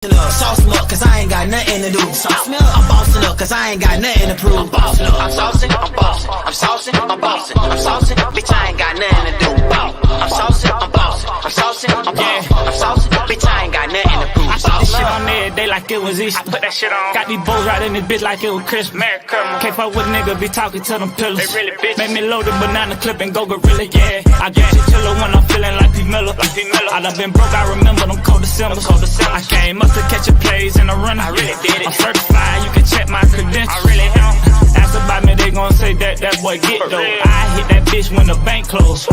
Saucing up, cause I ain't got nothing to do. I'm bossing up, cause I ain't got nothing to prove. I'm bossing up, I'm saucing, I'm bossing. I'm saucing, I'm bossing. I'm saucing, bitch, I ain't got nothing to do. I'm saucing, I'm bossing. I'm saucing, I'm bossing. I'm saucing, bitch, I ain't got nothing to prove. I put this shit on every day like it was Easter. I put that shit on. Got these bows right in this bitch like it was Christmas. Merry Christmas. Can't fuck with a nigga, be talking to them pillars. They really bitch. Make me load a banana clip and go gorilla, yeah. I get chiller when I'm feeling like P. Miller. I done been broke, I remember them cold December. I came up to catch a plays in the runner. I really did it. I'm certified, you can check my credentials. I really am. Ask about me, they gon' say that boy get though. I hit that bitch when the bank closed.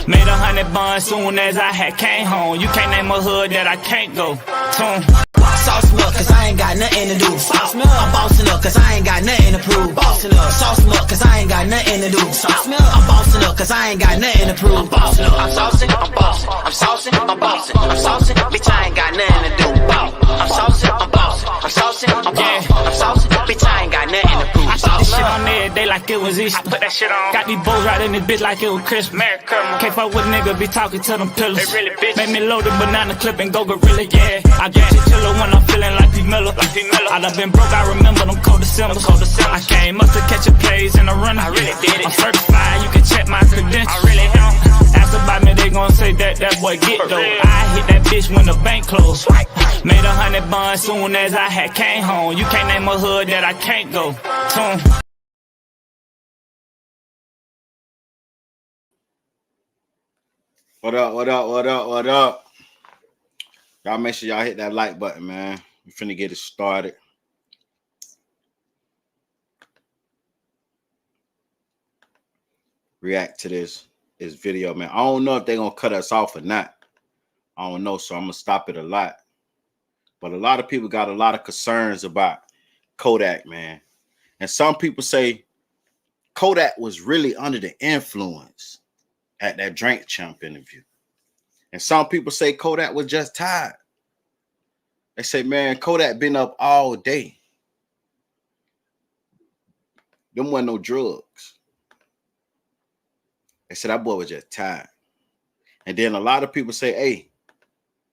Made 100 buns soon as I had came home. You can't name a hood that I can't go to. Sauce me up, cause I ain't got nothing to do. I'm bossing up, cause I ain't got nothing to prove. Bossing up, sauce me up, cause I ain't got nothing to do. I'm bossing up, cause I ain't got nothing to prove. I'm bossing up, I'm saucing, I'm bossing. I'm saucing, I'm bossing. I'm saucing, bitch, I ain't got nothing to do. I'm saucing, I'm bossing. I'm saucing, I'm bossing. I'm saucing, bitch, I ain't got nothing to prove. I put this shit on every day like it was Easter. I put that shit on. Got these bows right in this bitch like it was Christmas. Merry Christmas. Can't fuck with a nigga, be talking to them pillars. They really bitch. Make me load a banana clip and go gorilla, yeah. I get chiller when I'm feeling like P. Miller. I done been broke, I remember them cold December. I came up to catch a plays in the runner. I really did it. I'm certified, you can check my credentials. I really am. Ask about me, they gon' say that boy get though. I hit that bitch when the bank closed. Made 100 buns soon as I had came home. You can't name a hood that I can't go to. What up, what up, what up, what up? Y'all make sure y'all hit that like button, man. We finna get it started. React to this video, man. I don't know if they're gonna cut us off or not. I don't know, so I'm gonna stop it a lot. But a lot of people got a lot of concerns about Kodak, man. And some people say Kodak was really under the influence at that Drink Champ interview. And some people say Kodak was just tired. They say, man, Kodak been up all day. Them wasn't no drugs. They said that boy was just tired. And then a lot of people say, hey,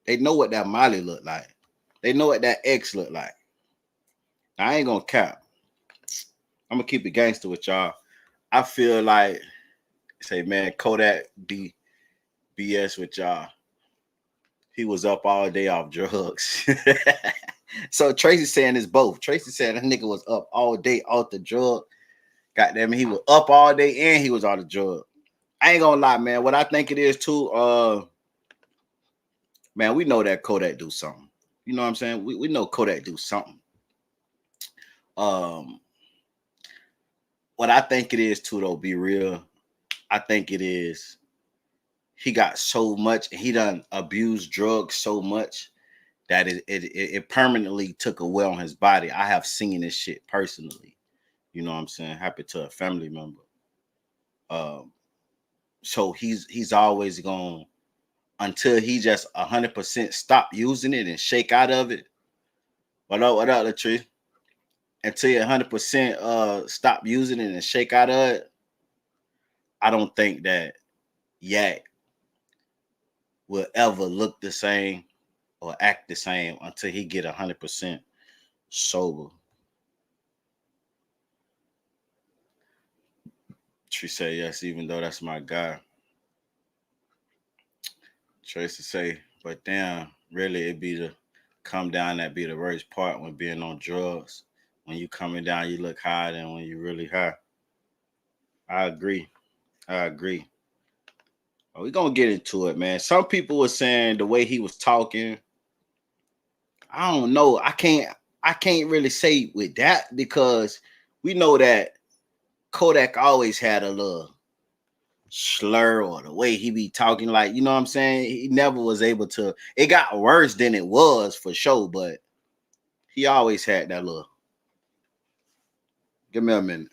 they know what that Molly looked like. They know what that X looked like. Now, I ain't gonna cap. I'm gonna keep it gangster with y'all. I feel like, say, man, Kodak be BS with y'all. He was up all day off drugs. So Tracy saying it's both. Tracy said that nigga was up all day off the drug. Goddamn, he was up all day and he was on the drug. I ain't gonna lie, man. What I think it is too, man, we know that Kodak do something. You know what I'm saying? We know Kodak do something. What I think it is too, though, be real. I think it is he got so much, and he done abused drugs so much that it permanently took away on his body. I have seen this shit personally. You know what I'm saying? Happened to a family member. So he's always going until he just 100% stop using it and shake out of it. What up, Latrice? Until you 100% stop using it and shake out of it, I don't think that Yak will ever look the same or act the same until he get 100% sober. She say yes, even though that's my guy. Tracy say, but damn, really it be the come down that be the worst part when being on drugs. When you coming down, you look higher than when you really high. I agree. Oh, we're gonna get into it, man. Some people were saying the way he was talking. I don't know. I can't really say with that because we know that Kodak always had a little slur or the way he be talking, like, you know what I'm saying? He never was able to. It got worse than it was for sure, but he always had that little. Give me a minute.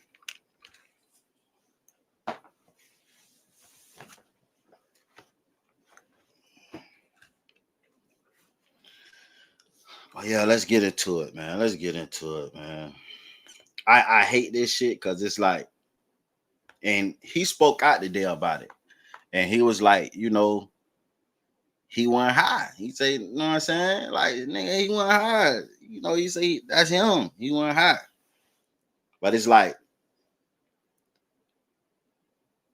Oh yeah, let's get into it, man. I hate this shit because it's like, and he spoke out today about it. And he was like, you know, he went high. He say, you know what I'm saying? Like, nigga, he went high. You know, he say that's him. He went high. But it's like,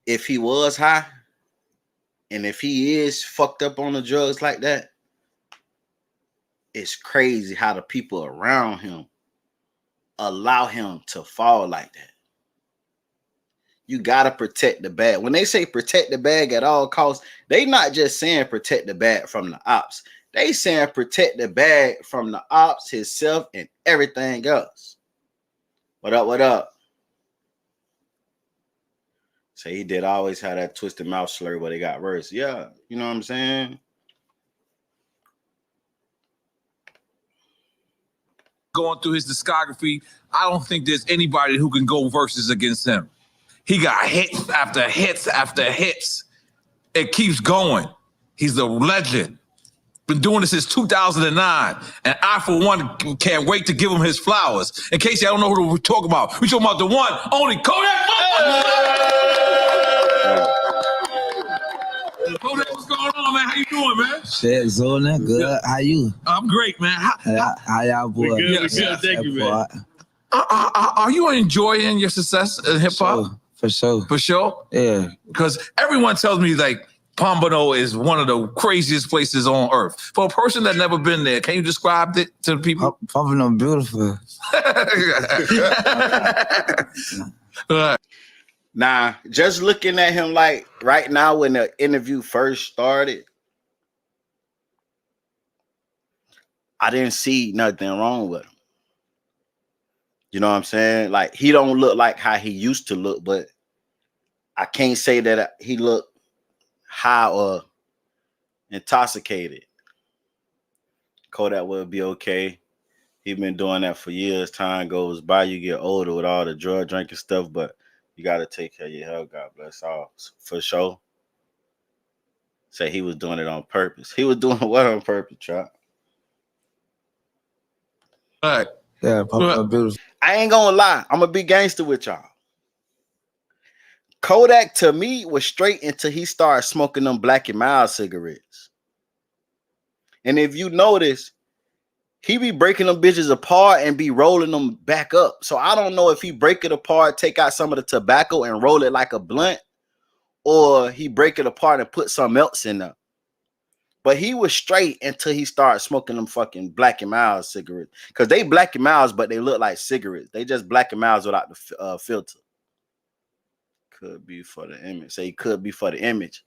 if he was high, and if he is fucked up on the drugs like that, it's crazy how the people around him allow him to fall like that. You gotta protect the bag. When they say protect the bag at all costs, they not just saying protect the bag from the ops. They saying protect the bag from the ops, himself, and everything else. What up, what up? So he did always have that twisted mouth slur where they got worse. Yeah, you know what I'm saying? Going through his discography, I don't think there's anybody who can go versus against him. He got hits after hits after hits. It keeps going. He's a legend. Been doing this since 2009. And I, for one, can't wait to give him his flowers. In case y'all don't know who we're talking about. We're talking about the one, only Kodak. Kodak, what's going on, man? How you doing, man? Shit, Zona, good. How you? I'm great, man. How y'all boy? We good. Thank you, man. Are you enjoying your success in hip-hop? For sure. For sure? Yeah. Because everyone tells me, like, Pompano is one of the craziest places on earth. For a person that never been there, can you describe it to the people? Pompano beautiful. Nah, just looking at him like right now when the interview first started, I didn't see nothing wrong with him. You know what I'm saying? Like, he don't look like how he used to look, but I can't say that he looked high or intoxicated. Kodak will be okay. He's been doing that for years. Time goes by, you get older with all the drug drinking stuff, but you got to take care of your health. God bless all. For sure. Say he was doing it on purpose. He was doing what on purpose, Trap? All right. Yeah, Pompano beautiful. I ain't gonna lie. I'm gonna be gangster with y'all. Kodak to me was straight until he started smoking them Black and Mild cigarettes. And if you notice, he be breaking them bitches apart and be rolling them back up. So I don't know if he break it apart, take out some of the tobacco and roll it like a blunt, or he break it apart and put something else in there. But he was straight until he started smoking them fucking Black and Mild cigarettes. Because they Black and Milds, but they look like cigarettes. They just Black and Milds without the filter. Could be for the image. Say could be for the image.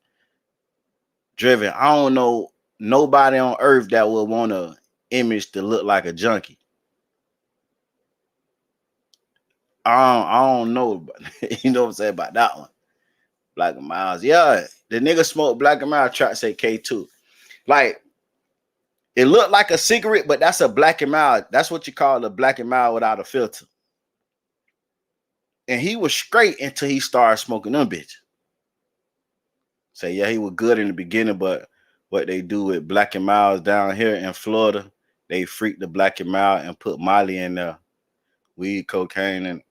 Driven. I don't know nobody on earth that would want a image to look like a junkie. I don't know, but you know what I'm saying about that one. Black and Miles. Yeah, the nigga smoked Black and Miles, try to say K2. Like, it looked like a cigarette, but that's a Black and Mild. That's what you call a Black and Mild without a filter. And he was straight until he started smoking them bitches. Say, yeah, he was good in the beginning, but what they do with Black and Milds down here in Florida, they freak the Black and Mild and put Molly in there, weed, cocaine, and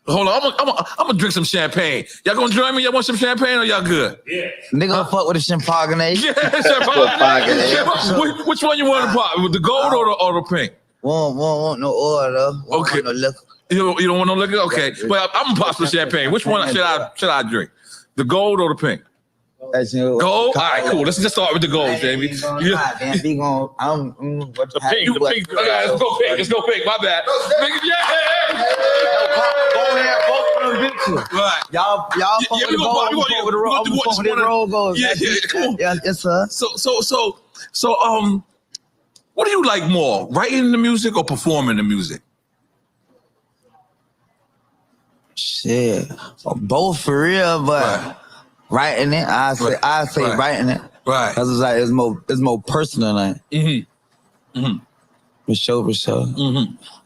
hold on, I'm gonna drink some champagne. Y'all gonna join me? Y'all want some champagne or y'all good? Yeah. Nigga fuck with the champagne. Yeah, champagne. Which one you want to pop? With the gold or the pink? Won't no oil though. Okay. No liquor. You don't want no liquor? Okay. Well, I'm gonna pop some champagne. Which one should I drink? The gold or the pink? Gold? All right, cool. Let's just start with the gold, Jamie. The pink. Let's go pink. My bad. Go ahead, both of them bitches. Right. Y'all fuck with the gold. I'm fuck with the roll goals. Yeah, come on. Yeah, yes, sir. So, what do you like more, writing the music or performing the music? Shit, both for real, but writing it, I say writing it, right? Because it's like it's more personal, like. For sure.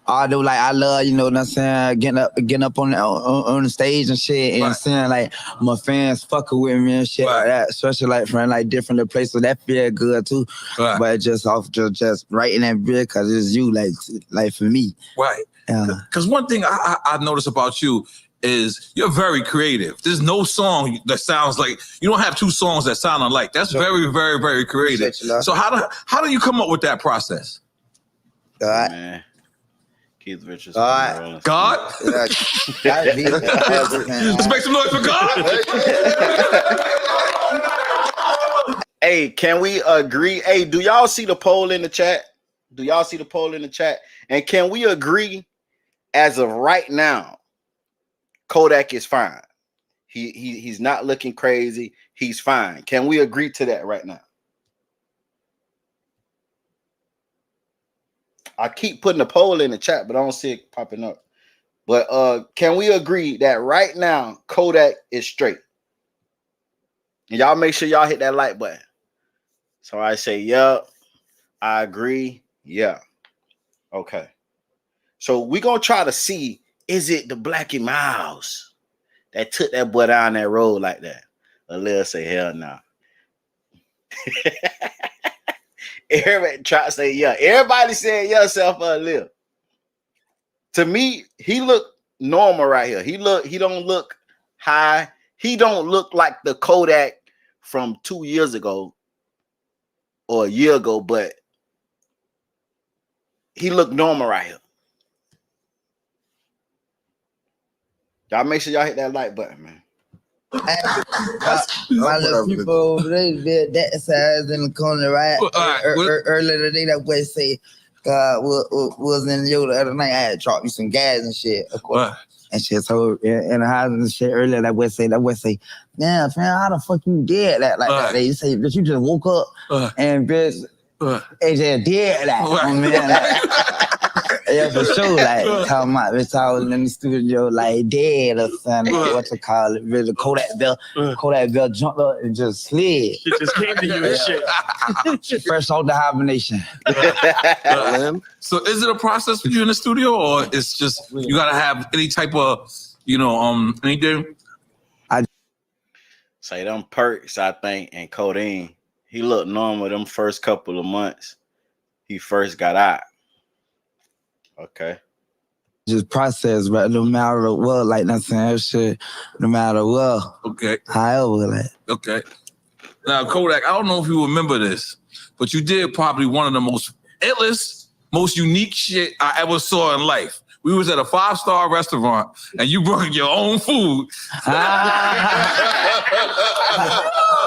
Although, like, I love, you know what I'm saying, getting up on the stage and shit, and saying like my fans fucking with me and shit like that, especially like from like different little places. That feel good too. But just off just writing that bit because it's you, like for me. Right. Yeah. Because one thing I noticed about you, is you're very creative. There's no song that sounds like, you don't have two songs that sound alike. That's very, very, very creative. So how do you come up with that process? God. Man. Keith Richards. God. God? Let's Let's make some noise for God. Hey, can we agree? Hey, do y'all see the poll in the chat? Do y'all see the poll in the chat? And can we agree as of right now, Kodak is fine. He's not looking crazy. He's fine. Can we agree to that right now? I keep putting the poll in the chat, but I don't see it popping up. But can we agree that right now Kodak is straight? And y'all make sure y'all hit that like button. So I say, yeah, I agree. Yeah. Okay. So we're gonna try to see, is it the Blackie Miles that took that boy down that road like that? Lil say, hell no. Everybody try to say yeah. Everybody said yeah except for Lil. To me, he look normal right here. He don't look high. He don't look like the Kodak from 2 years ago or a year ago, but he look normal right here. Y'all make sure y'all hit that like button, man. My little people over there, that size in the corner, right? Earlier today, that boy say, God was in the other night. I had dropped me some gas and shit, of course. And shit, so in the house and shit earlier, that boy say, man, how the fuck you did that like that? They say, bitch, you just woke up and bitch, they just did that. Oh, man. Yeah, for sure. Like, talking about bitch, I was in the studio, like, dead or something. What you call it? Really, Kodak Bell jumped up and just slid. She just came to you and shit. Fresh out the hibernation. So is it a process for you in the studio, or it's just you gotta have any type of, anything? I say them perks, I think, and codeine. He looked normal them first couple of months. He first got out. Okay. Just process, but no matter what, like I'm saying, shit, no matter what. Okay. However, like. Okay. Now, Kodak, I don't know if you remember this, but you did probably one of the most illest, most unique shit I ever saw in life. We was at a 5-star restaurant, and you brought your own food.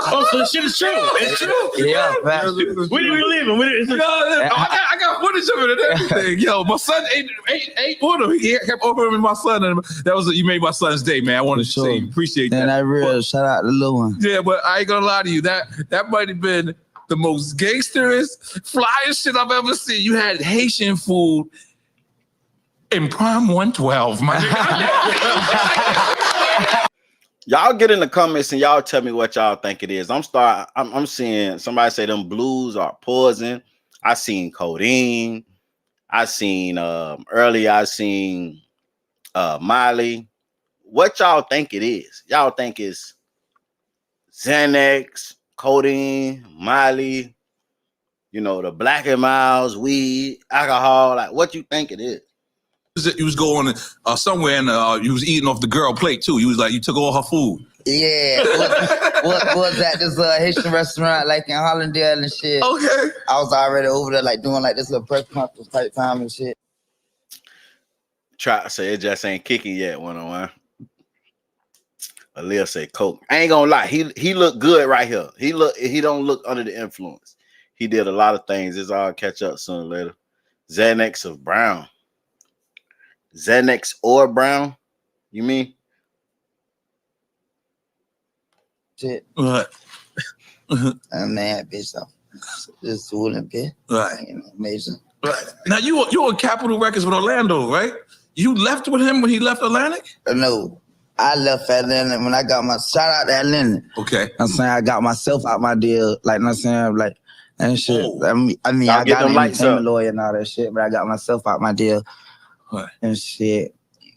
Oh, so the shit is true. It's true. Yeah, man. When are we leaving? I got footage of it and everything. Yo, my son ate one of them. He kept offering me my son, and that was you made my son's day, man. I wanted to say appreciate that. And I really shout out to Lil One. Yeah, but I ain't gonna lie to you. That might have been the most gangsterist, flyest shit I've ever seen. You had Haitian food in Prime 112, my nigga. Y'all get in the comments and y'all tell me what y'all think it is. I'm seeing somebody say them blues are poison. I seen codeine. I seen earlier I seen Miley. What y'all think it is? Y'all think it's Xanax, codeine, Miley, the Black and Miles, weed, alcohol? Like, what you think it is? You was going somewhere and you was eating off the girl plate too. You was like, you took all her food. Yeah. What was that? This Haitian restaurant like in Hollandale and shit. Okay. I was already over there like doing like this little press conference type time and shit. Try to say it just ain't kicking yet, 101. Aaliyah say coke. I ain't gonna lie, he looked good right here. He don't look under the influence. He did a lot of things. It's all catch up sooner or later. Xanax of Brown. Xanax or Brown? You mean? Shit. What? I'm mad, bitch. So just fooling, bitch. Right. Amazing. Right. Now you on Capitol Records with Orlando, right? You left with him when he left Atlantic? No. I left Atlantic when I got my shout out to Atlantic. Okay. I'm saying I got myself out my deal. Like I'm saying, like and shit. Oh. I mean I got an entertainment lawyer and all that shit, but I got myself out my deal. Right. And shit.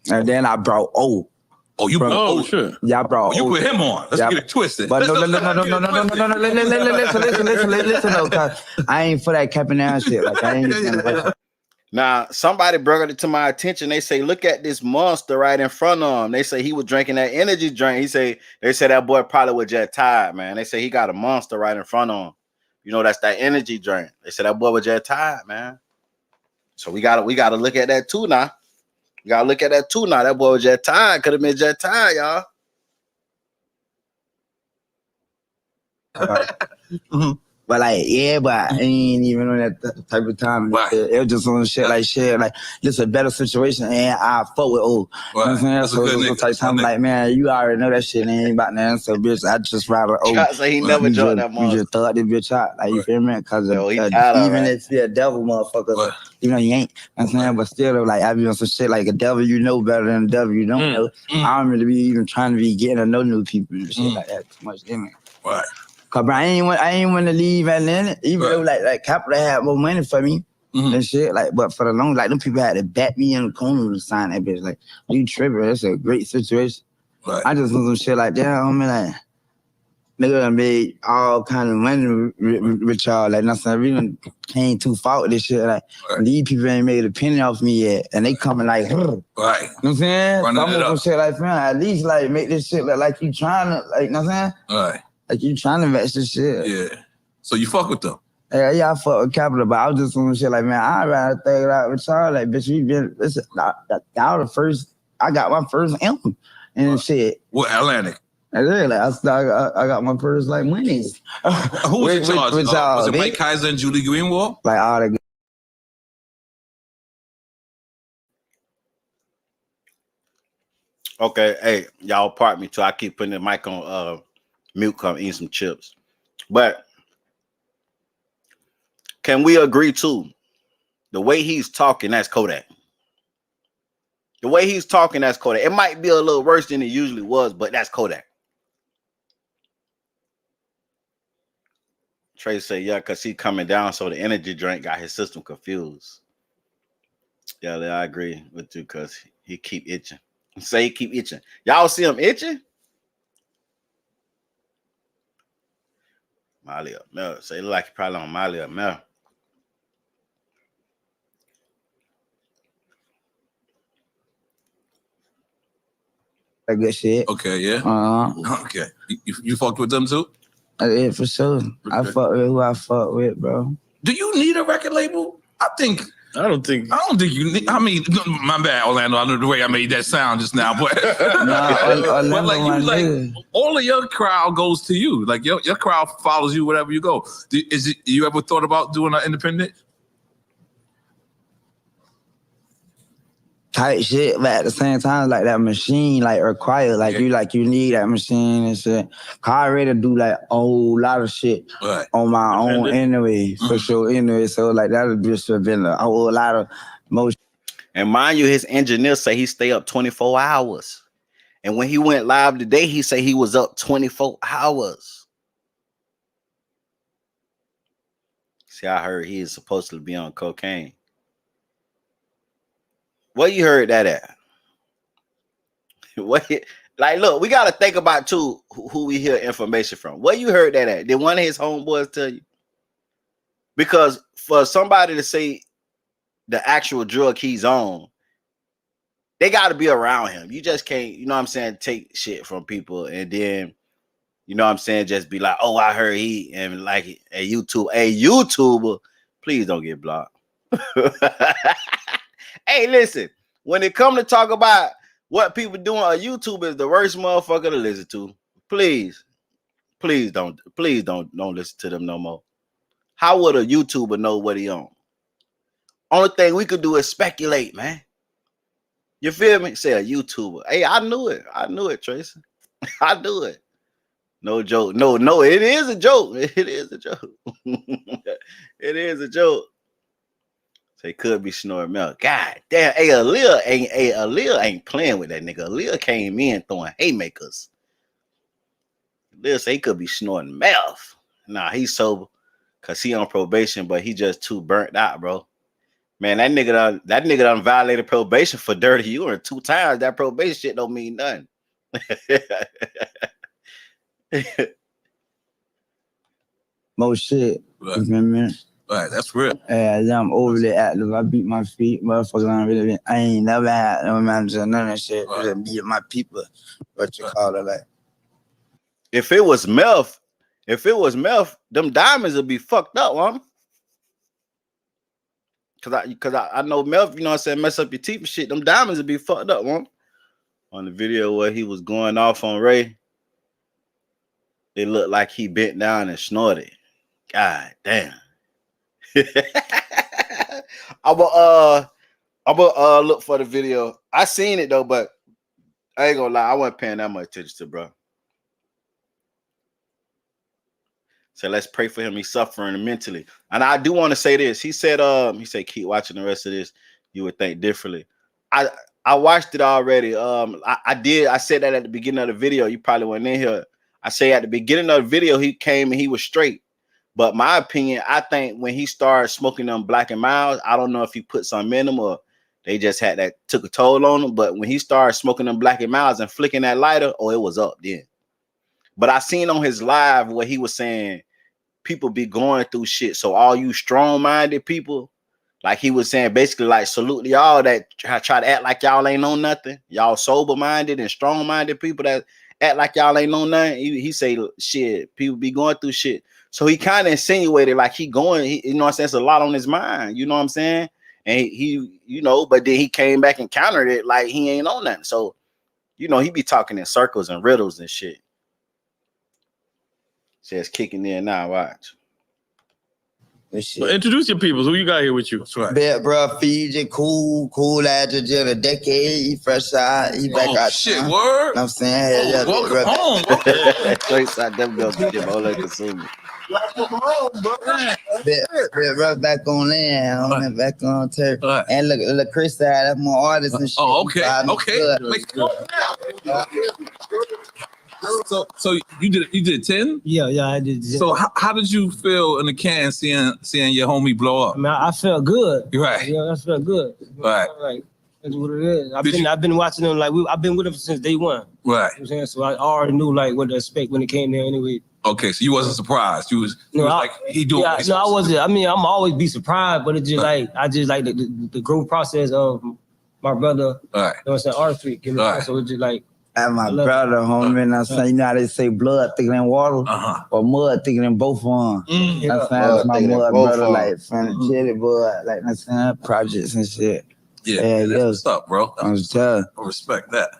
And then I brought O. Oh, you brought O. Sure. Yeah, I brought you O. put him on. Let's get it twisted. But no. Listen, though, cause I ain't for that capping down shit. Like I ain't. Now, somebody brought it to my attention. They say, look at this monster right in front of him. They say he was drinking that energy drink. They say that boy probably was just tired, man. They say he got a monster right in front of him. You know, that's that energy drink. They said that boy was just tired, man. So we gotta look at that too now. We gotta look at that too now. That boy was just tired. Could have been just tired, y'all. But like, yeah, but I ain't even on that type of time. Right. It was just on shit like this a better situation, and I fuck with old. Right. You know what I'm saying? That's a So good it's nigga. the type time like, man, you already know that shit ain't about nothing. So bitch, I just rather So he never dropped that you monster. just thug this bitch out, like you feel me? Because even if you're a devil motherfucker, even though you ain't, you know what I'm saying, but still, like I be on some shit like a devil you know better than a devil you don't know. I don't really be even trying to be getting to know new people and shit like that too much. Right. Cause bro, I ain't want to leave Atlanta, even though like Capital had more money for me and shit. Like, but for the long, like them people had to back me in the corner to sign that bitch. Like, you tripping? That's a great situation. Right. I just want some shit like that. I mean, like, nigga done made all kind of money with y'all. Like, nothing. We done came too far with this shit. Like, these people ain't made a penny off me yet, and they coming like, right. You know what I'm saying? Running I'm it on up. some shit like, man, at least like make this shit look like you trying to, like, you know what I'm saying? Right. Like you trying to match this shit. Yeah. So you fuck with them. Yeah, I fuck with Capital, but I was just on shit like, man, I'd rather thug it out with y'all. Like, bitch, we been, listen, y'all the first, I got my first album and shit. What, Atlantic? And then, like, I got my first, like, monies. Who was in charge? Was it man? Mike Kaiser and Julie Greenwald? Like, all the Okay, hey, y'all pardon me too. I keep putting the mic on mute, come eat some chips. But can we agree too? The way he's talking, that's Kodak. The way he's talking, that's Kodak. It might be a little worse than it usually was, but that's Kodak. Trey said, yeah, because he coming down, so the energy drink got his system confused. Yeah, I agree with you because he keep itching. Say he keep itching. Y'all see him itching? Molly up Mel. Say look like he probably on Molly up Mel. that good shit. Okay, yeah. Okay. You fucked with them too? Yeah, for sure. I fuck with who I fuck with, bro. Do you need a record label? I don't think you need. I mean, my bad, Orlando. I know the way I made that sound just now, but but like you, like all of your crowd goes to you. Like your crowd follows you wherever you go. You ever thought about doing an independent? Type shit, but at the same time, like that machine, like required, like you need that machine and shit. I already do like a whole lot of shit on my own anyway, for sure. Anyway, so like that would just have been a whole lot of motion. And mind you, his engineer say he stay up 24 hours. And when he went live today, he said he was up 24 hours. See, I heard he is supposed to be on cocaine. Where you heard that at? What? Like, look, we got to think about, too, who we hear information from. Where you heard that at? Did one of his homeboys tell you? Because for somebody to say the actual drug he's on, they got to be around him. You just can't, you know what I'm saying, take shit from people and then, you know what I'm saying, just be like, oh, I heard he, and like a YouTuber, please don't get blocked. Hey, listen, when it come to talk about what people doing, a YouTuber is the worst motherfucker to listen to. Please don't listen to them no more. How would a YouTuber know what he on? Only thing we could do is speculate, man. You feel me? Say a YouTuber. Hey, I knew it, Tracy. I knew it. No joke. No, it is a joke. It is a joke. It is a joke. They could be snoring milk. God damn. Hey, Aaliyah ain't playing with that nigga. Aaliyah came in throwing haymakers. Aaliyah say he could be snorting meth. Nah, he's sober because he on probation, but he just too burnt out, bro. Man, that nigga done violated probation for dirty urine 2 times. That probation shit don't mean nothing. Most shit. Right. You feel me? Right, that's real. Yeah, I'm overly active. I beat my feet, motherfucker. I ain't never had no manager, none of that shit. Right. Just beat my people. What you call it, like? If it was meth, them diamonds would be fucked up, huh? Cause I know meth, you know what I'm saying, mess up your teeth and shit. Them diamonds would be fucked up, huh? On the video where he was going off on Ray, it looked like he bent down and snorted. God damn. I'm gonna look for the video. I seen it though, but I ain't gonna lie, I wasn't paying that much attention to, bro. So let's pray for him. He's suffering mentally. And I do want to say this. He said, keep watching the rest of this. You would think differently. I watched it already. I said that at the beginning of the video. You probably weren't in here. I say at the beginning of the video, he came and he was straight. But my opinion, I think when he started smoking them Black and Milds, I don't know if he put some in them or they just had that took a toll on him. But when he started smoking them Black and Milds and flicking that lighter, oh, it was up then. But I seen on his live where he was saying people be going through shit. So all you strong-minded people, like he was saying, basically like salute y'all that try to act like y'all ain't know nothing. Y'all sober-minded and strong-minded people that act like y'all ain't know nothing. He say shit, people be going through shit. So he kind of insinuated like you know what I'm saying, it's a lot on his mind, you know what I'm saying? And he you know, but then he came back and countered it like he ain't on nothing. So, you know, he be talking in circles and riddles and shit. Says kicking in now, watch. So introduce your peoples. Who you got here with you? That's right. Bet, bro, Fiji, cool lad, just a decade, he fresh out, he back out. Shit, word? You know what I'm saying? Yeah, Welcome bro. home. Straight side them girls get all that consuming. Bet, bro, back on land, back on turf. Right. And look, Chris had that's more artists and shit. Oh, okay. So you did 10? Yeah, I did. So how did you feel in the can seeing your homie blow up? I mean, I felt good. You're right. Yeah, I felt good. Right. Like that's what it is. I've been watching them I've been with them since day one. Right. You know what I'm saying? So I already knew like what to expect when it came there anyway. Okay, so you wasn't surprised. You was like he doing. Yeah, no, I wasn't. I mean, I'm always be surprised, but it's just like I just like the growth process of my brother. Right. You know what I'm saying? Artistry. You know? Right. So it's just like. And my brother, homie, and I say, you know how they say blood thicker than water, or mud thicker than both of them. That's my mud brother, like from the Chili Boy, like that's projects and shit. Yeah, that's what's up, bro. I was telling. I respect that.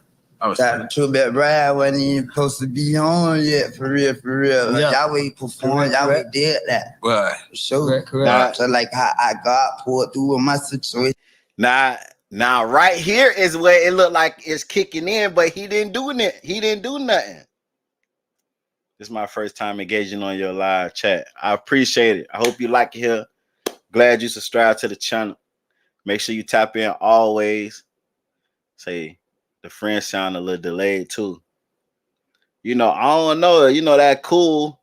That True Bet Brad wasn't even supposed to be on yet, for real. Like, Yahweh performed, Yahweh did that. Right. For sure. Correct. So like how I got pulled through with my situation. Now, right here is where it looked like it's kicking in, but he didn't do it. He didn't do nothing. This is my first time engaging on your live chat. I appreciate it. I hope you like it here. Glad you subscribe to the channel. Make sure you tap in always. Say the friends sound a little delayed too. You know, I don't know. You know that Cool.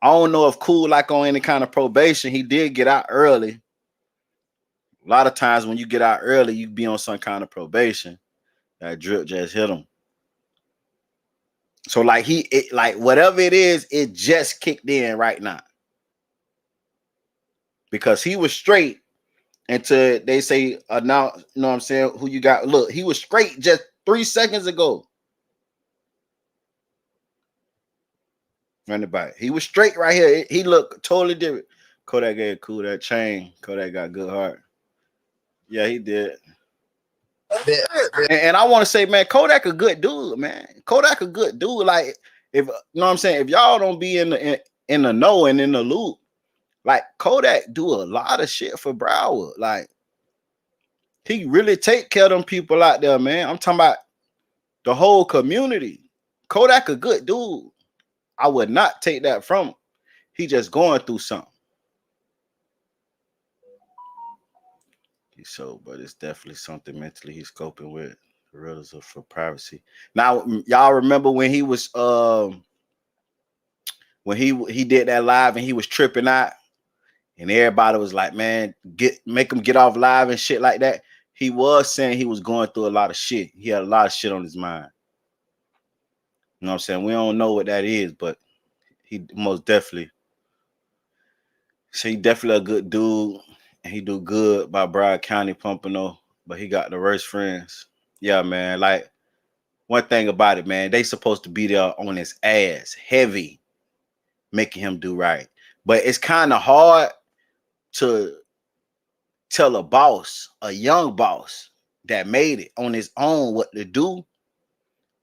I don't know if Cool like on any kind of probation. He did get out early. A lot of times when you get out early, you be on some kind of probation. That drip just hit him. So like like whatever it is, it just kicked in right now. Because he was straight until they say now, you know what I'm saying, who you got. Look, he was straight just 3 seconds ago. Run it back. He was straight right here. He looked totally different. Kodak got cool, that chain. Kodak got good heart. Yeah, he did. And I want to say, man, Kodak a good dude, man. Kodak a good dude. Like, if you know what I'm saying, if y'all don't be in the know and in the loop, like Kodak do a lot of shit for Broward. Like, he really take care of them people out there, man. I'm talking about the whole community. Kodak a good dude. I would not take that from him. He just going through something. So, but it's definitely something mentally he's coping with. The riddles are for privacy. Now, y'all remember when he was when he did that live and he was tripping out, and everybody was like, "Man, make him get off live and shit like that." He was saying he was going through a lot of shit. He had a lot of shit on his mind. You know what I'm saying? We don't know what that is, but he most definitely So he definitely a good dude. And he do good by Broward County Pompano, but he got the worst friends. Yeah, man. Like one thing about it, man, they supposed to be there on his ass, heavy, making him do right. But it's kind of hard to tell a boss, a young boss that made it on his own what to do.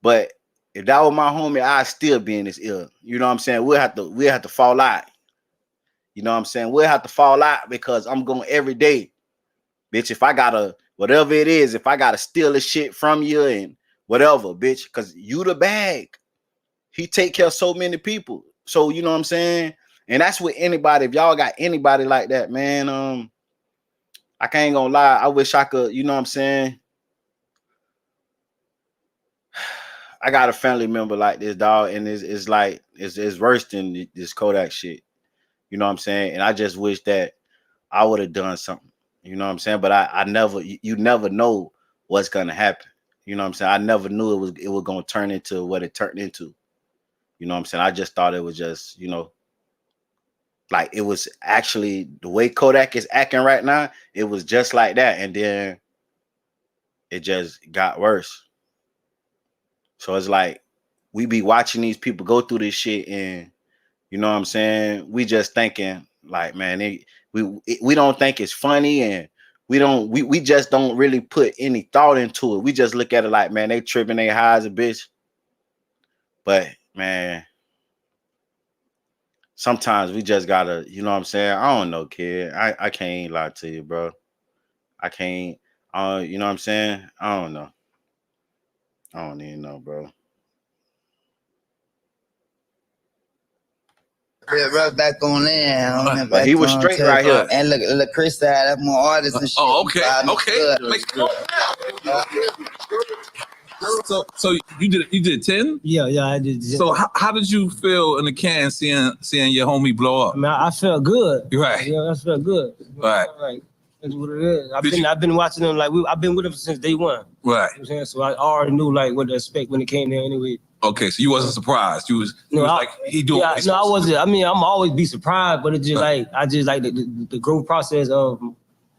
But if that was my homie, I'd still be in his ear. You know what I'm saying? We'll have to fall out. You know what I'm saying? We'll have to fall out because I'm going every day. Bitch, if I gotta, whatever it is, if I gotta steal the shit from you and whatever, bitch, because you the bag. He take care of so many people. So, you know what I'm saying? And that's with anybody. If y'all got anybody like that, man, I can't gonna lie. I wish I could, you know what I'm saying? I got a family member like this, dog, and it's like, it's worse than this Kodak shit. You know what I'm saying? And I just wish that I would have done something. You know what I'm saying? But I never, you never know what's gonna happen. You know what I'm saying? I never knew it was gonna turn into what it turned into. You know what I'm saying? I just thought it was just, you know, like it was actually the way Kodak is acting right now, it was just like that. And then it just got worse. So it's like we be watching these people go through this shit, and you know what I'm saying? We just thinking like, man, we don't think it's funny, and we just don't really put any thought into it. We just look at it like, man, they tripping, they high as a bitch. But man, sometimes we just gotta, you know what I'm saying? I don't know, kid. I can't lie to you, bro. I can't, you know what I'm saying? I don't know. I don't even know, bro. Right back on there. But he was straight right here. And look, Chris had that more artists and shit. Oh, okay. So you did 10? Yeah, I did. So how did you feel in the can seeing your homie blow up? I mean, I felt good. Right. Yeah, I felt good. Right. Like, that's what it is. I've been watching them like I've been with them since day one. Right. You know what I'm saying? So I already knew like what to expect when it came there anyway. Okay, so you wasn't surprised. You was like he doing. Yeah, no, I wasn't. I mean, I'm always be surprised, but it's just like I just like the growth process of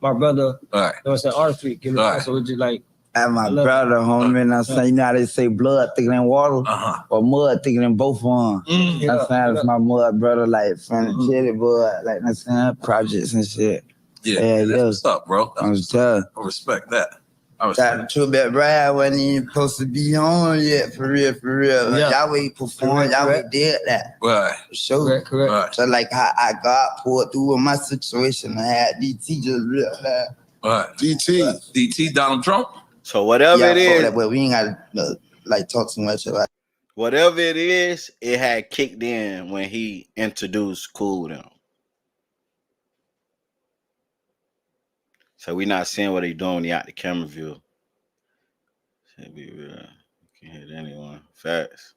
my brother. Right. You know what I'm saying? Artistry. Right. So it's just like. And my brother, homie, and I'm saying, you know how they say blood thicker than water, or mud thicker than both of them. I'm saying it's my mud brother, like from the city, boy, like I'm saying projects and shit. Yeah, that's what's up, bro. I was telling. I respect that. That True Bet Brad wasn't even supposed to be on yet, for real. Yeah. Y'all way performed, y'all way did that. Right. For sure. Correct. Right. So like how I got pulled through with my situation, I had DT just real that. Right. DT, Donald Trump. So whatever it is, that, but we ain't gotta like talk too much about it. Whatever it is, it had kicked in when he introduced Cool them. So we not seeing what he doing when he out the camera view. Should be real. Can't hit anyone. Facts.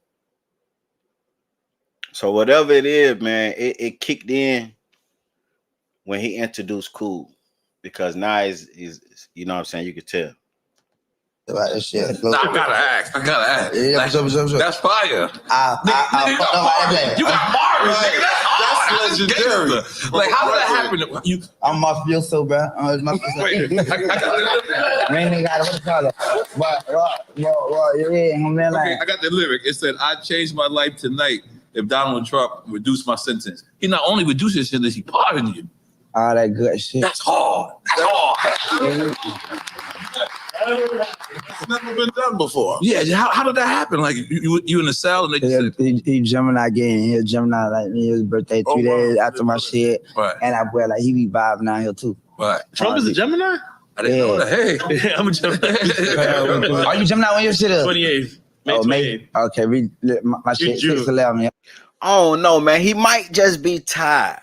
So whatever it is, man, it kicked in when he introduced Cool. Because now is you know what I'm saying, you could tell. About that shit. I gotta ask. Yeah, like, sure. That's fire. You got Mars, nigga. That's legendary. Like, how did that happen? I'm mafia so bad. It's my man, got what you call it? Yeah, man. Okay, I got the lyric. It said, "I changed my life tonight if Donald Trump reduced my sentence." He not only reduced his sentence, he pardoned you. All that good shit. That's hard. It's never been done before. Yeah, how did that happen? Like you in the cell and they just said, he Gemini game. He a Gemini like me. His birthday 3 days after my shit. Right. And I boy like he be vibing out here too. Right. Trump is a Gemini? I didn't know that. Hey, I'm a Gemini. Are you Gemini when your shit is? 28th. May 28th. Okay, my shit 6'11". I don't know, man. He might just be tired.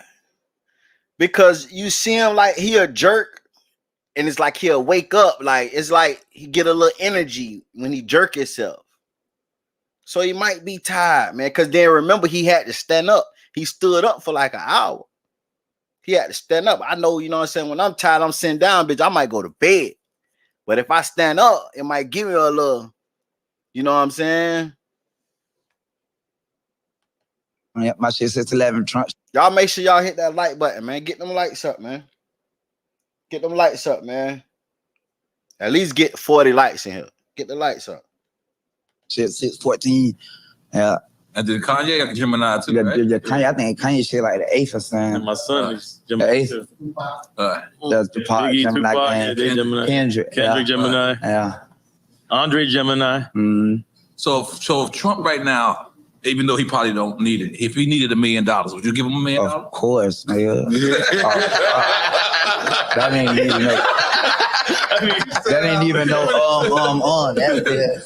Because you see him like he a jerk. And it's like he'll wake up, like it's like he get a little energy when he jerk himself. So he might be tired, man. Because then remember he had to stand up. He stood up for like an hour. He had to stand up. I know, you know what I'm saying. When I'm tired, I'm sitting down, bitch. I might go to bed. But if I stand up, it might give me a little, you know what I'm saying? Yeah, my shit 611 Trump. Y'all make sure y'all hit that like button, man. Get them likes up, man. Get them likes up, man. At least get 40 likes in here. Get the likes up. Shit 614. Yeah. And then Kanye got Gemini too, Yeah, right? yeah, Kanye, I think Kanye shit like the 8th or something. And my son is The Gemini 8th. too. That's the part. Biggie, Gemini Tupac, gang. yeah, they Gemini. Kendrick Gemini. Yeah. Andre Gemini. Mm-hmm. So if Trump right now, even though he probably don't need it, if he needed $1 million, would you give him $1 million? Of course, nigga. That ain't even no. That ain't even no. That's it.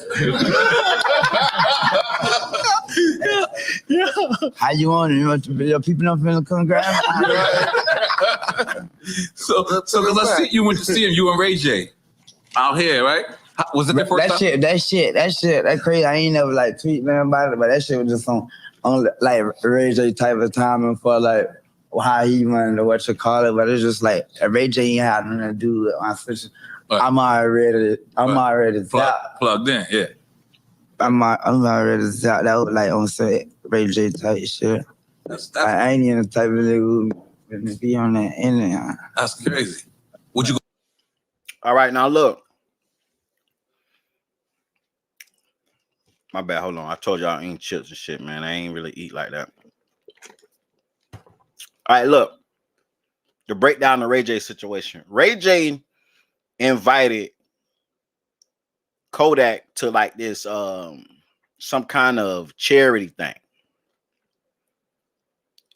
How you want it? You want your people not finna come grab me? So because I see you went to see him, you and Ray J out here, right? Was it the first time? That crazy. I ain't never like tweet man about it, but that shit was just on like Ray J type of timing for like how he wanted to what you call it. But it's just like Ray J ain't had nothing to do with my switch. I'm already plugged in, yeah. I'm already zapped. That was like on set Ray J type shit. I ain't even the type of nigga who be on that internet. That's crazy. Would you go? All right, now look. My bad, hold on. I told y'all I ain't chips and shit, man. I ain't really eat like that. All right, look. To break down the Ray J situation. Ray J invited Kodak to like this some kind of charity thing.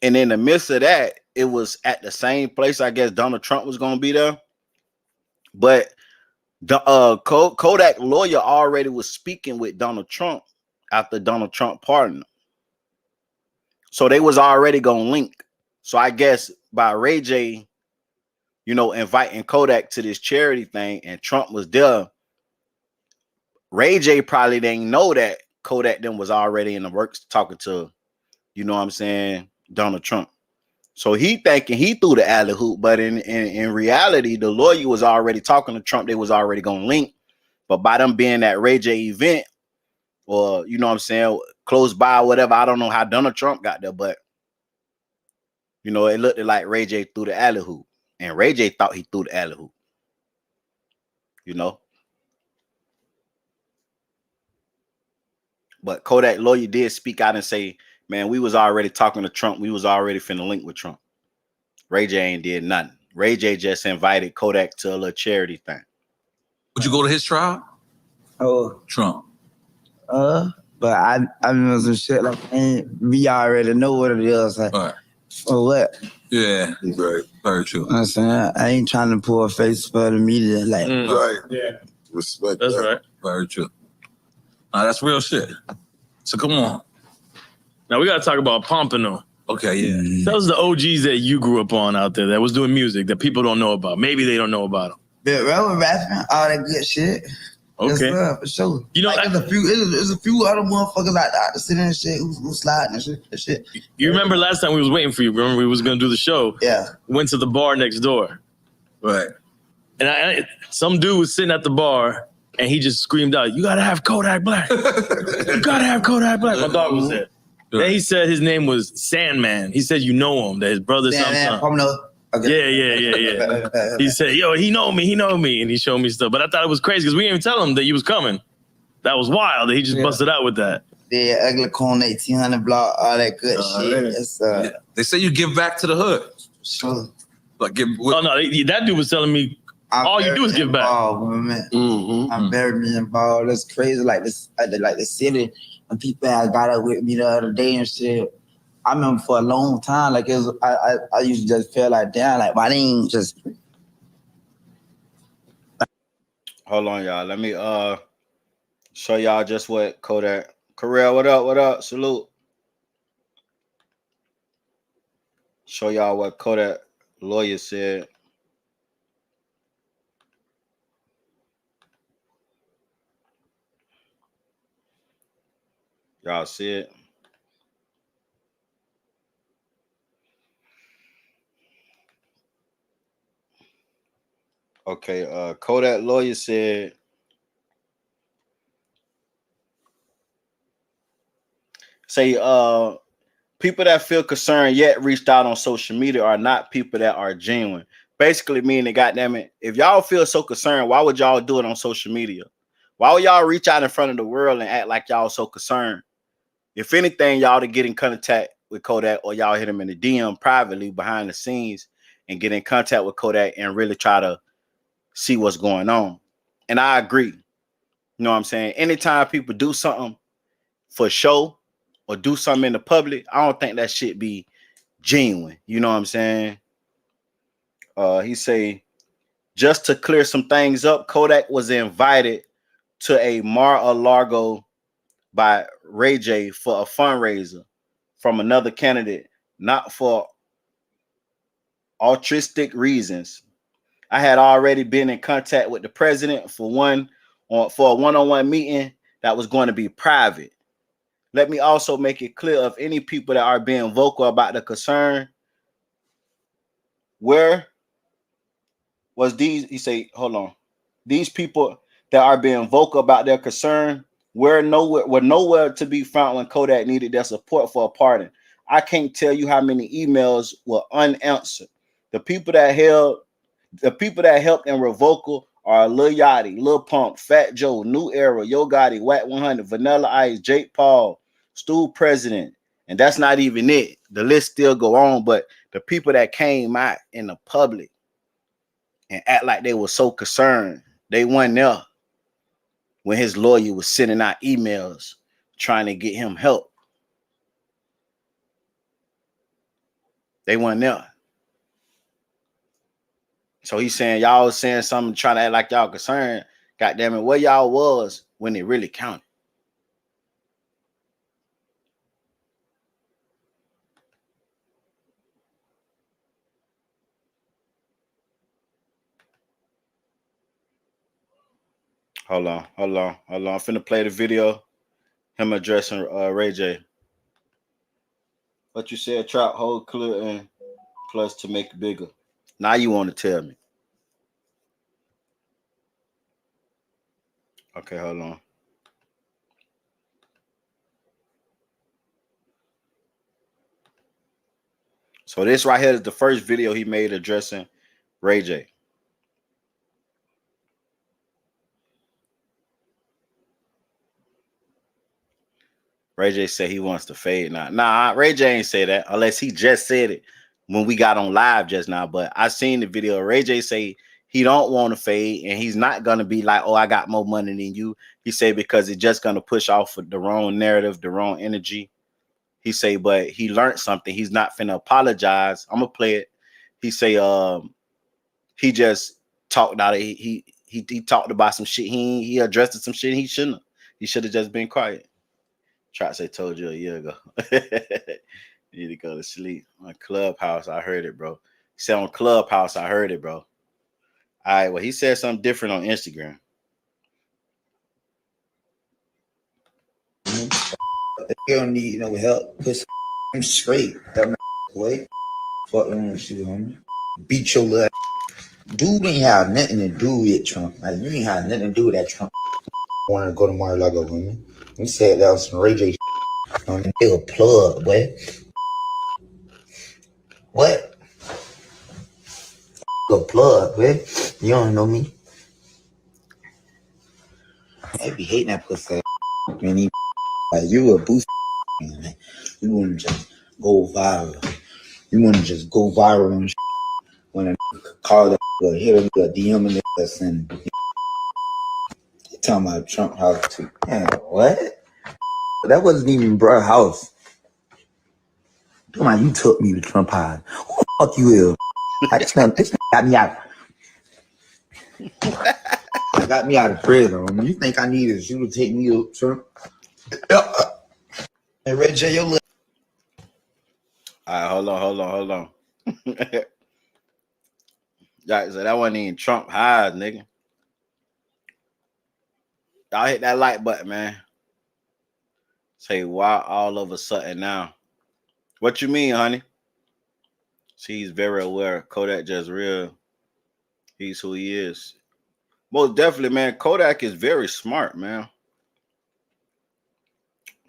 And in the midst of that, it was at the same place I guess Donald Trump was going to be there. But the Kodak lawyer already was speaking with Donald Trump after Donald Trump pardoned him. So they was already going to link. So I guess by Ray J, inviting Kodak to this charity thing and Trump was there, Ray J probably didn't know that Kodak then was already in the works talking to, Donald Trump. So he thinking he threw the alley hoop, but in reality, the lawyer was already talking to Trump. They was already going to link. But by them being at Ray J event or, close by or whatever, I don't know how Donald Trump got there, but, it looked like Ray J threw the alley hoop. And Ray J thought he threw the alley hoop. But Kodak lawyer did speak out and say, man, we was already talking to Trump. We was already finna link with Trump. Ray J ain't did nothing. Ray J just invited Kodak to a little charity thing. Would you go to his trial? Oh, Trump. But I know some shit like we already know what it is. Like, All right. For what? Yeah, right. Very true. I'm saying I ain't trying to pull a face for the media. Like, Right. Yeah. Respect. That's that. right. Very true. That's real shit. So come on. Now we gotta talk about Pompano. Okay, yeah. Tell us the OGs that you grew up on out there that was doing music that people don't know about. Maybe they don't know about them. Big Rebel rapping, all that good shit. Okay. Yes, for sure. You know, like, there's a few other motherfuckers like that sitting and shit who sliding and shit. You remember last time we was waiting for you? Remember we was gonna do the show? Yeah. Went to the bar next door. Right. And some dude was sitting at the bar and he just screamed out, "You gotta have Kodak Black. You gotta have Kodak Black." My dog was there. Yeah. Then he said his name was Sandman. He said you know him, that his brother's something. Okay. Yeah. He said, "Yo, he know me," and he showed me stuff. But I thought it was crazy because we didn't even tell him that you was coming. That was wild that he just busted out with that. Yeah, ugly corn, 1800 block, all that good shit. It's, Yeah. They say you give back to the hood. Sure. Like Oh no, that dude was telling me all you do is give back. I'm very involved. That's crazy. Like this, like the city, and people had got up with me the other day and shit. I remember for a long time, like it was, I used to just feel like damn, like why they ain't just. Hold on, y'all. Let me show y'all just what Kodak. Correll, what up? What up? Salute. Show y'all what Kodak lawyer said. Y'all see it? Okay, Kodak lawyer said People that feel concerned yet reached out on social media are not people that are genuine. Basically meaning, goddamn it, if y'all feel so concerned, why would y'all do it on social media? Why would y'all reach out in front of the world and act like y'all so concerned? If anything, y'all to get in contact with Kodak, or y'all hit him in the DM privately behind the scenes and get in contact with Kodak and really try to see what's going on. And I agree. You know what I'm saying? Anytime people do something for show or do something in the public, I don't think that shit be genuine. You know what I'm saying? He say, just to clear some things up, Kodak was invited to a Mar-a-Lago by Ray J for a fundraiser from another candidate, not for altruistic reasons. I had already been in contact with the president for a one-on-one meeting that was going to be private. Let me also make it clear of any people that are being vocal about the concern. Where was these? He say, hold on. These people that are being vocal about their concern were nowhere to be found when Kodak needed their support for a pardon. I can't tell you how many emails were unanswered. The people that helped and were vocal are Lil Yachty, Lil Pump, Fat Joe, New Era, Yo Gotti, Wack 100, Vanilla Ice, Jake Paul, Stu President, and that's not even it. The list still go on, but the people that came out in the public and act like they were so concerned, they weren't there when his lawyer was sending out emails trying to get him help. They weren't there. So he's saying y'all was saying something, trying to act like y'all concerned. God damn it, where y'all was when it really counted? Hold on. I'm finna play the video. Him addressing Ray J. What you said, Trap, hold clear and plus to make it bigger. Now you want to tell me. Okay, hold on. So this right here is the first video he made addressing Ray J. Ray J said he wants to fade now. Nah, Ray J ain't say that unless he just said it when we got on live just now. But I seen the video. Ray J say he don't want to fade and he's not gonna be like, oh, I got more money than you. He said because it's just gonna push off the wrong narrative, the wrong energy. He say, but he learned something. He's not finna apologize. I'm gonna play it. He say, he just talked out of he talked about some shit. He addressed some shit he shouldn't have. He should have just been quiet. Try to say told you a year ago. You need to go to sleep. On Clubhouse, I heard it, bro. He said on Clubhouse, I heard it, bro. All right, well, he said something different on Instagram. You don't need no help. Put some straight. That way. Fuck them shit, homie. Beat your little dude ain't have nothing to do with Trump. Like, you ain't have nothing to do with that Trump. Wanted to go to Mar-a-Lago with me. We said that was some Ray J on the nigga plug, boy. What? A plug, boy. You don't know me. I be hating that pussy. Man, he, like, you a boost, man. You wanna just go viral. You wanna just go viral and when a call that hit a DM and nigga send. You talking about Trump house too. Man, what? That wasn't even bro house. Come on, you took me to Trump house. Who the fuck you is? This got me out. Got me out of prison. You think I needed you to take me to Trump? Hey, Ray J, your little. All right, hold on. Yeah, so that wasn't even Trump highs, nigga. Y'all hit that like button, man. Say why all of a sudden now? What you mean, honey? She's very aware. Kodak just real. He's who he is. Most definitely, man. Kodak is very smart, man.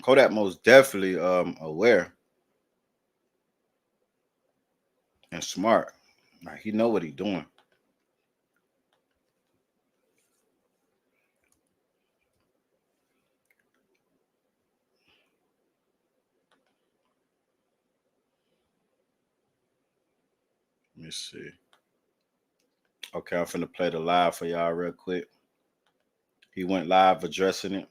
Kodak most definitely aware. and smart. Like he know what he doing. Let me see. Okay, I'm finna play the live for y'all real quick. He went live addressing it.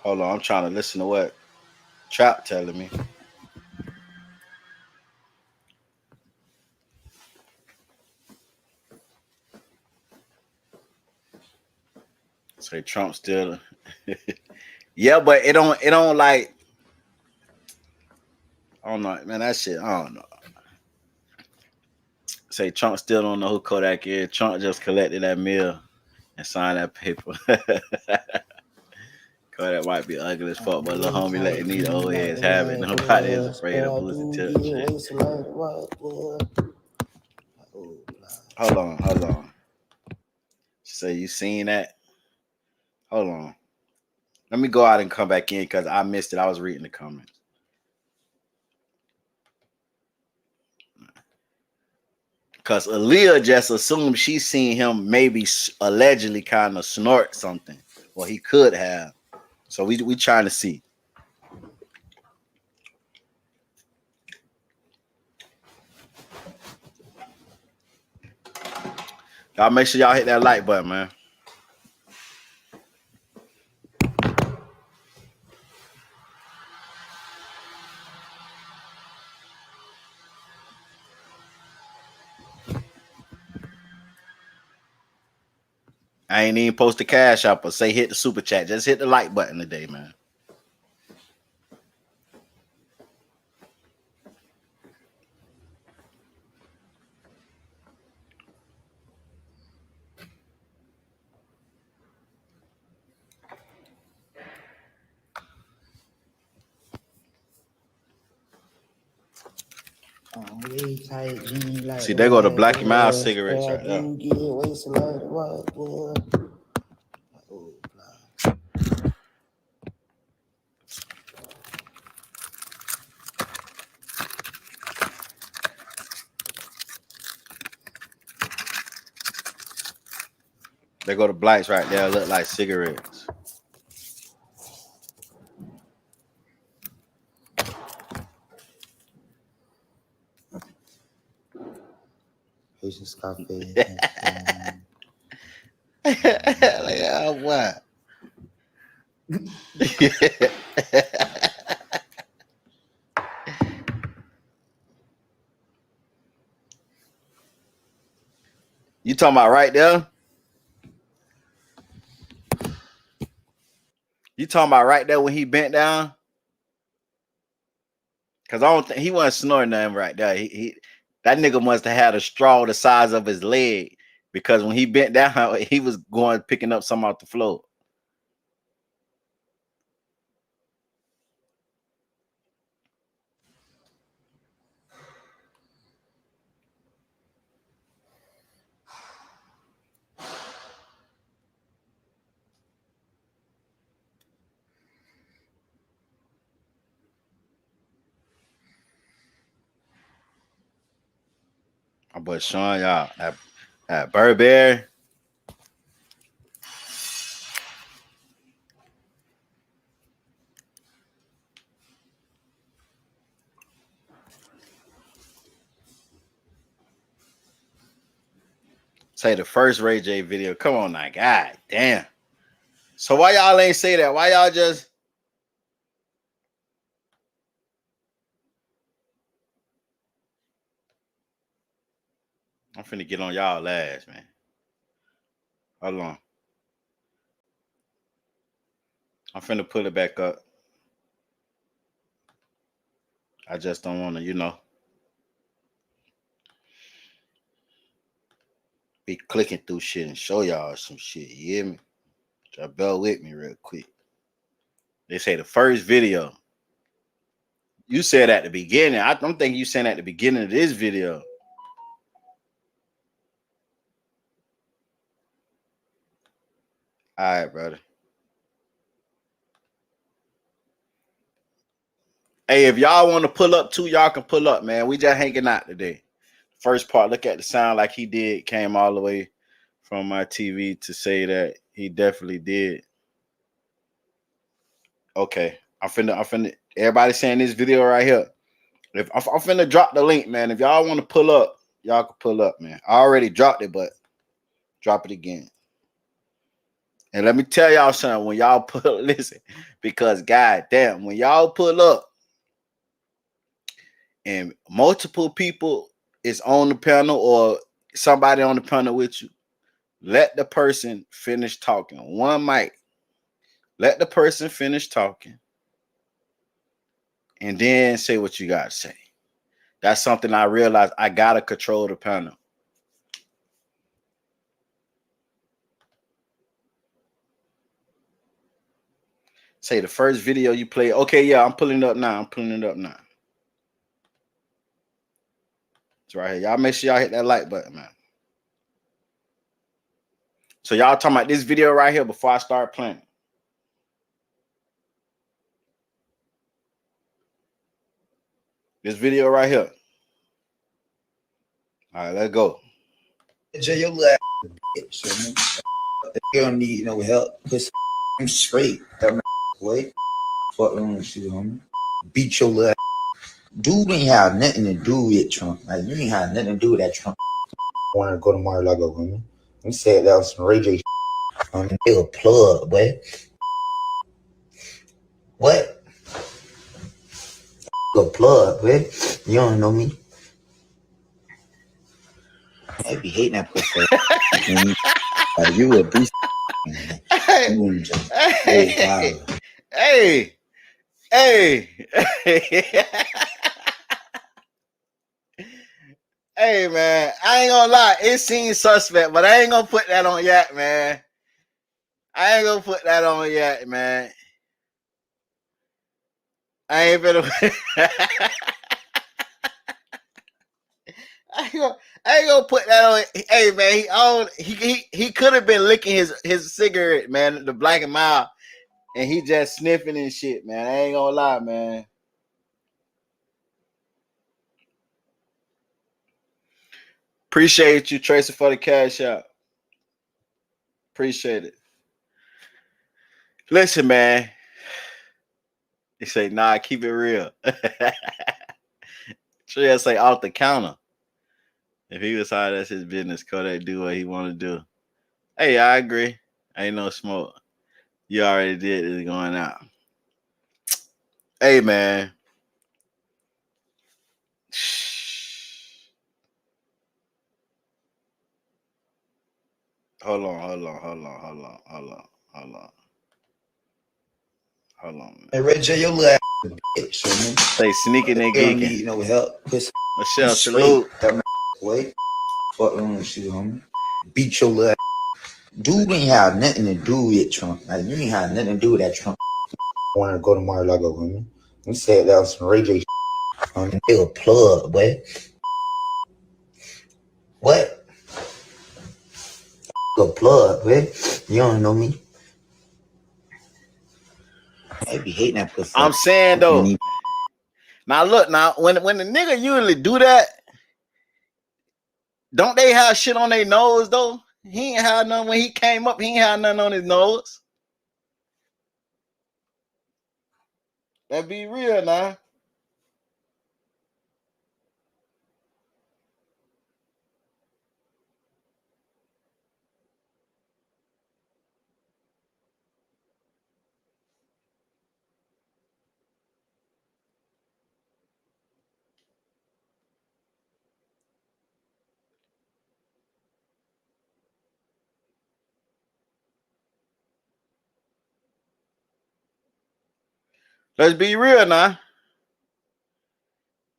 Hold on, I'm trying to listen to what Trap telling me. Say Trump still. Yeah, but it don't like. I don't know, man. That shit, I don't know. Say Trump still don't know who Kodak is. Trump just collected that meal and signed that paper. Kodak might be ugly as fuck, but little homie letting these old heads have it. Nobody is afraid of Boosie Tip shit. Hold on. Say you seen that? Hold on. Let me go out and come back in because I missed it. I was reading the comments. Because Aaliyah just assumed she seen him maybe allegedly kind of snort something. Well, he could have. So we trying to see. Y'all make sure y'all hit that like button, man. I ain't even post the cash app or say hit the super chat. Just hit the like button today, man. See, there go the Black Mile cigarettes right there. There go the blacks right there. Look like cigarettes. Asian Scarface. Like, what? You talking about right there? You talking about right there when he bent down? Cause I don't think he wasn't snoring nothing right there. He that nigga must have had a straw the size of his leg because when he bent down, he was picking up some off the floor. My boy Sean, y'all at Burberry. Say the first Ray J video. Come on now, god damn. So why y'all ain't say that? Why y'all just I'm finna get on y'all last, man. Hold on. I'm finna pull it back up. I just don't want to, be clicking through shit and show y'all some shit. You hear me? Y'all bear with me real quick. They say the first video. You said at the beginning. I don't think you said at the beginning of this video. All right, brother. Hey, if y'all want to pull up too, y'all can pull up, man. We just hanging out today. First part, look at the sound like he did. Came all the way from my TV to say that he definitely did. Okay, I'm finna. Everybody saying this video right here. If I'm finna drop the link, man. If y'all want to pull up, y'all can pull up, man. I already dropped it, but drop it again. And let me tell y'all something. When y'all listen, because goddamn, when y'all pull up and multiple people is on the panel or somebody on the panel with you, let the person finish talking. One mic. Let the person finish talking. And then say what you got to say. That's something I realized I got to control the panel. Say the first video you play. Okay, yeah, I'm pulling it up now. It's right here. Y'all make sure y'all hit that like button, man. So y'all talking about this video right here before I start playing. This video right here. All right, let's go. Jay, your little bitch, man. You don't need no help. I'm straight. Wait. Fuck wrong with you, homie. Beat your little dude ain't have nothing to do with Trump. Like, you ain't have nothing to do with that Trump. I want to go to Mar-a-Lago, homie. You said that was some Ray J homie. They a plug, boy. What? A plug, boy. You don't know me. I be hating that pussy. Like, you a beast. Hey, You just hey, hey, hey, hey, man. I ain't gonna lie. It seems suspect, but I ain't gonna put that on yet, man. I ain't gonna put that on yet, man. I ain't gonna. I ain't gonna put that on. Hey, man, he could have been licking his cigarette, man, the Black and Mild, and he just sniffing and shit, man. I ain't gonna lie, man. Appreciate you, Tracy, for the cash out. Appreciate it. Listen, man. He say, nah, keep it real. Trill say off the counter. If he was high, that's his business. Kodak do what he want to do. Hey, I agree. Ain't no smoke. You already did. It's going out. Hey, man. Hold on. Man. Hey, Ray J, your little bitch, man. Say sneaking and You don't geeking. need no help. Michelle, salute. Wait. Fuck wrong with you, homie. Beat your little dude ain't have nothing to do with Trump. Like, you ain't have nothing to do with that Trump. I want to go to Mar-a-Lago, homie. You said that was some Ray J homie. They a plug, boy. What? A plug, boy. You don't know me. I be hating that pussy. I'm saying though. Now look, when the nigga usually do that, don't they have shit on their nose though? He ain't had none when he came up. He ain't had nothing on his nose. That be real now. Let's be real now.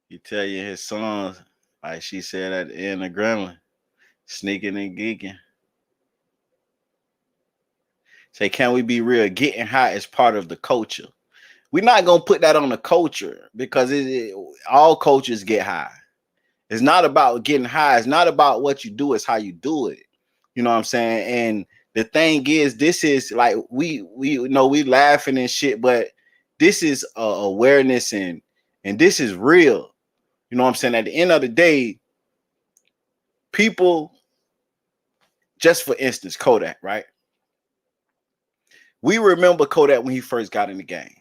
He tell you his songs, like she said at the end of Gremlin, sneaking and geeking. Say, can we be real? Getting high is part of the culture. We're not gonna put that on the culture because all cultures get high. It's not about getting high. It's not about what you do. It's how you do it. You know what I'm saying? And the thing is, this is like we know we laughing and shit, but this is awareness and this is real. You know what I'm saying? At the end of the day, people, just for instance, Kodak, right? We remember Kodak when he first got in the game.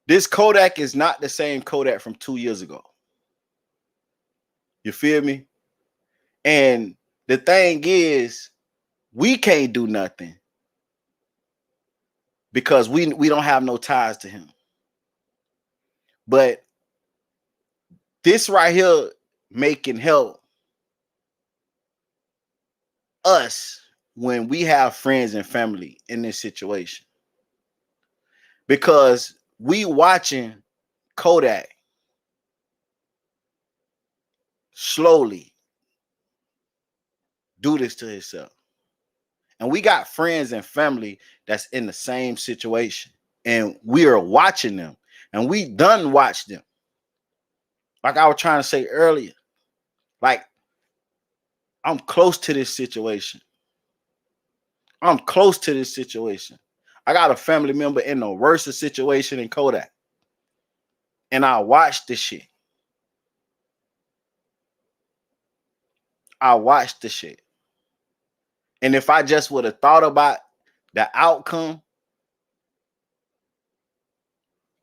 This Kodak is not the same Kodak from 2 years ago. You feel me? And the thing is, we can't do nothing because we don't have no ties to him. But this right here can help us when we have friends and family in this situation. Because we watching Kodak slowly do this to himself. And we got friends and family that's in the same situation. And we are watching them. And we done watched them. Like I was trying to say earlier. Like, I'm close to this situation. I'm close to this situation. I got a family member in the worst situation in Kodak. And I watched this shit. I watched the shit. And if I just would have thought about the outcome,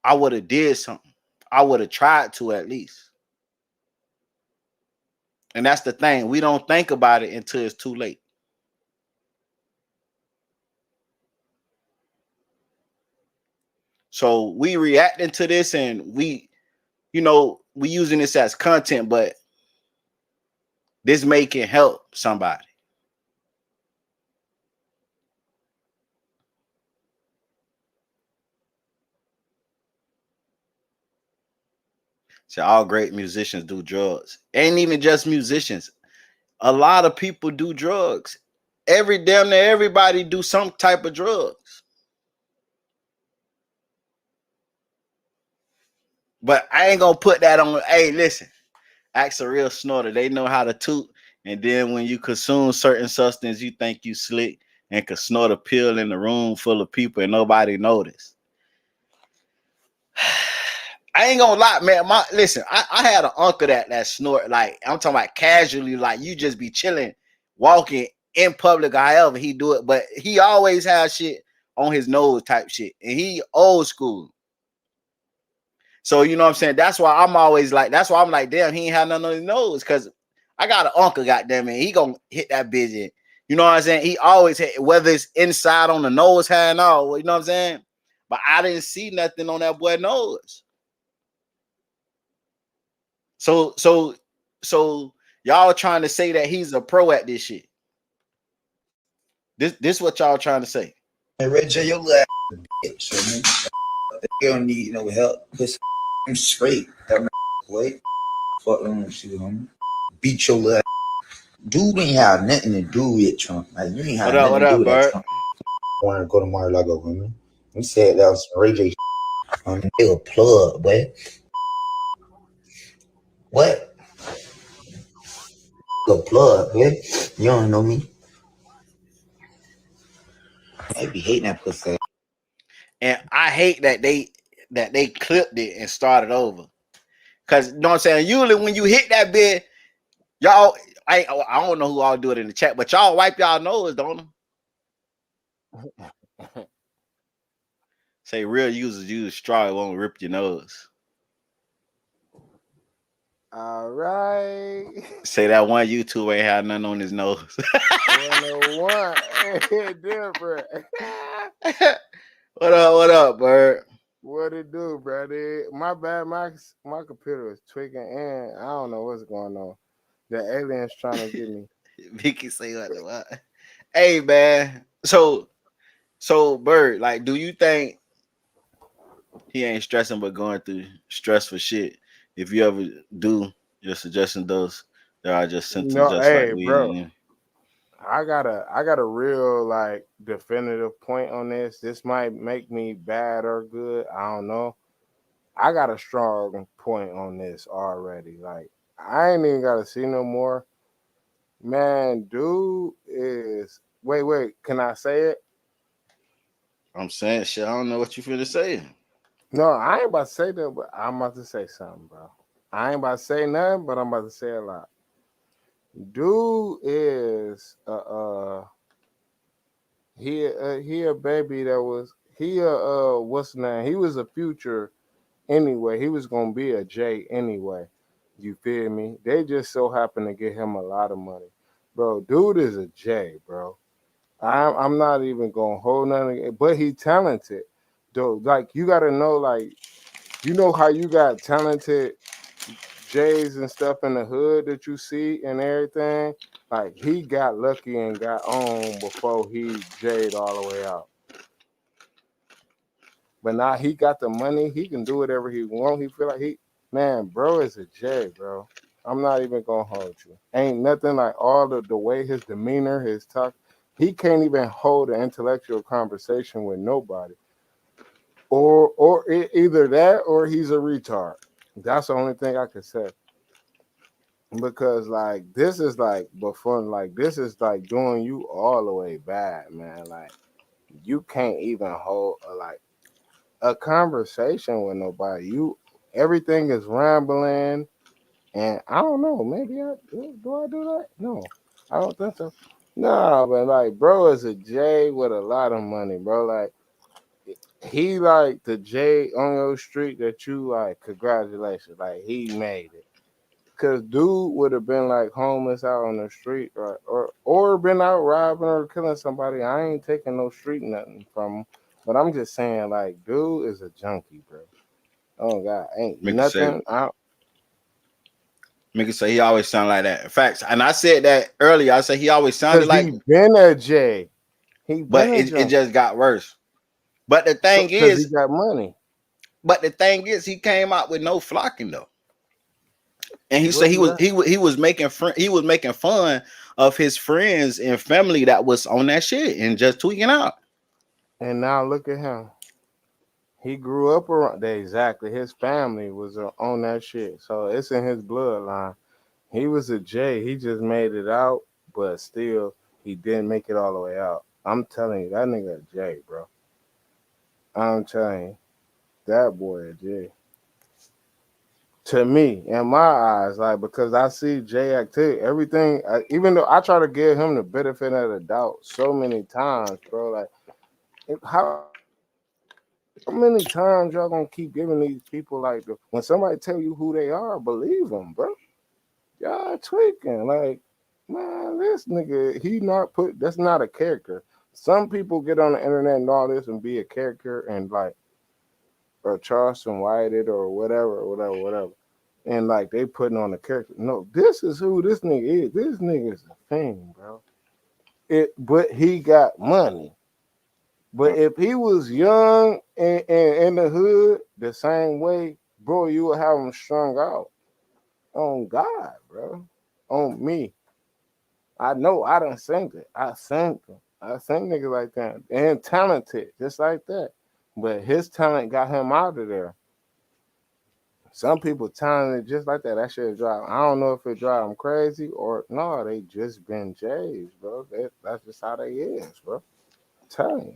I would have did something. I would have tried to at least. And that's the thing. We don't think about it until it's too late. So we reacting to this and we using this as content, but this may can help somebody. So all great musicians do drugs. Ain't even just musicians. A lot of people do drugs. Damn near everybody do some type of drugs. But I ain't gonna put that on. Hey, listen, ask a real snorter. They know how to toot. And then when you consume certain substance, you think you slick and could snort a pill in a room full of people and nobody notice. I ain't gonna lie, man. Listen, I had an uncle that snort, like I'm talking about casually, like you just be chilling, walking in public, or however he do it, but he always has shit on his nose type shit. And he old school. So you know what I'm saying? That's why I'm like, damn, he ain't had nothing on his nose. Cause I got an uncle, goddamn it, he gonna hit that bitch in. You know what I'm saying? He always hit, whether it's inside on the nose hair and all, you know what I'm saying? But I didn't see nothing on that boy's nose. So y'all trying to say that he's a pro at this shit. This what y'all trying to say. Hey, Red J, your little ass bitch, man. You don't need no help. I'm straight. That man, wait. Fuck on shit, homie. Beat your little ass. Dude ain't have nothing to do with Trump. Like, you ain't have nothing to do with that Trump. I want to go to Mar-a-Lago, homie. We said that was some Ray J on the plug, boy. What? The plug, man. You don't know me. I be hating that pussy. And I hate that they clipped it and started over. Cause you know what I'm saying? Usually when you hit that bit, y'all, I don't know who all do it in the chat, but y'all wipe y'all nose, don't them? Say real users use straw, it won't rip your nose. All right. Say that one YouTube ain't had nothing on his nose. 101. Different. What up, Bird? What it do, brother? My bad, my computer is tweaking and I don't know what's going on. The alien's trying to get me. Vicky say what? Hey man. So Bird, like, do you think he ain't stressing but going through stressful shit. If you ever do, your suggestion those there are just symptoms No, just like hey, we bro. in. I got a real like definitive point on this. This might make me bad or good. I don't know. I got a strong point on this already. Like I ain't even gotta see no more. Man, dude is wait, can I say it? I'm saying shit. I don't know what you finna say. No, I ain't about to say that, but I'm about to say something, bro. I ain't about to say nothing, but I'm about to say a lot. Dude is he a baby that was what's the name? He was a future anyway. He was gonna be a J anyway. You feel me? They just so happen to get him a lot of money, bro. Dude is a J, bro. I'm not even gonna hold nothing, but he talented, though. Like you gotta know, like you know how you got talented J's and stuff in the hood that you see and everything. Like he got lucky and got on before he J'd all the way out. But now he got the money. He can do whatever he want. He feel like man, bro is a J, bro. I'm not even gonna hold you. Ain't nothing like all the way his demeanor, his talk. He can't even hold an intellectual conversation with nobody. Either that or he's a retard. That's the only thing I could say. Because like this is like before, like this is like doing you all the way bad, man. Like you can't even hold a conversation with nobody. Everything is rambling, and I don't know. Maybe do I do that? No, I don't think so. No, but like, bro is a J with a lot of money, bro. Like he like the J on your street that you like. Congratulations, like he made it. Cause dude would have been like homeless out on the street, or been out robbing or killing somebody. I ain't taking no street nothing from him, but I'm just saying like, dude is a junkie, bro. Oh God, ain't Make it say, nothing out. make it say he always sound like that. In fact, and I said that earlier. I said he always sounded Cause like, he been a J. He but been a it junkie. just got worse. But the So thing cause he is, got money. he came out with no flocking though. And he said What he he was got? he was making he was making fun of his friends and family that was on that shit and just tweaking out. And now look at him. He grew up around exactly. His family was on that shit, so it's in his bloodline. He was a J. He just made it out, but still, he didn't make it all the way out. I'm telling you, that nigga a J, bro. I'm telling you, that boy a J. To me, in my eyes, like because I see J activity, everything. Even though I try to give him the benefit of the doubt so many times, bro. Like, how many times y'all gonna keep giving these people like when somebody tell you who they are, believe them, bro? Y'all tweaking. Like, man, this nigga, he not put that's not a character. Some people get on the internet and all this and be a character and like or Charleston White it or whatever. And like they putting on a character. No, this is who this nigga is. This nigga is a thing, bro. But he got money. But if he was young and in the hood the same way, bro, you would have him strung out. On God, bro. On me. I know I done seen it. I seen them. I seen niggas like that. And talented, just like that. But his talent got him out of there. Some people talented just like that. That shit drive. I don't know if it drive them crazy or no, they just been J's, bro. That's just how they is, bro. I'm telling you.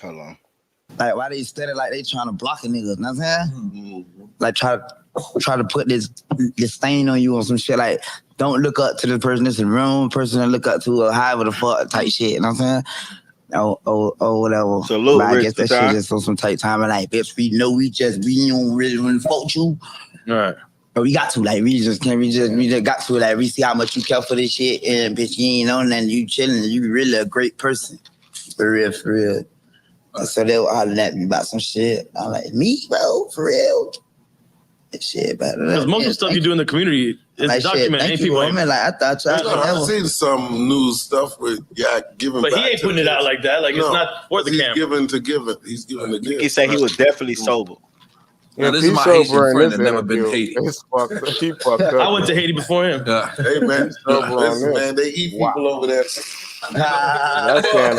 Hold on. Like why they steady like they trying to block a nigga, you know what I'm saying? Like try to put this stain on you or some shit. Like don't look up to the person. It's the wrong person to look up to or however the fuck type shit, you know what I'm saying? Oh, whatever. So look, but I Rich guess that Patar. shit just on some tight time. And like, bitch, we don't really want to fuck you. Right. But we got to, like, we just got to, like, we see how much you care for this shit. And bitch, you ain't on nothing, you chilling. You really a great person. For real. So they were hollering at me about some shit. I'm like, me, bro? For real? Shit, but Because most of the stuff you do in the community is like, documented. Thank Ain't you, people woman. Like I thought I've seen some news stuff with giving But back. he ain't putting it out like that. Like, it's not for the he's camera. giving to give it. He's giving to give. He said he was definitely sober. Now, If this is he's my sober Haitian in friend this that never been to interview, Haiti. it's fucked up. He fucked up. I went to Haiti before him. Hey man, He's sober on listen, this. man, they eat people over there. That's saying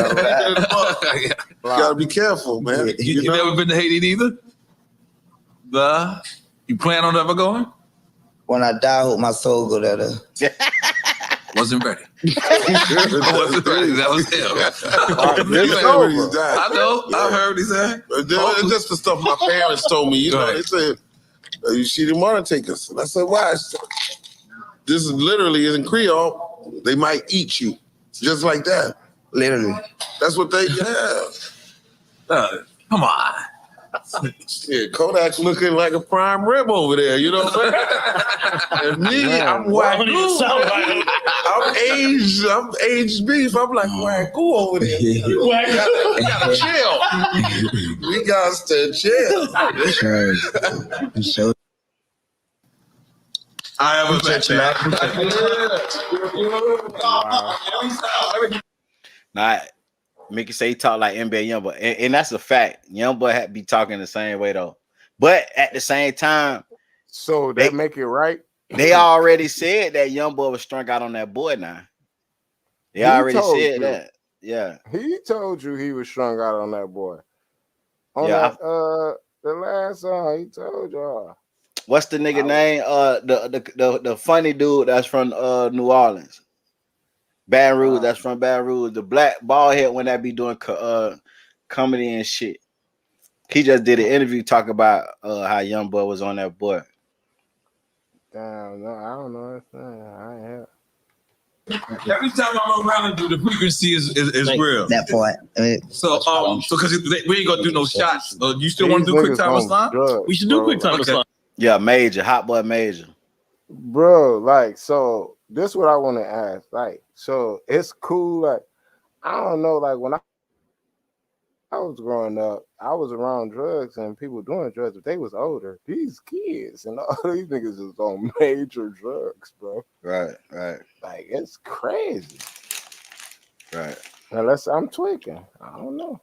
You gotta be careful, man. You never been to Haiti either? You plan on ever going? When I die, I hope my soul go there. Wasn't ready. I wasn't ready. That was him. I know. I heard he said. It's just the stuff my parents told me. You know, they said she didn't want to take us. And I said, why? This is literally in Creole. They might eat you, just like that. Literally. That's what they. Come on. Yeah, Kodak's looking like a prime rib over there. You know what I'm saying? And me, I'm white. I'm aged beef. I'm like, wagyu over there. We gotta chill. We got to chill. Sure. I haven't met you. Nah, Mickey say he talk like NBA Youngboy, and that's a fact. Youngboy be talking the same way though, but at the same time, so they make it right. They already said that Youngboy was strung out on that boy. Now they already said that. Yeah, he told you he was strung out on that boy. On the last song, he told y'all. What's the nigga name? The funny dude that's from New Orleans. Baton Rouge, that's from Baton Rouge. The black bald head when that be doing comedy and shit. He just did an interview talking about how Youngboy was on that boy. Damn, no, I don't know. I ain't have. Every time I'm around you, the frequency is real. That point. So because we ain't gonna do no shots. You still want to do quick time Islam? We should do quick time Islam. Yeah, Major, Hot Boy Major. Bro, like, so this is what I want to ask. Like, so it's cool. Like, I don't know. Like, when I was growing up, I was around drugs and people doing drugs. If they was older, these kids and all these niggas is on major drugs, bro. Right. Like, it's crazy. Right. Unless I'm tweaking. I don't know.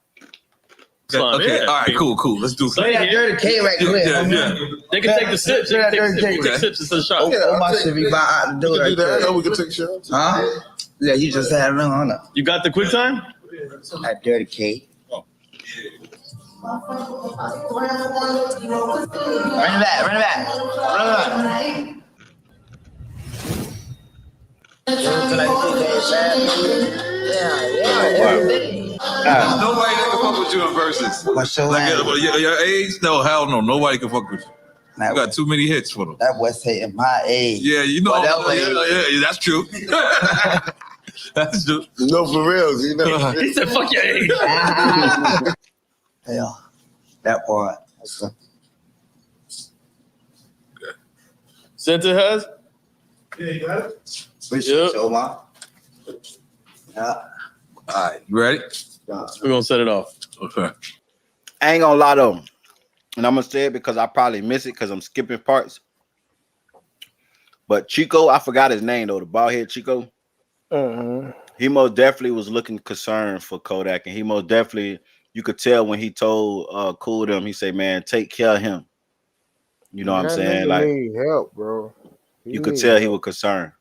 Okay, all right, cool. Let's do it. They got dirty K right quick. Yeah. They can take the sips. They can take sips instead of shots. Oh, my shit be about out the door. We can do that. Or we can take shots. Huh? Yeah, you just had it on. You got the quick time? That dirty K. Run it back. Nobody can fuck with you in verses. What's your your age? No, hell no. Nobody can fuck with you. You got too many hits for them. That was hitting my age. Yeah, you know. Yeah, that's true. That's true. No, for real. You know. He said, "Fuck your age." Yeah, that part. Center has. Yeah, you got it. Yeah. All right, you ready? We're gonna set it off. Okay. I ain't gonna lie though, and I'm gonna say it because I probably miss it because I'm skipping parts. But Chico, I forgot his name though, the bald head Chico. He most definitely was looking concerned for Kodak, and he most definitely, you could tell when he told Cool them, he said, "Man, take care of him." You know what I'm saying? Like, need help, bro. You could tell he was concerned.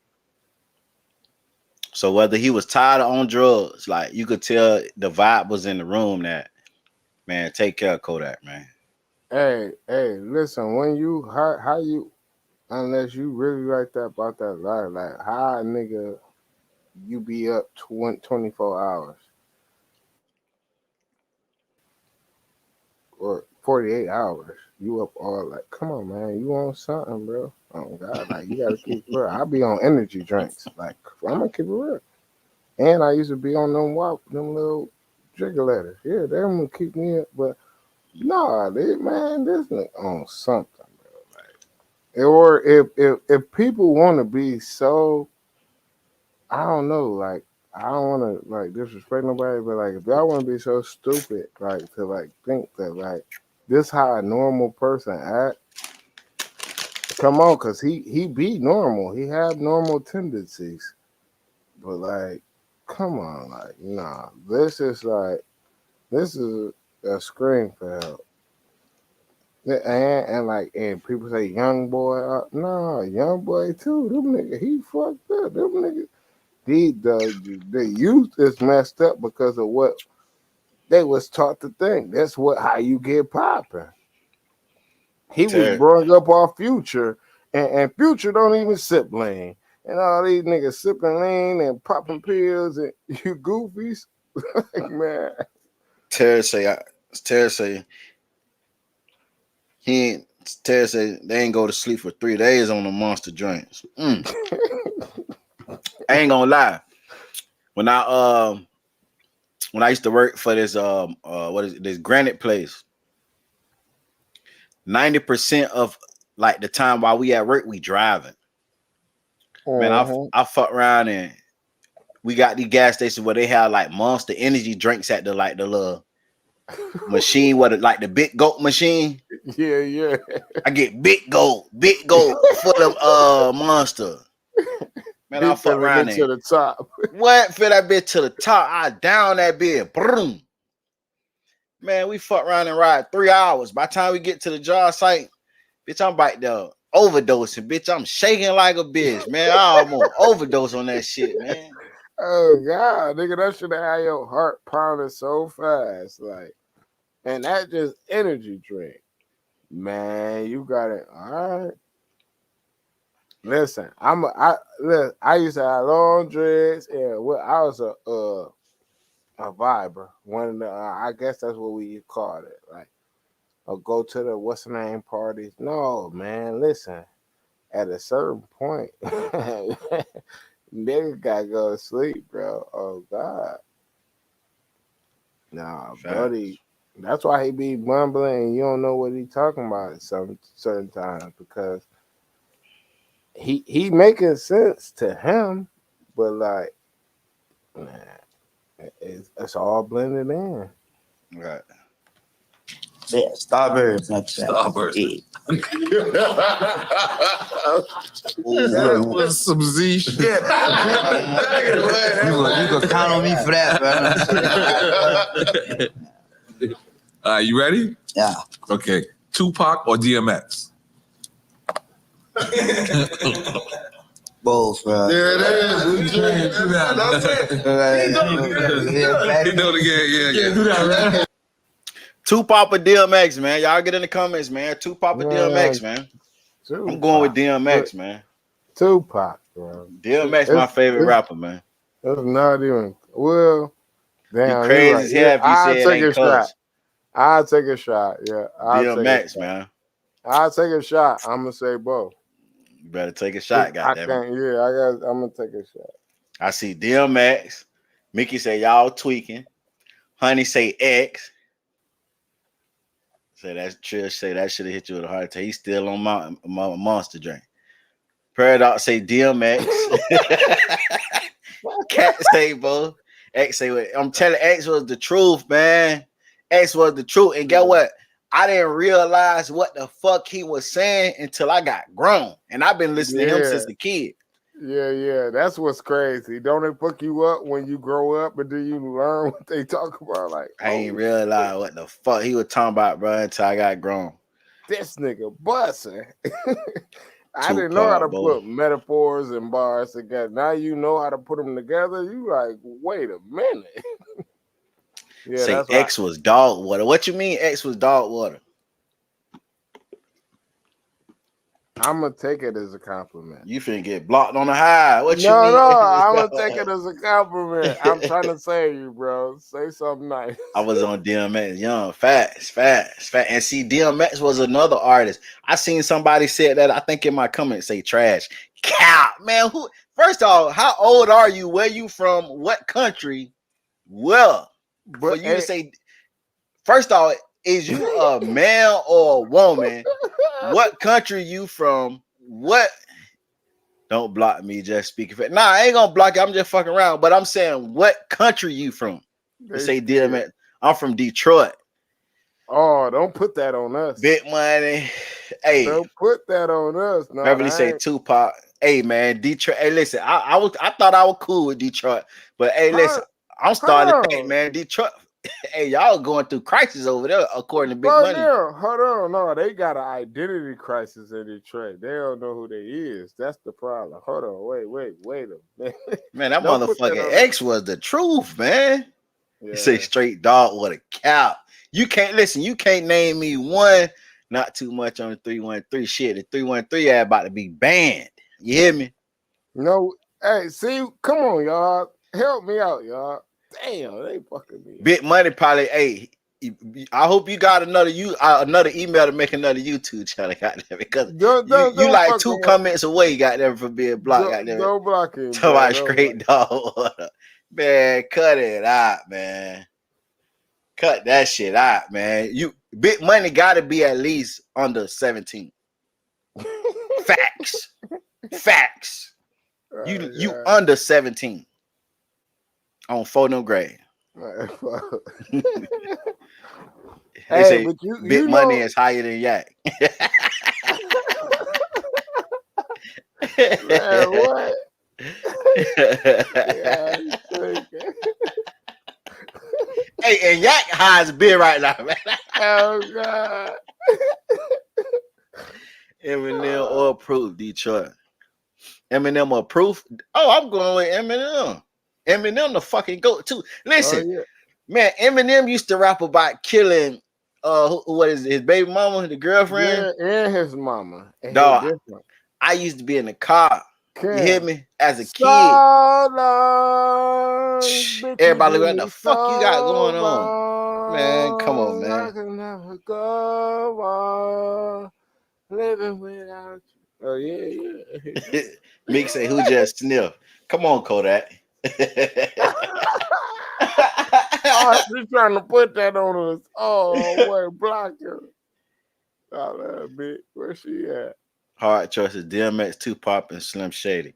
So whether he was tired or on drugs, like you could tell the vibe was in the room that, man, take care of Kodak, man. Hey, listen, when you how you, unless you really like that about that life, like how a nigga you be up 24 hours or 48 hours, you up all like, come on, man, you on something, bro. Oh God, like you gotta keep it real. I be on energy drinks, like I'm gonna keep it real. And I used to be on them little jiggle letters. Yeah, they gonna keep me up, but nah, this nigga on something, bro. Like, or if people want to be so, I don't know, like I don't want to like disrespect nobody, but like if y'all want to be so stupid, like to like think that like this how a normal person act, Come on, cause he be normal. He have normal tendencies. But like, come on, like, nah. This is a scream for help. And people say young boy. Nah, young boy too. Them niggas, he fucked up. Them niggas, the youth is messed up because of what they was taught to think. That's how you get popping. He was brought up off Future, and Future don't even sip lean. And all these niggas sipping lean and popping pills, and you goofies, like, man. Terry say they ain't go to sleep for 3 days on the monster drinks. I ain't gonna lie. When I used to work for this this granite place, 90% of like the time while we at work, we driving. Man, I fuck around and we got these gas stations where they have like Monster Energy drinks at the little machine, like the big goat machine. Yeah. I get big goat full of Monster. Man, I fuck around to the top. What? Fill that bitch to the top. I down that bitch. Boom. Man, we fuck around and ride 3 hours. By the time we get to the job site, bitch, I'm back there overdosing. Bitch, I'm shaking like a bitch, man. I almost overdose on that shit, man. Oh God, nigga, that should have had your heart pounding so fast, like, and that just energy drink, man. You got it. All right. Listen, I used to have long dreads, and I was a viber. One of the, I guess that's what we called it, like, or go to the what's the name parties. No, man, listen. At a certain point, nigga gotta go to sleep, bro. Oh God, nah, buddy. That's why he be mumbling, and you don't know what he talking about at some certain times because he making sense to him, but like, man, it's all blended in. Right. Yeah, Starburst. Starburst. That was some Z shit. You can count on me for that, bro. You ready? Yeah. Okay. Tupac or DMX? Both, bro. There it is. That's it. You know the game, yeah. Tupac or DMX, man. Y'all get in the comments, man. Tupac or DMX, man. I'm going with DMX, man. Tupac, bro. DMX my favorite rapper, man. It's not even damn. Crazy as hell if you I'll say take it ain't close. I'll take a shot. Yeah, DMX, man. I'll take a shot. I'm gonna say both. You better take a shot, goddamn. I'm gonna take a shot. I see DMX. Mickey say y'all tweaking. Honey say X. Say that's Trish say that should have hit you with a heart attack. He's still on my monster drink. Paradox say DMX. Cat say both. X say I'm telling X was the truth, man. X was the truth. And get what? I didn't realize what the fuck he was saying until I got grown. And I've been listening to him since a kid. Yeah. That's what's crazy. Don't it fuck you up when you grow up and then you learn what they talk about? Like, I ain't realize what the fuck he was talking about, bro, until I got grown. This nigga busting. I didn't know how to put metaphors and bars together. Now you know how to put them together. You like, wait a minute. Yeah, say X was dog water. What you mean X was dog water? I'm gonna take it as a compliment. You finna get blocked on the high. What you mean? No, I'm gonna take it as a compliment. I'm trying to save you, bro. Say something nice. I was on DMX, young, fast. And see, DMX was another artist. I seen somebody said that, I think in my comments, say trash. Cow, man, who? First of all, how old are you? Where you from? What country? Well, for you to say, first of all, is you a man or a woman? What country you from? What? Don't block me, just speaking for. Nah, I ain't gonna block you. I'm just fucking around. But I'm saying, what country you from? They say DMX. I'm from Detroit. Oh, don't put that on us. Big money. Hey, Don't put that on us. No, Beverly that say ain't. Tupac. Hey man, Detroit. Hey, listen, I thought I was cool with Detroit, but hey, listen, Hold, I'm hold starting to think, on. man, Detroit. Hey, y'all going through crisis over there, according to Big Fuck Money. them. Hold on. No, they got an identity crisis in Detroit. They don't know who they is. That's the problem. Hold on. Wait a minute. Man, that Don't put that motherfucking on us. X was the truth, man. He say Yeah. straight dog with a cow. You can't listen. You can't name me one. Not too much on the 313 shit. The 313 ad about to be banned. You hear me? No. Hey, see, come on, y'all. Help me out, y'all. Damn, they fucking me. Big Money probably. Hey, I hope you got another email to make another YouTube channel. Goddamn, because you Don't like fuck 2 them up. comments away. Goddamn, from being blocked. Goddamn, Don't block him, talk bro. about Don't block. straight dog. Man, cut it out, man. Cut that shit out, man. You Big Money got to be at least under 17. Facts. Facts. You God. under 17 on phono grade. They Hey, say but Big you Money know, is higher than Yak. man, what? Yeah, Hey, and Yak high as beer right now, man. oh God. Eminem or Proof, Detroit. Eminem or Proof? Oh, I'm going with Eminem. Eminem the fucking goat too. Listen, Oh yeah. man, Eminem used to rap about killing what is it, his baby mama, the girlfriend? Yeah, and his mama. And his Dog, different. I used to be in the car. You hear Cam. me? As a So kid. long, bitch, Everybody you look do what the me fuck you got so going on. Man, come on, wrong. I man. can never go on living without you. Oh yeah. Mick say, who just sniffed? Come on, Kodak. Oh, she's trying to put that on us. Oh, wait, block her. Oh, that bitch. Where she at? Hard choices: DMX, Tupac, and Slim Shady.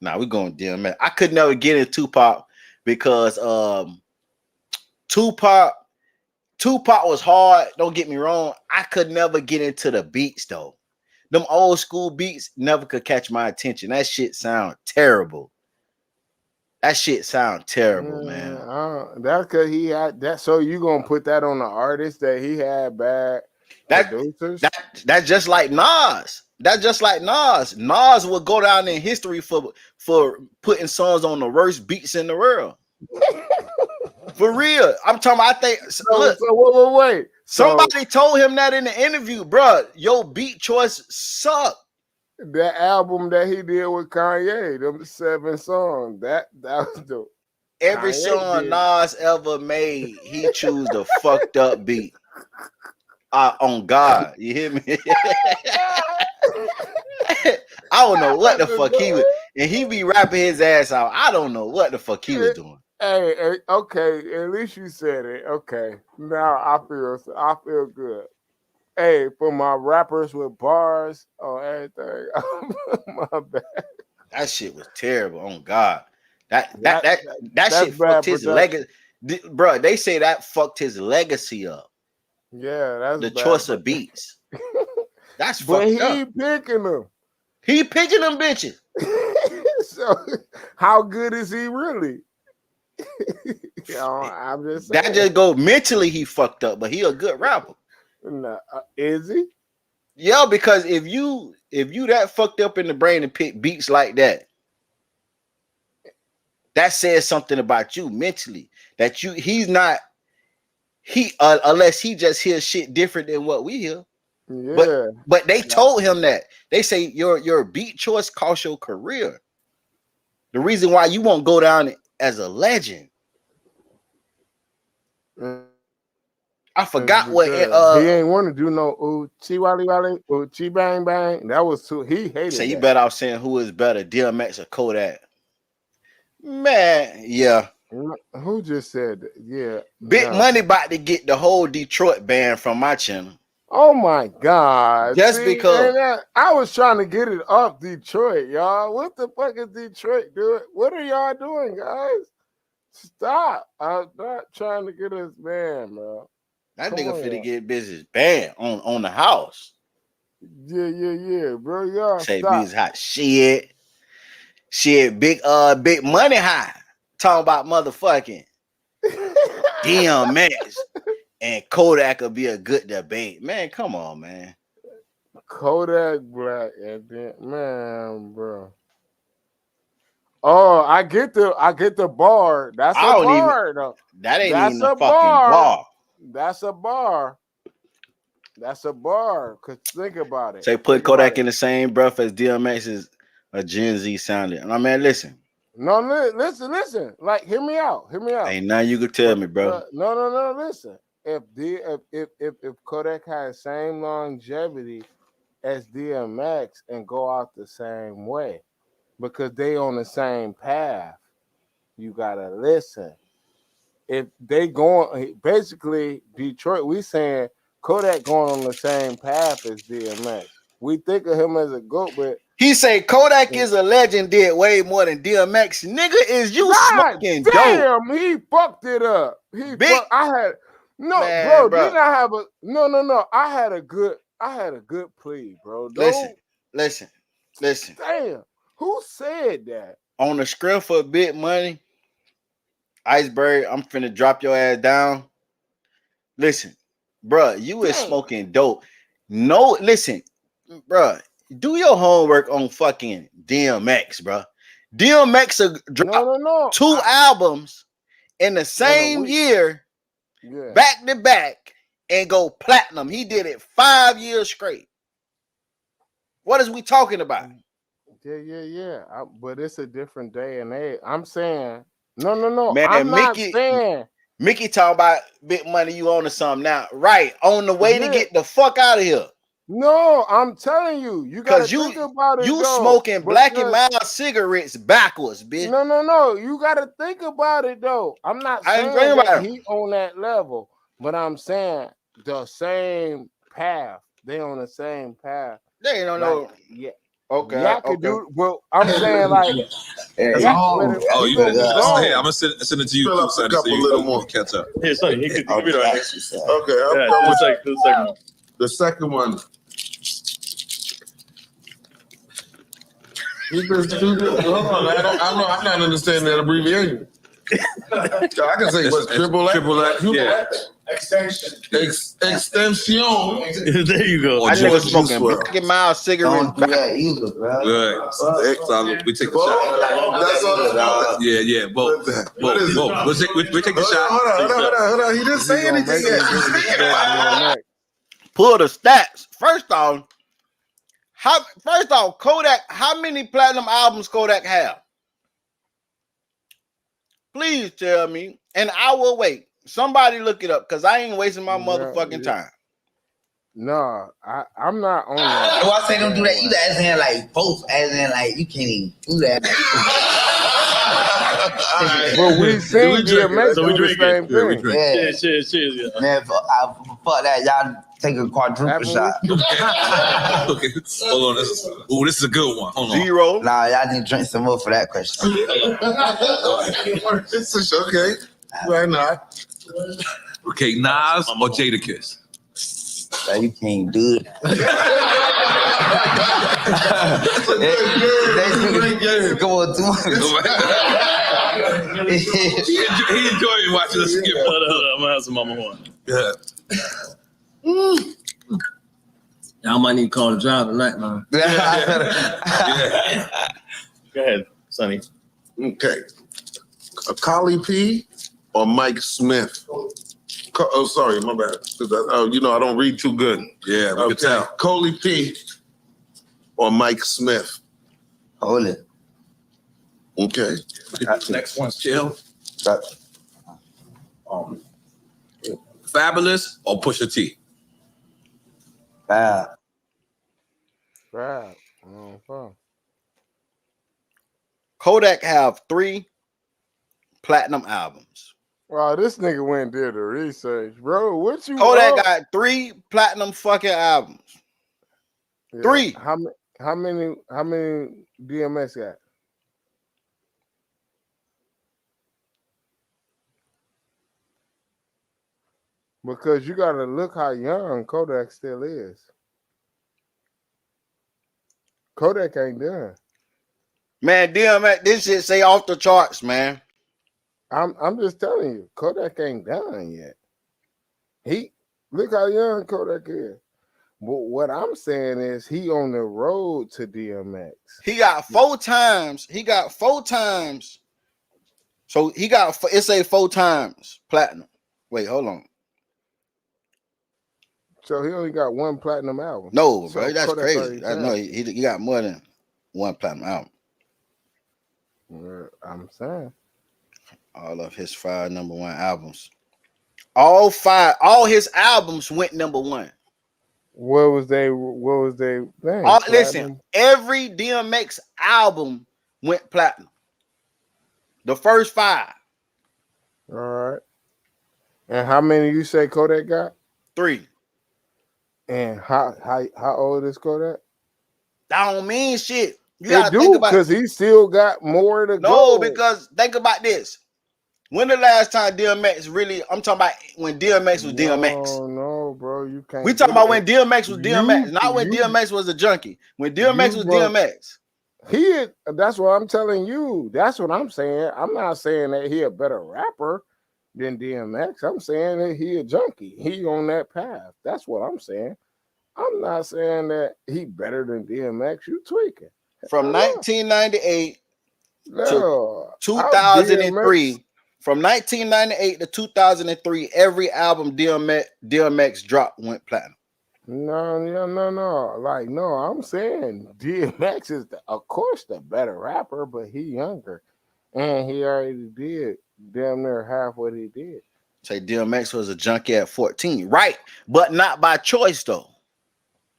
Nah, we going DMX. I could never get into Tupac because Tupac was hard. Don't get me wrong. I could never get into the beats though. Them old school beats never could catch my attention. That shit sound terrible. That shit sound terrible, man. That's because he had that. So you gonna put that on the artist that he had bad producers? That's just like Nas. That's just like Nas. Nas will go down in history for putting songs on the worst beats in the world. For real. I'm talking about, I think look, So wait. somebody told him that in the interview, bro. Your beat choice suck. That album that he did with Kanye, them 7 songs, that was the Every Kanye song did. Nas ever made, he choose the fucked up beat. On God, you hear me? I don't know what the fuck he was, and he be rapping his ass out. I don't know what the fuck he was doing. Hey, okay, at least you said it. Okay, now I feel good. Hey, for my rappers with bars on everything, my bad. That shit was terrible. On God, that That's shit bad fucked his production. legacy, bro. They say that fucked his legacy up. Yeah, that's The bad. choice of beats. That's But fucked he up. picking them. He picking them bitches. So how good is he really? I'm just saying. That just go mentally. He fucked up, but he a good rapper. Nah, is he? Yeah, because if you that fucked up in the brain and pick beats like that, that says something about you mentally. That he's not unless he just hears shit different than what we hear. Yeah. But they told him that. They say your beat choice cost your career. The reason why you won't go down as a legend. I forgot what he ain't want to do no chi wally wally, chi bang bang. That was too. He hated. So you that. better off saying who is better, DMX or Kodak. Man, yeah. Who just said that? Yeah. Big Money about to get the whole Detroit band from my channel. Oh my God. Just because. I was trying to get it off Detroit, y'all. What the fuck is Detroit doing? What are y'all doing, guys? Stop. I'm not trying to get us banned, bro. That nigga finna get business banned on the house. Yeah, bro. Y'all Say stop. beats hot. Shit, big money high. Talking about motherfucking DMX and Kodak will be a good debate. Man, come on, man. Kodak Black and then man, bro. Oh, I get the bar. That's I a don't even. bar though. That ain't That's even a a fucking bar. bar. That's a bar. That's a bar. Cause think about it. Say put Think about Kodak it. in the same breath as DMX is a Gen Z sounding. And I mean, listen, No, listen. Like, hear me out. ain't nothing you could tell me, bro. No. Listen. If Kodak had the same longevity as DMX and go out the same way, because they on the same path, you gotta listen. If they going basically Detroit, we saying Kodak going on the same path as DMX. We think of him as a GOAT, but He say Kodak is a legend, did way more than DMX. Nigga, is you God smoking dope? damn, he fucked it up. Big I had no, man, bro. Didn't I have a no? I had a good plea, bro. Listen. Damn, who said that? On the script for big money, Iceberg, I'm finna drop your ass down. Listen, bruh, you is Damn. smoking dope. No, listen, bruh, do your homework on fucking DMX, bruh. DMX dropped No. 2 albums in the same year, back to back, and go platinum. He did it 5 years straight. What is we talking about? Yeah. But it's a different day and age. I'm saying no. Man, I'm not saying. Mickey talking about big money. You on to something now, right? On the way to get the fuck out of here. No, I'm telling you, you gotta think about it. You though, smoking Black and Mild cigarettes backwards, bitch. No. You gotta think about it though. I'm not saying that he on that level, but I'm saying the same path. They on the same path. They don't know. Yeah. Okay. Yeah, could do. Well, I'm saying like. Hey, I'm gonna send it to you. Fill up a couple little more. Catch up. Here, Sonny, he could be right here. Okay, Yeah, the second one. Hold on, I'm not understanding that abbreviation. I can say what's triple X. Triple X, yeah. Extension. There you go. I was smoking Black and Mild cigarettes. Don't do that either, bro. Good. So we take the shot. That's all. Yeah. Both. We take the shot. Hold on. He didn't say anything yet. Pull the stats. First off, Kodak, how many platinum albums Kodak have? Please tell me, and I will wait. Somebody look it up, because I ain't wasting my motherfucking time. No, I'm not on that. No, I say don't do that either, as in like both, as in like you can't even do that. But we sing DMX so we do the same thing. Yeah. Cheers. Yeah. Man, fuck that. Y'all take a quadruple shot. Okay, hold on. This is a good one. Hold on. 0. Nah, y'all need to drink some more for that question. Okay, why not? Okay, Nas or Jadakiss? So you can't do it. Come on, too much. He enjoyed watching us skip. Hold on. I'm gonna have some mama one. Yeah. Y'all might need to call the driver tonight, man. Yeah. Go ahead, Sonny. Okay, Collie P or Mike Smith? Oh, sorry, my bad. I don't read too good. Yeah, we can tell. Collie P or Mike Smith? Hold it. Okay. Next one's chill. Fabulous or Pusha T? Fab. Kodak have 3 platinum albums. Wow, this nigga went and did the research, bro. What you? Kodak got 3 platinum fucking albums. 3. How many DMX got? Because you gotta look how young Kodak still is. Kodak ain't done. Man, DMX, this shit say off the charts, man. I'm just telling you, Kodak ain't done yet. Look how young Kodak is. But what I'm saying is he on the road to DMX. He got 4 times. So he got, it say 4 times platinum. Wait, hold on. So he only got 1 platinum album. No, so bro, that's Kodak crazy. No, he got more than 1 platinum album. I'm saying. All of his 5 #1 albums. All his albums went #1. What was they thing? Listen, every DMX album went platinum. The first 5. All right. And how many you say Kodak got? 3. And how old is Kodak? That don't mean shit. You They gotta think do, about, because he still got more to go. no, because think about this. When the last time DMX really, I'm talking about when DMX was DMX. No, bro, you can't. We talking about when DMX was DMX, not when DMX was a junkie. When DMX was DMX. That's what I'm telling you. That's what I'm saying. I'm not saying that he a better rapper than DMX. I'm saying that he a junkie. He on that path. That's what I'm saying. I'm not saying that he better than DMX. You tweaking. From 1998 to DMX. 2003. From 1998 to 2003, every album DMX dropped went platinum. No. Like, no, I'm saying DMX is, of course, the better rapper, but he younger. And he already did damn near half what he did. Say DMX was a junkie at 14. Right, but not by choice, though.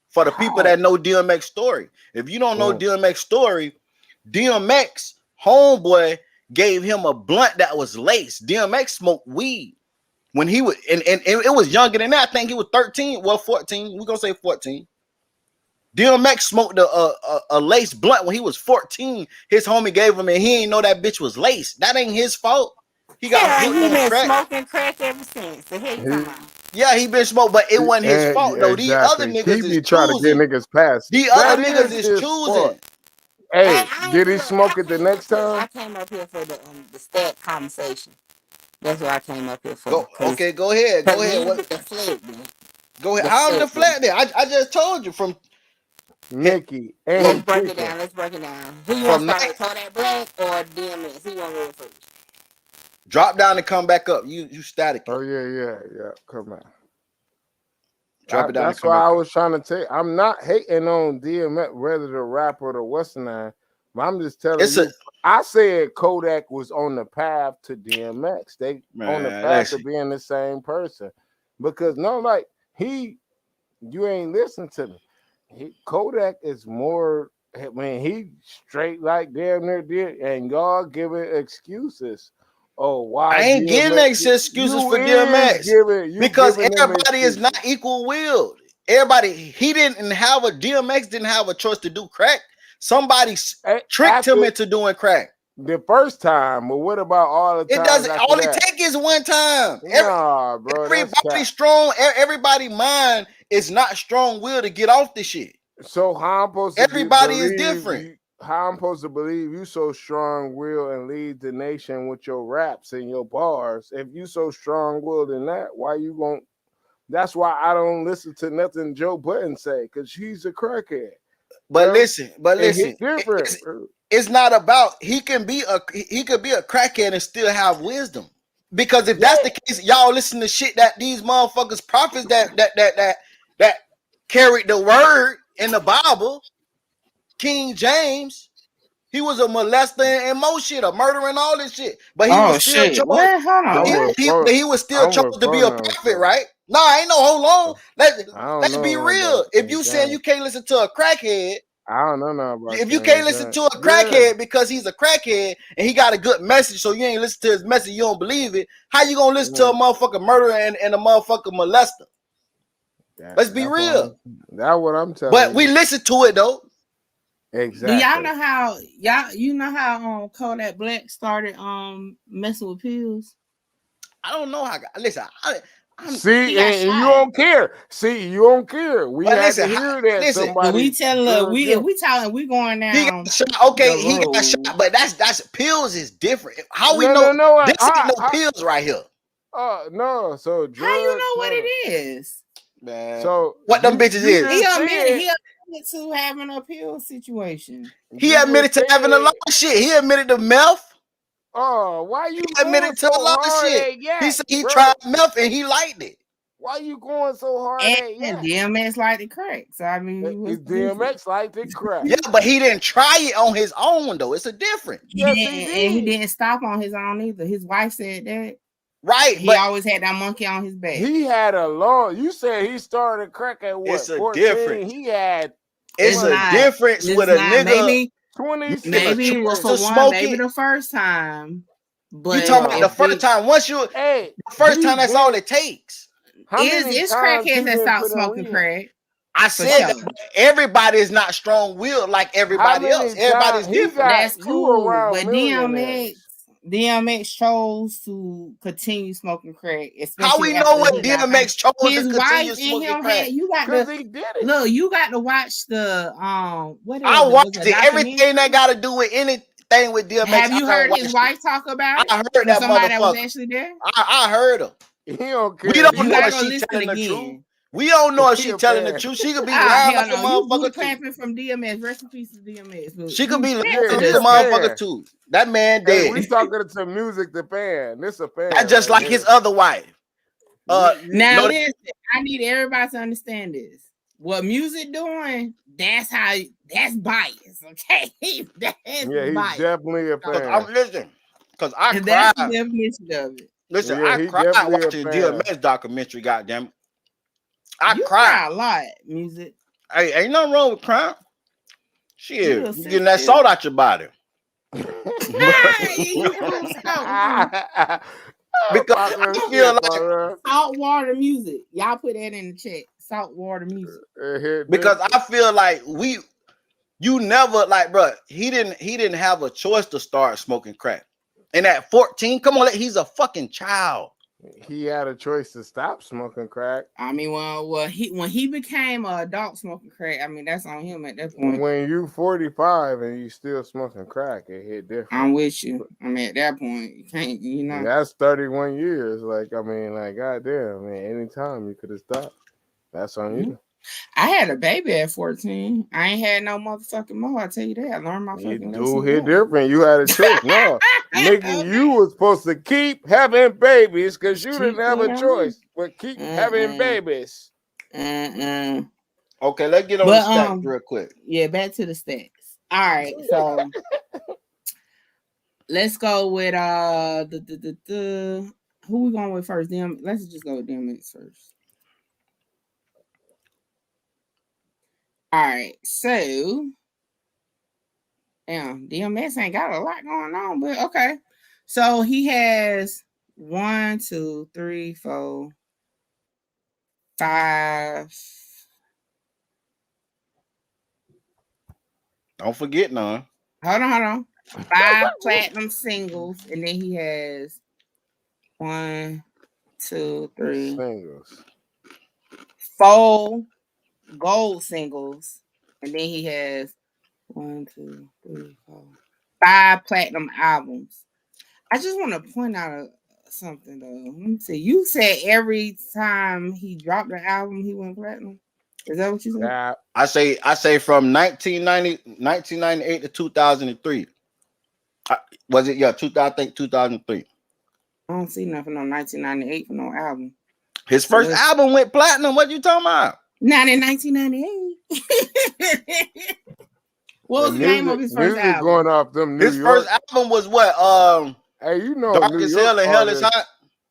For the people that know DMX story. If you don't know DMX story, DMX, homeboy, gave him a blunt that was laced. DMX smoked weed when he was, and it was younger than that. I think he was 13, well, 14. We're gonna say 14. DMX smoked a lace blunt when he was 14. His homie gave him, and he ain't know that bitch was laced. That ain't his fault. He got he been crack. smoking crack ever since. So yeah, he been smoked, but it wasn't his fault though. These other niggas is trying to get niggas past. These other niggas is choosing. Hey, did he smoke it the next time? I came up here for the stat conversation. That's what I came up here for. Go ahead. Go ahead. Go ahead. How I'm deflecting? I just told you from Nikki. Let's break it down. Who you want to start with, Kodak Black or DMX? Who you want to go first? Drop down and come back up. You static. Oh yeah. Come on. Drop it down. That's why I was trying to tell you. I'm not hating on DMX, whether the rapper or the Western name, but I'm just telling you. I said Kodak was on the path to DMX. They on the path to being the same person. Because you ain't listening to me. Kodak is more, he straight like damn near did, and y'all giving excuses. Oh, why? I ain't giving excuses for DMX because everybody is not equal willed. DMX didn't have a choice to do crack. Somebody tricked him into doing crack. The first time, but what about all the time? It doesn't. All it take is one time. Nah, bro. Everybody strong. Everybody mind is not strong will to get off this shit. So how I'm supposed to? Everybody is different. How I'm supposed to believe you so strong will and lead the nation with your raps and your bars? If you so strong willed in that, why you won't? That's why I don't listen to nothing Joe Budden say, because he's a crackhead. But listen, different. It's not about he could be a crackhead and still have wisdom. Because if that's the case, y'all listen to shit that these motherfuckers prophets that carried the word in the Bible. King James, he was a molester and more shit, a murderer and all this shit. But he was still chosen. He was still chosen to be a prophet, right? No, ain't no hold on. Let's be real. If you saying you can't listen to a crackhead, I don't know about if you can't listen to a crackhead because he's a crackhead and he got a good message, so you ain't listen to his message, you don't believe it. How you gonna listen to a motherfucker murderer and a motherfucker molester? Let's be real. That's what I'm telling you. But you. we listen to it though. Exactly. Do y'all know how Kodak Black started messing with pills? I don't know how. Listen, See, and you don't care. See, you don't care. We had to hear that listen, somebody. We telling we talking, we going down. He got shot. Okay, he got shot, but that's pills is different. How we know this ain't no pills right here? No. So how you know what it is? Man, so what them bitches is? He admitted to having a pill situation. He admitted to having a lot of shit. He admitted to meth. Oh, why you He admitted to a lot of shit. He said he tried meth and he liked it. Why you going so hard at and DMX liked the crack. So I mean, DMX liked the crack. Yeah, but he didn't try it on his own though. It's a difference. Yes, he didn't stop on his own either. His wife said that. Right. He always had that monkey on his back. He had a long. You said he started crack at what? It's a 14? difference. He had. It's a difference with a nigga. Maybe 26. Maybe for one, maybe the first time. But you talking about the first time? Once you, the first time, that's all it takes. It's crackheads that stop smoking crack. I said that everybody is not strong-willed like everybody else. Everybody's different. That's cool. But DMX chose to continue smoking crack. How we know what DMX chose to his continue wife smoking and him crack? had, you got to he did it. Look, you got to watch the what is I watched it? it. Everything that got to do with anything with DMX. Have you heard his wife talk about it? I heard that somebody that was motherfucker. actually there. I heard her. He don't care. We don't know if she's telling the truth. We don't know if she's telling the truth. She could be lying like a motherfucker too. From DMX, rest in peace to DMX. She could be lying like a motherfucker too. That man dead. We talking to music the fan. This a fan. That's just like his other wife. Now listen, I need everybody to understand this. What music doing? That's bias. Okay, that's he's definitely a fan. I'm listening because I cried. That's the definition of it. Listen, I cried watching DMX documentary. Goddamn, I cried cry a lot. Music. Hey, ain't nothing wrong with crying. Shit, you getting that salt out your body. Because I feel like salt water music. Y'all put that in the chat. Salt water music. Because I feel like you never like, bro. He didn't have a choice to start smoking crack. And at 14, come on, he's a fucking child. He had a choice to stop smoking crack. I mean, when he became an adult smoking crack, I mean that's on him at that point. When you 45 and you still smoking crack, it hit different. I'm with you. I mean, at that point, you can't, That's 31 years. Like, I mean, like, goddamn, man. Anytime you could have stopped. That's on you. I had a baby at 14. I ain't had no motherfucking more. I tell you that. I learned my fucking lesson. You hit different. You had a choice. No, nigga, you was supposed to keep having babies because you didn't have a choice. But keep having babies. Okay, let's get on the stats real quick. Yeah, back to the stats. All right, so let's go with who we going with first? Let's just go with DMX first. All right, so DMX ain't got a lot going on, but okay. So he has 1, 2, 3, 4, 5. Don't forget none. Hold on. 5 platinum singles, and then he has 1, 2, 3, singles. 4 gold singles, and then he has 1, 2, 3, 4, 5 platinum albums. I just want to point out something though. Let me see. You said every time he dropped an album, he went platinum. Is that what you said? I say from 1998 to 2003. Was it? Yeah, 2003. I don't see nothing on 1998 for no album. His first album went platinum. What you talking about? Not in 1998. What was the name of his first album? Going off them New His York. first album was what? Hey, you know, Dark as Hell and Hell is Hot.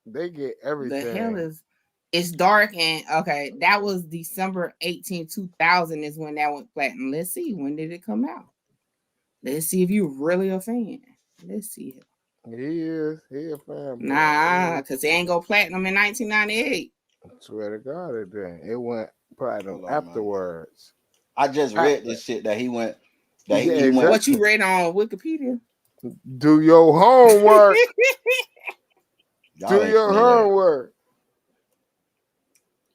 They get everything. The hell is it's dark and okay. That was December 18, 2000 is when that went platinum. Let's see, when did it come out? Let's see if you're really a fan. Let's see. He is. He a fan. Nah, because it ain't go platinum in 1998. I swear to God, it didn't. It went platinum afterwards. I just read this shit that he went. What you read on Wikipedia? Do your homework. Do your homework.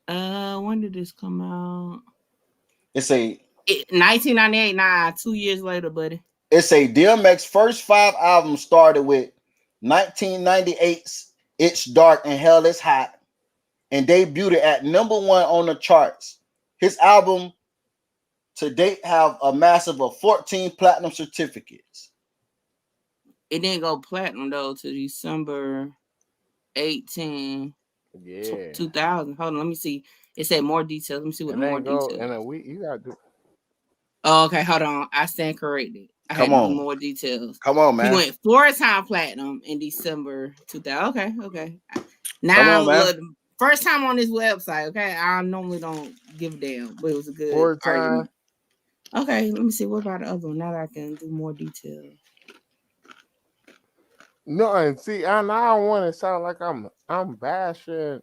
When did this come out? It's a 1998. Nah, 2 years later, buddy. It's a DMX first 5 albums started with 1998's It's Dark and Hell is Hot and debuted at #1 on the charts. His album to date have a massive of 14 platinum certificates. It didn't go platinum though to December 18, 2000. Hold on, let me see. It said more details. Let me see what more details. In a week, you gotta do. Oh, okay, hold on. I stand corrected. I had to do more details. Come on, man. He went 4-time platinum in December 2000. Okay. Now, look, first time on this website. Okay, I normally don't give a damn, but it was a good 4-time. argument. Okay, let me see. What about the other one? Now that I can do more details. No, and see, I don't want to sound like I'm bashing.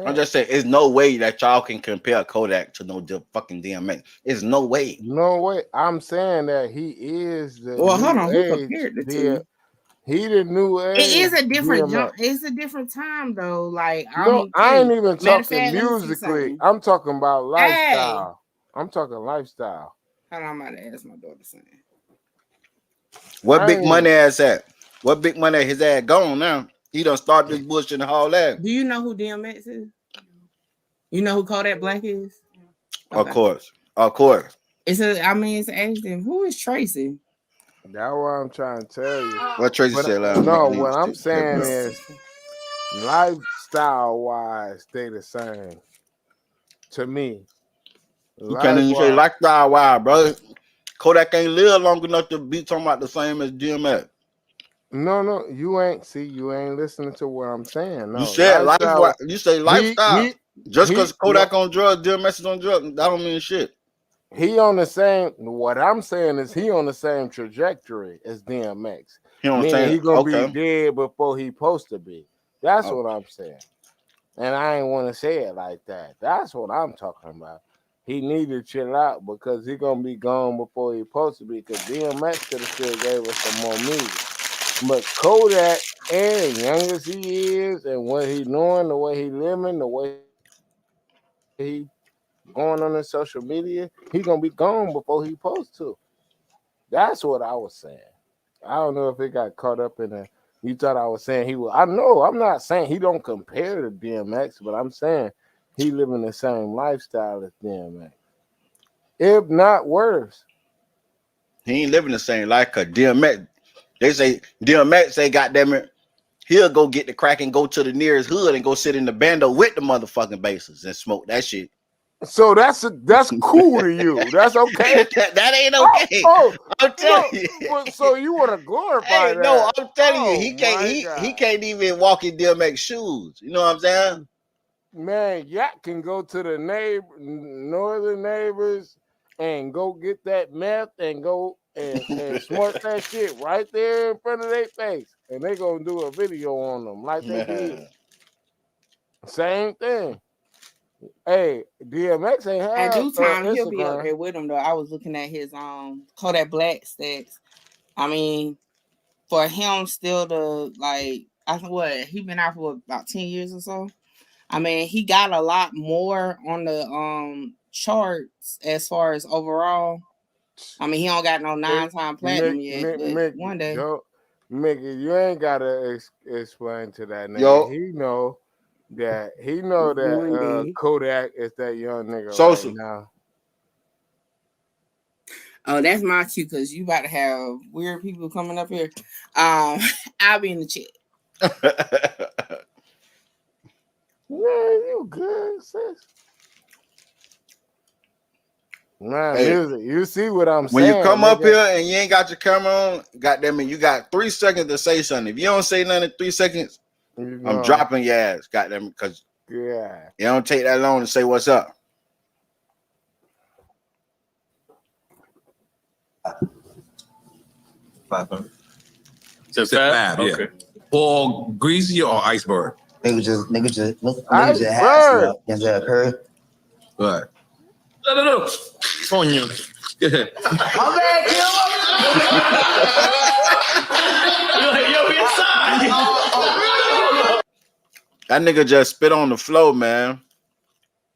I'm just saying, it's no way that y'all can compare Kodak to no fucking DMX. It's no way. No way. I'm saying that he is the. Well, hold on. Who age, compared the two? He the new age. It is a different DMX. It's a different time though. Like no, I ain't even talking fact, musically. I'm talking about lifestyle. Hey. I'm talking lifestyle. Hold on, I'm about to ask my daughter something. What big money ass at? What big money his ass gone now? He done started this bullshit and all that. Do you know who DMX is? You know who Kodak Black is? Okay. Of course. It's an accident. Who is Tracy? That's what I'm trying to tell you. What Tracy said loud? No, what I'm saying is lifestyle wise, they the same. To me. You can't even say lifestyle wise, bro. Kodak ain't live long enough to be talking about the same as DMX. No, you ain't listening to what I'm saying. No, you said lifestyle. You say lifestyle. Just because Kodak on drugs, DMX is on drugs, that don't mean shit. He on the same. What I'm saying is he on the same trajectory as DMX. Meaning he gonna be dead before he supposed to be. That's what I'm saying. And I ain't want to say it like that. That's what I'm talking about. He need to chill out because he gonna be gone before he supposed to be. Because DMX could have still gave us some more music. But Kodak, and young as he is, and what he doing, the way he living, the way he going on his social media, he gonna be gone before he supposed to. That's what I was saying. I don't know if it got caught up in the. You thought I was saying he was. I know I'm not saying he don't compare to DMX, but I'm saying he living the same lifestyle as DMX, if not worse. He ain't living the same life because DMX. They say DMX say, goddamn it, he'll go get the crack and go to the nearest hood and go sit in the bando with the motherfucking basses and smoke that shit. So that's cool to you. That's okay. that ain't okay. I'm telling you. So you want to glorify that? No, I'm telling you, he can't even walk in DMX shoes. You know what I'm saying? Man, Yak can go to the northern neighbors and go get that meth and go and smoke that shit right there in front of their face, and they gonna do a video on them like they did. Same thing. Hey, DMX ain't had at due time Instagram. He'll be up there with him though. I was looking at his Kodak Black stats. I mean, for him still to like, I think what he been out for about 10 years or so. I mean, he got a lot more on the charts as far as overall. I mean, he don't got no 9-time platinum yet, but one day. Mickey, you ain't gotta explain to that nigga. He know that Kodak is that young nigga right now. Oh, that's my cue because you about to have weird people coming up here. I'll be in the chat. Yeah, you good, sis. Man, music. You see what I'm saying? When you come up here and you ain't got your camera on, goddamn it, you got 3 seconds to say something. If you don't say nothing in 3 seconds, I'm dropping your ass, goddamn it, because it don't take that long to say what's up. Just fab, yeah. Okay. Or greasy or iceberg. Nigga just has up. Is that her? Right. No. On you. I'm back, That nigga just spit on the floor, man.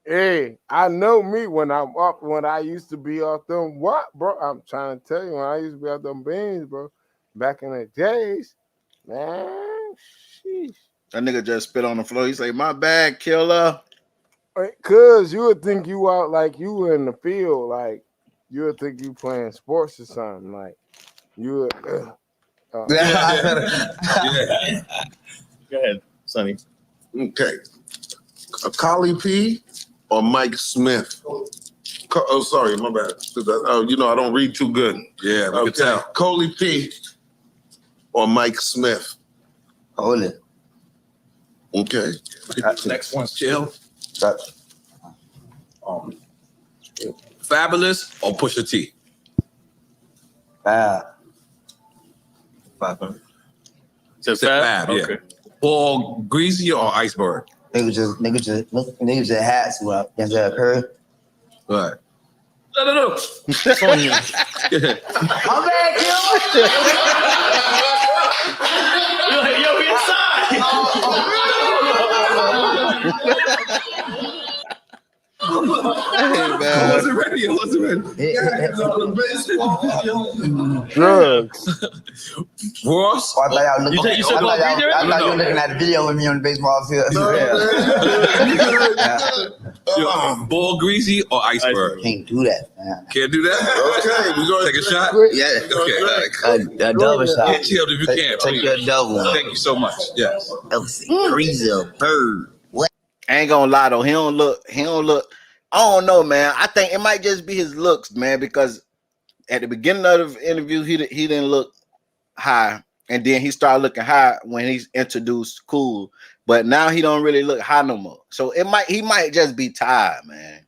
Hey, I know me when I'm up. When I used to be off them, what, bro? I'm trying to tell you, when I used to be off them beans, bro. Back in the days, man. Sheesh. That nigga just spit on the floor. He say, "My bad, killer." Cause you would think you out like you were in the field, like you would think you playing sports or something, like you would. Yeah. Go ahead, Sonny. Okay. Collie P or Mike Smith? Oh, sorry, my bad. You know, I don't read too good. Yeah, we can tell. Collie P or Mike Smith? Hold it. Okay. Next one's chill. Fabulous or Pusha T? Fab. Said Fab, yeah. Okay. Paul Greasy or Iceberg? Niggas just hats up. Can that occur? Right. No. It's on you. I'm back, Yo, we inside. Hey, man. I wasn't ready. Drugs. Ross? I thought y'all You said go I read thought you were looking at the video with me on the baseball field. Paul Greasy or Iceberg? Can't do that, man. Can't do that? Okay, we going Take a shot? A Okay. double shot. Get chilled if you can. Take your double. Thank you so much. Yes. Greasy bird. What? I ain't gonna lie though. He don't look. I don't know, man. I think it might just be his looks, man. Because at the beginning of the interview, he didn't look high, and then he started looking high when he's introduced Cool. But now he don't really look high no more. So he might just be tired, man.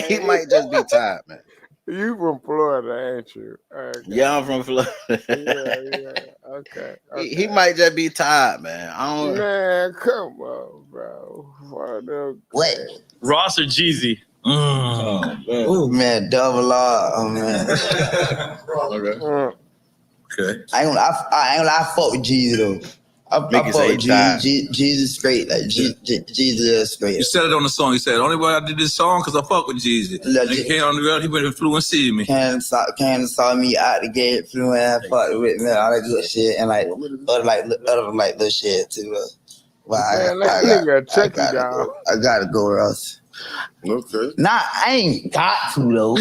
He might just be tired, man. You from Florida, ain't you? Okay. Yeah, I'm from Florida. Yeah. Okay. He might just be tired, man. I don't. Man, come on, bro. What? Ross or Jeezy? Oh man, double R. Oh man. Okay. I ain't gonna lie, I fuck with Jeezy though. I fuck with Jeezy. Jeezy straight, like Jeezy is straight. You said it on the song. You said, only way I did this song because I fuck with Jeezy. He came on the road, he been influencing me. Candace saw me out the gate, fluent, fucked with me, all that good shit, and like other little shit too. Well, check you down. I gotta go, Ross. Okay. Nah, I ain't got to though.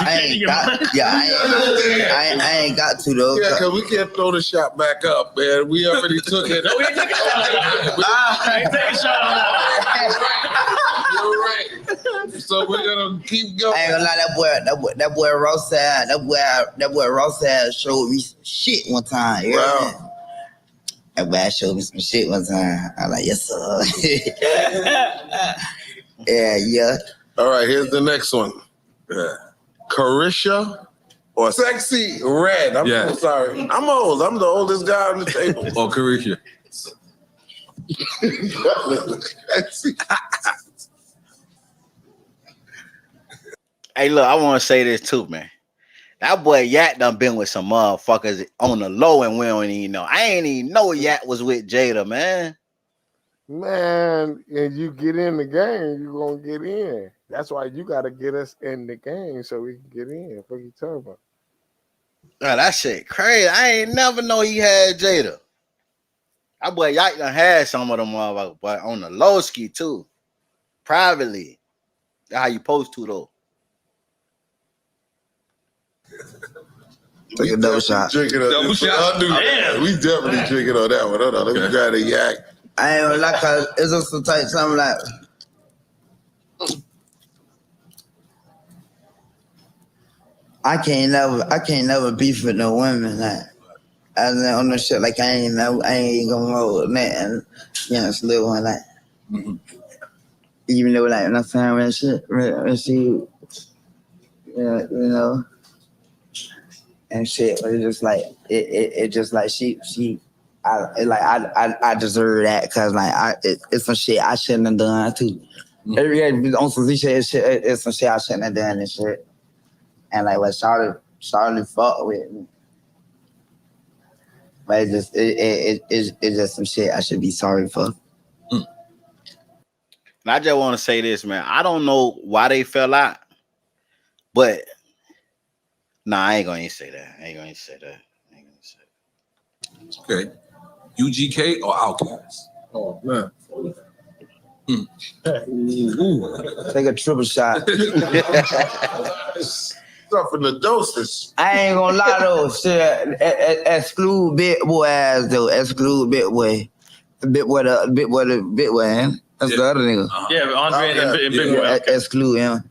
I ain't got to though. Yeah, because we can't throw the shot back up, man. We already took it. No, we ain't taking a shot on that. Ain't taking a shot on that. You're right. So we're gonna keep going. I ain't gonna lie, that boy Ross had showed me some shit one time. You know what I mean? That boy showed me some shit one time. I'm like, yes, sir. Yeah. All right, here's the next one. Carisha or Sexy Red? I'm so sorry. I'm old. I'm the oldest guy on the table. Or Carisha. Hey, look, I want to say this too, man. That boy Yak done been with some motherfuckers on the low, and we don't even know. I ain't even know Yak was with Jada, man. Man, and you get in the game, you gonna get in. That's why you gotta get us in the game so we can get in. What you talking about? Oh, that shit crazy. I ain't never know he had Jada. That boy Yak done had some of them motherfuckers, but on the low ski too. Privately. That's how you supposed to though. Take a double shot. Double shot. Yeah. We definitely drinking on that one. Hold on. Let me try the Yak. I ain't gonna lie, cause it's just some type something like I can't never beef with no women like on no shit like I ain't gonna hold nothing. You know, it's a little one like even though like I'm saying when she you know and shit, but it's just like it just like she I deserve that because like it's some shit I shouldn't have done too. On some shit, it's some shit I shouldn't have done and shit. And like what Charlotte fucked with me. But it's just some shit I should be sorry for. And I just want to say this, man. I don't know why they fell out, but I ain't gonna say that. Okay. UGK or Outkast? Oh man. Take a triple shot. Stuff in the doses. I ain't gonna lie though, shit. Exclude Big Boy ass though. Exclude Big Boy. Big Boy, That's the other nigga. Yeah, Andre and Big Boy. Exclude him.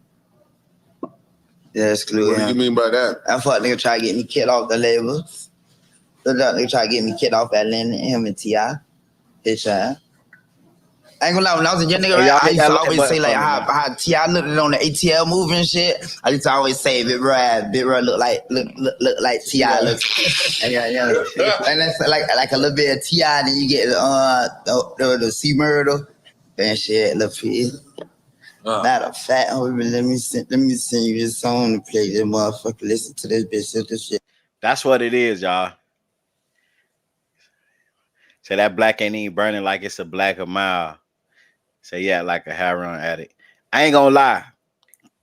Yeah, exclude him. What do you mean by that? That fuck nigga try to get me kicked off the label. That nigga try to get me kicked off at Lennon, him and T.I. His child. I ain't gonna lie, when I was a young nigga, right, I used to always say like how T.I. looked on the ATL movie and shit. I used to always say Big Bro look like T.I. looks. Yeah. And that's like a little bit of T.I. Then you get the C Murder and shit. Look for it. Matter of fact, let me send you this song to play. This motherfucker listen to this bitch. This shit. That's what it is, y'all. Say that black ain't even burning like it's a black a mile. Say yeah, like a heroin addict. I ain't gonna lie.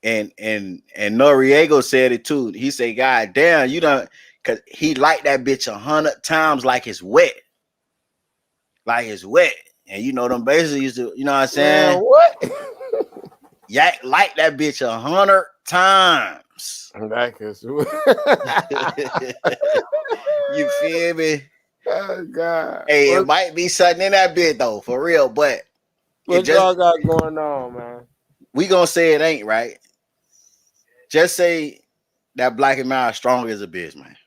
And Noriego said it too. He said, God damn, you done, cause he liked that bitch 100 times like it's wet. Like it's wet. And you know them basically used to, you know what I'm saying? Man, what? Yeah, like that bitch 100 times. Like it's You feel me? Oh God. Hey, it might be something in that bit though, for real, but what y'all got going on, man? We gonna say it ain't right. Just say that black and mild strong as a bitch, man.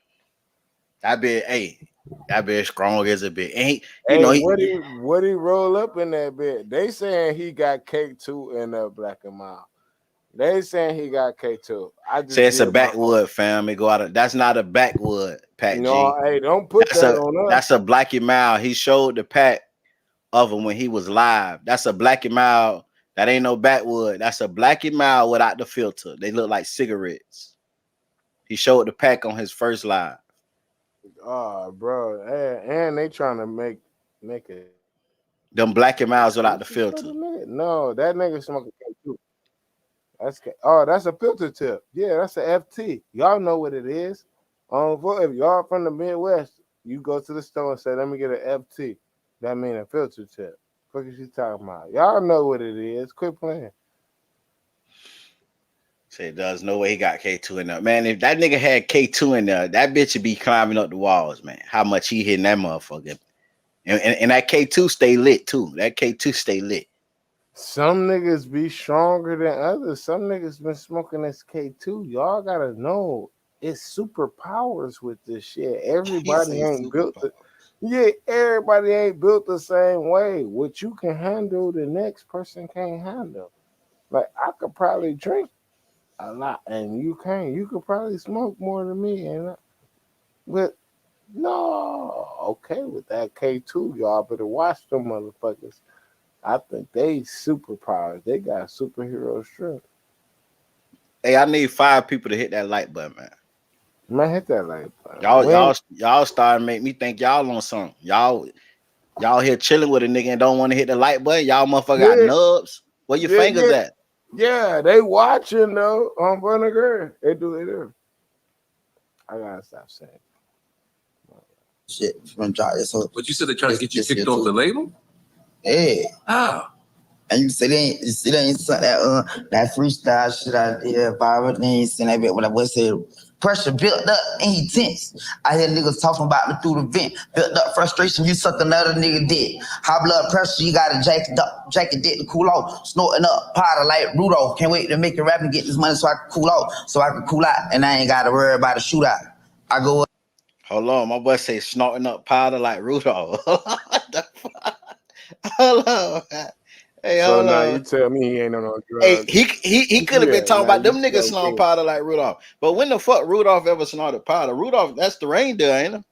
That bitch strong as a bitch. And he, what he roll up in that bit? They saying he got K2 in that black and mild. They saying he got K2. I just say it's a backwood, fam. It go out of, that's not a backwood, Pat No, G. hey, don't put that on us. That's a black and mild. He showed the pack of him when he was live. That's a black and mild. That ain't no backwood. That's a black and mild without the filter. They look like cigarettes. He showed the pack on his first live. Oh, bro. And they trying to make it. Them black and miles without the filter. No, that nigga smoking K2. That's a filter tip. Yeah, that's a FT. Y'all know what it is. If y'all from the Midwest, you go to the store and say, let me get an FT. That mean a filter tip. What is she talking about? Y'all know what it is. Quit playing. Say there's no way he got K2 in there. Man, if that nigga had K2 in there, that bitch would be climbing up the walls, man. How much he hitting that motherfucker. And that K2 stay lit too. That K2 stay lit. Some niggas be stronger than others. Some niggas been smoking this K2. Y'all gotta know it's superpowers with this shit. Everybody ain't built everybody ain't built the same way. What you can handle, the next person can't handle. Like I could probably drink a lot, and you can't. You could probably smoke more than me, but no, okay with that K2, y'all better watch them motherfuckers. I think they superpowers. They got superhero strength. Hey, I need 5 people to hit that like button, man. Man, hit that like button. Y'all starting to make me think y'all on something. Y'all here chilling with a nigga and don't want to hit the like button. Y'all motherfucker got nubs. Where your fingers at? Yeah, they watching though on Vinegar. They do. I gotta stop saying shit from try this whole. But you said they're trying to get you kicked off the label? Yeah. How? And you say they ain't that freestyle shit I did, Barbara. They ain't seen that bit when I was saying pressure built up and he tense. I hear niggas talking about me through the vent. Built up frustration, you suck another nigga dick. High blood pressure, you gotta jack your dick to cool off. Snorting up powder like Rudolph. Can't wait to make a rap and get this money so I can cool off. So I can cool out and I ain't gotta worry about a shootout. I go up. Hold on, my boy say snorting up powder like Rudolph. What the fuck? Hold on. Hey, so now you tell me he ain't on no drugs. Hey, he could have been talking about them niggas snorting powder like Rudolph. But when the fuck Rudolph ever snorted powder? Rudolph, that's the reindeer, ain't it?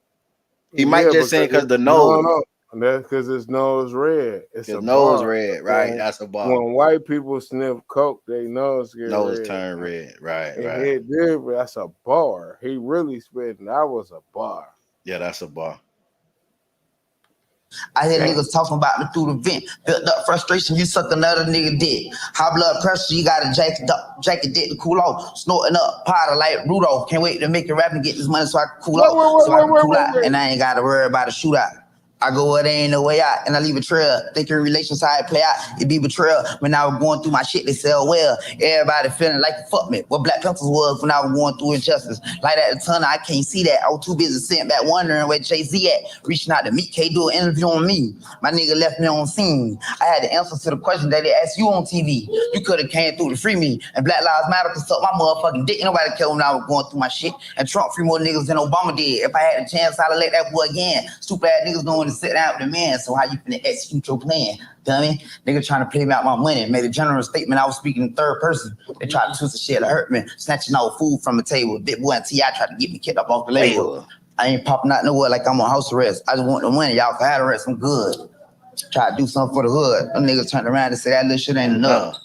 He might just say because the nose. No. That's because his nose red. It's a nose bar. red, right? That's a bar. When white people sniff coke, they nose get red. Turn red, right. It did, but that's a bar. He really spitting. That was a bar. Yeah, that's a bar. I hear niggas talking about me through the vent. Built up frustration, you suck another nigga dick. High blood pressure, you got a jacket dick to cool off. Snorting up powder like Rudolph. Can't wait to make a rap and get this money so I can cool off. So I can cool out. And I ain't got to worry about a shootout. I go where there ain't no way out, and I leave a trail. Thinking relations how it play out, it be betrayal. When I was going through my shit, they sell well. Everybody feeling like fuck me. What Black Panthers was when I was going through injustice. Like at the tunnel, I can't see that. I was too busy sitting back wondering where Jay-Z at. Reaching out to meet K, do an interview on me. My nigga left me on scene. I had the answer to the question that they asked you on TV. You could have came through to free me. And Black Lives Matter could suck my motherfucking dick. Nobody cared when I was going through my shit. And Trump free more niggas than Obama did. If I had a chance, I'd have let that boy again. Stupid ass niggas knowing to sit down with the man, so how you finna execute your plan? Dummy. Nigga trying to play me out my money. Made a general statement, I was speaking in third person. They tried to twist the shit to hurt me. Snatching all food from the table. Big boy and T.I. tried to get me kicked up off the label. I ain't popping out nowhere like I'm on house arrest. I just want the money. Y'all can have the rest. I'm good. Try to do something for the hood. Them niggas turned around and said that little shit ain't enough.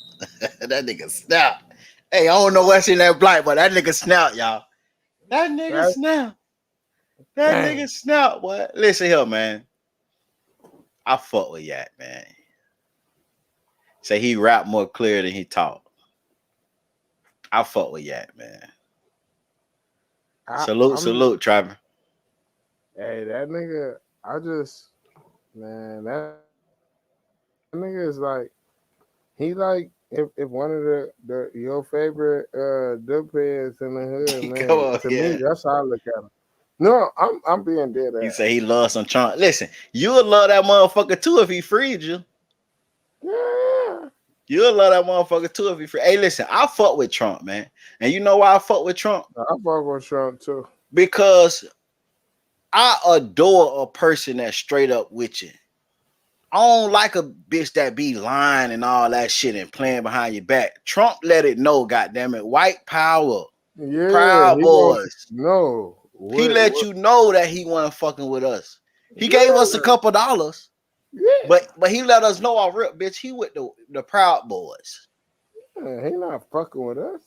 That nigga snap. Hey, I don't know what's in that blight, but that nigga snap, y'all. That nigga snap. That nigga snap, boy. Listen here, man. I fuck with Yak, man. Say he rap more clear than he talk. I fuck with Yak, man. Salute, Trevor. Hey, that nigga, man, that nigga is like, he like, if one of the your favorite dub heads in the hood, man. To me, that's how I look at him. No, I'm being dead ass. You say he loves some Trump. Listen, you would love that motherfucker too if he freed you. Yeah. You would love that motherfucker too if he free. Hey, listen, I fuck with Trump, man. And you know why I fuck with Trump? I fuck with Trump too. Because I adore a person that's straight up with you. I don't like a bitch that be lying and all that shit and playing behind your back. Trump let it know, goddammit. White power. Yeah. Proud Boys. No. He let you know that he wasn't fucking with us. He gave us a couple dollars. Yeah. But he let us know our real bitch. He with the Proud Boys. Yeah, he not fucking with us.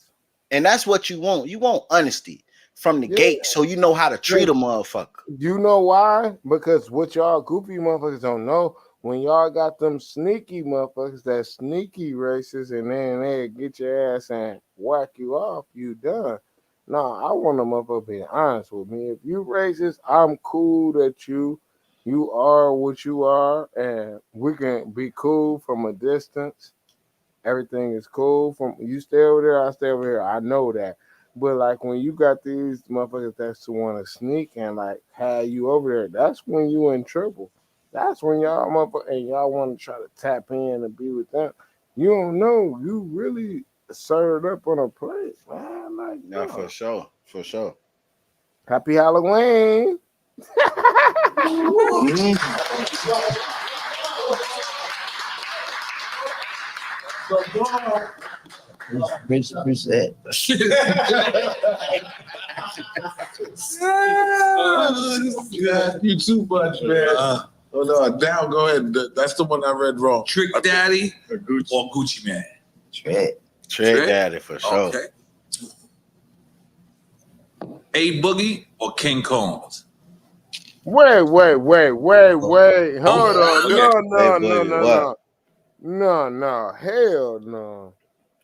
And that's what you want. You want honesty from the gate, so you know how to treat a motherfucker. You know why? Because what y'all goofy motherfuckers don't know, when y'all got them sneaky motherfuckers that sneaky racist, and then they get your ass and whack you off, you done. No, I want a motherfucker be honest with me. If you racist, I'm cool that you are what you are, and we can be cool from a distance. Everything is cool. From you stay over there, I stay over here. I know that. But like when you got these motherfuckers that want to sneak and like have you over there, that's when you in trouble. That's when y'all motherfuckers and y'all want to try to tap in and be with them. You don't know. You really served up on a plate, man. Like, yeah, for sure. For sure. Happy Halloween. Bitch that. You too much, man. Oh no, down. Go ahead. That's the one I read wrong. Trick Daddy or Gucci Man? Trick Daddy for sure. Okay. A Boogie or King Combs? Wait. Hold on. No. Hell no.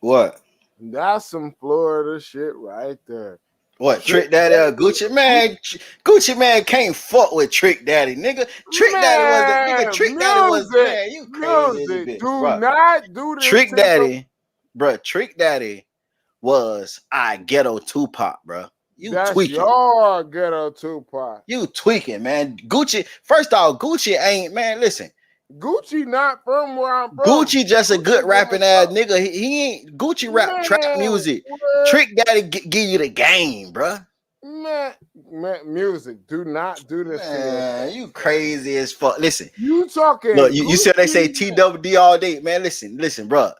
What? That's some Florida shit right there. What? Trick Daddy or Gucci Man? Gucci Man can't fuck with Trick Daddy, nigga. Daddy was man. You crazy bitch. Do not do this. Trick Daddy, bro. Trick Daddy was ghetto Tupac, bro. That's tweaking. Your ghetto Tupac. You tweaking, man. Gucci. First off, Gucci ain't, man. Listen. Gucci not from where I'm from. Gucci just a good rapping ass nigga. He ain't Gucci rap trap music. What? Trick Daddy give you the game, bro. Man, music. Do not do this. Man, you crazy as fuck. Listen, you talking? Look, you said they say TWD all day, man. Listen, bro.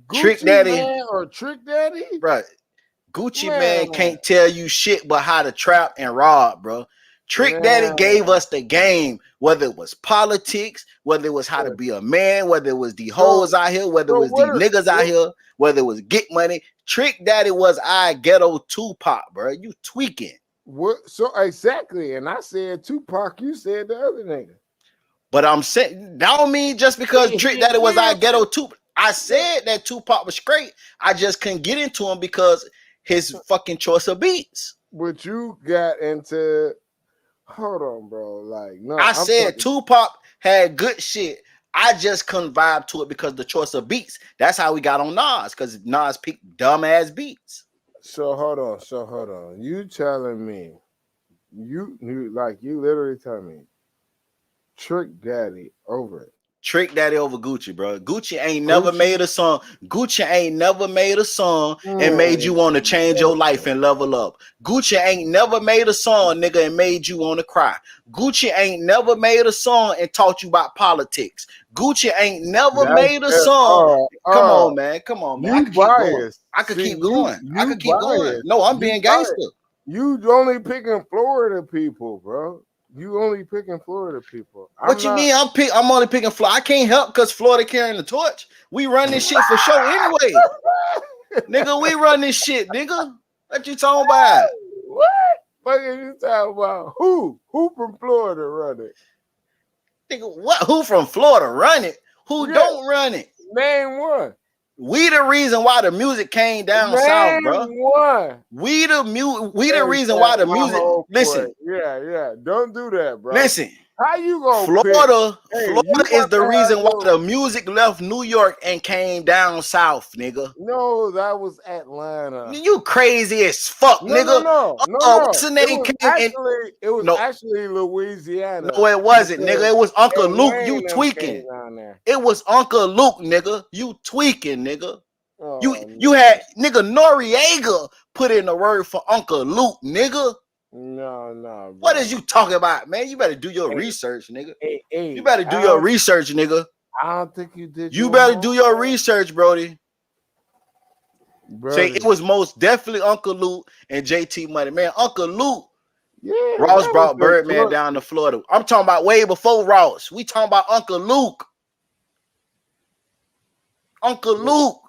Gucci Trick Daddy man or Trick Daddy, bro. Gucci man can't tell you shit but how to trap and rob, bro. Trick Daddy gave us the game, whether it was politics, whether it was how to be a man, whether it was the hoes out here, whether it was the niggas out here, whether it was get money. Trick Daddy was our ghetto Tupac, bro. You tweaking. What? So exactly, and I said Tupac, you said the other nigga. But I'm saying that don't mean just because Trick Daddy was our ghetto too. I said that Tupac was great. I just couldn't get into him because his fucking choice of beats. But you got into, hold on, bro. Like, no, I said Tupac had good shit. I just couldn't vibe to it because the choice of beats. That's how we got on Nas, because Nas picked dumbass beats. So hold on. You telling me, you literally telling me, Trick Daddy over it. Trick Daddy over Gucci, bro. Gucci ain't never made a song. Gucci ain't never made a song and made you want to change your life and level up. Gucci ain't never made a song, nigga, and made you want to cry. Gucci ain't never made a song and taught you about politics. Gucci ain't never made a song. Come on, man. Come on, man. I could keep going. I could keep going. No, I'm being gangster. You only picking Florida people, bro. You only picking Florida people. What you mean? I'm only picking Florida. I can't help because Florida carrying the torch. We run this shit for show anyway. Nigga, we run this shit, nigga. What you talking about? What? What are you talking about? Who from Florida run it? Nigga, what? Who from Florida run it? Who don't run it? Name one. We the reason why the music came down south, bro. One. We the reason why the music. Listen. Yeah. Don't do that, bro. Listen. How you gonna Florida is the reason why the music left New York and came down south, nigga. No, that was Atlanta. You crazy as fuck, nigga. No. What's the name? It was actually Louisiana. No, it wasn't, nigga. It was Uncle Luke. You tweaking. It was Uncle Luke, nigga. You tweaking, nigga. Oh, you had nigga Noriega put in the word for Uncle Luke, nigga. No, bro. What is you talking about, man? You better do your research, nigga. You better do your research, nigga. I don't think you did. You better do your research, Brody. Say it was most definitely Uncle Luke and JT Money, man. Uncle Luke. Yeah, Ross brought Birdman down to Florida. I'm talking about way before Ross. We talking about Uncle Luke. Uncle Luke.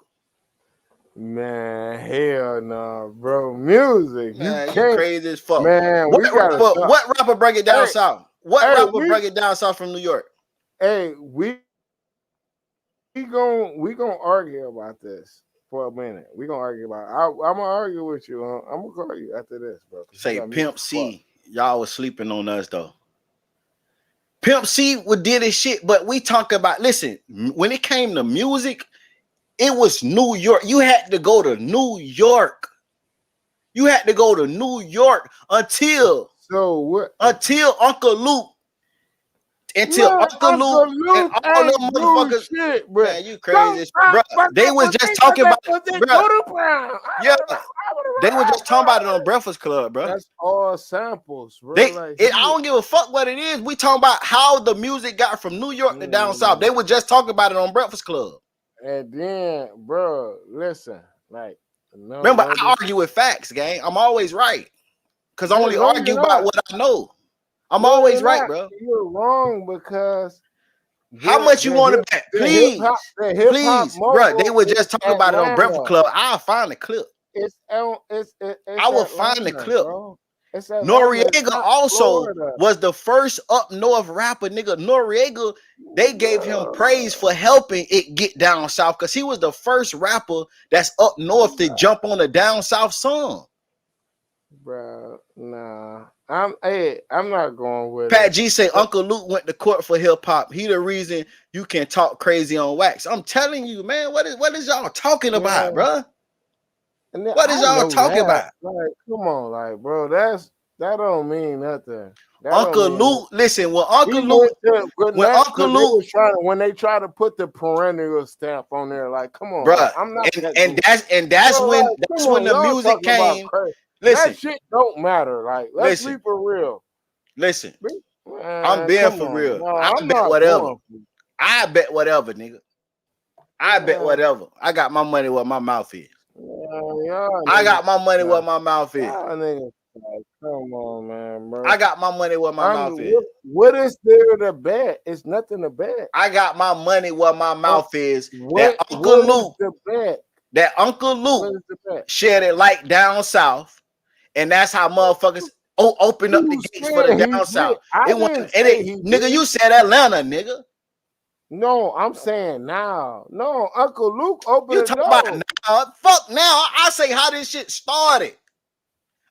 Man, hell no, bro. Music. Man, you crazy as fuck. Man, what rapper break it down south? What rapper break it down south from New York? Hey, we gonna argue about this for a minute. We gonna argue about it. I'm gonna argue with you. I'm gonna call you after this, bro. Say Pimp C. Y'all was sleeping on us though. Pimp C would did his shit, but we talk about, listen, when it came to music, it was New York. You had to go to New York. You had to go to New York until Uncle Luke. Uncle Luke and all them motherfuckers. Shit, bro. Man, you crazy, bro. They was just talking about it, bro. Yeah, they were just talking about it on Breakfast Club, bro. That's all samples, bro. I don't give a fuck what it is. We talking about how the music got from New York to down south. They were just talking about it on Breakfast Club. And then, bro, listen, remember, I argue with facts, gang. I'm always right. Because I only argue about what I know. I'm always right, bro. You're wrong because how much you want to bet? Please, bro. They were just talking about it on Breakfast Club. I'll find the clip. I will find the clip. Noriega also was the first up north rapper, nigga. Noriega, they gave him praise for helping it get down south because he was the first rapper that's up north to jump on a down south song. Bro, nah. I'm not going with Pat G say Uncle Luke went to court for hip hop. He the reason you can talk crazy on wax. I'm telling you, man. What is y'all talking about, bro? What is y'all talking about? Like, come on, bro. That don't mean nothing. Uncle Luke, listen. When they try to put the perennial stamp on there, like, come on, bro. I'm not. That's when the music came. Listen, that shit don't matter. Like, let's be for real. Listen, I'm being for real. No, I bet whatever. I bet whatever, nigga. I bet whatever. I got my money where my mouth is. I got my money where my mouth is. Come on, man, bro. I got my money where my mouth is. What is there to bet? It's nothing to bet. I got my money where my mouth is. That Uncle Luke shared it like down south. And that's how motherfuckers. opened up the gates for the down south. It wasn't, nigga, you said Atlanta, nigga. No, I'm saying now. No, Uncle Luke opened you the talking door. about now? Fuck now. I say how this shit started.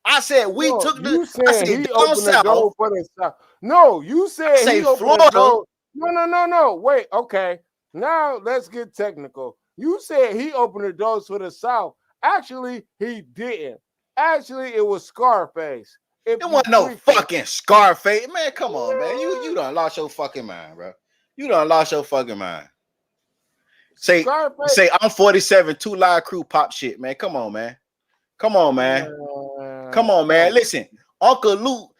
I said we took the. You said I said he down opened south. the door for the south. No, you said he opened Florida. the door. No. Wait, okay. Now let's get technical. You said he opened the doors for the south. Actually, he didn't. Actually, it was Scarface. It wasn't no fucking Scarface, man. Come on, man. You done lost your fucking mind, bro. You done lost your fucking mind. Say I'm 47, 2 Live Crew pop shit, man. Come on, man. Come on, man. Come on, man. Listen, Uncle Luke,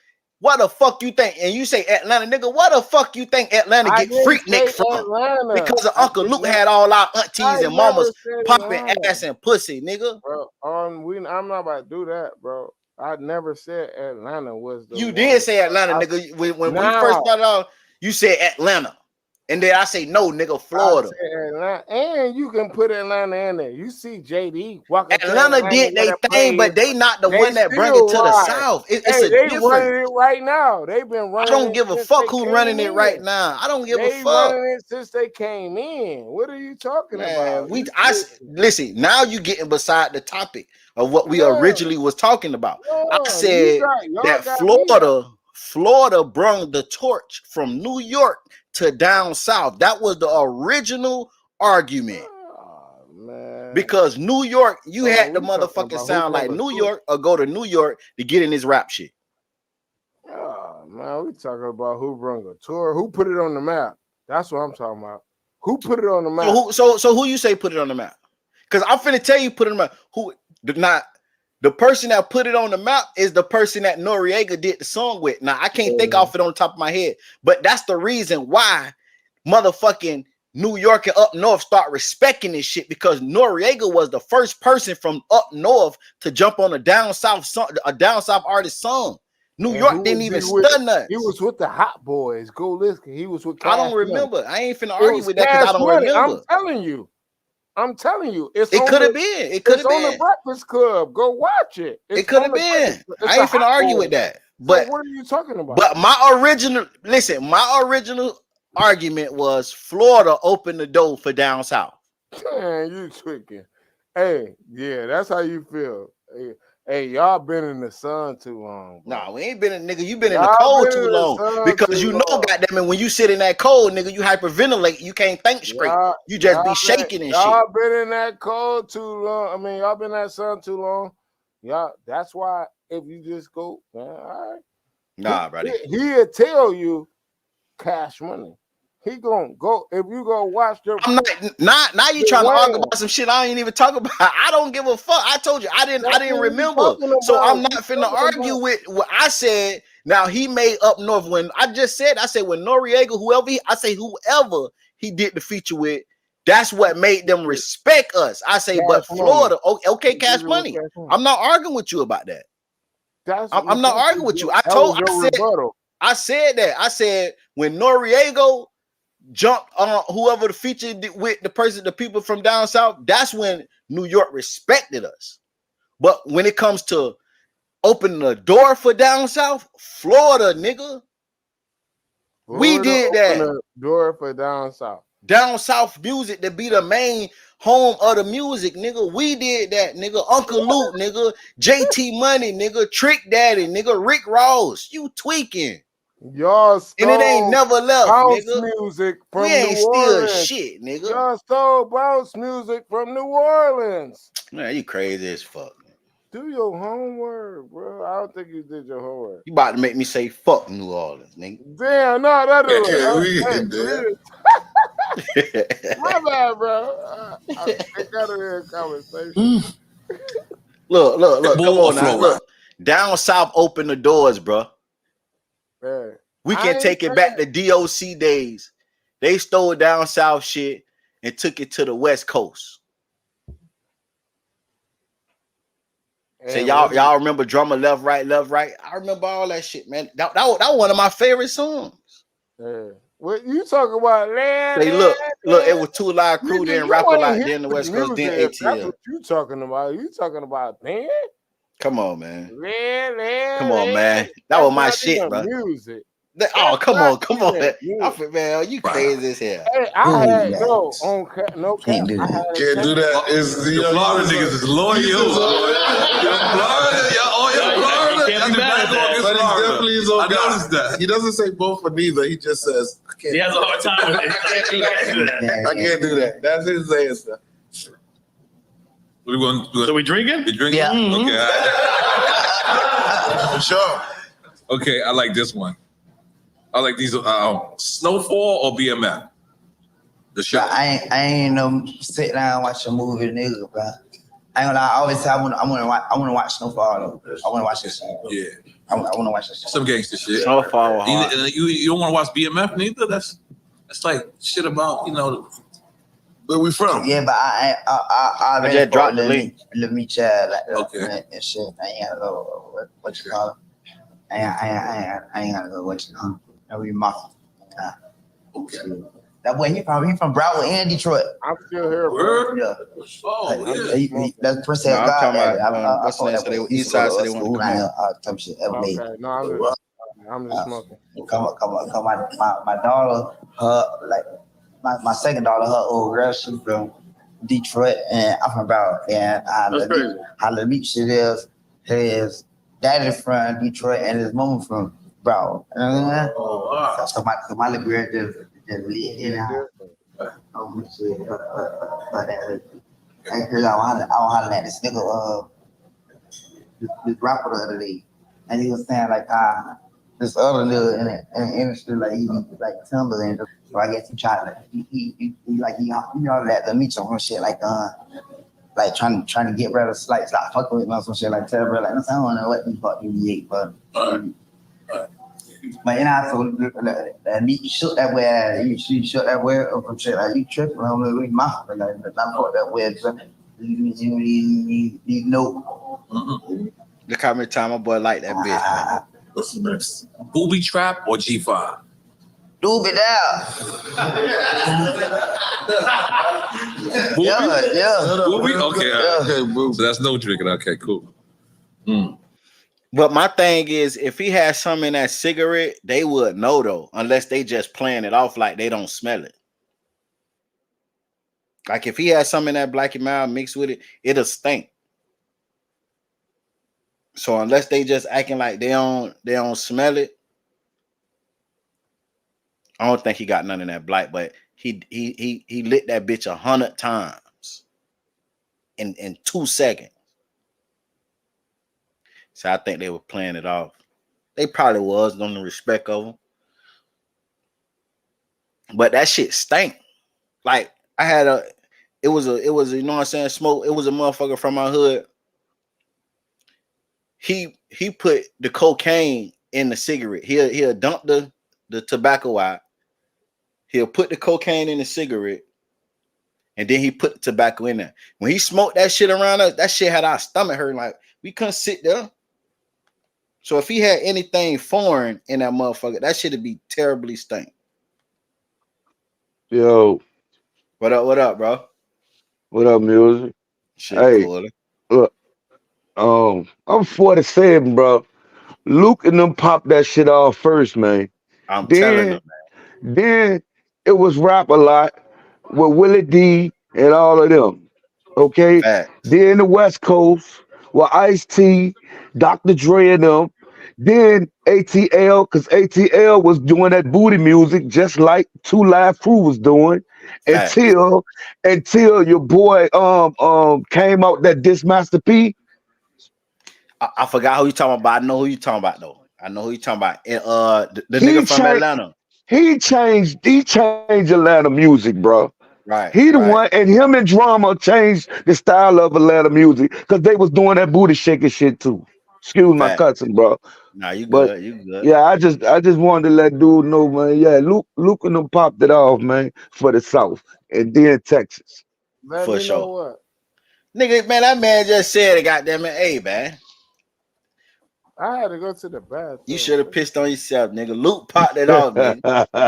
what the fuck you think? And you say Atlanta, nigga. What the fuck you think Atlanta get Freaknik from? Atlanta. Because of Uncle Luke had all our aunties and mamas popping ass and pussy, nigga. Bro, I'm not about to do that, bro. I never said Atlanta was the. You did say Atlanta, nigga. When we first started off, you said Atlanta. And then I say, no, nigga, Florida. And you can put Atlanta in there. You see JD walking. Atlanta did their thing, but they not the one that bring it to the South. It's a difference. Running it right now. They've been running. I don't give a fuck who running it right now. I don't give a fuck. Running it since they came in. What are you talking about? Listen. Now you getting beside the topic of what we originally was talking about. I said that Florida brung the torch from New York to down south. That was the original argument. Man. Because New York, you had the motherfucking sound like New York or go to New York to get in this rap shit. Oh man, we talking about who brung a tour, who put it on the map. That's what I'm talking about. Who put it on the map? So who you say put it on the map? Because I'm finna tell you put it on the map. Who not the person that put it on the map is the person that Noriega did the song with. Now, I can't think off it on the top of my head, but that's the reason why motherfucking New York and up north start respecting this shit, because Noriega was the first person from up north to jump on a down south song, a down south artist song. New York didn't even stun us. He was with the Hot Boys. Go listen. He was with Cash I don't remember. Money. I ain't finna argue with that because I don't remember. I'm telling you, it could have been. It could have been on the Breakfast Club. Go watch it. It could have been. I ain't finna argue with that. But so what are you talking about? But my original argument was Florida opened the door for down south. Man, you tweaking. Hey, yeah, that's how you feel. Hey, y'all been in the sun too long. Bro. Nah, we ain't been in, nigga. You been in the cold too long. Because you know, goddamn it, when you sit in that cold, nigga, you hyperventilate. You can't think straight. You just be shaking and shit. Y'all been in that cold too long. I mean, y'all been in that sun too long. Y'all, that's why if you just go, man, all right. Nah, brother. He'll tell you Cash Money. He gonna go if you go watch the. I'm not now. You trying to argue about some shit I ain't even talking about. I don't give a fuck. I told you I didn't remember. So I'm not finna argue with what I said. Now he made up north when I just said. I said when Noriega, whoever he did the feature with, that's what made them respect us. I say, but Florida, okay, Cash Money. I'm not arguing with you about that. I'm not arguing with you. I said that. I said when Noriega jumped on whoever the feature with the people from down south, that's when New York respected us. But when it comes to opening the door for down south, Florida, nigga, we did that. The door for down south. Down south music to be the main home of the music, nigga. We did that, nigga. Uncle Luke, nigga. JT Money, nigga. Trick Daddy, nigga. Rick Ross. You tweaking. Y'all stole and it ain't never left, bounce nigga. Music from we ain't New Orleans. Still shit, nigga. Y'all stole bounce music from New Orleans. Man, you crazy as fuck. Do your homework, bro. I don't think you did your homework. You about to make me say fuck New Orleans, nigga. Damn, no, that is my bad, bro. I got a conversation. Look, come on now. Look, down south open the doors, bro. Man, we can take it back to DOC days. They stole down south shit and took it to the West Coast. So y'all remember Drummer Left Right? I remember all that shit, man. That was one of my favorite songs. Yeah. What you talking about? Say, look, it was 2 Live Crew, then Rap A Lot, then the West Coast, then ATL. That's what you talking about. You talking about, man? Come on, man. Man. Come on, man. That That's was my not shit, even bro. Music. Oh, come on. Even I feel, man, you crazy as hell. Hey, I had no cap. Can't do I that. had a Can't do that. It's The Florida niggas is loyal. Your Florida, your Florida. Can't be mad at that. But he definitely is on I noticed God. that. He doesn't say both or neither. He just says, I can't. He has a hard time with it. I can't do that. That's his answer. What we going? So we drinking? We drinking? Yeah. Okay. For sure. Okay, I like this one. I like these. Snowfall or BMF? The show. I ain't no sit down and watch a movie, nigga, bro. I ain't gonna lie. I always say I wanna watch Snowfall though. I wanna watch this. Yeah. I wanna watch this. Some gangster shit. Snowfall hard. You don't want to watch BMF neither. That's like shit about Where we from? Yeah, but I just dropped the link. Let me chat like that. Okay. And shit. I ain't gotta go. What you call it? I ain't gotta go. What you call it? That be my. Okay. That boy, he from Broward and Detroit. I'm still here, bro. Word? Yeah. Oh, yeah. That's Princess No, I'm God. talking about, what's the name? So they East Side, so they want to come out. Some shit ever made. Okay, no, I'm just smoking. Come on. My daughter, my second daughter, her old girl, she's from Detroit, and I'm from Broward. And how the meet shit is, his daddy from Detroit and his mom from Broward. You know what I mean? Oh, wow. So my little girl just live in the house. I heard I was hollering at this nigga, this rapper the other day, and he was saying like, this other nigga in the industry, like he like Timberland. So I guess he tried to, he that to meet some shit like trying to get rid of stop fucking with me or some shit like tell bro like I don't know what the fuck you ate, but. But so you shoot that way, you shoot that way or some shit like you tripping on the mouth, like I thought that way. You know. Look how many times my boy like that bitch. What's the next? Booby Trap or G5? Doobie down. Yeah. Booby? Okay. Okay, So that's no drinking. Okay, cool. But my thing is, if he has some in that cigarette, they would know though, unless they just playing it off like they don't smell it. Like if he has some in that Black and Mild mixed with it, it'll stink. So unless they just acting like they don't smell it, I don't think he got none in that Black. But he lit that bitch 100 times in 2 seconds. So I think they were playing it off. They probably was on the respect of them. But that shit stank. Like I had it was you know what I'm saying, smoke. It was a motherfucker from my hood. He put the cocaine in the cigarette. He'll dump the tobacco out. He'll put the cocaine in the cigarette. And then he put the tobacco in there. When he smoked that shit around us, that shit had our stomach hurting. Like we couldn't sit there. So if he had anything foreign in that motherfucker, that shit'd be terribly stank. Yo, What up, bro? what up, music? Shit, Hey, cool. look, I'm 47, bro. Luke and them popped that shit off first, man. I'm telling them, Then it was Rap a Lot with Willie D and all of them. Okay. Facts. Then the West Coast with Ice-T, Dr. Dre and them. Then ATL, because ATL was doing that booty music just like 2 Live Crew was doing Facts. until your boy came out that Diss Master P. I forgot who you talking about. I know who you talking about though. I know who you talking about. The nigga from Atlanta. He changed Atlanta music, bro. Right. He the one, and him and Drama changed the style of Atlanta music because they was doing that booty shaking shit too. Excuse my cussing, bro. Nah, you But good. You good. yeah, I just wanted to let dude know, man. Yeah, Luke and them popped it off, man, for the South and then Texas. Let For me sure. know what. Nigga, man, that man just said it, goddamn it. Hey, man. I had to go to the bathroom. You should have pissed on yourself, nigga. Luke popped it off, nigga.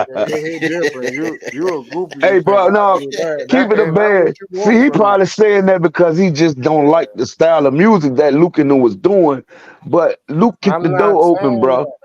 It different. You a goofy. Hey, You think bro, I no, do that. keep it a That's what band. you See, want he from me. probably saying that because he just don't like the style of music that Luke and them was doing. But Luke kicked the I'm not door open, saying bro. that.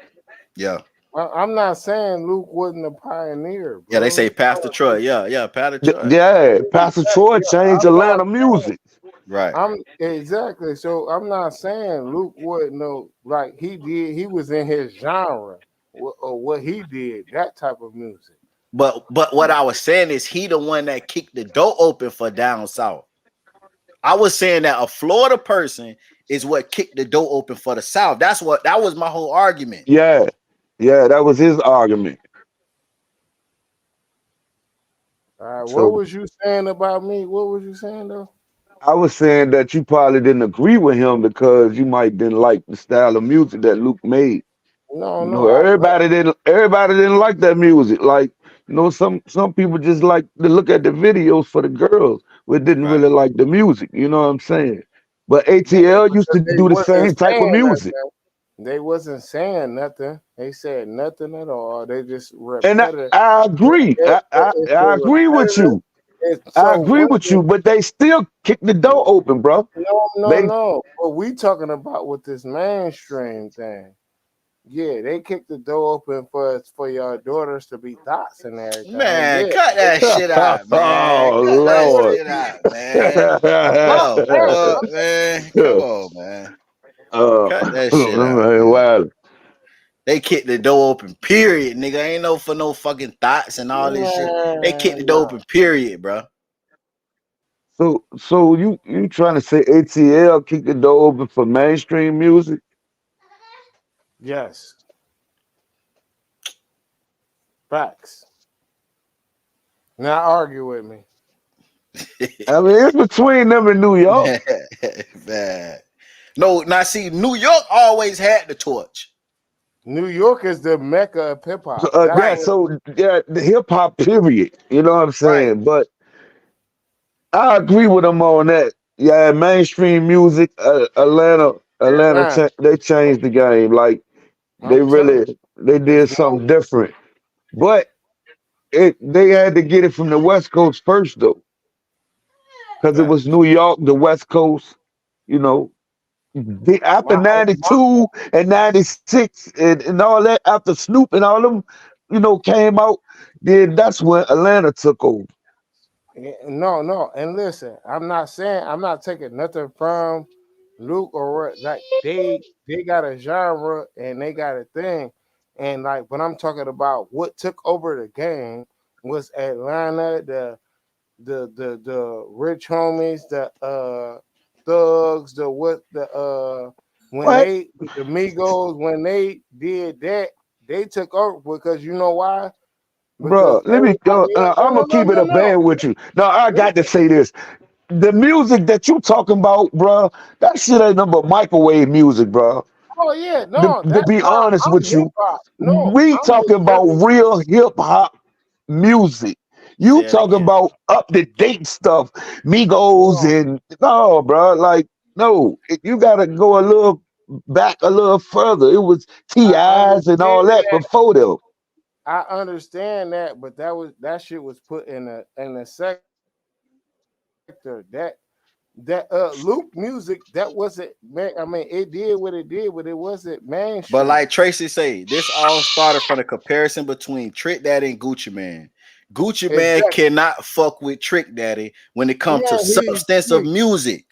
Yeah. I'm not saying Luke wasn't a pioneer, Yeah, they bro. say Pastor Troy. Yeah, Pastor Troy. Yeah, Pastor Troy changed I'm not Atlanta music. Right. I'm exactly. So I'm not saying Luke wouldn't know like he did. He was in his genre or what he did, that type of music. But what I was saying is he the one that kicked the door open for down south. I was saying that a Florida person is what kicked the door open for the South. That was my whole argument. Yeah, that was his argument. What So was you saying about me? What was you saying though? I was saying that you probably didn't agree with him because you might didn't like the style of music that Luke made. No, You no. know, everybody didn't like that music. Like, you know, some people just like to look at the videos for the girls, but didn't Right. really like the music. You know what I'm saying? But Yeah, ATL used to because they do the wasn't same type of saying music. nothing. They wasn't saying nothing. They said nothing at all. They just And repetitive. I agree. I It's agree with repetitive. you. I So agree what with you, but they still kick the door open, bro. They no. But we talking about with this mainstream thing. Yeah, they kicked the door open for your daughters to be thoughts and everything. Man, Yeah. cut that shit out, man. oh Cut that Lord. shit out, man. Oh fuck, man. Come on, man. Cut that shit out, Man, man. wow. They kicked the door open, period, nigga. Ain't no for no fucking thoughts and all this shit. They kicked the door open, period, bro. So you trying to say ATL kicked the door open for mainstream music? Yes. Facts. Now argue with me. I mean, it's between them and New York. Man. No, now see, New York always had the torch. New York is the mecca of hip hop. The hip hop period. You know what I'm Right. saying? But I agree with them on that. Yeah, mainstream music, Atlanta, they changed the game. Like they I'm telling you, they did something different. But they had to get it from the West Coast first though, because it was New York, the West Coast. You know, after '92 and '96 and all that, after Snoop and all them, you know, came out, then that's when Atlanta took over. no. And listen, I'm not taking nothing from Luke or like they got a genre and they got a thing. And like when I'm talking about what took over the game was Atlanta, the rich homies, the thugs, when What? the Migos, when they did that, they took over because you know why? Bro, Because let me go. I'm gonna keep it a band with you. No, I got to say this. The music that you talking about, bro, that shit ain't nothing but microwave music, bro. Oh yeah, To, no, to that's be why honest I'm with hip you, hop. No, we I'm talking about literally real hip hop music. You Say it talking again. about up to date stuff, Migos no. and no, bro. Like no, you gotta go a little back, a little further. It was I TIs and all understand that that. before them. I understand that, but that shit was put in a sector that Luke music that wasn't man. I mean, it did what it did, but it wasn't But mainstream. like Tracy say, this all started from the comparison between Trick Daddy and Gucci Man. Gucci Man Exactly. cannot fuck with Trick Daddy when it comes to Yeah, substance of music.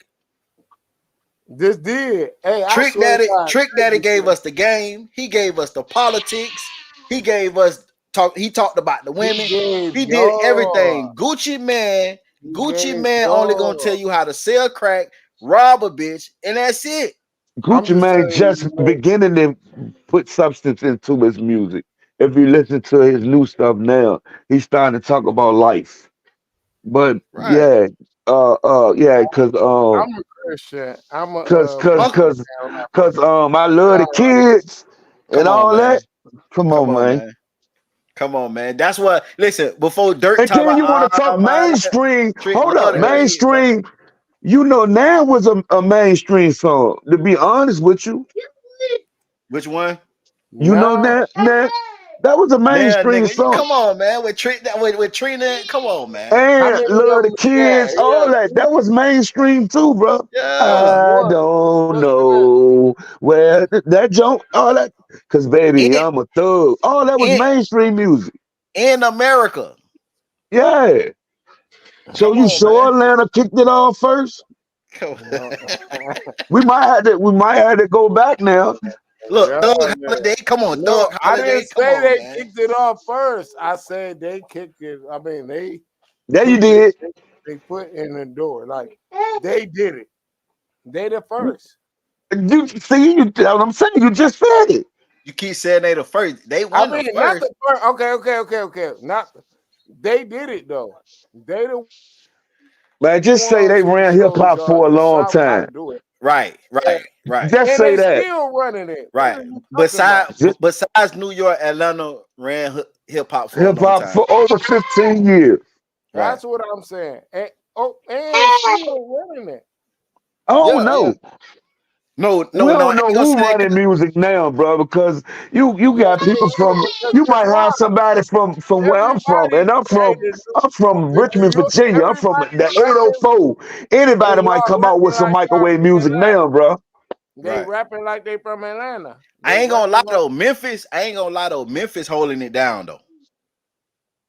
this did. Hey, I swear to God, Trick Daddy gave us the game. He gave us the politics. He gave us talk. He talked about the women. he gave He did y'all. everything. He Gucci gave Man only gonna tell y'all. you how to sell crack, rob a bitch, and that's it. I'm Gucci just Mane telling just you, man. beginning to put substance into his music. If you listen to his new stuff now, he's starting to talk about life. But Right. yeah, cause I'm a Christian. I'm a cause cause Fuck. cause rapper. cause I love the kids and Come on, all man. that. Come Come on, on, man. man. Come on, man. That's what. Listen, before Dirt And talk then about you want to talk my mainstream. Trick Hold love up, the kids, bro. mainstream. You know, now was a mainstream song. To be honest with you, Which one? You know that was a Yeah, mainstream nigga, song. come on, man. With Trina, come on, man. How And many of Love the them? Yeah, Kids, all yeah. that was mainstream too, bro. Yeah, I Was it? don't Listen to this. know where that junk, all that, cause baby, in I'm a thug. All that was in mainstream music. in America. Yeah. So Come you on, sure man. Atlanta kicked it off first? Come No. We might have to go back now. Look, Yeah, Thug man. Holiday. Come on, No, Thug I didn't Holiday. Come say on, they man. kicked it off first. I said they kicked it. I mean, they There you put the did. they put in the door. Like they did it. They the first. You see, I'm saying you just said it. You keep saying they the first. They I won the mean, not first. the first. Okay. Not they did it though. They the Man, just say they ones who ran hip showed hop y'all for a the long South how to time. do it. Right, Yeah. right, right, Just And say they that. still running it. What right. are you talking about? Besides New York, Atlanta ran hip hop for a Hip long hop time. for over 15 years. Right. That's what I'm saying. And still running it. I don't Yeah, yeah. know. We No. I don't ain't know gonna who say that. running music now, bro, because you Yeah, got people from because you guess might have why? somebody from where I'm from, Everybody, and hey, I'm from the New Richmond, York, Virginia. I'm from everybody the rapping 804. Anybody and might y'all come out with rapping some like y'all microwave from music now, Atlanta. bro. They Right. rapping like they from Atlanta. I They ain't gonna lie rapping like though. Memphis, I ain't gonna lie though. Memphis holding it down though.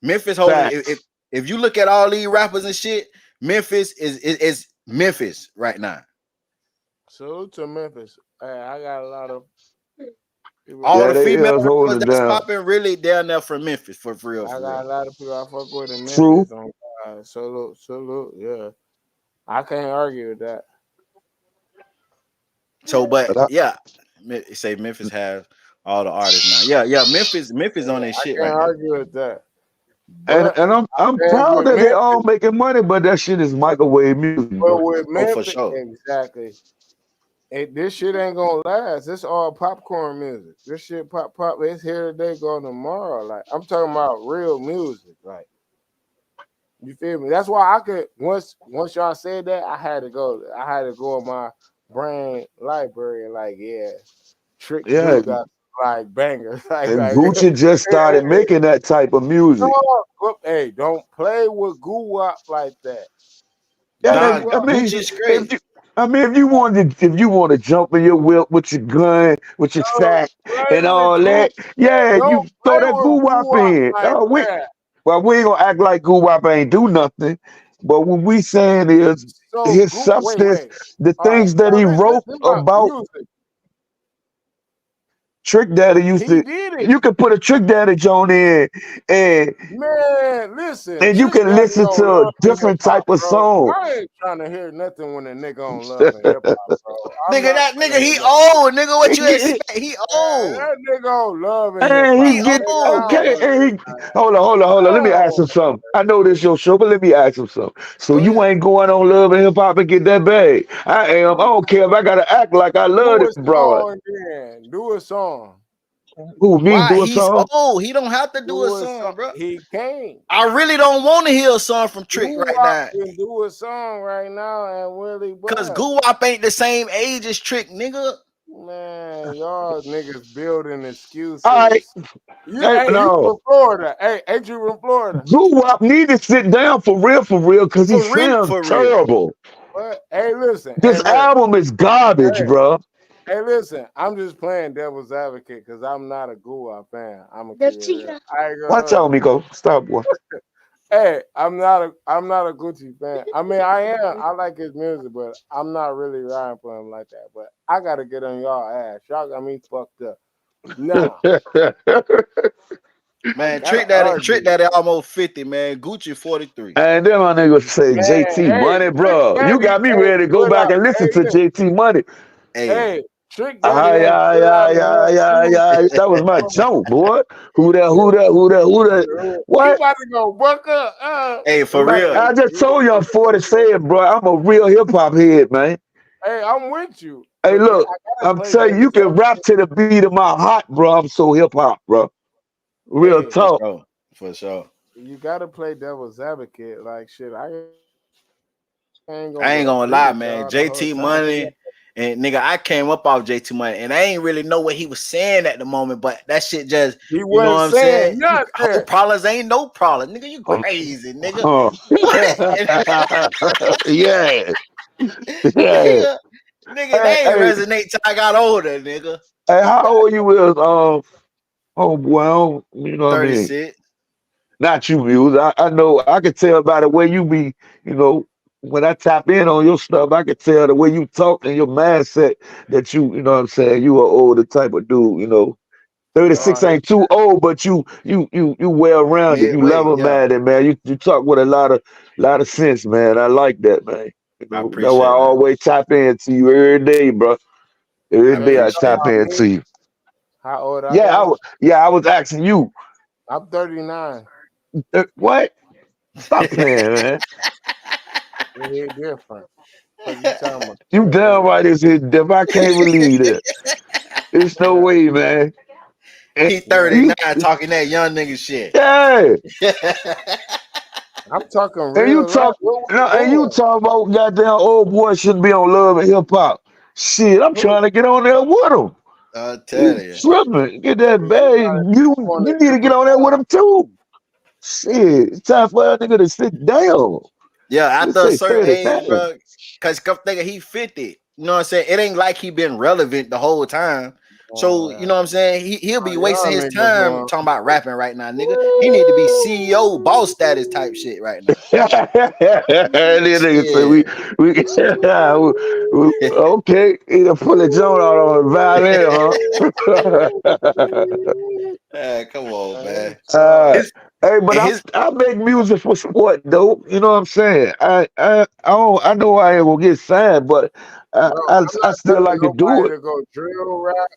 Memphis holding Facts. if you look at all these rappers and shit, Memphis is Memphis right now. salute to Memphis. Hey, I got a lot of people All Yeah, the I they female is rappers holding it that's down. popping really down there from Memphis for real, I for got real. a lot of people I fuck with in True. Memphis. On salute. Yeah, I can't argue with that. So, but But yeah, say Memphis has all the artists now. Yeah. Memphis on Yeah, that I shit can't right now. argue with that. and But and I'm and proud with that they all Memphis, making money, but that shit is microwave music, but bro. with Oh, for Memphis, sure. exactly. This shit ain't gonna last. This all popcorn music. This shit pop. It's here today, gone tomorrow. Like I'm talking about real music. Like you feel me? That's why I could once y'all said that I had to go. I had to go in my brain library and like Trick Yeah, do got like bangers. and Gucci just started making that type of music. Hey, don't play with goo wop like that. Yeah, Nah, Goo I wop. mean, Gucci's if great. you, if you want to jump in your whip with your gun, with your Don't sack play and with all goo. that, yeah, Don't you throw play that with goo goo wop wop in. like that. Well, we ain't gonna act like goo wop ain't do nothing, but what we saying is So his goo. substance, Wait. the All right. things that No, he this wrote is about about music. Trick Daddy used He to. did it. You can put a Trick Daddy joint in, and Man, listen, and you Trick can Daddy listen don't to a love in hip different hop, type of bro. song. I ain't trying to hear nothing when a nigga don't love in hip hop, bro. I'm Nigga, not that trying nigga, to hear he nothing. old. Nigga, what you He, expect? He Man, old. that nigga don't love in hip And hop. He he That get nigga old. don't okay, love and it. he hold on. Let me ask him Oh, something. I know this your show, but let me ask him something. So go you ahead. ain't going on Love and Hip Hop and get that bag. I am. I don't care if I gotta act like I love Do this a broad. song then. Do a song. Who me Why? do a He's song? old. He don't have to do a Do a song. song, bro. He can't. I really don't want to hear a song from Trick Goo right Wop now. can do a song right now and Willie Cause Bust. Goo Wop ain't the same age as Trick, nigga. Man, y'all niggas building All right, excuses. hey, You no. from Florida. Hey, ain't you from Florida? Doo Wop need to sit down for real, because he For real, sounds for real. terrible. What? Hey, listen. Hey, This look. album is garbage, Hey, bro. hey, listen. I'm just playing devil's advocate because I'm not a Gua fan. I'm a kid. I ain't Watch gonna. out, Miko. Stop, boy. Hey, I'm not a Gucci fan. I mean, I am. I like his music, but I'm not really riding for him like that. But I gotta get on y'all ass. Y'all got me fucked up. Now I Man, gotta Trick argue. Daddy almost 50, man. Gucci 43. And then my nigga say Man, JT hey, Money, Trick bro. You Daddy got me can't ready to go put back out. and listen Hey, to look. JT Money. Hey, Hey, Trick Daddy Ah, ain't yeah, put yeah, out yeah, enough yeah, music. yeah. That was my joke, boy. Who that, Yeah. who that, who that, who that? He What? about to go buck up. hey, for Man, real. I just told you I'm 47, bro. I'm a real hip hop head, man. Hey, I'm with you, Hey, but I look, gotta I'm play telling you, you devil's can rap advocate. to the beat of my heart, bro. I'm so hip hop, bro. Real Hey, For talk. sure. For sure. you gotta play devil's advocate. Like shit, I ain't gonna I ain't go gonna agree lie, with man. y'all the whole JT time. Money, And nigga, I came up off J2 Money, and I ain't really know what he was saying at the moment, but that shit just, He you know what wasn't I'm saying saying? Whole nothing. problems ain't no problem. Nigga, you Um, crazy, nigga. uh, yeah, yeah. nigga, nigga, Hey, they ain't hey, resonate till I got older, nigga. hey, how old you is? Oh, well, you know what I mean? 36. Not you, Muse. I know. I could tell by the way you be. You know, when I tap in on your stuff, I could tell the way you talk and your mindset that you know what I'm saying. You are older type of dude. You know, 36 No, ain't too old, but you well rounded. You Midway, level yeah. minded, man. You talk with a lot of sense, man. I like that, man. You I know, that's why I appreciate that. always tap into you every day, bro. Every I day I you talking appreciate tap that. about into me? you. How old I Yeah, am? I was asking you. I'm 39. What? Stop playing, man. It hit different. Fuck you talking about? You damn right it's his death. I can't believe that. There's no Yeah, way, man. And He yeah. 39 you, talking that young nigga shit. yeah. I'm talking And you real life. talk, What we no, and you doing? talk about goddamn old boy shouldn't be on Love and Hip Hop. Shit, I'm Who? trying to get on there with him. I'll tell You you. tripping? Get that bag. Everybody on a You need to get different on there with him too. Shit, it's time for that nigga to sit down. Yeah, You after a say certain age, 39. bro, cause come thinking he 50. You know what I'm saying? It ain't like he been relevant the whole time. So, you path. know what I'm saying? He'll be wasting Y'all his niggas time on. talking about rapping right now, nigga. He need to be CEO, boss status type shit right now. That nigga say Shit. okay, he done pull a joint out on the violin, huh? Come on, man. Uh, His hey, but and his I make music for sport though. You know what I'm saying? I know I ain't gonna get signed, but Bro, I'm I not still telling like to do nobody it. to go drill rap.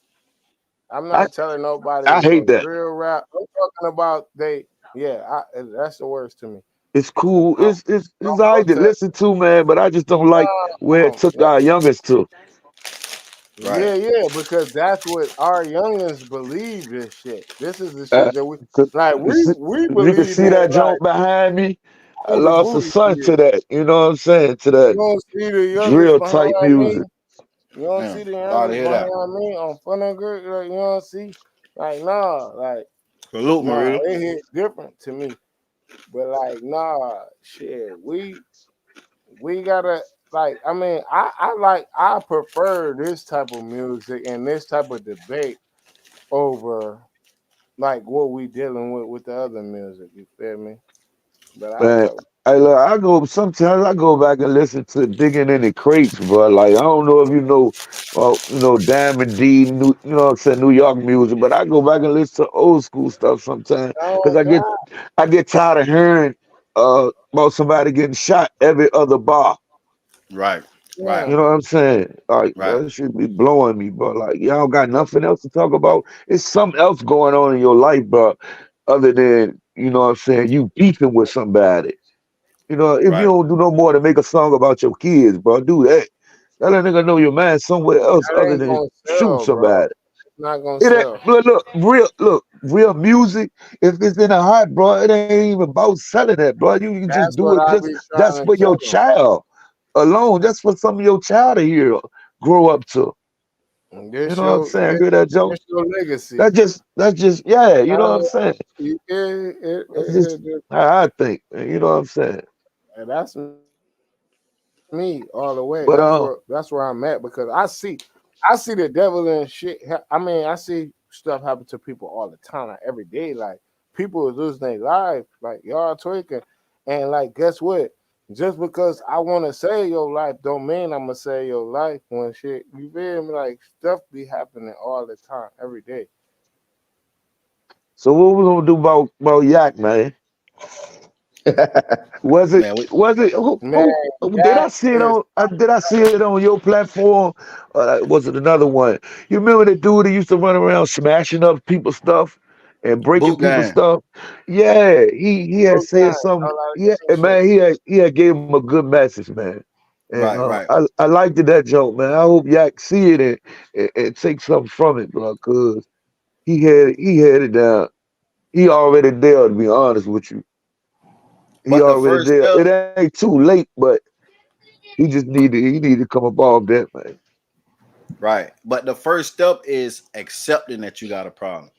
I'm I not telling nobody I to go hate that. drill rap. I'm talking about that's the worst to me. It's cool. Don't, It's don't all right to protest. listen to, man. But I just don't like where it No, took our youngest to. right. yeah, because that's what our youngins believe. This shit. This is the Uh, shit that we 'Cause like. you We you can believe see in that like joint behind me. I booty lost a booty son shit. to that. You know what I'm saying? To You that don't see the youngest drill type behind me. music. You don't Yeah. see the Sorry to youngest hear that. behind me on fun and good. Like you don't see. Like nah, like Salute, nah. Maria. It hit different to me. But like nah, shit. We gotta like. I mean, I prefer this type of music and this type of debate over like what we dealing with the other music. You feel me? But I Man, fuck. I go sometimes I go back and listen to digging in the crates, bro. Like I don't know if you know, Diamond D, you know what I'm saying, New York music, but I go back and listen to old school stuff sometimes because Oh God, I get tired of hearing about somebody getting shot every other bar. Right. Right. You yeah. know what I'm saying? Like, Right. bro, that should be blowing me, bro. Like, y'all got nothing else to talk about. It's something else going on in your life, bro, other than, you know what I'm saying, you beefing with somebody. You know, if you Right. don't do no more to make a song about your kids, bro, do that. Let a nigga know your man somewhere else That other ain't than gonna shooting sell, bro. somebody. It's not gonna It ain't, sell. real music. If it's in the heart, bro, it ain't even about selling that, bro. You can just That's do what it I just be that's trying to for your tell them. child alone. That's for some of your child to hear, grow up to. And You this know what I'm your saying? Hear that joke? this your legacy. That's just yeah. You know what I'm Uh, saying? That's just it, how I think. Man. You know what I'm saying? and that's me all the way. But That's where I'm at because I see the devil in shit. I mean, I see stuff happen to people all the time, like every day. Like people is losing their life, like y'all tweaking, and like guess what? Just because I want to save your life, don't mean I'm gonna save your life when shit. You feel me? Like stuff be happening all the time, every day. so what we gonna do about Yak, man? Was it Man, was it Man, who did I that see it is on? Did I see it on your platform? Or was it another one? You remember the dude that used to run around smashing up people's stuff and breaking boot people's gang. stuff? Yeah, he had so said kind, something. a lot of Yeah, gang and shit. man, he had gave him a good message, man. And Right, right. I liked that joke, man. I hope Yak see it and take something from it, bro. Cause he had it down. He already there, to be honest with you. He But the already first there. step, It ain't too late, but he need to come above that, man. Right. But the first step is accepting that you got a problem.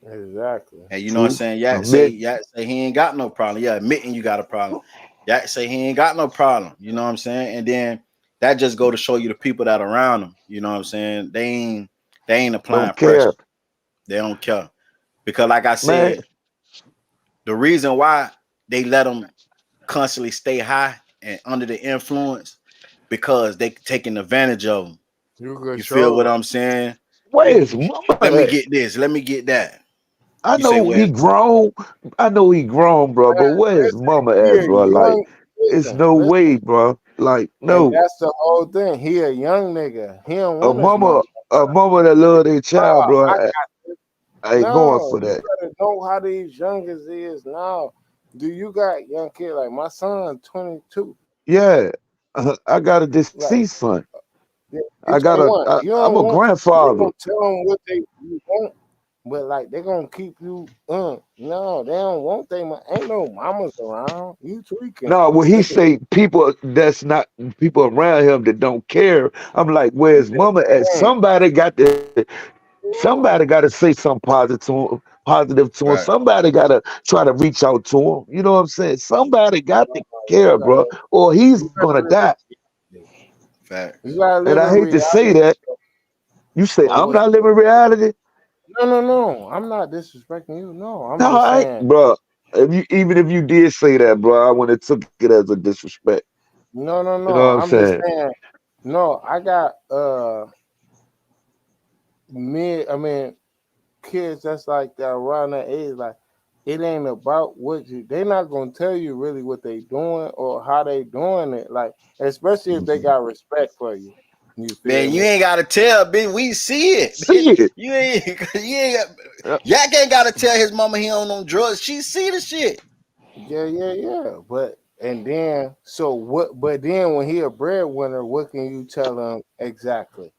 Exactly. And you know what I'm True. saying? Admit. Yak say he ain't got no problem. Yeah, admitting you got a problem. Yak say he ain't got no problem. You know what I'm saying? And then that just go to show you the people that are around him. You know what I'm saying? They ain't applying Don't care, pressure. They don't care. Because like I man. said, the reason why they let them constantly stay high and under the influence because they taking advantage of them. You You feel control what them. I'm saying? Where is mama Let me at? get this. Let me get that. I You say know he where? grown. I know he grown, bro. But where is Listen, mama he at, a bro? Like, young. it's Listen, no listen, way, bro. Like, and no. that's the whole thing. He a young nigga. He don't A want his mama, mama. a mama that love their child, Oh, bro. I I ain't going No, for you that. gotta know how these youngers is now. Do you got young kid like my son, 22? Yeah, I got a Like deceased son. he I got a. 21. You I'm don't a want. They grandfather. gonna tell them what they you want, but like they gonna keep you. No, they don't want they. Ain't no mamas around. You tweaking. No, when he say people that's not people around him that don't care, I'm like, where's mama at? Dang. Somebody got to say something positive to him. Right. Somebody got to try to reach out to him. You know what I'm saying? Somebody got to You care, bro, gotta, or he's you gotta gonna live die. in, you Facts. gotta And live I in hate to say reality. that. You say Of I'm what? not living reality. No. I'm not disrespecting you. No, I'm No, just I ain't, saying. bro. Even if you did say that, bro, I wouldn't have took it as a disrespect. You know No. what I'm I'm just saying? saying. No, I got I mean kids that's like that around that age, like it ain't about what you they're not gonna tell you really what they doing or how they doing it. Like, especially if they Mhm. got respect for you. You feel Man, you me? ain't gotta tell, bitch. We see it, bitch. See it. You ain't Uh, Yak ain't gotta tell his mama he on drugs. She see the shit. Yeah. But and then so what but then when he a breadwinner, what can you tell him exactly?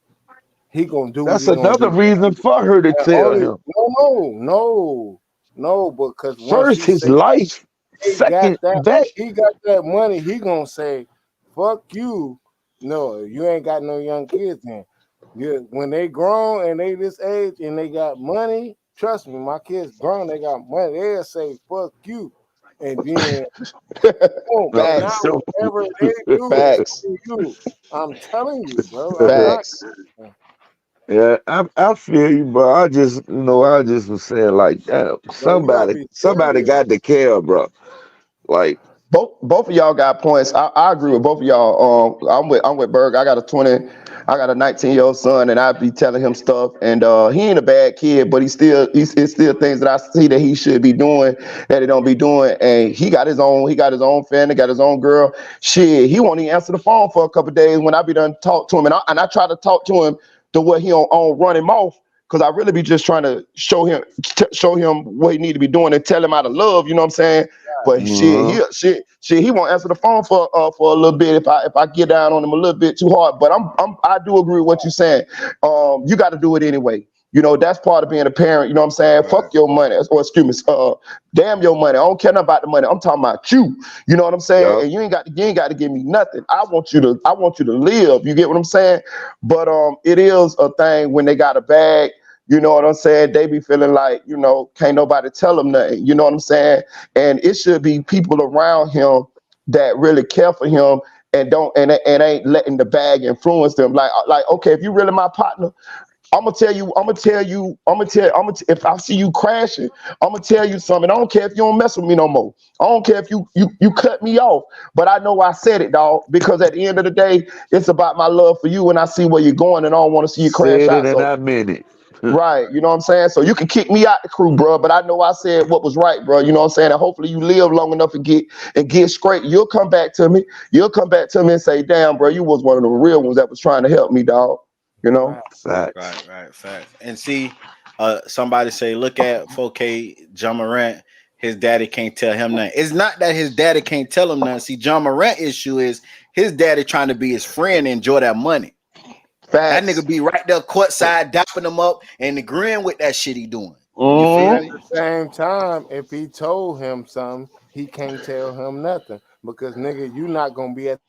He gonna do what That's he gonna another do. reason for her to And tell only him. no, because once First, he his say life. got Second, that, that. he got that money, he gonna say, fuck you. No, you ain't got no young kids then. When they grown and they this age and they got money, trust me, my kids grown, they got money, they'll say, fuck you. And then boom, No, now Facts. no. whatever they do, Facts. screw you. I'm telling you, bro. I'm not Facts. Yeah, I feel you, bro. I just was saying like, damn, bro, you gotta be somebody serious. got to care, bro. Like, Both of y'all got points. I agree with both of y'all. I'm with Berg. I got a 20, I got a 19-year-old son, and I be telling him stuff. And he ain't a bad kid, but it's still things that I see that he should be doing that he don't be doing. And he got his own family, got his own girl. Shit, he won't even answer the phone for a couple of days when I be done talk to him, and I try to talk to him to what he on run him off. Cause I really be just trying to show him what he need to be doing and tell him out of love. You know what I'm saying? But uh he won't answer the phone for a little bit if I get down on him a little bit too hard. But I do agree with what you're saying. You got to do it anyway. You know, that's part of being a parent. You know what I'm saying? Right. Fuck your money, or excuse me, damn your money. I don't care nothing about the money. I'm talking about you. You know what I'm saying? yup. And you ain't got to give me nothing. I want you to live. You get what I'm saying? But it is a thing when they got a bag. You know what I'm saying? They be feeling like, can't nobody tell them nothing. You know what I'm saying? And it should be people around him that really care for him and don't and ain't letting the bag influence them. Like okay, if you really my partner, if I see you crashing, I'm gonna tell you something. I don't care if you don't mess with me no more. I don't care if you cut me off, but I know I said it, dog, because at the end of the day, it's about my love for you and I see where you're going and I don't want to see you crash Said it out. and So I meant it. right, you know what I'm saying? So you can kick me out the crew, bro, but I know I said what was right, bro. You know what I'm saying? And hopefully you live long enough and get straight. You'll come back to me. You'll come back to me and say, "Damn, bro, you was one of the real ones that was trying to help me, dog." You know? Right. Facts. Right. Facts. And see, somebody say, look at 4K John Morant. His daddy can't tell him nothing. It's not that his daddy can't tell him nothing. See, John Morant issue is his daddy trying to be his friend and enjoy that money. That Facts. nigga be right there courtside, dapping him up and agreeing with that shit he doing. You But feel at me? the same time, if he told him something, he can't tell him nothing because nigga, you not gonna be at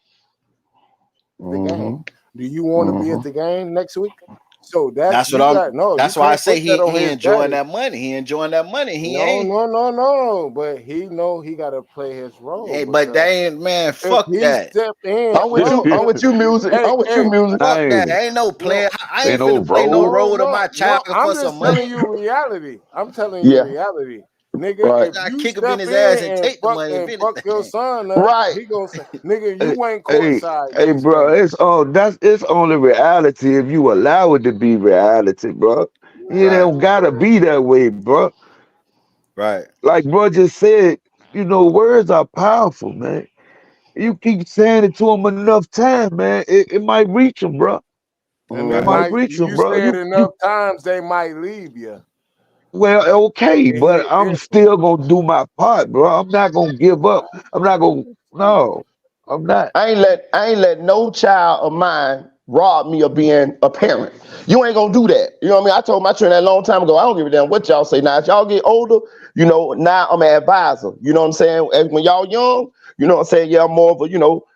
the game. Mm-hmm. Do you want to be at the game next week? So That's you what I'm. got no. You That's why I can't say put that on he his enjoying daddy. that money. He enjoying that money. He No, ain't. no. But he know he got to play his role Hey, but because they ain't, man. if Fuck he that. step in, I'm with bro. you. I'm with you, music. Hey, I'm with you, hey, music. Fuck that. Ain't Ain't no no, player. I ain't ain't no finna play no road. role to my child I'm for some just money. telling you reality. I'm telling you Yeah, reality, nigga. right, If I you kick him in step his ass in and and take the money. If buck your anything. son up, right. he gonna say, nigga, Hey, you ain't hey, courtside hey, bro. yesterday. It's only reality if you allow it to be reality, bro. You Right. don't gotta be that way, bro. Right. Like bro just said, words are powerful, man. You keep saying it to them enough time, man, it might reach them, bro. And they It Right. might might, reach them, you bro. say it You enough times, they might leave you. well, okay, It but hit I'm different. still gonna do my part, bro. I'm not gonna give up. I'm not gonna. No, I'm not. I ain't let no child of mine rob me of being a parent. You ain't gonna do that. You know what I mean? I told my children that a long time ago. I don't give a damn what y'all say. Now, as y'all get older, now I'm an advisor. You know what I'm saying? As when y'all young, you know what I'm saying? Yeah, I'm more of a,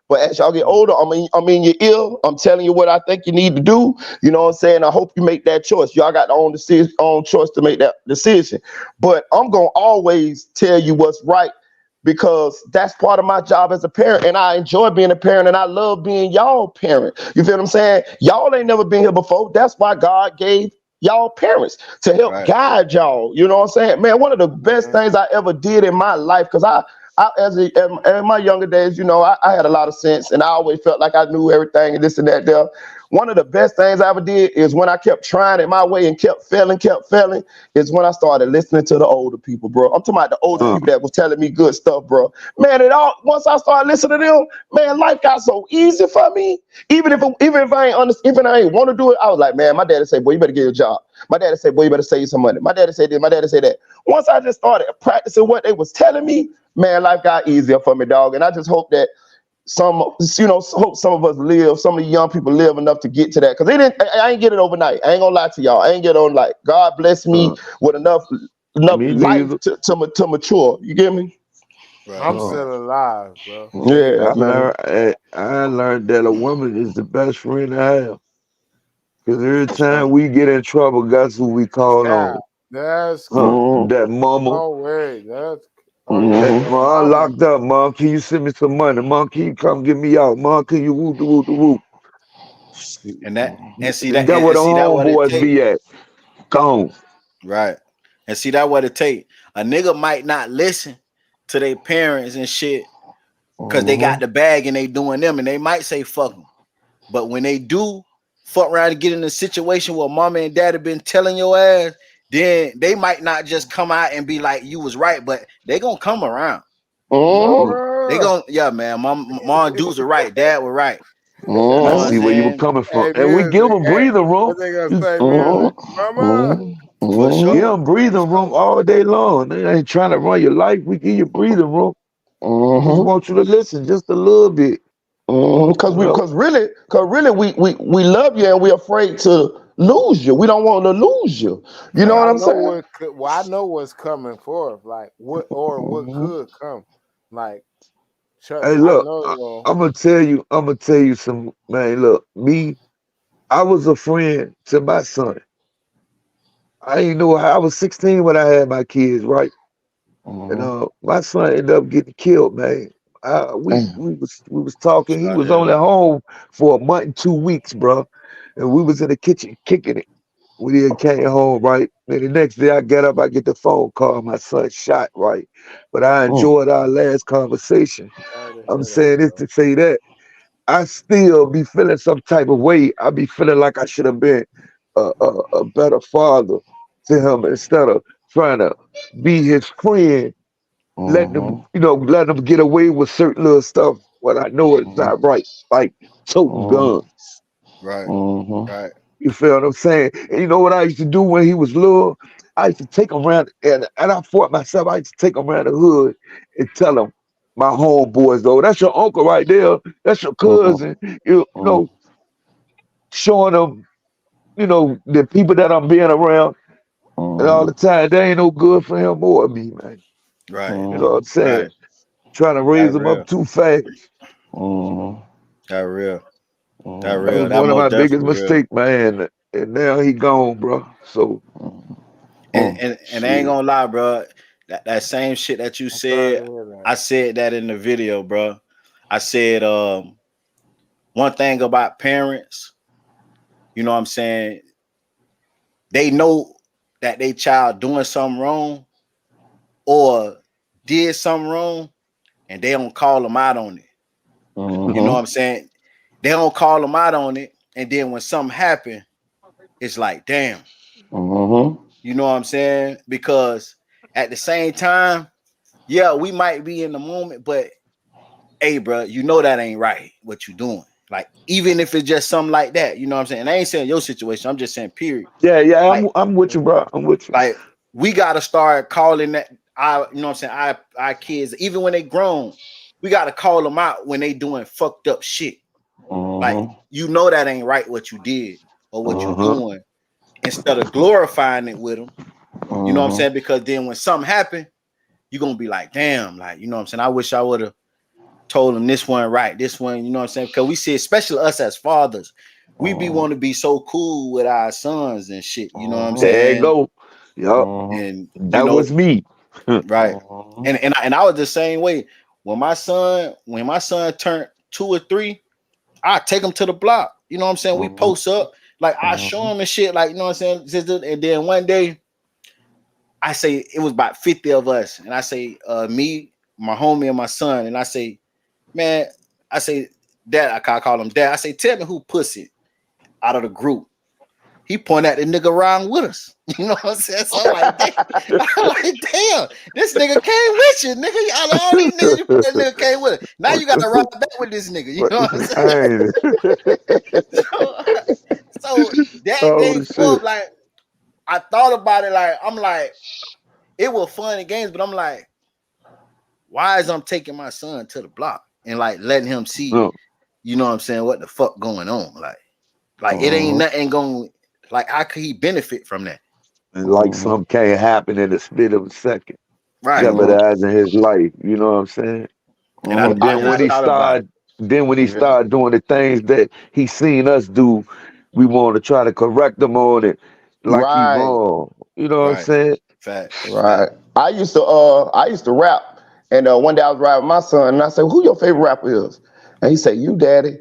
but as y'all get older, I'm in your ear. I'm telling you what I think you need to do. You know what I'm saying? I hope you make that choice. Y'all got the own choice to make that decision. But I'm gonna always tell you what's right because that's part of my job as a parent, and I enjoy being a parent, and I love being y'all parent. You feel what I'm saying? Y'all ain't never been here before. That's why God gave y'all parents to help Right. guide y'all. You know what I'm saying? Man, one of the best Man, things I ever did in my life, because in my younger days, I had a lot of sense, and I always felt like I knew everything and this and that there. One of the best things I ever did is when I kept trying it my way and kept failing, is when I started listening to the older people, bro. I'm talking about the older Right. people that was telling me good stuff, bro. Man, once I started listening to them, man, life got so easy for me. Even if I ain't want to do it, I was like, man, my daddy said, boy, you better get a job. My daddy said, boy, you better save some money. My daddy said this, my daddy said that. Once I just started practicing what they was telling me, man, life got easier for me, dog. And I just hope that hope some of us live, some of the young people live enough to get to that. Cause I ain't get it overnight. I ain't gonna lie to y'all. I ain't get it overnight. God bless me Uh, with enough me life neither. to mature. You get me? Right. I'm Uh, still alive, bro. Yeah, man. I learned that a woman is the best friend to have. Cause every That's right. time we get in trouble, guess who we call Cap. on? That's Huh? cap. That mama. No way. That's on That Mm-hmm. your mom, I mama. locked up, mom. Can you send me some money? Mom, can you come get me out? Mom, can you whoop the whoop the whoop? And that and see And that that where and the see that what it homeboys take. be at. Gone. Right. And see that what it take. A nigga might not listen to their parents and shit because they got the bag and they doing them and they might say fuck them. But when they do fuck around and get in a situation where mama and daddy been telling your ass, then they might not just come out and be like you was right, but they gonna come around. Mm-hmm. They Bruh. gonna yeah, man. Mom dudes are right, dad were right. You know I what I'm Mm-hmm. see where you were saying? coming from. Hey, And we give music. them Hey, breathing room. what they gonna You say, music? Mama. Mm-hmm. For give sure. them breathing room all day long. They ain't trying to run your life. We give you breathing room. We just Mm-hmm. want you to listen just a little bit. Cause You know? really we love you and we're afraid to lose you. We don't want to lose you. You know Right. what I'm saying? I know what's coming forth. Like what Mm-hmm. could come. Like trust Hey, me, I look, know it won't. I'm gonna tell you some man. Look, I was a friend to my son. I ain't know how I was 16 when I had my kids, right? And Mm-hmm. my son ended up getting killed, man. We was talking. He Sorry to was hear only that. home for a month and 2 weeks, bro. And we was in the kitchen kicking it. We then came home, right? And the next day I get up, I get the phone call, my son shot, right? But I enjoyed our last conversation. Sorry to I'm hear that, saying this bro. to say that I still be feeling some type of way. I be feeling like I should have been a better father to him instead of trying to be his friend, Mm-hmm. letting him get away with certain little stuff. What I know is not right, like toting Mm-hmm. guns. Right. Mm-hmm. Right. You feel what I'm saying? And you know what I used to do when he was little? I used to take him around, and I fought myself. I used to take him around the hood and tell him, my homeboys, though, that's your uncle right there. That's your cousin. You know, showing them, the people that I'm being around. And all Mm-hmm. the time, they ain't no good for him or me, man. Right. You know what I'm saying? Right. Trying to That raise them up real. too fast. Mm-hmm. That real. That That was real. That one of my most biggest definitely real. mistakes, man. And now he gone, bro. So And I ain't shit. gonna lie, bro. That same shit that you I'm sorry said, to hear that. I said that in the video, bro. I said one thing about parents, you know what I'm saying? They know that they child doing something wrong or did something wrong, and they don't call them out on it. You know what I'm saying? They don't call them out on it, and then when something happen, it's like, damn. You know what I'm saying? Because at the same time, yeah, we might be in the moment, but hey, bro, you know that ain't right what you doing. Like, even if it's just something like that, you know what I'm saying? And I ain't saying your situation, I'm just saying period. Yeah, Like, I'm with you, bro. I'm with you. like we gotta start calling that our, you know what I'm saying, our kids, even when they grown, we gotta call them out when they doing fucked up shit. Like, you know that ain't right what you did or what you doing, instead of glorifying it with them. You know what I'm saying? Because then when something happen, you're gonna be like, damn, like, you know what I'm saying? I wish I would have told them this one right, this one, you know what I'm saying? Because we see, especially us as fathers, we be want to be so cool with our sons and shit, you know what I'm There you saying? go. Yup. And you That know, was me. right. And I was the same way. When my son turned 2 or 3, I take him to the block. You know what I'm saying? We post up, like I show him and shit, like, you know what I'm saying? And then one day I say it was about 50 of us, and I say, me, my homie, and my son, and I say, man, I say, Dad, I call him Dad. I say, tell me who pussy out of the group. He point at the nigga around with us. You know what I'm saying? So I'm like, damn, this nigga came with you, nigga. All these niggas, that nigga came with it. Now you got to ride back with this nigga. You know what I'm saying? So that day Oh forth, shit. like, I thought about it, like, I'm like, it was fun and games, but I'm like, why is I'm taking my son to the block and like letting him see, you know what I'm saying, what the fuck going on? Like it ain't nothing going, like, how could he benefit from that? And like something can't happen in the split of a second, Right. jeopardizing his life. You know what I'm saying? And And I then when just he thought about it. started, doing the things that he seen us do, we want to try to correct him on it, like he Right. wrong. You know what I'm Right. saying? Facts. Right. I used to rap, and one day I was rapping with my son, and I said, "Who your favorite rapper is?" And he said, "You, Daddy."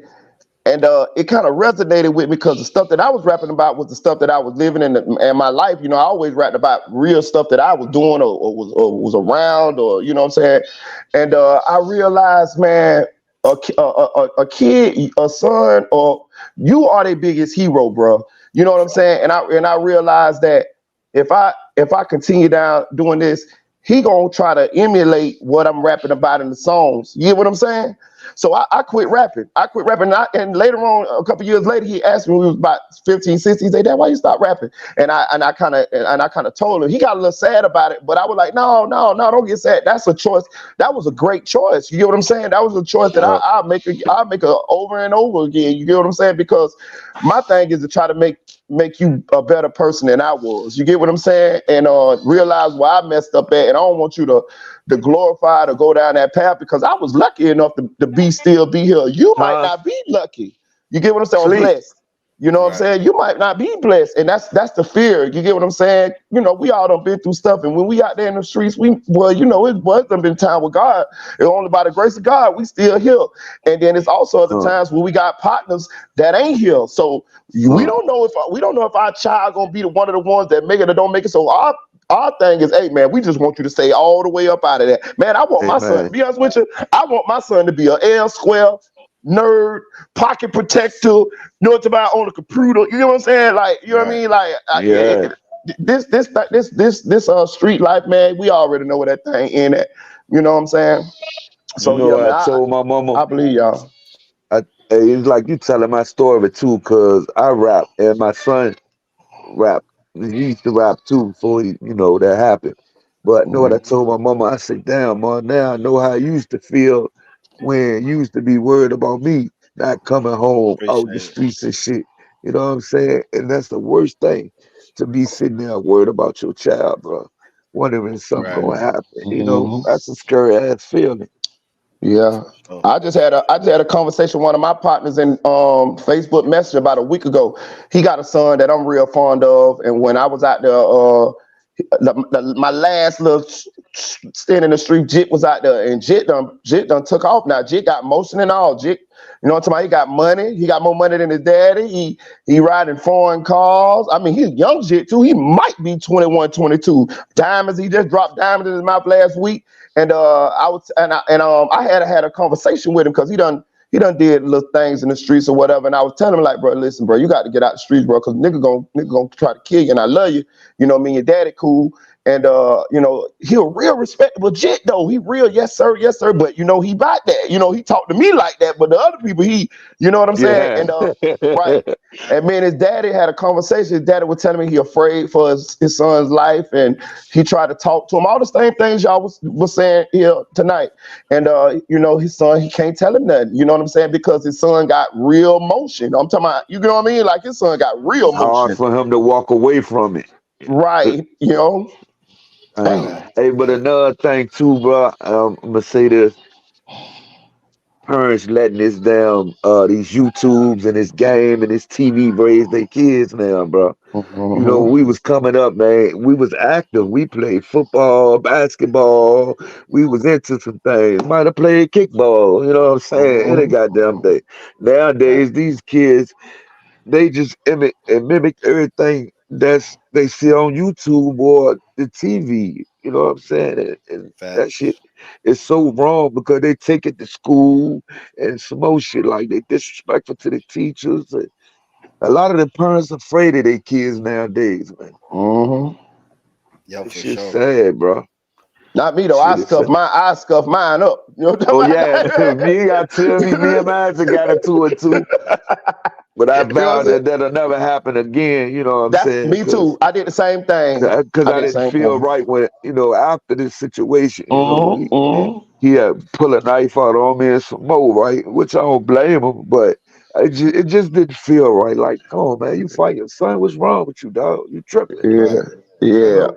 And it kind of resonated with me because the stuff that I was rapping about was the stuff that I was living in my life. You know, I always rapped about real stuff that I was doing or was around, or you know what I'm saying. And I realized, man, a kid, a son, or you are their biggest hero, bro. You know what I'm saying. And I realized that if I continue down doing this, he gonna try to emulate what I'm rapping about in the songs. You get what I'm saying? So I quit rapping. And later on, a couple years later, he asked me when we was about 15, 16, he said, Dad, why you stop rapping? And I kind of told him. He got a little sad about it, but I was like, no, don't get sad. That's a choice. That was a great choice. You get what I'm saying? That was a choice that I'll make over and over again. You get what I'm saying? Because my thing is to try to make you a better person than I was. You get what I'm saying? And realize where I messed up at. And I don't want you to glorify to go down that path, because I was lucky enough to still be here. You might not be lucky. You get what I'm saying? Or Sleep. blessed. You know what I'm saying? You might not be blessed. And that's the fear. You get what I'm saying? You know, we all done been through stuff. And when we out there in the streets, it was done been time with God. It's only by the grace of God we still here. And then it's also other times where we got partners that ain't here. So we don't know if our child gonna be one of the ones that make it or don't make it. So our thing is, hey man, we just want you to stay all the way up out of that. Man, I want my son, to be honest with you, I want my son to be an L square nerd, pocket protector, know what about on the computer. You know what I'm saying? Like, you know what I mean? Like, Yeah. this street life, man, we already know what that thing in at. You know what I'm saying? You So yeah, know, man, I told my mama, I believe y'all. it's like you telling my story too, cause I rap and my son rap. He used to rap too before that happened. But know what I told my mama? I said, damn, mom, now I know how I used to feel when you used to be worried about me not coming home out the Appreciate it. streets and shit. You know what I'm saying? And that's the worst thing, to be sitting there worried about your child, bro. Wondering if something Right. gonna happen. That's a scary ass feeling. Yeah. I just had a conversation with one of my partners in Facebook Messenger about a week ago. He got a son that I'm real fond of, and when I was out there, my last little stint in the street, Jit was out there, and Jit done took off now. Jit got motion and all. Jit, you know what I'm talking about? He got money. He got more money than his daddy. He riding foreign cars. I mean, he's young Jit too. He might be 21, 22. Diamonds. He just dropped diamonds in his mouth last week. And I had a conversation with him because he done did little things in the streets or whatever. And I was telling him like, bro, listen, bro, you got to get out the streets, bro, because nigga gonna try to kill you. And I love you. You know, me and your daddy cool. And you know, he a real respectable Jit though. He real, yes sir. But you know, he about that. You know, he talked to me like that. But the other people, you know what I'm saying? And right. And me and his daddy had a conversation. His daddy was telling me he afraid for his son's life, and he tried to talk to him. All the same things y'all was saying here tonight. And you know, his son, he can't tell him nothing. You know what I'm saying? Because his son got real motion. I'm talking about, you know what I mean? Like his son got real It's hard motion. for him to walk away from it. Right. You know. Hey, but another thing too, bro. I'm gonna say this: parents letting this damn these YouTubes and this game and this TV raise their kids now, bro. You know, we was coming up, man. We was active. We played football, basketball. We was into some things. Might have played kickball. You know what I'm saying? Any goddamn thing. Nowadays, these kids, they just mimic everything they see on YouTube or the TV. You know what I'm saying? And that shit is so wrong because they take it to school and some more shit, like they disrespectful to the teachers. And a lot of the parents afraid of their kids nowadays, man. Yeah, This for shit's sure. sad, bro. Not me though. I scuff mine up. You know what I'm Oh talking yeah, about? me got tell me and mine got into it too. But I You know what I'm vowed saying? that that'll never happen again. You know what I'm That's saying? me too. I did the same thing. Because I I did the didn't same feel thing. right when, you know, after this situation, you know, he had pull a knife out on me and some more, right? Which I don't blame him, but it just didn't feel right. Like, come on, man, you fight your son. What's wrong with you, dog? You tripping? Yeah.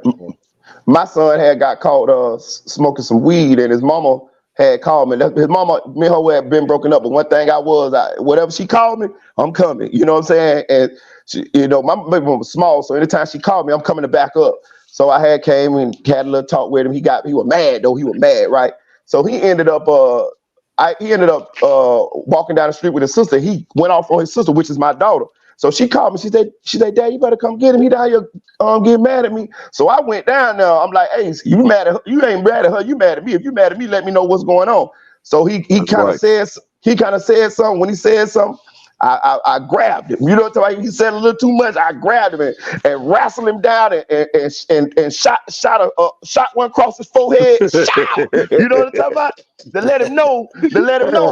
My son had got caught smoking some weed, and his mama had called me. His mama, me and her had been broken up, but one thing whatever she called me, I'm coming. You know what I'm saying? And she, you know, my baby mama was small, so anytime she called me, I'm coming to back up. So I came and had a little talk with him. He was mad though. He was mad, right? So he ended up walking down the street with his sister. He went off on his sister, which is my daughter. So she called me. She said, Dad, you better come get him. He down here getting mad at me. So I went down there. I'm like, hey, you mad at her? You ain't mad at her. You mad at me. If you mad at me, let me know what's going on. So he kind of said something. When he said something, I grabbed him. You know what I'm talking about? He said a little too much. I grabbed him and wrestled him down and shot one across his forehead. Shout! You know what I'm talking about? To let him know,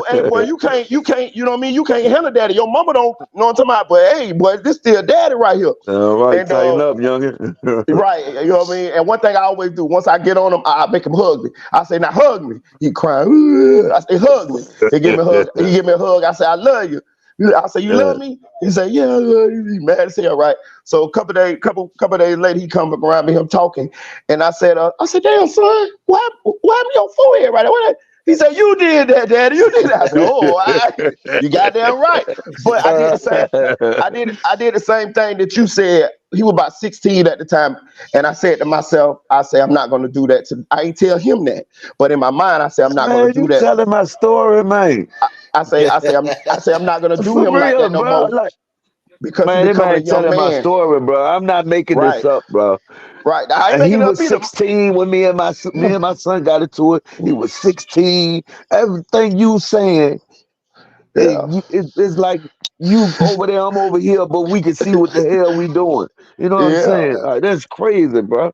hey boy, you can't, you know what I mean? You can't handle daddy. Your mama don't know what I'm talking about, but hey boy, this still daddy right here. All right, And tighten up, youngin. right, you know what I mean? And one thing I always do, once I get on him, I make him hug me. I say, now hug me. He crying. "Ugh." I say, hug me. He give me a hug. He give me a hug. I say, I love you. I say, you love me? He say, yeah, I love you. He mad as hell, right? So a couple days later, he come around me, him talking, and I said, damn son, what happened to your forehead right there? He said, you did that, daddy. You did that. I said, oh, you goddamn right. But I did the same. I did the same thing that you said. He was about 16 at the time, and I said to myself, I'm not gonna do that. I ain't tell him that, but in my mind, I said I'm not gonna do you that. telling my story, man. I say I'm not gonna do For him like real, that no bro. more Like, because he man, this becoming a man young telling my man. story, bro. I'm not making this Right. up, bro. Right. I ain't He making it up was either. 16 when me and my son got into it. He was 16. Everything you saying, it's like you over there, I'm over here, but we can see what the hell we doing. You know what I'm Yeah. saying? Like, that's crazy, bro.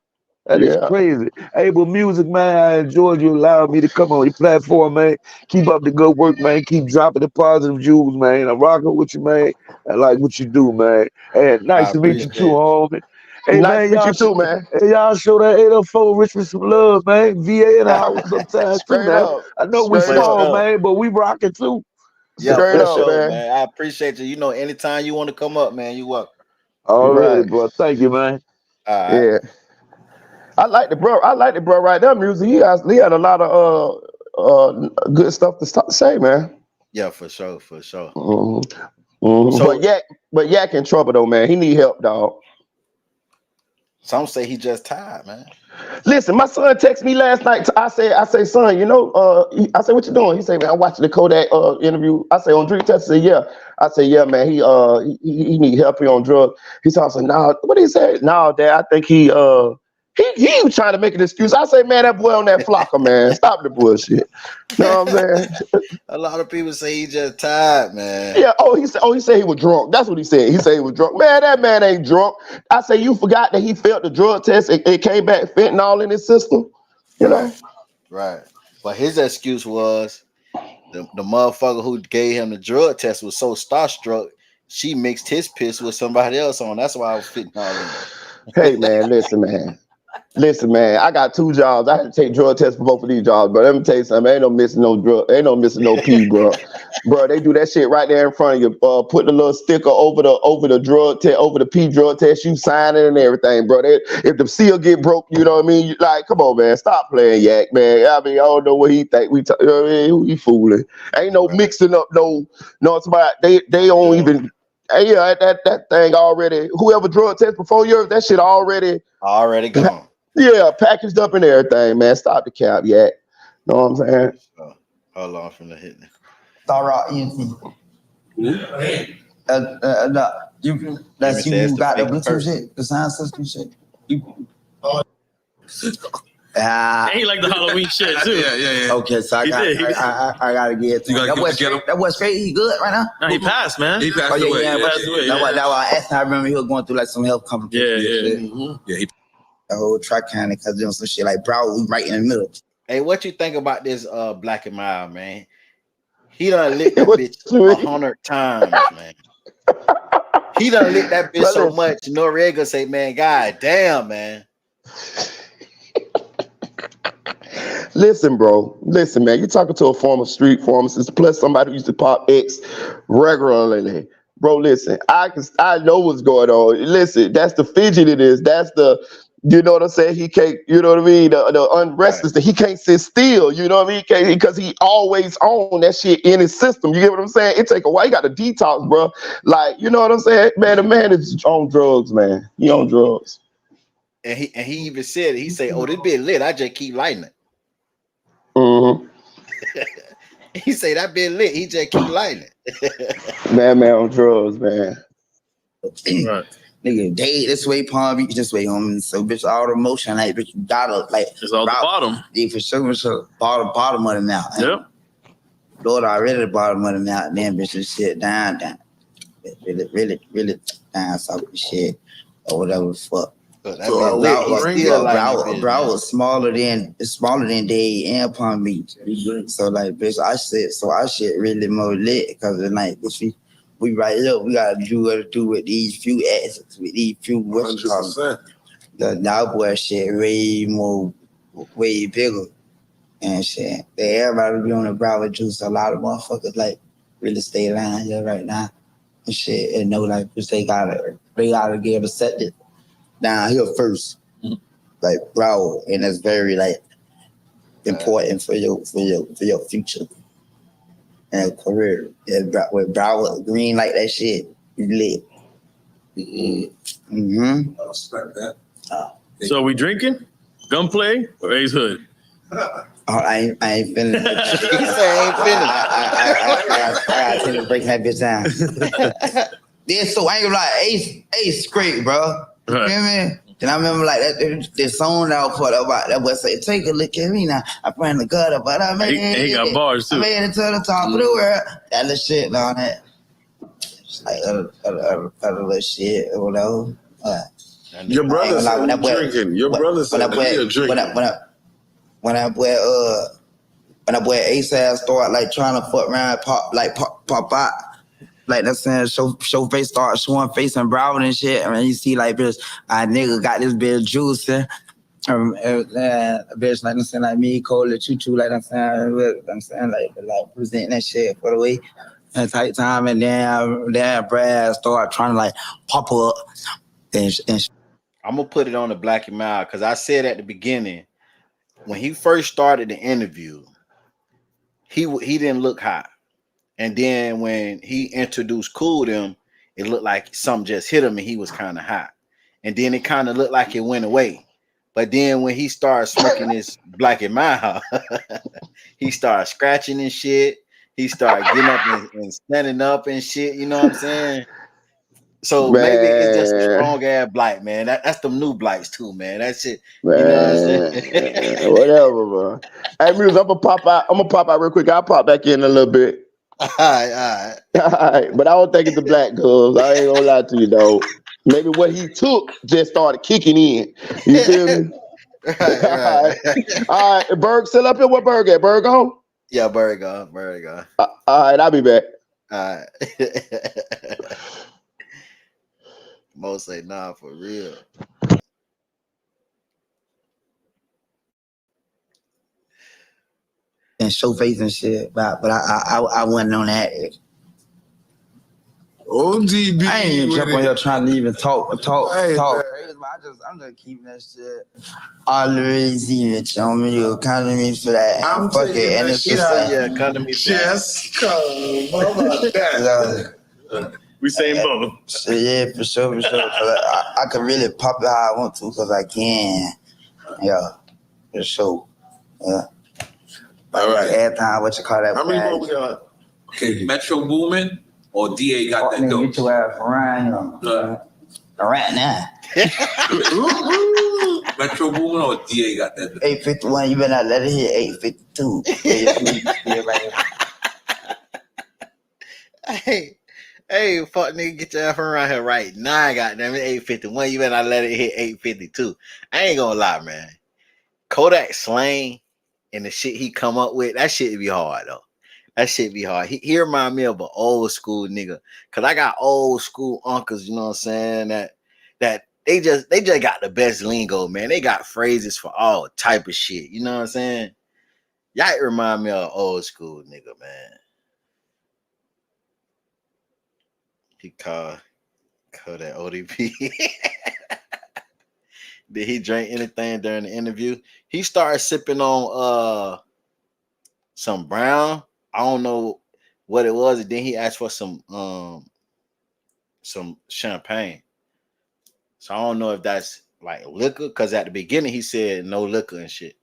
That is Yeah. crazy. Hey, but music, man, I enjoyed you allowing me to come on your platform, man. Keep up the good work, man. Keep dropping the positive jewels, man. I'm rocking with you, man. I like what you do, man. And nice to meet you too, homie. Hey, Nice man, to meet you too, man. y'all show that 804 Richmond some love, man. VA in the house sometimes too, Straight now. up. I know we Straight up. small, man, but we rocking too. Yeah, Straight for up, sure, man. man. I appreciate you. You know, anytime you want to come up, man, you welcome. Already, Right. bro. Thank you, man. All right. Yeah. I like the bro right there, music. He had a lot of good stuff to say, man. Yeah, for sure. So, So but Yak in trouble though, man. He need help, dog. some say he just tired, man. Listen, my son texted me last night. I say, son, I say, what you doing? He say, man, I'm watching the Kodak interview. I say, on Dream Test. I say, yeah. I say, yeah, man. He need help. He on drugs. He talks like, nah. What did he say? Nah, Dad. I think he was trying to make an excuse. I say, man, that boy on that flocker, man. Stop the bullshit. You know what I'm saying? A lot of people say he just tired, man. Yeah. He said he was drunk. That's what he said. He said he was drunk. Man, that man ain't drunk. I say, you forgot that he failed the drug test. It came back fentanyl in his system. You know. Right. But his excuse was the motherfucker who gave him the drug test was so starstruck, she mixed his piss with somebody else on. That's why I was fentanyl in it. Hey, man, listen, man. Listen, man, I got 2 jobs. I had to take drug tests for both of these jobs, but let me tell you something. Ain't no missing no drug. Ain't no missing no pee, bro. Bro, they do that shit right there in front of you. Put the little sticker over the drug test, over the pee drug test. You sign it and everything, bro. If the seal get broke, you know what I mean? You, like, come on, man, stop playing Yak, man. I mean, I don't know what he think. You know what I mean? Who he fooling? Ain't no mixing up. No, it's about they don't even. Yeah, that thing already. Whoever drug test before yours, that shit already gone. Yeah, packaged up and everything, man. Stop the cap, Yak. Know what I'm saying? Hold on from the hit. That's you got the Bluetooth shit, the sound system shit. He like the Halloween shit too. Yeah. Okay, so I gotta get it to him. That was straight. He good right now? No, he passed, man. He passed away. Yeah, He passed away. That's why I asked him. I remember he was going through like some health complications. Yeah. The whole track kind of because doing some shit like Broward right in the middle. Hey, what you think about this Black and Mild, man? He done licked that bitch 100 times, man. He done licked that bitch so much. Noriega say, man, god damn, man. Listen, bro. Listen, man. You're talking to a former street pharmacist, plus somebody who used to pop X regularly. Bro, listen. I know what's going on. Listen, that's the fidget it is. That's the, you know what I'm saying? He can't, you know what I mean? The unrest is that he can't sit still. You know what I mean? Because he always on that shit in his system. You get what I'm saying? It take a while. He got to detox, bro. Like, you know what I'm saying? Man, the man is on drugs, man. He on drugs. And he even said it. He said, "Oh, this bit lit. I just keep lighting it." Mm-hmm. He say that bit lit. He just keep lighting it. man on drugs, man. Right. Nigga, this way, Palm Beach, this way, homie. So, bitch, all the motion, like, bitch, you gotta, like, it's all the bottom. Yeah, for sure. Bottom of the mountain. Yep. Lord, already the bottom of the mountain. Then, bitch, this shit down. Really down, so shit, or whatever the fuck. Broward was smaller than Dade and Palm Beach. So like, bitch, I shit really more lit because of like, bitch, we right here. We gotta do what to do with these few assets, with these few what's called. The now boy shit way bigger and shit. Everybody be on the Broward juice. A lot of motherfuckers like really stay down here right now and shit and know like, bitch, they gotta get a set it down here first, like Broward, and that's very like important for your future and career. Yeah, with Broward green like that shit, you lit. Mm-hmm. I respect that. So we drinking, gunplay, or Ace Hood? I ain't feeling it. He said I ain't feeling I gotta to break that bitch down. Then so I ain't gonna lie, Ace great, bro. You feel me? And I remember like that song that I put about that was say, take a look at me now. I ran the gutter, but I made it. He got bars too. I made it to the top of the world. That little shit on that. Like other little shit or whatever. Your brother said you drinking. Your brother said you're drinking. When that boy Ace ass started like trying to fuck around, pop out. Like that's saying show face start showing face and Broward and shit. I mean, you see like bitch, a nigga got this bitch juicing. Bitch like I'm saying like me, Cole, the choo like I'm saying like presenting that shit for the way and tight time and then Brad start trying to like pop up and I'm gonna put it on the Black and Mild because I said at the beginning when he first started the interview, he didn't look hot. And then when he introduced Cool them, it looked like something just hit him and he was kind of hot. And then it kind of looked like it went away. But then when he started smoking this Black and Mild, he started scratching and shit. He started getting up and standing up and shit. You know what I'm saying? So maybe it's just a Man, strong ass blight, man. That's them new blights too, man. That shit. You know what I'm saying? man, whatever, bro. Hey, Muse, I'm gonna pop out. I'm gonna pop out real quick. I'll pop back in a little bit. All right. Alright, but I don't think it's the black girls. I ain't gonna lie to you, though. Maybe what he took just started kicking in. You feel me? Right. All right, Berg still up here. Where Berg at? Berg on? Yeah, Burger. All right, I'll be back. All right. Mo say nah for real. And show face and shit, but I wasn't on that. OGB. I ain't even jump on here trying to even talk. Hey, I'm just keeping that shit always even on me. You counting me for that. I'm Fuck it, and it's just like Economy. Just come. How about that? We same boat. So yeah, for sure. I can really pop it how I want to because I can. Yeah, for sure. Yeah. All right. Every time, what you call that? How many more we got? Okay, Metro Boomin or DA got that dope? Get your ass right now. Metro Boomin or DA got that dope? 851, you better not let it hit 852. Hey, fuck nigga, get your ass around here right now. Goddamn it, 851. You better not let it hit 852. I ain't gonna lie, man. Kodak slang and the shit he come up with, that shit be hard though. That shit be hard. He remind me of an old school nigga. Cause I got old school uncles, you know what I'm saying? That they just got the best lingo, man. They got phrases for all type of shit. You know what I'm saying? Y'all remind me of an old school nigga, man. He called that ODP. Did he drink anything during the interview? He started sipping on some brown. I don't know what it was, and then he asked for some champagne. So I don't know if that's like liquor, because at the beginning he said no liquor and shit.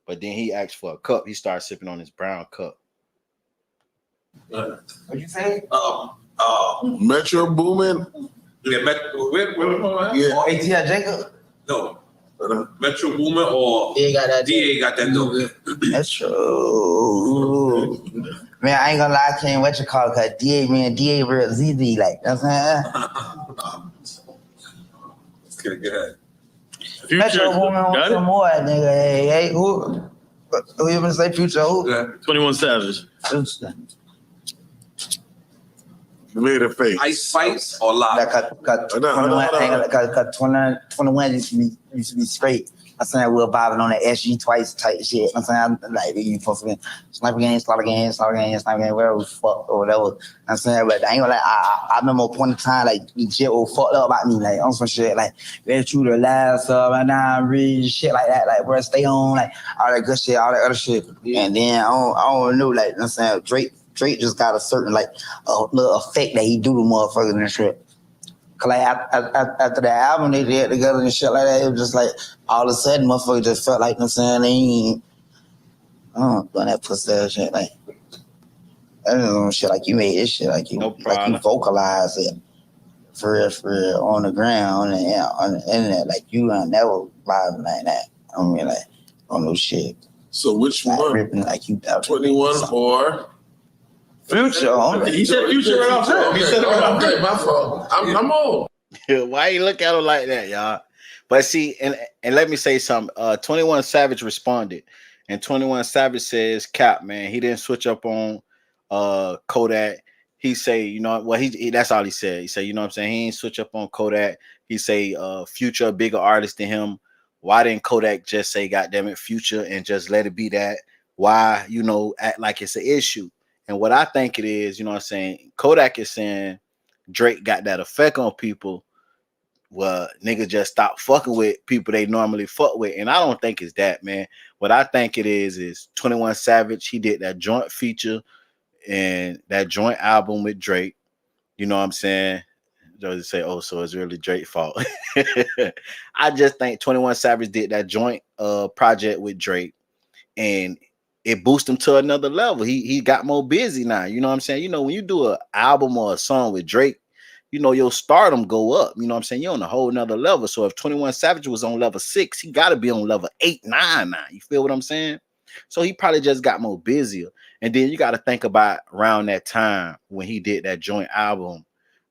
But then he asked for a cup. He started sipping on his brown cup. What you say? Metro Boomin. Yeah, Metro. Yeah. Or ATL Jacob? No. Metro Boomin or DA got that dope. That's true. Man, I ain't gonna lie, I can't what you call it, cause DA real ZZ, like, that's Okay, go ahead. Metro Woman want some more, nigga. Hey, who you gonna say Future who? 21 Savage. Future. Made a face. Ice Spice or Lava? Cause 21 used to be straight. I'm saying we're vibing on that SG twice type shit. I'm saying like you supposed to be sniper game, slaughter game, whatever the fuck or whatever. I'm saying, but I ain't gonna like I remember a point in time like the shit was fucked up about me, like on some shit like very true to last right now, read shit like that, like bro, stay on, like all that good shit, all that other shit. And then I don't know, like I'm saying Drake just got a certain like a little effect that he do to motherfuckers and shit. Cause like after the album they did together and shit like that, it was just like all of a sudden motherfuckers just felt like, you know what I'm saying, they ain't doing that pussy ass shit like that is shit like you made this shit like you vocalize it for real on the ground and on the internet, like you ain't never vibing like that. I mean like on no shit. So which one? Ripping like you 21 or Future. He said Future right off top. He said it right off top. My fault. I'm on. Why you look at him like that, y'all? But see, and let me say something. 21 Savage responded, and 21 Savage says, "Cap, man, he didn't switch up on Kodak. He say, you know, well, he that's all he said. He said, you know what I'm saying? He ain't switch up on Kodak. He say, Future a bigger artist than him. Why didn't Kodak just say, goddamn it, Future, and just let it be that? Why, you know, act like it's an issue?" And what I think it is, you know what I'm saying? Kodak is saying Drake got that effect on people well, niggas just stop fucking with people they normally fuck with. And I don't think it's that, man. What I think it is 21 Savage. He did that joint feature and that joint album with Drake. You know what I'm saying? Those say, oh, so it's really Drake's fault. I just think 21 Savage did that joint project with Drake, and it boosted him to another level. He got more busy now. You know what I'm saying? You know, when you do an album or a song with Drake, you know, your stardom go up. You know what I'm saying? You're on a whole nother level. So if 21 Savage was on level 6, he got to be on level 8, 9 now. You feel what I'm saying? So he probably just got more busier. And then you got to think about around that time when he did that joint album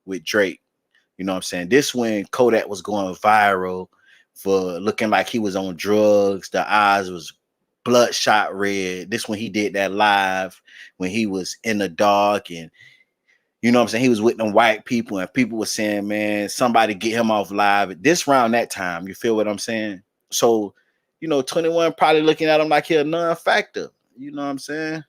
with Drake. You know what I'm saying? This when Kodak was going viral for looking like he was on drugs. The eyes was bloodshot red. This when he did that live when he was in the dark, and you know what I'm saying, he was with them white people, and people were saying, man, somebody get him off live. This around that time, you feel what I'm saying? So, you know, 21 probably looking at him like he a non-factor. You know what I'm saying?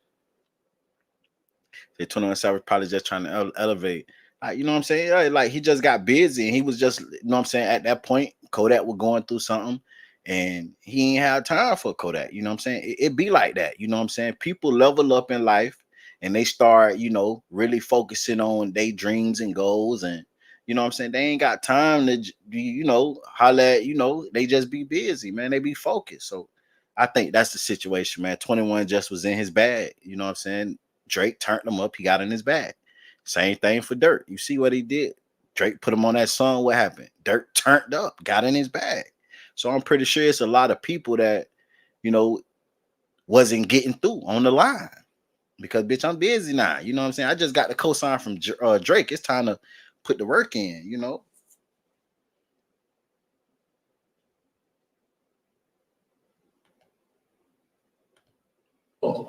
The 21 Savage probably just trying to elevate. Like, you know what I'm saying? Like he just got busy, and he was just, you know what I'm saying, at that point, Kodak was going through something, and he ain't had time for Kodak. You know what I'm saying? It be like that. You know what I'm saying? People level up in life, and they start, you know, really focusing on their dreams and goals, and you know what I'm saying? They ain't got time to be, you know, holler at, you know, they just be busy, man. They be focused. So I think that's the situation, man. 21 just was in his bag. You know what I'm saying? Drake turned him up. He got in his bag. Same thing for Dirt. You see what he did? Drake put him on that song. What happened? Dirt turned up, got in his bag. So I'm pretty sure it's a lot of people that, you know, wasn't getting through on the line because, bitch, I'm busy now. You know what I'm saying? I just got the cosign from Drake. It's time to put the work in, you know?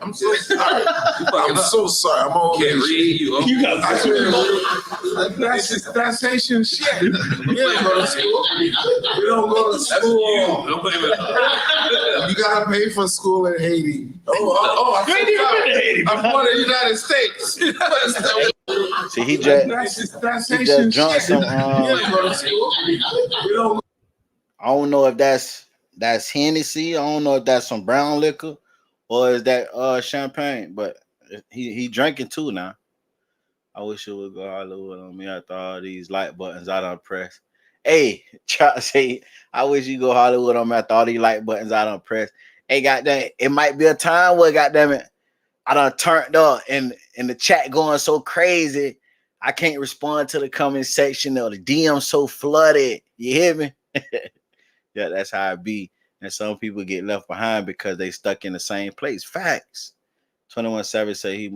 I'm so sorry. I'm so sorry. I'm all Can't read you. You got that's Haitian shit. We don't go to school. We don't go to school. You gotta pay for school in Haiti. I forgot. I'm from the United States. See, he just jumped some. I don't know if that's Hennessy. I don't know if that's some brown liquor or is that champagne. But he drinking too now. I wish it would go Hollywood on me after all these like buttons I done pressed. Hey, try to say, I wish you go Hollywood on me after all these like buttons I done pressed. Hey, goddamn, it might be a time where, goddamn it, I done turned up and the chat going so crazy, I can't respond to the comment section or the DM so flooded. You hear me? Yeah, that's how it be. And some people get left behind because they stuck in the same place. Facts. 21 Savage say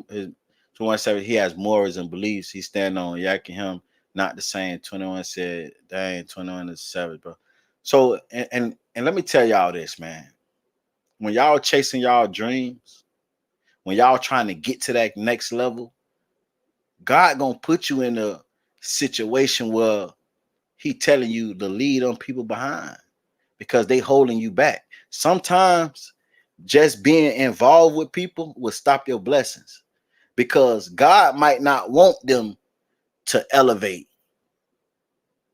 21 Savage, he has morals and beliefs. He stand on Yak and him, not the same. 21 said, dang, 21 is Savage, bro. So, and let me tell y'all this, man. When y'all chasing y'all dreams, when y'all trying to get to that next level, God gonna put you in a situation where he telling you to lead them people behind because they holding you back. Sometimes just being involved with people will stop your blessings because God might not want them to elevate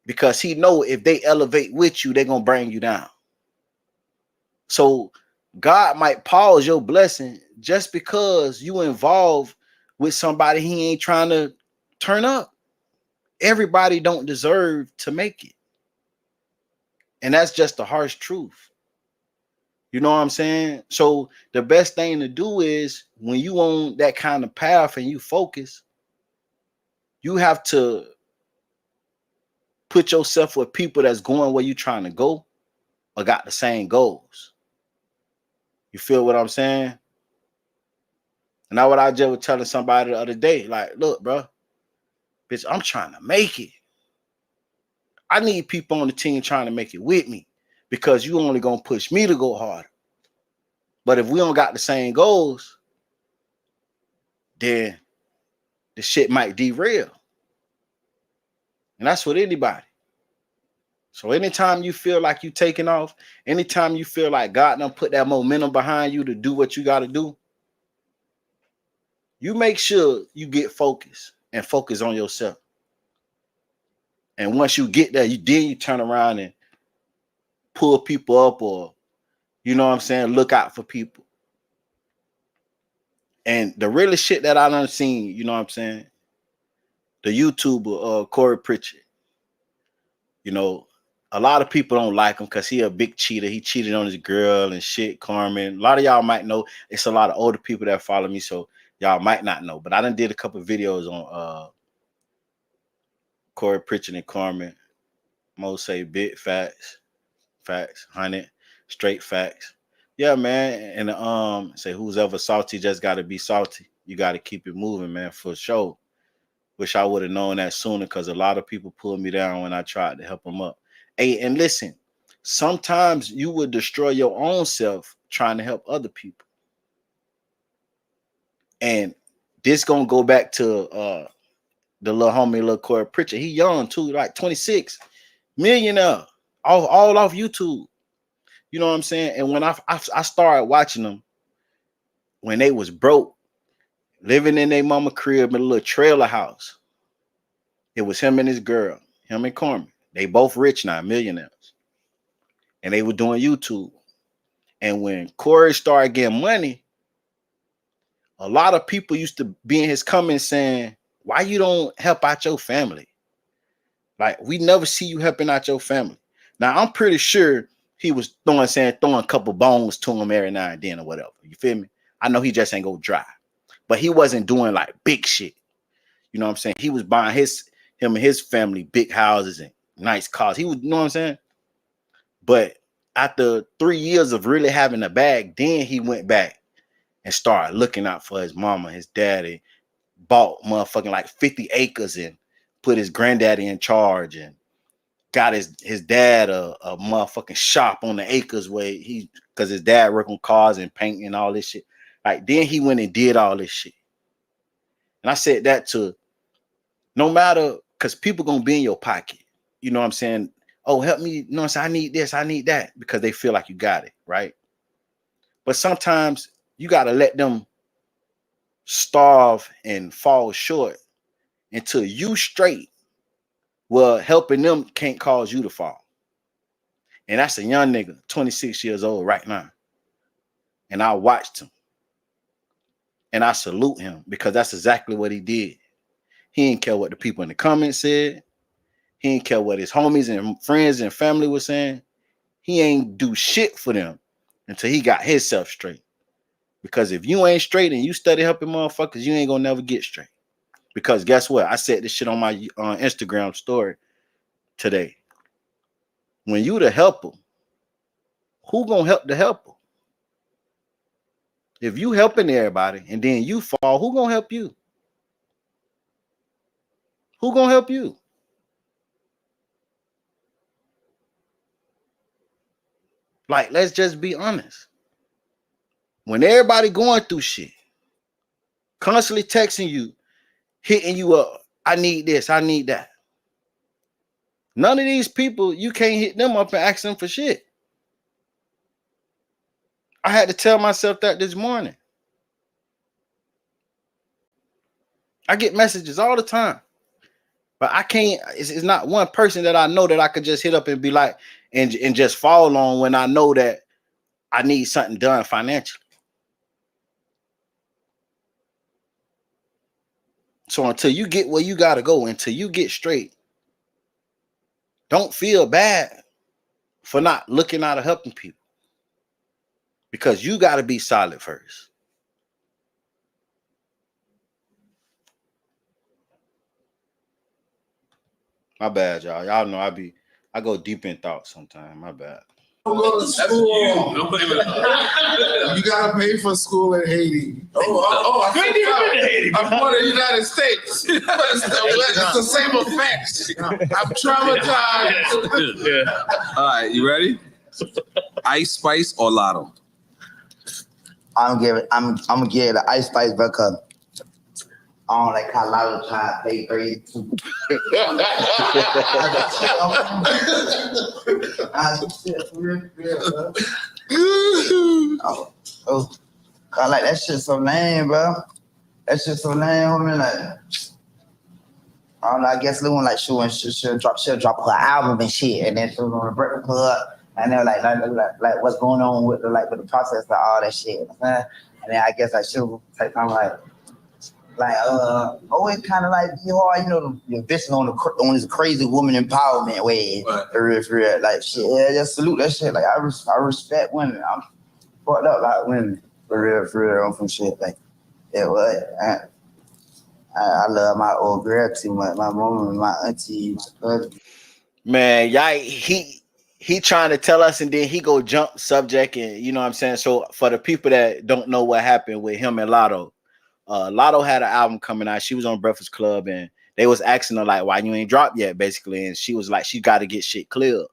because he know if they elevate with you, they're gonna bring you down. So God might pause your blessing just because you involved with somebody he ain't trying to turn up. Everybody don't deserve to make it. And that's just the harsh truth. You know what I'm saying? So the best thing to do is when you on that kind of path and you focus, you have to put yourself with people that's going where you trying to go or got the same goals. You feel what I'm saying? And now what I just was telling somebody the other day, like, look, bro, bitch, I'm trying to make it. I need people on the team trying to make it with me because you only gonna push me to go harder. But if we don't got the same goals, then the shit might derail. And that's with anybody. So anytime you feel like you taking off, anytime you feel like God done put that momentum behind you to do what you got to do, you make sure you get focused and focus on yourself. And once you get there, you turn around and pull people up, or you know what I'm saying, look out for people. And the realest shit that I done seen, you know what I'm saying, the YouTuber Corey Pritchard. You know, a lot of people don't like him because he a big cheater. He cheated on his girl and shit, Carmen. A lot of y'all might know. It's a lot of older people that follow me, so y'all might not know. But I done did a couple of videos on Corey Pritchard and Carmen. Most say big facts, 100 straight facts. Yeah, man. And say who's ever salty just got to be salty. You got to keep it moving, man, for sure. Wish I would have known that sooner, because a lot of people pulled me down when I tried to help them up. Hey, and listen, sometimes you would destroy your own self trying to help other people. And this gonna go back to the little homie, little Corey Pritchard. He young too, like 26, millionaire, all off YouTube. You know what I'm saying? And when I started watching them when they was broke, living in their mama crib in a little trailer house. It was him and his girl, him and Carmen. They both rich now, millionaires. And they were doing YouTube. And when Corey started getting money, a lot of people used to be in his comments saying, why you don't help out your family? Like, we never see you helping out your family. Now, I'm pretty sure he was throwing a couple bones to him every now and then or whatever. You feel me? I know he just ain't go dry. But he wasn't doing like big shit. You know what I'm saying? He was buying him and his family big houses and nice cars. He was, you know what I'm saying? But after 3 years of really having a bag, then he went back and started looking out for his mama, his daddy, bought motherfucking like 50 acres and put his granddaddy in charge, and got his dad a motherfucking shop on the acres where because his dad worked on cars and painting and all this shit. Like, then he went and did all this shit. And I said that to, no matter, because people gonna be in your pocket. You know what I'm saying? Oh, help me. You know what I'm saying? I need this, I need that, because they feel like you got it, right? But sometimes you got to let them starve and fall short until you straight. Well, helping them can't cause you to fall. And that's a young nigga, 26 years old right now. And I watched him. And I salute him, because that's exactly what he did. He didn't care what the people in the comments said. He didn't care what his homies and friends and family were saying. He ain't do shit for them until he got himself straight. Because if you ain't straight and you study helping motherfuckers, you ain't gonna never get straight. Because guess what? I said this shit on my Instagram story today. When you the helper, who gonna help the helper? If you helping everybody and then you fall, who gonna help you? Who gonna help you? Like, let's just be honest. When everybody going through shit, constantly texting you, hitting you up, I need this, I need that. None of these people, you can't hit them up and ask them for shit. I had to tell myself that this morning. I get messages all the time, but I can't, it's not one person that I know that I could just hit up and be like, and just fall on when I know that I need something done financially. So until you get where you got to go, until you get straight, don't feel bad for not looking out of helping people, because you got to be solid first. My bad, y'all. Y'all know I go deep in thought sometimes. My bad. Go to school. You gotta pay for school in Haiti. I Haiti. I'm born in the United States. It's the same effects. I'm traumatized. Yeah. All right, you ready? Ice Spice or Lotto? I'm gonna give it the Ice Spice because I don't like how Lotto try to pay crazy. I like that shit so lame, bro. That shit so lame, homie. Like, I don't know. I guess Lou like she'll drop her album and shit, and then she'll go to Breakfast Club, and they're like what's going on with the process of all that shit. And then I guess she'll take time always kind of like be hard, you're bitching on this crazy woman empowerment way. Right. For real, like shit. Yeah, just salute that shit. Like I respect women. I'm fucked up like women. For real, on some shit. Like it was. I love my old girl too much. My mom and my auntie. Man, y'all, he trying to tell us, and then he go jump subject, and you know what I'm saying. So for the people that don't know what happened with him and Lotto, Lotto had an album coming out. She was on Breakfast Club, and they was asking her like, "Why you ain't dropped yet?" Basically, and she was like, "She got to get shit cleared."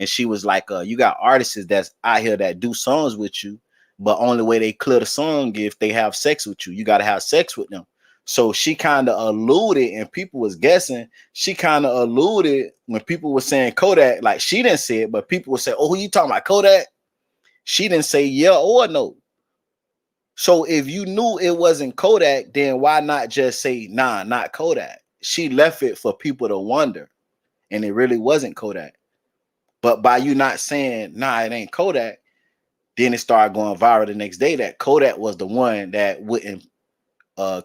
And she was like, "You got artists that's out here that do songs with you, but only way they clear the song if they have sex with you. You got to have sex with them." So she kind of alluded, and people was guessing. She kind of alluded when people were saying Kodak, like she didn't say it, but people would say, "Oh, who you talking about, Kodak?" She didn't say yeah or no. So if you knew it wasn't Kodak, then why not just say, nah, not Kodak? She left it for people to wonder, and it really wasn't Kodak. But by you not saying, nah, it ain't Kodak, then it started going viral the next day that Kodak was the one that wouldn't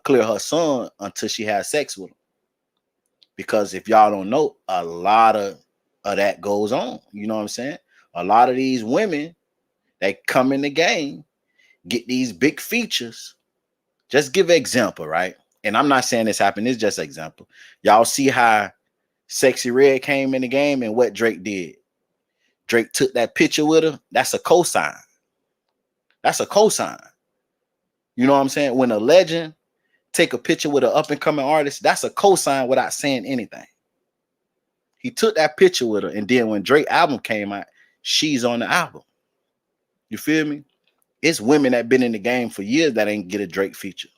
clear her son until she had sex with him. Because if y'all don't know, a lot of that goes on. You know what I'm saying? A lot of these women that come in the game get these big features. Just give an example, right? And I'm not saying this happened. It's just an example. Y'all see how Sexy Red came in the game and what Drake did. Drake took that picture with her. That's a cosign. That's a cosign. You know what I'm saying? When a legend take a picture with an up-and-coming artist, that's a cosign without saying anything. He took that picture with her, and then when Drake album came out, she's on the album. You feel me? It's women that been in the game for years that ain't get a Drake feature.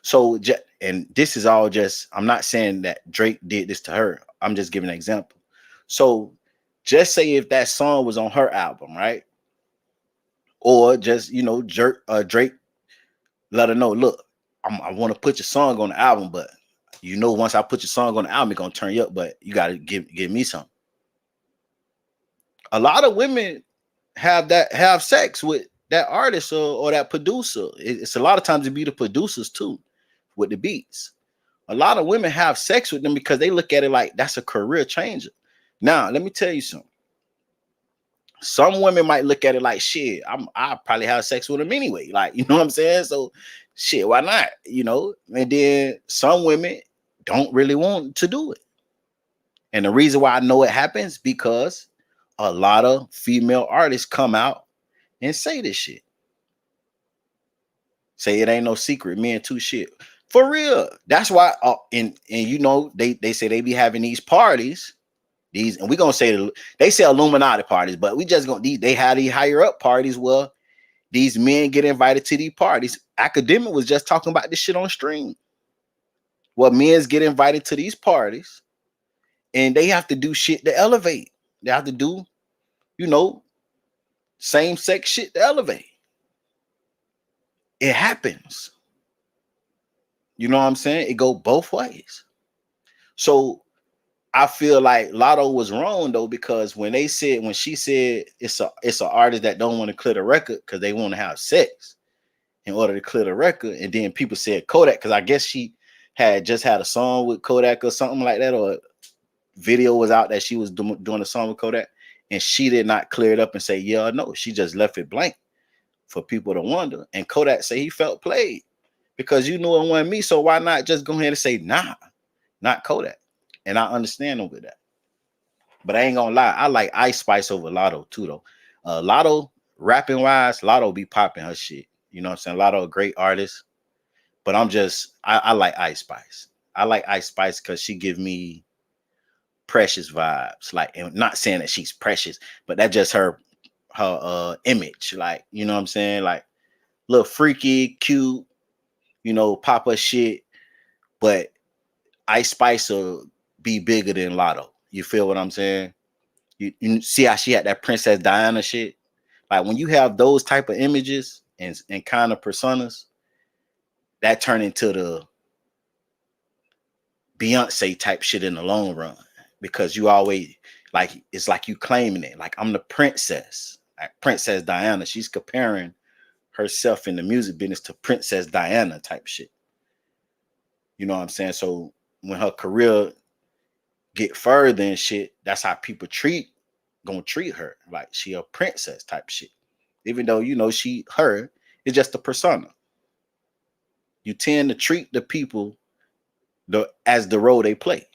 So, and this is all just, I'm not saying that Drake did this to her. I'm just giving an example. So just say if that song was on her album, right? Or just, Drake let her know, look, I want to put your song on the album, but once I put your song on the album, it's going to turn you up, but you got to give me something. A lot of women have sex with that artist or that producer. It's a lot of times it be the producers too with the beats. A lot of women have sex with them because they look at it like that's a career changer. Now, let me tell you something. Some women might look at it like, shit, I probably have sex with him anyway. Like, you know what I'm saying? So, shit, why not? And then some women don't really want to do it. And the reason why I know it happens because a lot of female artists come out and say this shit. Say it ain't no secret, men too shit. For real. That's why, they say they be having these parties. And we're gonna say they say Illuminati parties, but we just gonna they have these higher up parties where these men get invited to these parties. Academic was just talking about this shit on stream. Well, men's get invited to these parties and they have to do shit to elevate. They have to do, same-sex shit to elevate. It happens. You know what I'm saying? It go both ways. So I feel like Lotto was wrong though, because when she said it's an artist that don't want to clear the record because they want to have sex in order to clear the record, and then people said Kodak because I guess she had just had a song with Kodak or something like that, or video was out that she was doing a song with Kodak, and she did not clear it up and say yeah or no. She just left it blank for people to wonder. And Kodak said he felt played because you knew it wasn't me, so why not just go ahead and say nah, not Kodak? And I understand over that. But I ain't gonna lie, I like Ice Spice over Lotto too, though. Lotto, rapping wise, Lotto be popping her shit. You know what I'm saying? Lotto, a great artist. But I like Ice Spice. I like Ice Spice because she give me Precious vibes. Like, and not saying that she's precious, but that's just her image. Like, you know what I'm saying? Like, little freaky, cute, pop her shit. But Ice Spice will be bigger than Lotto. You feel what I'm saying? You see how she had that Princess Diana shit? Like when you have those type of images and kind of personas, that turn into Beyonce type shit in the long run, because you always like, it's like you claiming it. Like, I'm the princess, like Princess Diana. She's comparing herself in the music business to Princess Diana type shit. You know what I'm saying? So when her career get further and shit, that's how people gonna treat her. Like, she a princess type shit. Even though, you know, her is just a persona. You tend to treat the people as the role they play.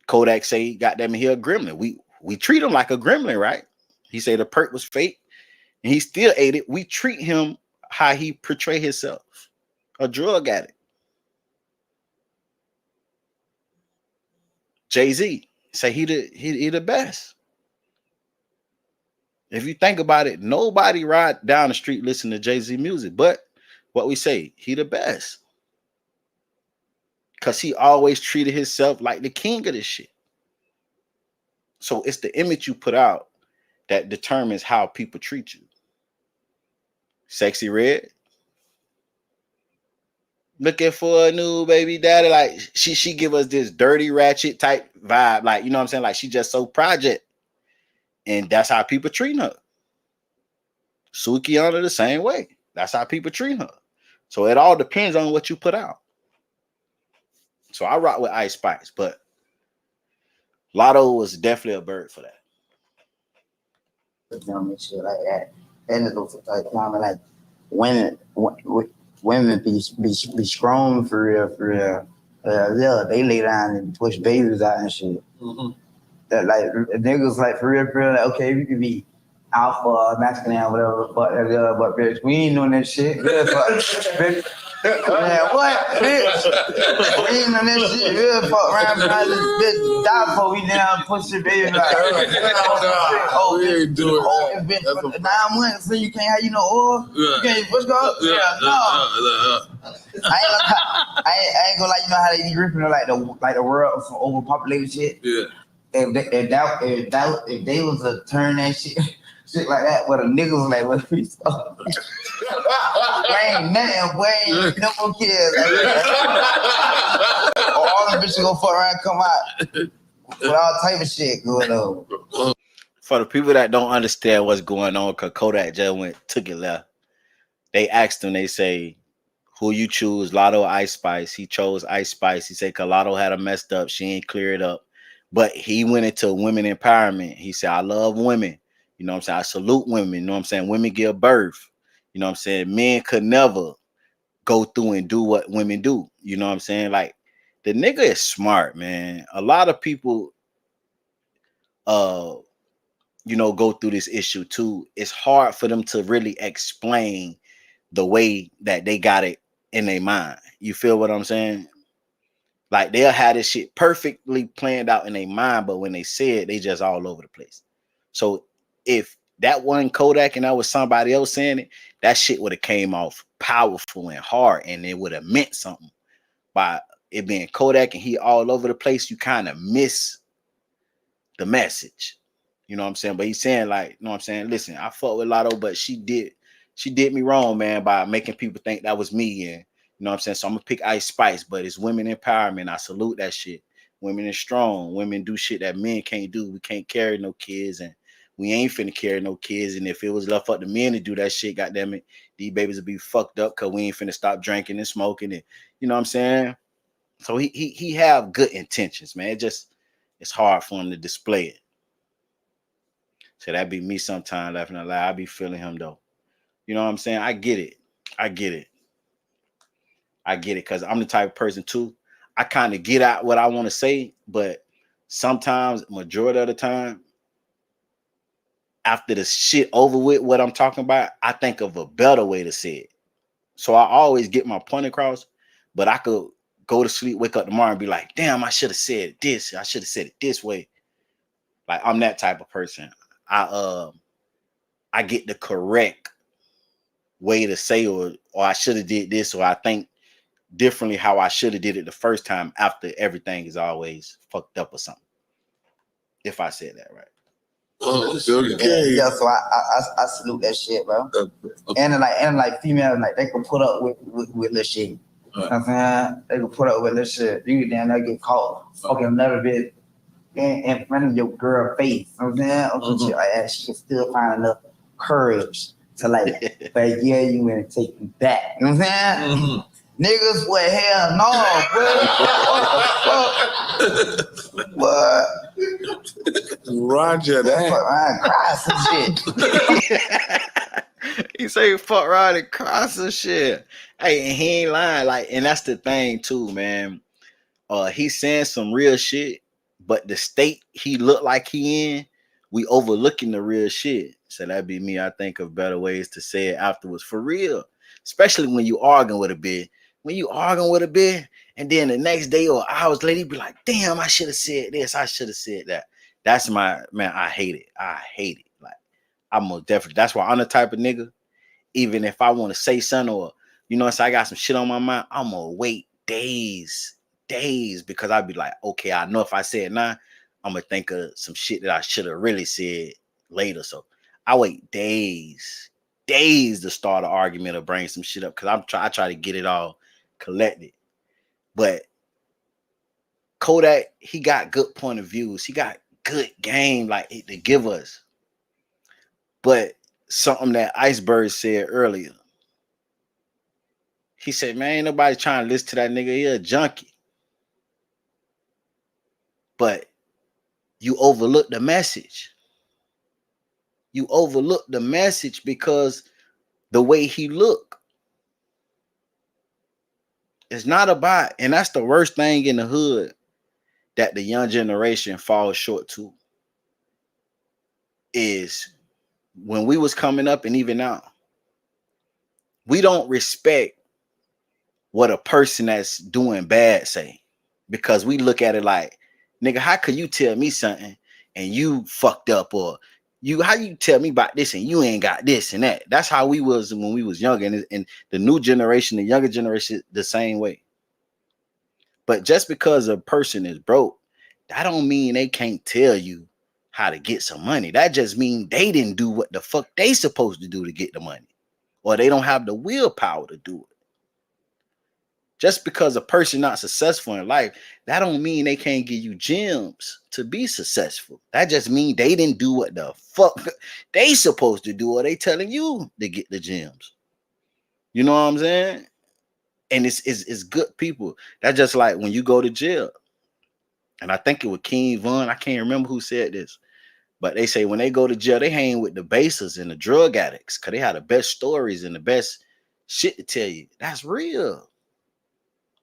Kodak say, goddamn, he a gremlin. We treat him like a gremlin, right? He said the perk was fake and he still ate it. We treat him how he portray himself, a drug addict. Jay-Z say he the best. If you think about it, nobody ride down the street listen to Jay-Z music, but what we say, he the best. Because he always treated himself like the king of this shit. So it's the image you put out that determines how people treat you. Sexy Red, looking for a new baby daddy. Like, she give us this dirty ratchet type vibe. Like, you know what I'm saying? Like, she just so project. And that's how people treat her. Sukiana the same way. That's how people treat her. So it all depends on what you put out. So I rock with Ice Spice, but Lotto was definitely a bird for that. Shit like that. And it's like women be strong for real. Yeah, they lay down and push babies out and shit. Mm-hmm. That like niggas like for real. Like, okay, we could be alpha, masculine, whatever, but bitch, we ain't doing that shit. Bitch. Man, what, bitch? We ain't on that shit. Real fuck around, this bitch die for we down, push your baby like. Oh, we ain't doing that. It's been 9 months, so you can't have oil. You can't push go up. Yeah, no. I ain't gonna like how they be ripping like the world for overpopulated shit. Yeah. If they was to turn that shit like that, where the niggas was like, what we saw? Ain't nothing, boy, ain't no more kids. Or all the bitches gonna fuck around and come out with all type of shit going on. For the people that don't understand what's going on, because Kodak just took it left. They asked him, they say, who you choose, Lotto or Ice Spice? He chose Ice Spice. He said, because Lotto had her messed up. She ain't cleared up. But he went into women empowerment. He said, I love women. You know what I'm saying? I salute women. You know what I'm saying? Women give birth. You know what I'm saying? Men could never go through and do what women do. You know what I'm saying? Like, the nigga is smart, man. A lot of people, go through this issue too. It's hard for them to really explain the way that they got it in their mind. You feel what I'm saying? Like, they'll have this shit perfectly planned out in their mind, but when they say it, they just all over the place. So if that wasn't Kodak and that was somebody else saying it, that shit would have came off powerful and hard, and it would have meant something. By it being Kodak and he all over the place, you kind of miss the message. You know what I'm saying? But he's saying, like, you know what I'm saying? Listen, I fuck with Lotto, but she did me wrong, man, by making people think that was me. And you know what I'm saying? So I'm gonna pick Ice Spice, but it's women empowerment. I salute that shit. Women is strong. Women do shit that men can't do. We can't carry no kids, and we ain't finna carry no kids. And if it was left up to men to do that shit, goddamn it, these babies would be fucked up because we ain't finna stop drinking and smoking. And you know what I'm saying? So he have good intentions, man. It's hard for him to display it. So that be me sometimes laughing out loud. I be feeling him though. You know what I'm saying? I get it because I'm the type of person too. I kind of get out what I want to say, but sometimes, majority of the time, after the shit over with, what I'm talking about, I think of a better way to say it. So I always get my point across, but I could go to sleep, wake up tomorrow and be like, damn, I should have said this. I should have said it this way. Like, I'm that type of person. I get the correct way to say, or I should have did this, or I think differently how I should have did it the first time after everything is always fucked up or something. If I said that right. Okay. Yeah, so I salute that shit, bro. And like females, like they can put up with little shit. You know what I'm saying? They can put up with this shit. You damn near get caught fucking another bit in front of your girl face. You know what I'm saying? Or some shit like that. She can still find enough courage to like, but yeah, you and take you back. You know what I'm saying? Niggas, what hell no, what? Roger that. Fuck around, cry some shit. He say fuck around and cry some shit. Hey, and he ain't lying. Like, and that's the thing too, man. He's saying some real shit, but the state he look like he in, we overlooking the real shit. So that'd be me. I think of better ways to say it afterwards. For real. Especially when you arguing with a bitch. When you arguing with a bitch, and then the next day or hours later, you be like, damn, I should have said this. I should have said that. That's my, man, I hate it. I hate it. Like, I'm most definitely, that's why I'm the type of nigga, even if I want to say something or, you know, so I got some shit on my mind, I'm going to wait days, because I'd be like, okay, I know if I say it now, I'm going to think of some shit that I should have really said later. So I wait days to start an argument or bring some shit up because I try to get it all collected. But Kodak, he got good point of views. He got good game like to give us. But something that Iceberg said earlier, he said, man, ain't nobody trying to listen to that nigga. He a junkie. But you overlook the message. You overlook the message because the way he look. It's not about, and that's the worst thing in the hood that the young generation falls short to, is when we was coming up and even now, we don't respect what a person that's doing bad say, because we look at it like, nigga, how could you tell me something and you fucked up, or how you tell me about this and you ain't got this and that? That's how we was when we was younger, and the new generation, the younger generation, the same way. But just because a person is broke, that don't mean they can't tell you how to get some money. That just means they didn't do what the fuck they supposed to do to get the money, or they don't have the willpower to do it. Just because a person not successful in life, that don't mean they can't give you gems to be successful. That just means they didn't do what the fuck they supposed to do, or they telling you to get the gems. You know what I'm saying? And it's good people. That's just like when you go to jail. And I think it was King Von. I can't remember who said this. But they say when they go to jail, they hang with the basers and the drug addicts because they have the best stories and the best shit to tell you. That's real.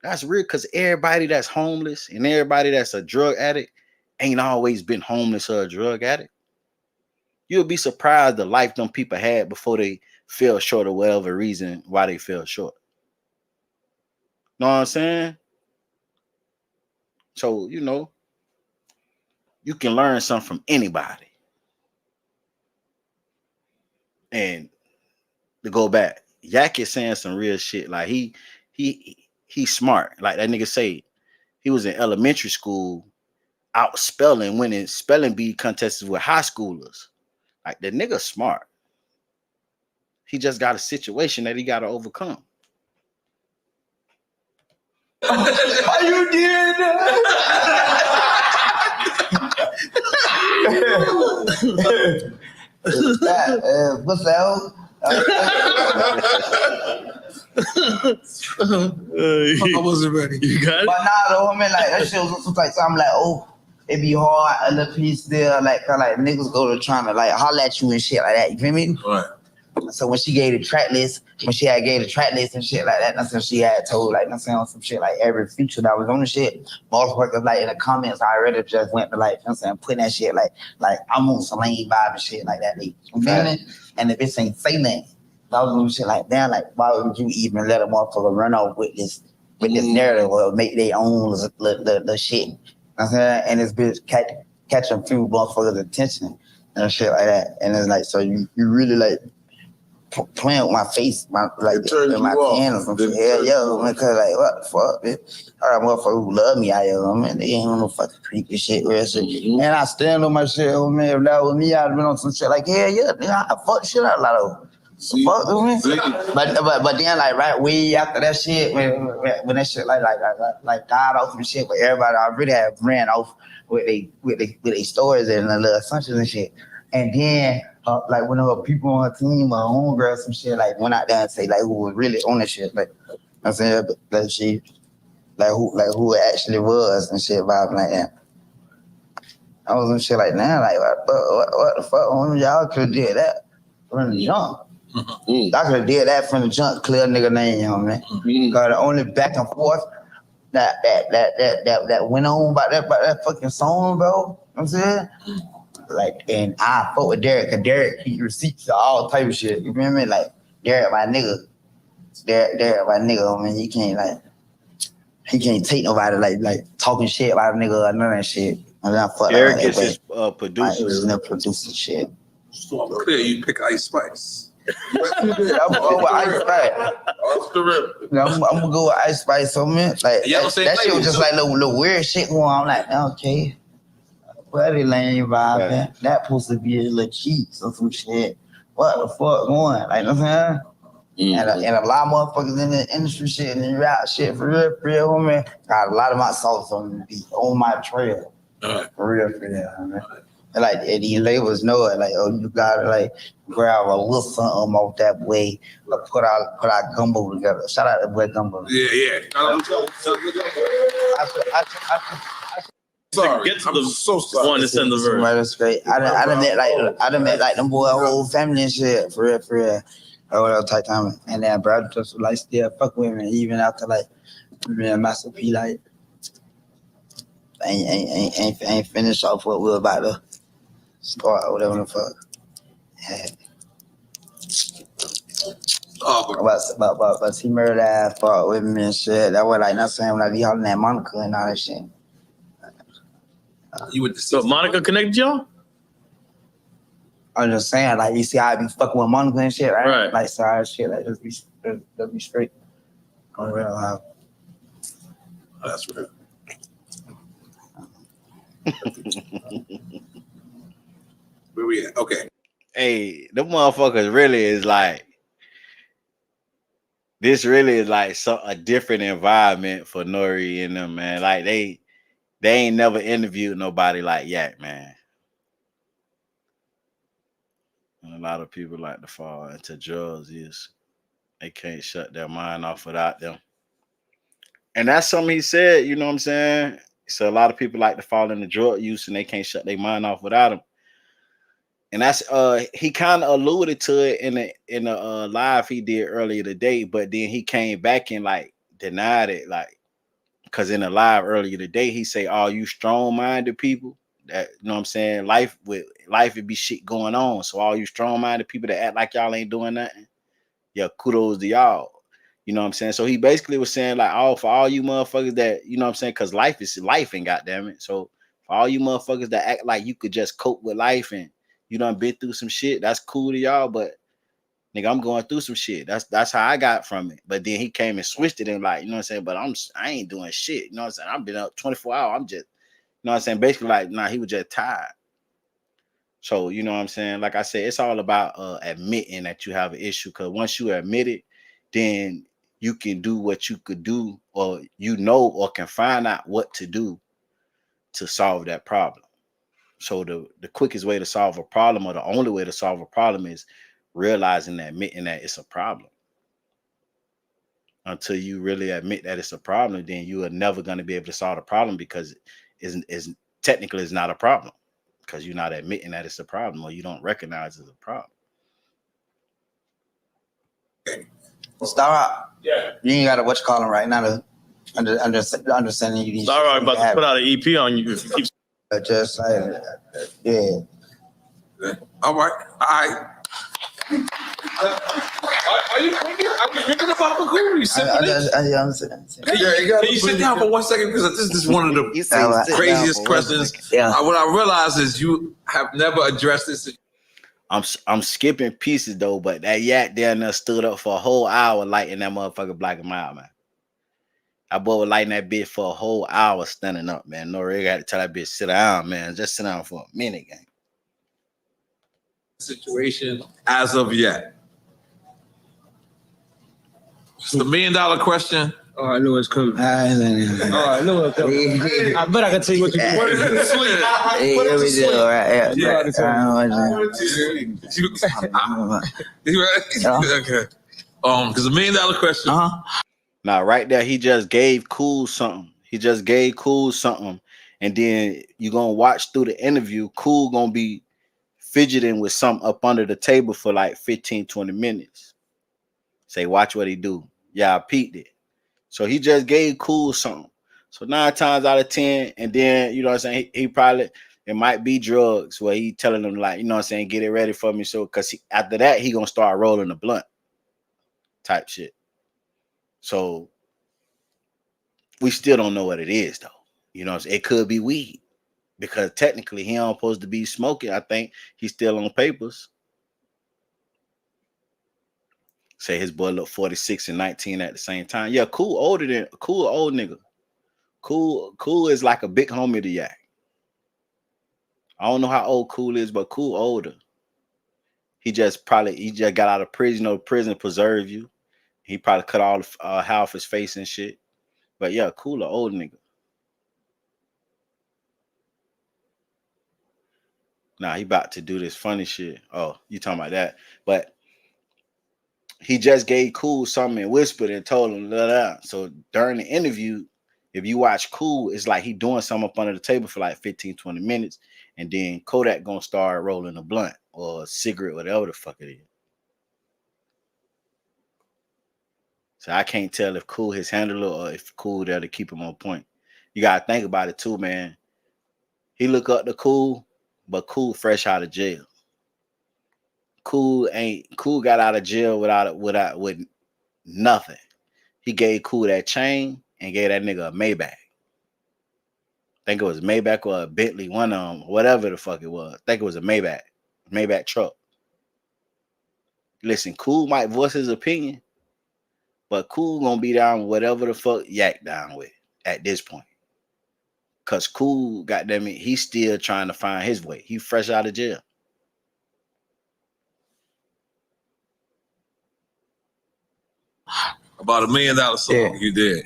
That's real, because everybody that's homeless and everybody that's a drug addict ain't always been homeless or a drug addict. You'll be surprised the life them people had before they fell short of whatever reason why they fell short. Know what I'm saying? So, you know, you can learn something from anybody. And to go back, Yak is saying some real shit. Like he's smart. Like that nigga say, he was in elementary school out spelling, winning spelling bee contests with high schoolers. Like the nigga smart. He just got a situation that he got to overcome. Why you did that? What's that? I wasn't ready. You got it? But nah, though, I mean, like that shit was like something like, oh, it be hard, and the piece there, like niggas go to trying to like holler at you and shit like that. You feel me? Right. So when she gave the track list, and shit like that, that's when she had told, like, I'm saying, some shit like every feature that was on the shit. Motherfuckers like in the comments, I already just went to like, I'm saying, putting that shit like I'm on some lane vibe and shit like that. You feel me? And if it ain't say nothing, I was on shit like, damn, like, why would you even let a motherfucker run off with this narrative or make their own the shit? You know what I'm saying? And this bitch catch a few motherfuckers' attention and shit like that. And it's like, so you really like playing with my face, my pen or some shit. Hell yeah, man, cause like, what the fuck, bitch? I got motherfuckers who love me out here, man. They ain't on no fucking creepy shit, real shit. And I stand on my shit, man. If that was me, I'd been on some shit like, hell yeah, nigga, I fuck shit out a lot of them. Fuck with me. But then like right way after that shit, when that shit like died off and shit, but everybody already had ran off with they stories and the little assumptions and shit. And then like when there were people on her team or homegirls some shit like went out there and say like who was really on the shit, like I'm saying that she who it actually was and shit vibing like that. I was on shit like now, like what the fuck? Y'all could have did that from the jump. I could have did that from the jump, clear nigga name, you know what I mean? Cause the only back and forth that went on about that fucking song, bro. You know what I'm saying? Like, and I fuck with Derek, cause Derek keep receipts to all type of shit. You feel me? Like Derek, my nigga. Derek, my nigga. I mean, he can't take nobody like talking shit about a nigga or none of that shit. Derek is his producer. He's no producer shit. So I'm clear you pick Ice Spice. I'm gonna go with Ice Spice. I'm gonna go with Ice Spice so man. Like that shit was just like little weird shit going on. I'm like, okay. Pretty lame vibe, man. That supposed to be a little cheats or some shit. What the fuck going? Like, you know what I'm saying? And a lot of motherfuckers in the industry shit and the rap shit for real, homie. Got a lot of my songs on the beat, on my trail. For real, man. And like and these labels know it, like, oh, you gotta like grab a little something off that way, or put our gumbo together. Shout out to boy Gumbo. Yeah. Sorry, get to the so sorry. One to send the verse. Right, that's great. I done met like them boy whole family and shit for real. Or whatever type time. And then bro just like still fuck with me even after like me and Master P like ain't finished off what we were about to start or whatever the fuck. Yeah. But he murdered ass fuck with me and shit. That was like not saying when I be holding that Monica and all that shit. So Monica connected y'all? I'm just saying, like, you see how I be fucking with Monica and shit, right? Like, sorry, shit, like, just be straight. On real life. That's real. Where we at? Okay. Hey, them motherfuckers really is like, this really is like a different environment for Nori and them, man. Like, they ain't never interviewed nobody like Yak, man. And a lot of people like to fall into drugs is they can't shut their mind off without them. And that's something he said, you know what I'm saying? So a lot of people like to fall into drug use and they can't shut their mind off without them. And that's he kind of alluded to it in a live he did earlier today, but then he came back and like denied it, like because in a live earlier today he say, "All you strong-minded people, that you know what I'm saying, life would be shit going on. So all you strong-minded people that act like y'all ain't doing nothing, yeah, kudos to y'all." You know what I'm saying? So he basically was saying like, for all you motherfuckers that, you know what I'm saying, because life is life and goddamn it. So for all you motherfuckers that act like you could just cope with life and you done been through some shit, that's cool to y'all, but nigga, I'm going through some shit. That's how I got from it. But then he came and switched it and like, you know what I'm saying, but I ain't doing shit. You know what I'm saying? I've been up 24 hours. I'm just, you know what I'm saying? Basically like, nah, he was just tired. So, you know what I'm saying? Like I said, it's all about admitting that you have an issue, because once you admit it, then you can do what you could do, or you know, or can find out what to do to solve that problem. So the quickest way to solve a problem, or the only way to solve a problem, is realizing and admitting that it's a problem. Until you really admit that it's a problem, then you are never going to be able to solve the problem, because it's technically it's not a problem, because you're not admitting that it's a problem, or you don't recognize it's a problem. Star, yeah, you ain't got to what you call him right now to understanding you. Star about to put out an EP on you if you keep. Just like, yeah. All right. Are you thinking? Are you thinking about Magoo? You sitting Can you sit down for 1 second? Because this is one of the craziest questions. Yeah. What I realize is you have never addressed this. I'm skipping pieces though, but that Yak down there stood up for a whole hour lighting that motherfucker black and mild, man. That boy was lighting that bitch for a whole hour standing up, man. Noriega had to tell that bitch sit down, man. Just sit down for a minute, gang. Situation as of yet. It's the $1 million question. Oh, I knew it was coming. I knew it was coming. I bet I can tell you what you do. Put it to sleep. Hey, Put it to sleep. Okay. Because $1 million question. Now, right there, he just gave Cool something. And then you're gonna watch through the interview. Cool gonna be fidgeting with something up under the table for like 15, 20 minutes. Say, watch what he do. Yeah, I peeped it. So he just gave Cool something. So 9 times out of 10, and then, you know what I'm saying, he probably, it might be drugs where he telling them, like, you know what I'm saying, get it ready for me. So, because after that, he going to start rolling the blunt type shit. So we still don't know what it is, though. You know what I'm saying? It could be weed because technically he don't supposed to be smoking. I think he's still on papers. Say his boy look 46 and 19 at the same time. Yeah, Cool old nigga. Cool is like a big homie to Yak. I don't know how old Cool is, but Cool older. He just got out of prison. You know, prison preserve you. He probably cut all the hair off his face and shit. But yeah, Cool, old nigga. Nah, he about to do this funny shit. Oh, you talking about that? But he just gave Cool something and whispered and told him, blah, blah. So during the interview, if you watch Cool, it's like he doing something up under the table for like 15, 20 minutes. And then Kodak gonna start rolling a blunt or a cigarette, whatever the fuck it is. So I can't tell if Cool his handler or if Cool there to keep him on point. You gotta think about it too, man. He look up to Cool, but Cool fresh out of jail. Cool got out of jail with nothing. He gave Cool that chain and gave that nigga a Maybach. I think it was Maybach or a Bentley, one of them, whatever the fuck it was. I think it was a Maybach truck. Listen, Cool might voice his opinion, but Cool gonna be down with whatever the fuck Yak down with at this point. Cause Cool, goddamn it, he's still trying to find his way. He fresh out of jail. About $1 million song you did.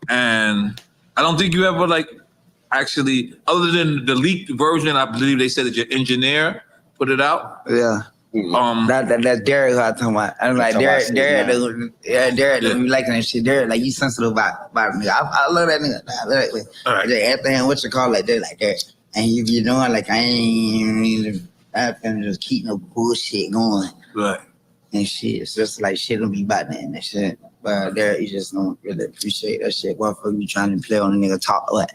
And I don't think you ever actually, other than the leaked version, I believe they said that your engineer put it out. Yeah. That's Derek who I talking about. I'm like Derek don't like that shit. Derek, like, you sensitive about me. I love that nigga. I love it. All right. Everything what you call it, they're like that. And you knowing like I can just keep no bullshit going. Right. And shit, it's just like shit don't be about that and shit. But Derek, you just don't really appreciate that shit. What for you trying to play on a nigga talk what?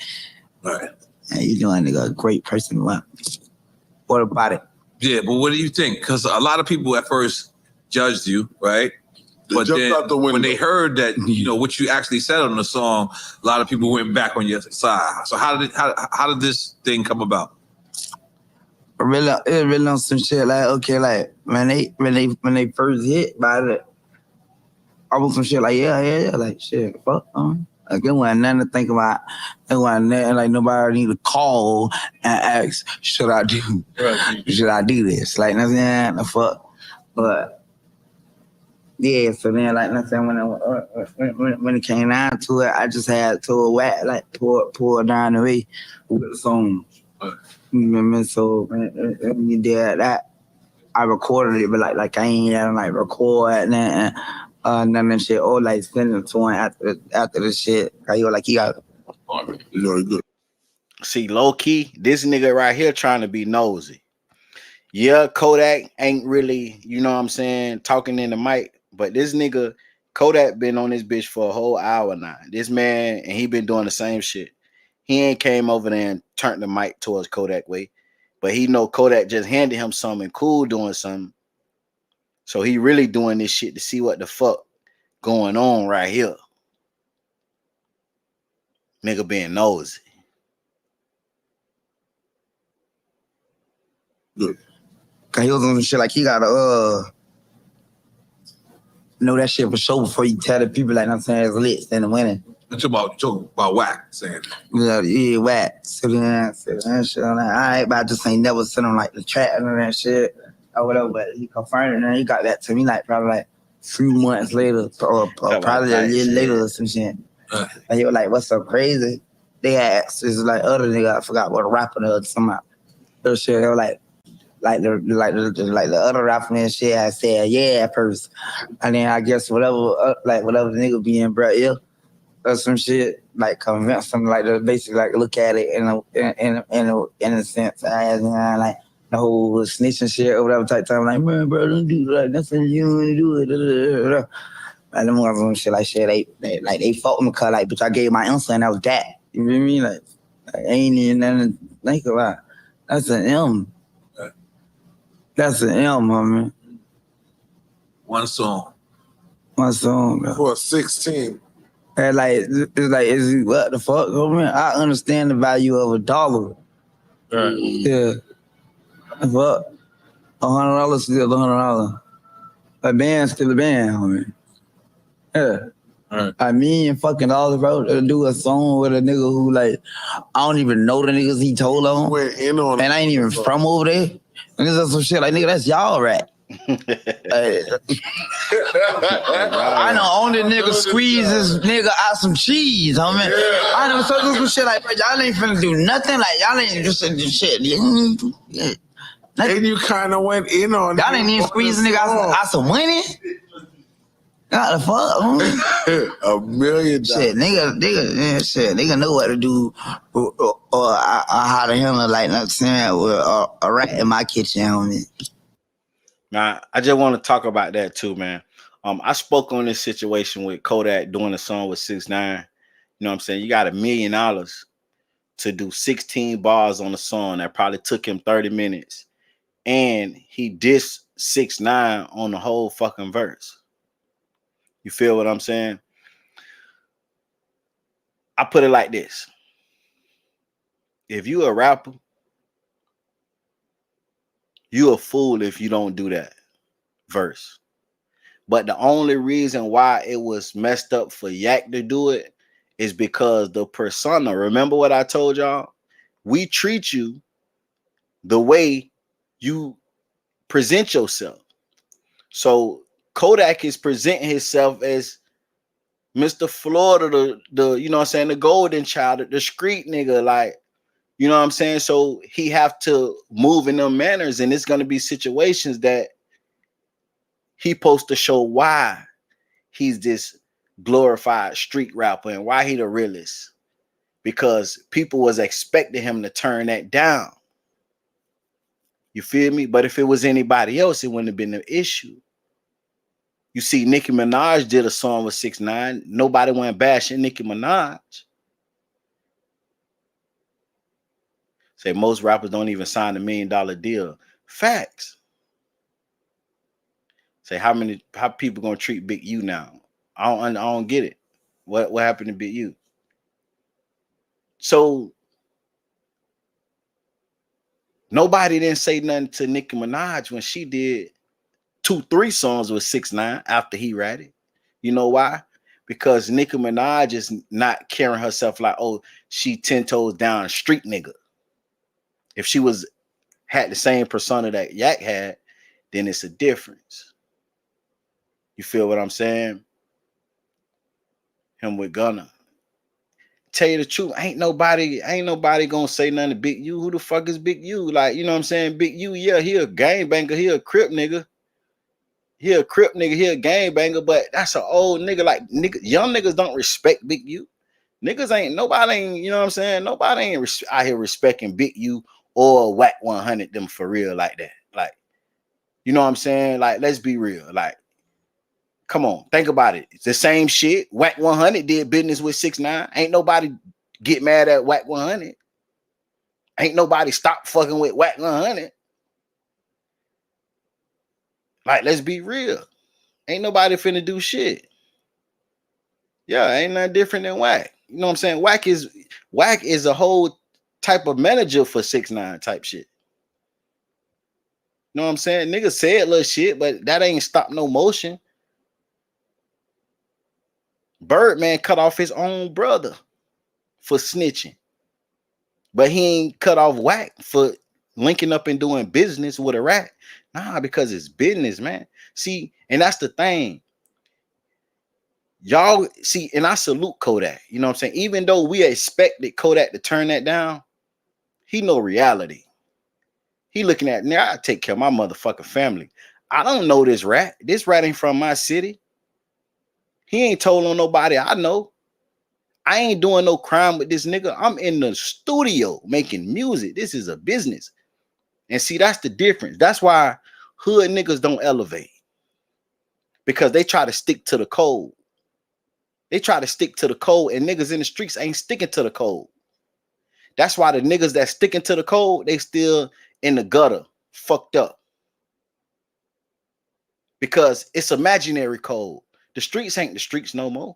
Right. And you doing nigga a great person. What about it? Yeah, but what do you think? Because a lot of people at first judged you, right? But then when they heard that, you know, what you actually said on the song, a lot of people went back on your side. So how did this thing come about? It really on some shit like, okay, like when they first hit by it, I was some shit like yeah, like shit, fuck. Like it wasn't nothing to think about. It wasn't nothing like nobody need to call and ask, should I do this? Like nothing, the fuck. But yeah, so then like nothing when it came down to it, I just had to pull down the way with the song. You remember? So when you did that, I recorded it, but like I ain't had to like record and none of shit. Or like send it to him after the shit. He got. Good. See, low key, this nigga right here trying to be nosy. Yeah, Kodak ain't really, you know what I'm saying, talking in the mic, but this nigga Kodak been on this bitch for a whole hour now. This man, and he been doing the same shit. He ain't came over there and turned the mic towards Kodak way, but he know Kodak just handed him something cool doing something. So he really doing this shit to see what the fuck going on right here. Nigga being nosy. Good. Cause he was on some shit like he gotta know that shit for sure before you tell the people like I'm saying it's lit in the winning. You talking about whack saying. Yeah, whack. So then shit. I'm like, all right, but I just ain't never sent him like the track and that shit or whatever. But he confirmed it and he got that to me like probably like few months later, or probably a year later or some shit. And he was like, "What's so crazy?" They asked, "It's like other nigga, I forgot what rapper or something." Little shit. They were like the other rapper and shit. I said, "Yeah," at first, and then I guess whatever the nigga be in, bro, yeah, or some shit, like convince them, like to basically like look at it in a sense, as like the whole snitching shit or whatever type time. Like, man, bro, don't do that. That's what you want to do it. Like them motherfuckers shit like shit. They fought me because like, bitch, I gave my answer and that was that. You feel me? Like ain't even nothing to think about. That's an M. That's an M, my man. One song. One song, bro. For 16. And like, it's like, what the fuck, man? I understand the value of $1. Right. Yeah. Fuck. $100 still $100. A band's still a band, homie. Yeah. Right. I mean, fucking all bro, to do a song with a nigga who like, I don't even know the niggas he told on. Went in on and I ain't even from over there. And there's some shit like, nigga, that's y'all rap. I know only nigga squeeze this nigga out some cheese, homie. Yeah. I know some shit like, bro, y'all ain't finna do nothing. Like, y'all ain't just do shit. Yeah. And you kind of went in on y'all ain't even squeeze a nigga out some money. God the fuck, homie. $1 million. Shit, nigga know what to do or how to handle, like, I'm saying, with a rat in my kitchen, homie. Now, I just want to talk about that too, man. I spoke on this situation with Kodak doing a song with 6ix9ine. You know what I'm saying? You got $1 million to do 16 bars on a song that probably took him 30 minutes. And he dissed 6ix9ine on the whole fucking verse. You feel what I'm saying? I put it like this. If you a rapper, you a fool if you don't do that verse. But the only reason why it was messed up for Yak to do it is because the persona, remember what I told y'all? We treat you the way you present yourself. So Kodak is presenting himself as Mr. Florida, the you know what I'm saying, the golden child, the street nigga, like, you know what I'm saying? So he have to move in them manners, and it's gonna be situations that he supposed to show why he's this glorified street rapper and why he the realest. Because people was expecting him to turn that down. You feel me? But if it was anybody else, it wouldn't have been an issue. You see, Nicki Minaj did a song with 6ix9ine. Nobody went bashing Nicki Minaj. Say most rappers don't even sign $1 million deal. Facts. Say how people gonna treat Big U now? I don't get it. What happened to Big U? So nobody didn't say nothing to Nicki Minaj when she did 2-3 songs with 6ix9ine after he ratted. You know why? Because Nicki Minaj is not carrying herself like, oh, she 10 toes down street nigga. If she had the same persona that Yak had, then it's a difference. You feel what I'm saying? Him with Gunna. Tell you the truth, ain't nobody gonna say nothing to Big U. Who the fuck is Big U? Like, you know what I'm saying? Big U, yeah, he a gangbanger, he a crip nigga. He a crip nigga, he a gangbanger, but that's an old nigga. Like, young niggas don't respect Big U. Niggas nobody ain't, you know what I'm saying? Nobody ain't out here respecting Big U or Whack 100 them for real like that. Like, you know what I'm saying? Like, let's be real. Like, come on, think about it. It's the same shit. Whack 100 did business with 6ix9ine. Ain't nobody get mad at Whack 100. Ain't nobody stop fucking with Whack 100. Like, let's be real. Ain't nobody finna do shit. Yeah, ain't nothing different than Whack. You know what I'm saying? Whack is a whole type of manager for 6ix9ine type shit. You know what I'm saying? Niggas said little shit, but that ain't stop no motion. Birdman cut off his own brother for snitching. But he ain't cut off Whack for linking up and doing business with a rat. Nah, because it's business, man. See, and that's the thing. Y'all see, and I salute Kodak. You know what I'm saying? Even though we expected Kodak to turn that down, he know reality. He looking at, now I take care of my motherfucking family. I don't know this rat. This rat ain't from my city. He ain't told on nobody I know. I ain't doing no crime with this nigga. I'm in the studio making music. This is a business. And see, that's the difference. That's why hood niggas don't elevate. Because they try to stick to the code. They try to stick to the code, and niggas in the streets ain't sticking to the code. That's why the niggas that sticking to the code, they still in the gutter, fucked up. Because it's imaginary code. The streets ain't the streets no more.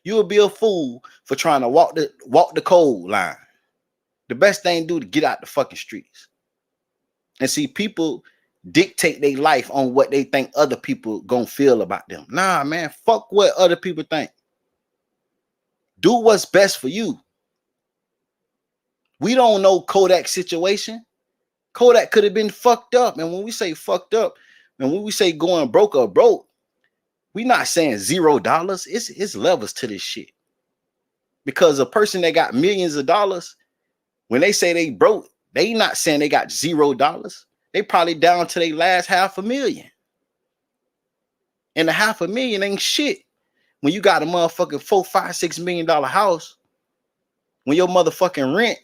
You will be a fool for trying to walk the code line. The best thing to do to get out the fucking streets. And see, people dictate their life on what they think other people gonna feel about them. Nah, man, fuck what other people think. Do what's best for you. We don't know Kodak's situation. Kodak could have been fucked up. And when we say fucked up, and when we say going broke or broke, we not saying $0. It's levels to this shit. Because a person that got millions of dollars, when they say they broke, they not saying they got $0. They probably down to their last $500,000. And the $500,000 ain't shit. When you got a motherfucking $4, $5, $6 million house, when your motherfucking rent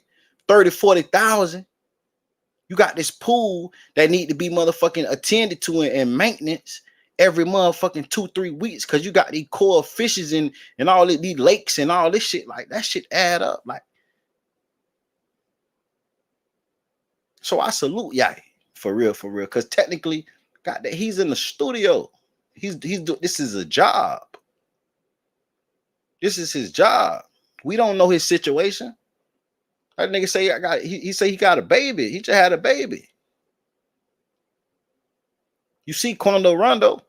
30, 40,000, you got this pool that need to be motherfucking attended to and maintenance every motherfucking 2-3 weeks, because you got these core fishes and all these lakes and all this shit. Like, that shit add up. Like, so I salute Yachty for real, because technically, God, that he's in the studio. This is a job. This is his job. We don't know his situation. That nigga say he say he got a baby. He just had a baby. You see Quando Rondo.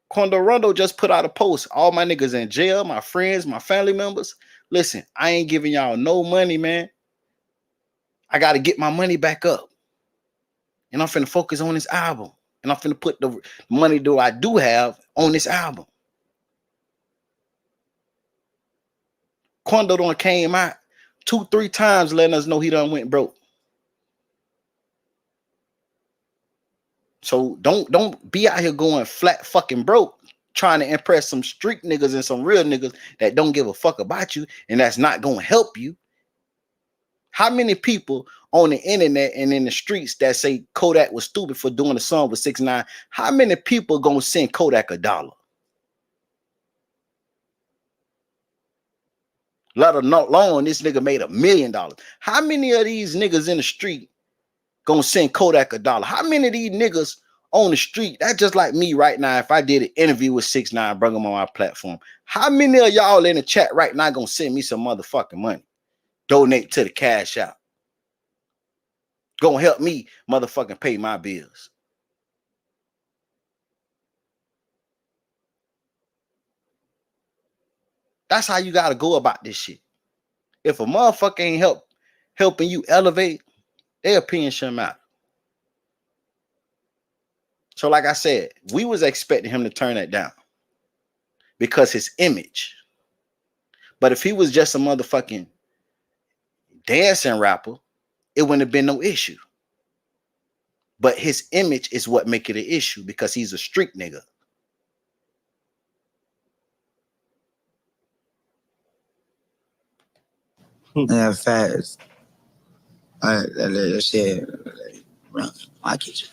Quando Rondo just put out a post. All my niggas in jail, my friends, my family members. Listen, I ain't giving y'all no money, man. I got to get my money back up. And I'm finna focus on this album. And I'm finna put the money that I do have on this album. Quando done came out 2-3 times letting us know he done went broke. So don't be out here going flat fucking broke, trying to impress some street niggas and some real niggas that don't give a fuck about you and that's not gonna help you. How many people on the internet and in the streets that say Kodak was stupid for doing a song with 6ix9ine? How many people gonna send Kodak $1? Let alone this nigga made $1 million. How many of these niggas in the street gonna send Kodak $1? How many of these niggas on the street? That's just like me right now. If I did an interview with 6ix9ine, bring him on my platform, how many of y'all in the chat right now gonna send me some motherfucking money? Donate to the Cash App. Gonna help me motherfucking pay my bills. That's how you gotta go about this shit. If a motherfucker ain't helping you elevate, their opinion shouldn't matter. So like I said, we was expecting him to turn that down because his image. But if he was just a motherfucking dancing rapper, it wouldn't have been no issue. But his image is what make it an issue because he's a street nigga. Yeah, fast. That shit. I get you.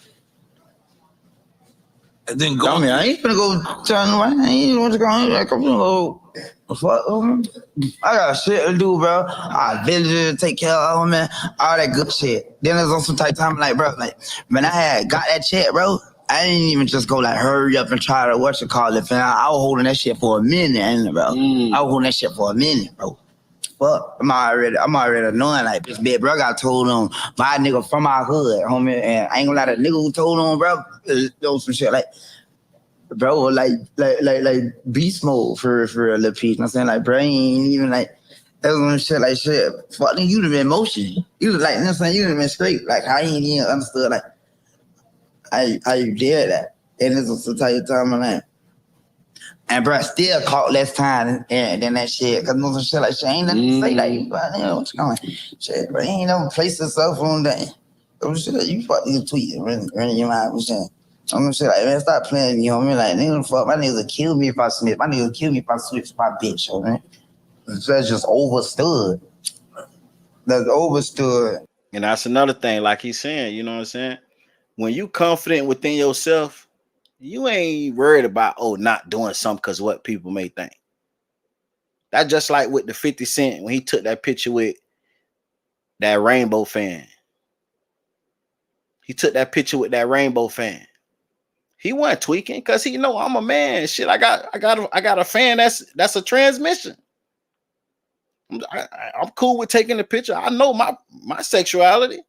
And then go. I mean, I ain't finna go tell nobody. I ain't want to go. I'm gonna go. Fuck, I got shit to do, bro. I villages take care of, man. All that good shit. Then there's on some type of time, like, bro, like, when I had got that check, bro, I didn't even just go like hurry up and try to what you call it. I was holding that shit for a minute, ain't it, bro? I was holding that shit for a minute, bro. Fuck, I'm already knowing like this big bro got told on by a nigga from our hood, homie, and I ain't gonna lie, the nigga who told on, bro, there was some shit like, bro, like beast mode for a little piece. You know what I'm saying? Like, bro, ain't even like, that was some shit like shit. Fuck, you done been motion. You was like, you know what I'm saying? You done been straight. Like, I ain't even understood like how you did that. And this was the type of time I'm like, And bro, still caught less time than that shit. Cause no shit like shit ain't nothing to say. Like, you what you going? Shit, bro, ain't no place to cell phone that. Shit, like, you fuck these tweets running your mind. I'm shit like, man, stop playing. You know what I mean? Like, nigga, fuck, my niggas would kill me if I snitch. My niggas would kill me if I switch my bitch. You know what I mean? That's just overstood. That's overstood. And that's another thing, like he's saying, you know what I'm saying? When you confident within yourself, you ain't worried about, not doing something because what people may think. That's just like with the 50 Cent when he took that picture with that rainbow fan. He took that picture with that rainbow fan. He wasn't tweaking because he know I'm a man. Shit, I got a fan that's a transmission. I'm cool with taking the picture. I know my sexuality.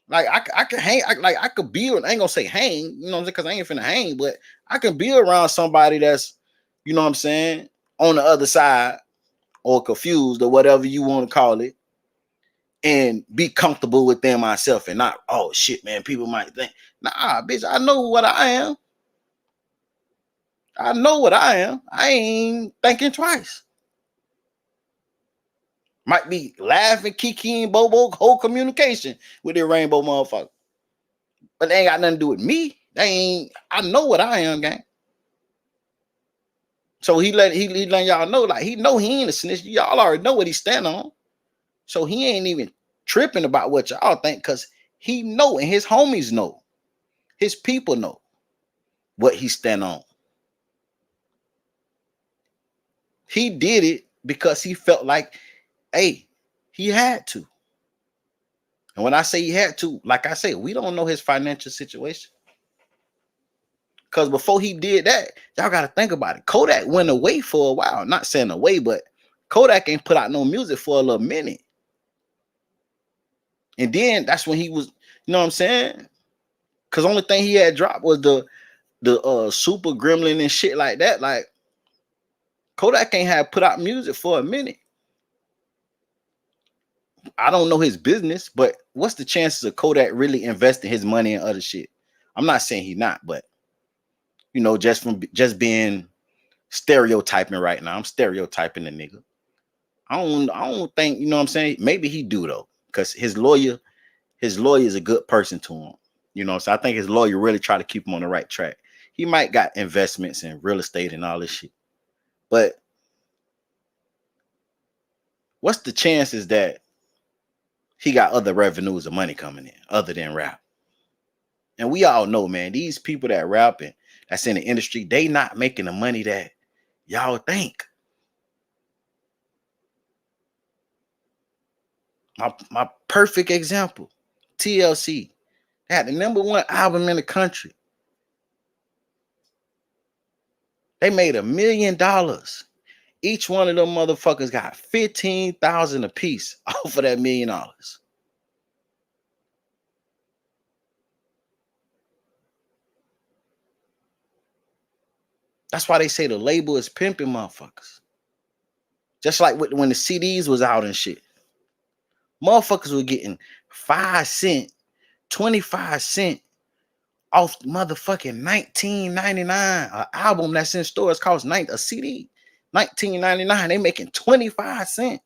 Like I can hang, I could be, I ain't gonna say hang, you know what I'm saying? Because I ain't finna hang, but I can be around somebody that's, you know what I'm saying, on the other side or confused or whatever you want to call it, and be comfortable within myself and not, oh shit, man, people might think, nah, bitch, I know what I am. I know what I am. I ain't thinking twice. Might be laughing, kikiing, bobo, whole communication with their rainbow motherfucker. But they ain't got nothing to do with me. I know what I am, gang. So he let y'all know, like he know he ain't a snitch. Y'all already know what he stand on. So he ain't even tripping about what y'all think, because he know and his homies know. His people know what he stand on. He did it because he felt like, hey, he had to. And when I say he had to, like I say, we don't know his financial situation. Because before he did that, y'all got to think about it. Kodak went away for a while. Not saying away, but Kodak ain't put out no music for a little minute. And then that's when he was, you know what I'm saying? Because only thing he had dropped was the Super Gremlin and shit like that. Like, Kodak ain't had put out music for a minute. I don't know his business, but what's the chances of Kodak really investing his money in other shit? I'm not saying he not, but you know, just being stereotyping right now. I'm stereotyping the nigga. I don't think, you know what I'm saying? Maybe he do though, because his lawyer is a good person to him. You know, so I think his lawyer really try to keep him on the right track. He might got investments in real estate and all this shit. But what's the chances that he got other revenues of money coming in other than rap? And we all know, man, these people that rap and that's in the industry, they not making the money that y'all think. My perfect example, TLC. They had the #1 album in the country. They made $1 million. Each one of them motherfuckers got $15,000 a piece off of that $1 million. That's why they say the label is pimping motherfuckers. Just like when the CDs was out and shit. Motherfuckers were getting 5 cents, 25 cents off motherfucking $19.99. An album that's in stores costs a CD, $19.99. They making 25 cents.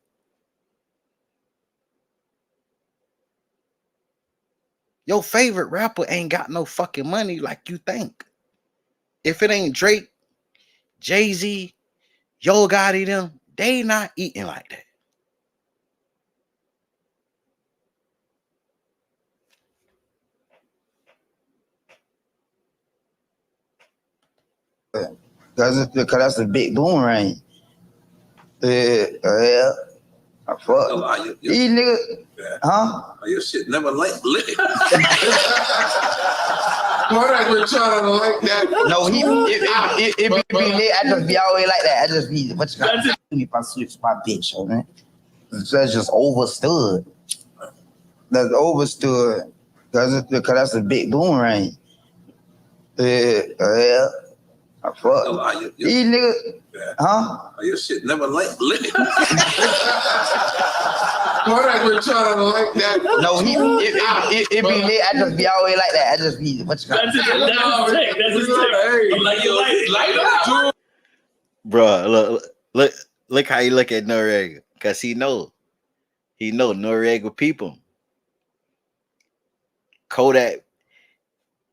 Your favorite rapper ain't got no fucking money like you think. If it ain't Drake, Jay-Z, Yo Gotti, them, they not eating like that. Because that's a big boomerang. Yeah. Fuck. These niggas, huh? Your shit never lit. Kodak been trying to like that. No, if be lit, I just be always like that. I just be, what you got to do if I switch my bitch, man? That's just overstood. That's overstood. Because that's a big boomerang. Yeah. Fuck. These niggas, huh? Your shit never lit. Kodak been trying to like that. No, if be lit, I just be always like that. I just be, what you got to do? That's his take. I'm like, you light it up. Bro, look how you look at Noriega. Cause he know Noriega people. Kodak,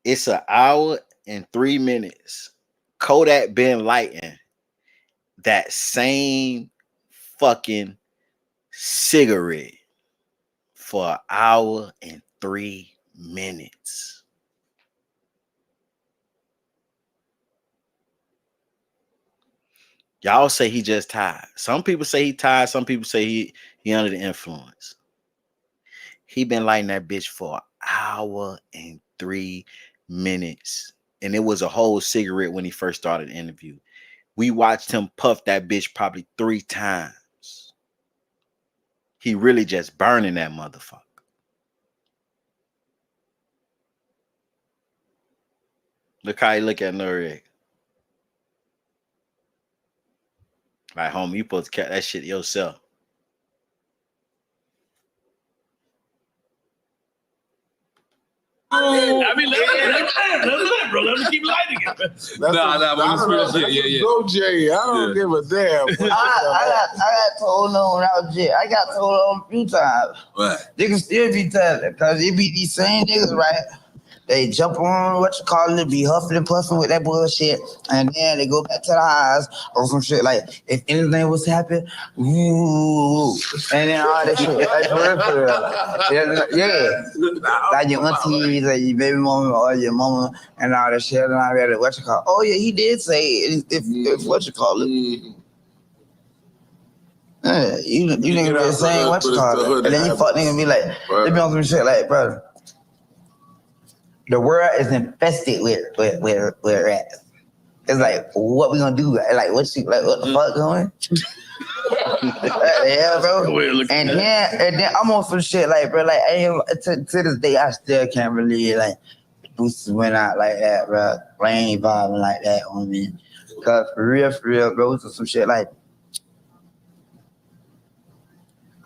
it's an hour and 3 minutes. Kodak been lighting that same fucking cigarette for an hour and 3 minutes. Y'all say he just tired. Some people say he tired. Some people say he under the influence. He been lighting that bitch for an hour and 3 minutes. And it was a whole cigarette when he first started the interview. We watched him puff that bitch probably 3 times. He really just burning that motherfucker. Look how he look at Noriega. Like, homie, you supposed to catch that shit yourself. I mean, let bro. Let me keep lighting it. Nah, yeah. Go Jay. I don't give a damn. I got told on when I was Jay. I got told on a few times. What? Niggas still be telling because it be these same niggas, right? They jump on be huffing and puffing with that bullshit, and then they go back to the highs or some shit like if anything was happening, ooh, and then all that shit. Like, for real. Yeah. Like your aunties or your baby mama or your mama and all that shit. And I read it, oh yeah, he did say if what you call it. Yeah, you niggas be saying what you call it. And then you fuck niggas be like, they be on some shit like, bro. The world is infested with rats. It's like, what we gonna do? Like, what the fuck going? Yeah, bro. And then I'm on some shit like, bro, like, to this day, I still can't believe like boosters went out like that, bro. I ain't vibing like that on me. Cause for real, bro, it's some shit like.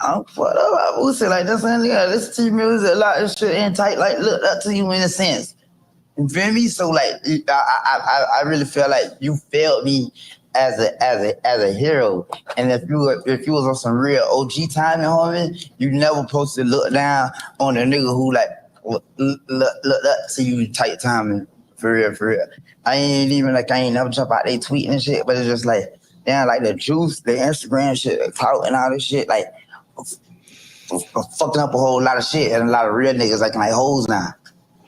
I'm fucked up. I would say like this, and this team music, a lot of shit ain't tight. Like looked up to you in a sense. You feel me? So like, I really feel like you failed me as a hero. And if you was on some real OG time, homie, you never supposed to look down on a nigga who like look up to you tight timing. For real. I ain't never jump out they tweeting and shit, but it's just like, damn, like the juice, the Instagram shit, the clout and all this shit, like. Fucking up a whole lot of shit and a lot of real niggas like hoes now.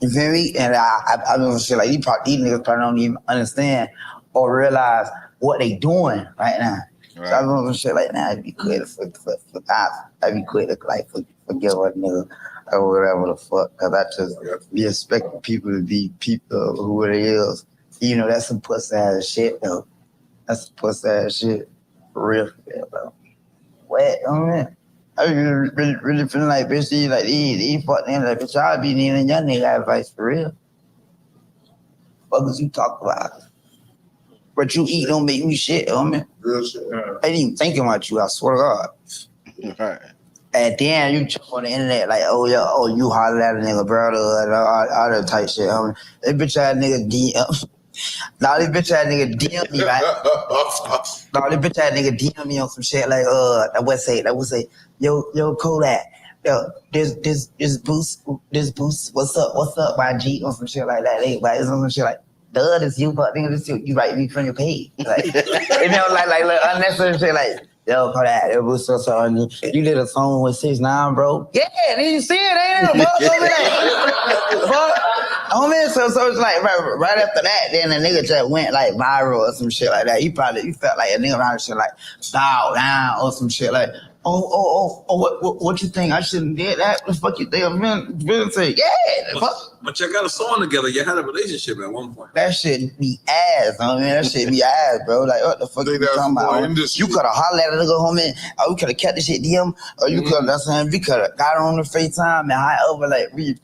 You feel me? And I mean shit like these niggas probably don't even understand or realize what they doing right now. Right. So I mean shit like now I'd be quick I'd be quick to like forgive a nigga or whatever the fuck, cause I just be expecting people to be people who it is. You know, that's some pussy ass shit though. That's some pussy ass shit. For real, bro. What, man? I really feeling like, bitch, these fuck niggas, like, bitch, I'll be needing young nigga advice for real. What is you talk about? What you eat don't make me shit, homie. Real shit. I ain't even thinking about you, I swear to God. Right. And then you jump on the internet like, you holler at a nigga brother and all that type shit, homie. That bitch ass nigga DM. Now this bitch ass nigga DM me, right? Now this bitch ass nigga DM me on some shit like, that would say, yo, Kodak, yo, this boost, what's up, my G, or some shit like that. They like some shit like, duh, this you, but nigga, this you write me from your page. Like, you know, like unnecessary shit like, yo, Kodak, yo, boost, so you did a song with 6ix9ine, bro. Yeah, did you see it? Ain't it? Fuck. Homie, so it's like right after that, then the nigga just went like viral or some shit like that. You felt like a nigga around shit like style down or some shit like, what you think? I shouldn't did that? The fuck you think? I'm say, yeah. But y'all got a song together. You had a relationship at one point. That shit be ass, homie. That shit be ass, bro. Like, what the fuck you talking about? You could have hollered at a nigga, homie. Or we could have kept the shit DM. Or you could have, that's saying, we could have got on the FaceTime and however, like, we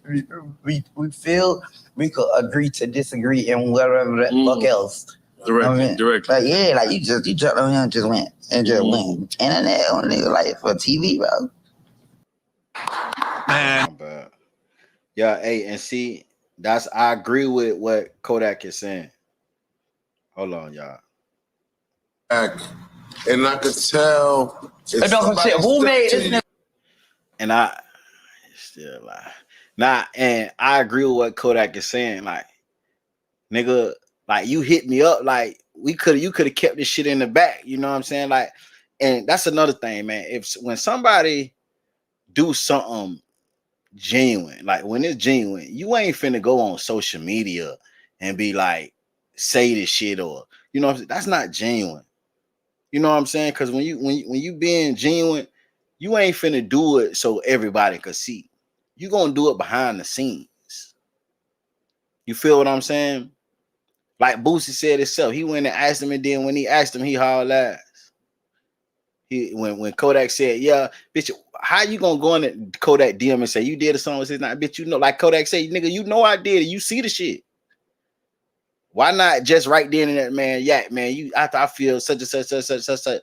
feel we could agree to disagree and whatever the fuck else. Directly. Like, yeah, like, you jumped on here and just went. Internet on nigga, like, for TV, bro. Man. Yeah, hey, and see, I agree with what Kodak is saying. Hold on, y'all. And I could tell. Who made this nigga? And I still lie. Nah, and I agree with what Kodak is saying. Like, nigga, like you hit me up, like you could have kept this shit in the back. You know what I'm saying? Like, and that's another thing, man. When somebody do something genuine, like when it's genuine, you ain't finna go on social media and be like, say this shit, or you know, that's not genuine. You know what I'm saying? Because when you being genuine, you ain't finna do it so everybody could see. You gonna do it behind the scenes. You feel what I'm saying? Like Boosie said himself, he went and asked him, and then when he asked him, he hauled ass. When Kodak said, "Yeah, bitch, how you gonna go in the Kodak DM and say you did a song with his not, bitch? You know, like Kodak said, nigga, you know I did it. You see the shit. Why not just right then and that, man? Yeah, man, you after I feel such and such.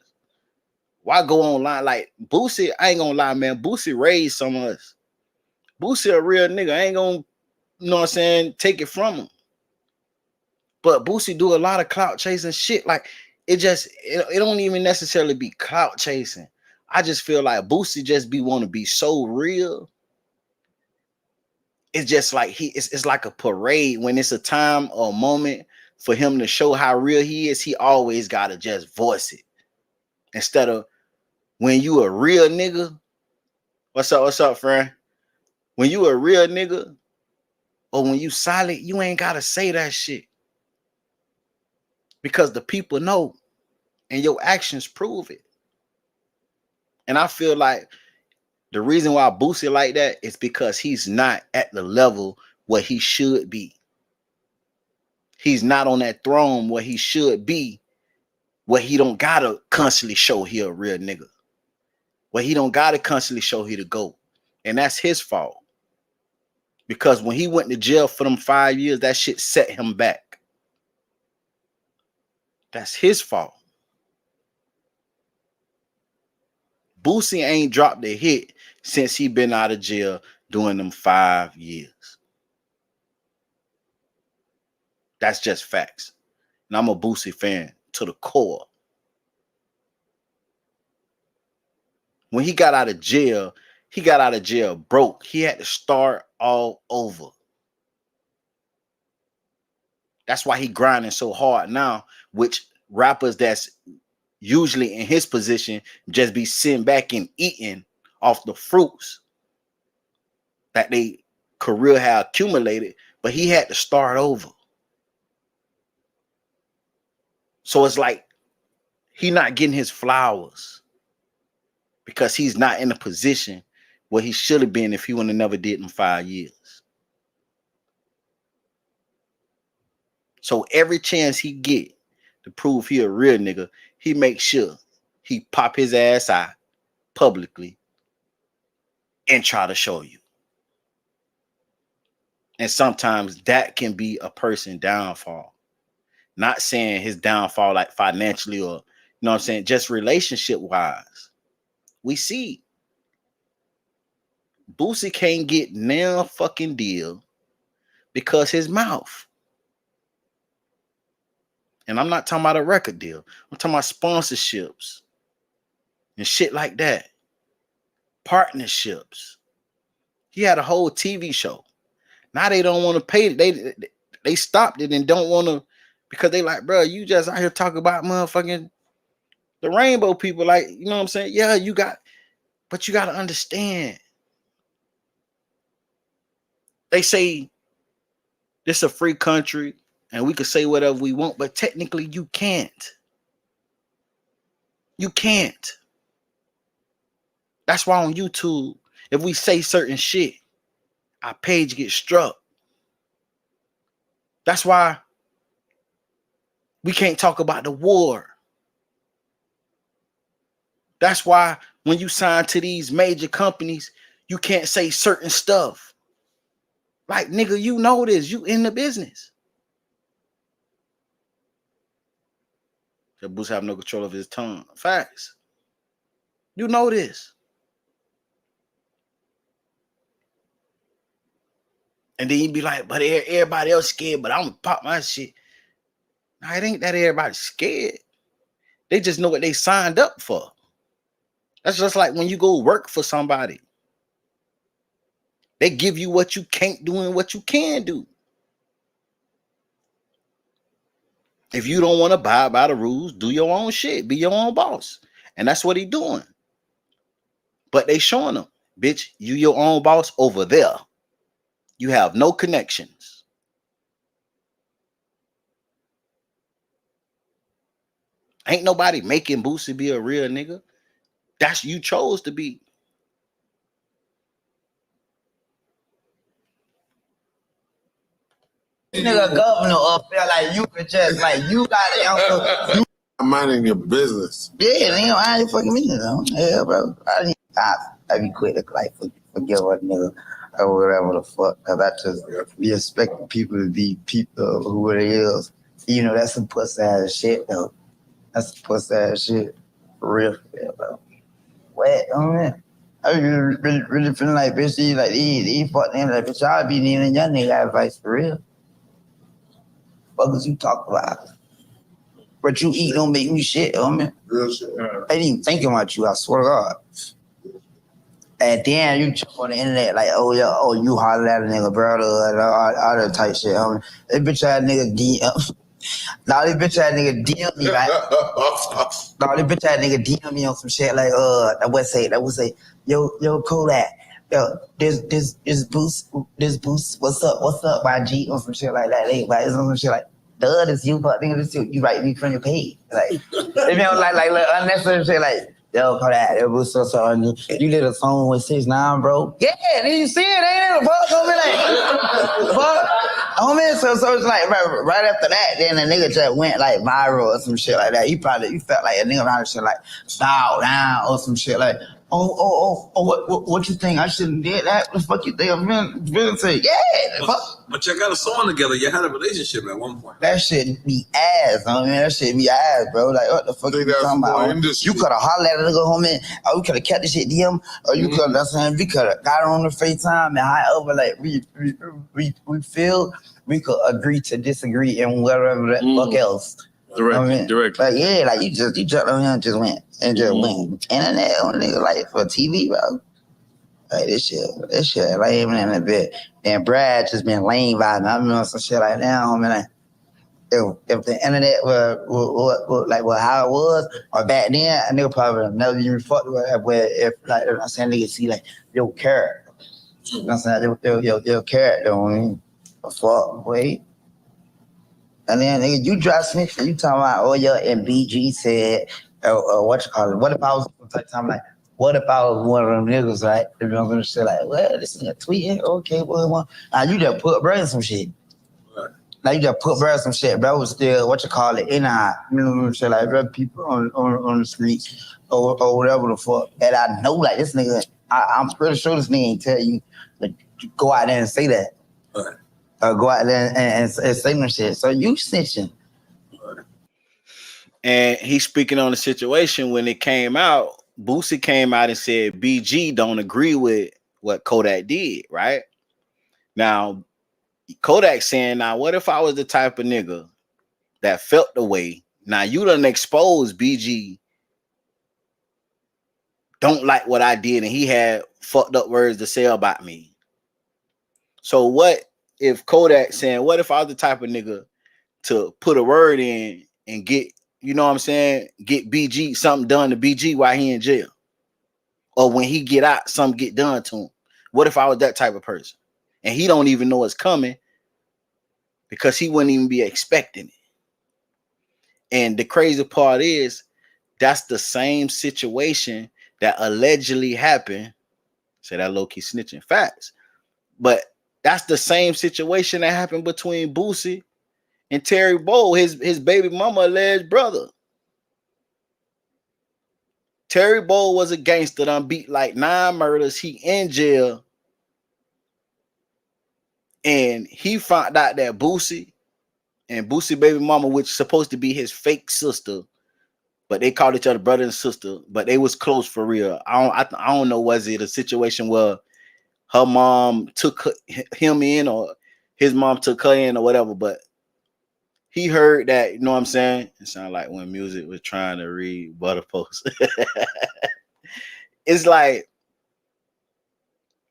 Why go online like Boosie? I ain't gonna lie, man. Boosie raised some of us. Boosie a real nigga. I ain't gonna, you know what I'm saying, take it from him. But Boosie do a lot of clout chasing shit. Like it don't even necessarily be clout chasing. I just feel like Boosie just want to be so real. It's just like it's like a parade when it's a time or a moment for him to show how real he is. He always gotta just voice it instead of when you a real nigga. What's up, friend? When you a real nigga or when you silent, you ain't gotta say that shit because the people know and your actions prove it. And I feel like the reason why Boosie like that is because he's not at the level where he should be. He's not on that throne where he should be, where he don't gotta constantly show he a real nigga, where he don't gotta constantly show he the GOAT. And that's his fault. Because when he went to jail for them 5 years, that shit set him back. That's his fault. Boosie ain't dropped a hit since he been out of jail doing them 5 years. That's just facts. And I'm a Boosie fan to the core. When he got out of jail broke. He had to start all over. That's why he grinding so hard now, which rappers that's usually in his position just be sitting back and eating off the fruits that they career had accumulated, but he had to start over. So it's like he not getting his flowers because he's not in a position where he should have been if he would have never did in 5 years. So every chance he get to prove he a real nigga, he makes sure he pop his ass out publicly and try to show you. And sometimes that can be a person's downfall. Not saying his downfall like financially or, you know what I'm saying, just relationship wise. We see Boosie can't get now fucking deal because his mouth. And I'm not talking about a record deal. I'm talking about sponsorships and shit like that. Partnerships. He had a whole TV show. Now they don't want to pay it. They stopped it and don't want to because they like, bro, you just out here talking about motherfucking the rainbow people. Like, you know what I'm saying? Yeah, but you got to understand. They say this is a free country and we can say whatever we want, but technically you can't. You can't. That's why on YouTube, if we say certain shit, our page gets struck. That's why we can't talk about the war. That's why when you sign to these major companies, you can't say certain stuff. Like, nigga, you know this. You in the business. The Boost have no control of his tongue. Facts. You know this. And then you be like, but everybody else scared, but I'm gonna pop my shit. Nah, it ain't that everybody's scared. They just know what they signed up for. That's just like when you go work for somebody. They give you what you can't do and what you can do. If you don't want to abide by the rules, do your own shit. Be your own boss. And that's what he doing. But they showing them, bitch, you your own boss over there. You have no connections. Ain't nobody making Boosie be a real nigga. That's you chose to be. Nigga, governor up there, like you could just, like you got answer. I'm minding your business. Yeah, nigga, I ain't fucking me, you know. Yeah, bro. I be quick to like forget what nigga or whatever the fuck, cause I just be expecting people to be people who it is. You know, that's some pussy ass shit though. That's some pussy ass shit. For real, bro. What? Oh man. I really feeling like bitch, these fuck niggas, like bitch, I'll be needing young nigga advice for real. What was you talk about? What you eat don't make me shit, homie. Real shit. I ain't even thinking about you, I swear to God. And then you jump on the internet like, oh yeah, oh you holler at a nigga, brother, and all that type shit, homie. This bitch ass nigga DM. Now this bitch ass nigga DM me, right? Now this bitch ass nigga DM me on some shit like, that would say, yo, Kodak. Yo, this boost, what's up, my G, or some shit like that. They like some shit like, duh, this you, but nigga, this you write me from your page. Like, they be on like unnecessary shit like, yo, Kodak, yo, boost, you did a song with 6ix9ine, bro. Yeah, then you see it, ain't it? Fuck, homie, like, fuck. Homie, so it's like right after that, then the nigga just went like viral or some shit like that. You felt like a nigga around shit like style down or some shit like, what you think? I shouldn't did that? What the fuck you think I'm gonna say? Yeah, fuck. But y'all got a song together. You had a relationship at one point. That shit be ass, homie. That shit be ass, bro. Like, what the fuck you talking about? You could have hollered at a nigga, homie. Or we could have kept the shit DM. Or you could have, we could have got on the FaceTime and however, like, we feel we could agree to disagree and whatever the fuck else. Direct. Like, yeah, like, you jumped on here and just went. And just went. Internet on nigga, like, for TV, bro. Like, this shit, lame in a bit. And Brad just been lame vibing. I remember some shit like that, homie. Like, if the internet were like how it was, or back then, a nigga probably never even fucked with it. Where if like I'm saying, nigga see like your character, you know what I'm saying, your character, I mean, fuck, wait. And then nigga, you drop snitch, you talking about, oh yeah, and BG said, what you call it? What if I was talking like? What if I was one of them niggas, right? You know what I'm saying? Like, well, this nigga tweeting, okay, well, now you just put bread in some shit. Right. Now you just put bread in some shit, bro. Was still what you call it, in a, you know what I'm saying? Like, bro, people on the streets or whatever the fuck. And I know, like, this nigga, I'm pretty sure this nigga ain't tell you, like, go out there and say that. Right. Or go out there and say no shit. So you snitching. And he's speaking on the situation when it came out. Boosie came out and said BG don't agree with what Kodak did, right? Now, Kodak saying, now, what if I was the type of nigga that felt the way? Now, you done exposed BG don't like what I did, and he had fucked up words to say about me. So what if Kodak saying, what if I was the type of nigga to put a word in and get, you know what I'm saying, get BG, something done to BG while he in jail? Or when he get out, something get done to him. What if I was that type of person? And he don't even know it's coming because he wouldn't even be expecting it. And the crazy part is that's the same situation that allegedly happened. Say that low-key snitching facts. But that's the same situation that happened between Boosie and Terry Bowl, his baby mama alleged brother. Terry Bowl was a gangster, done beat like 9 murders. He in jail. And he found out that Boosie and Boosie baby mama, which is supposed to be his fake sister, but they called each other brother and sister, but they was close for real. I don't know, was it a situation where her mom took him in or his mom took her in or whatever, but he heard that, you know what I'm saying? It sounded like when music was trying to read Butter Post. It's like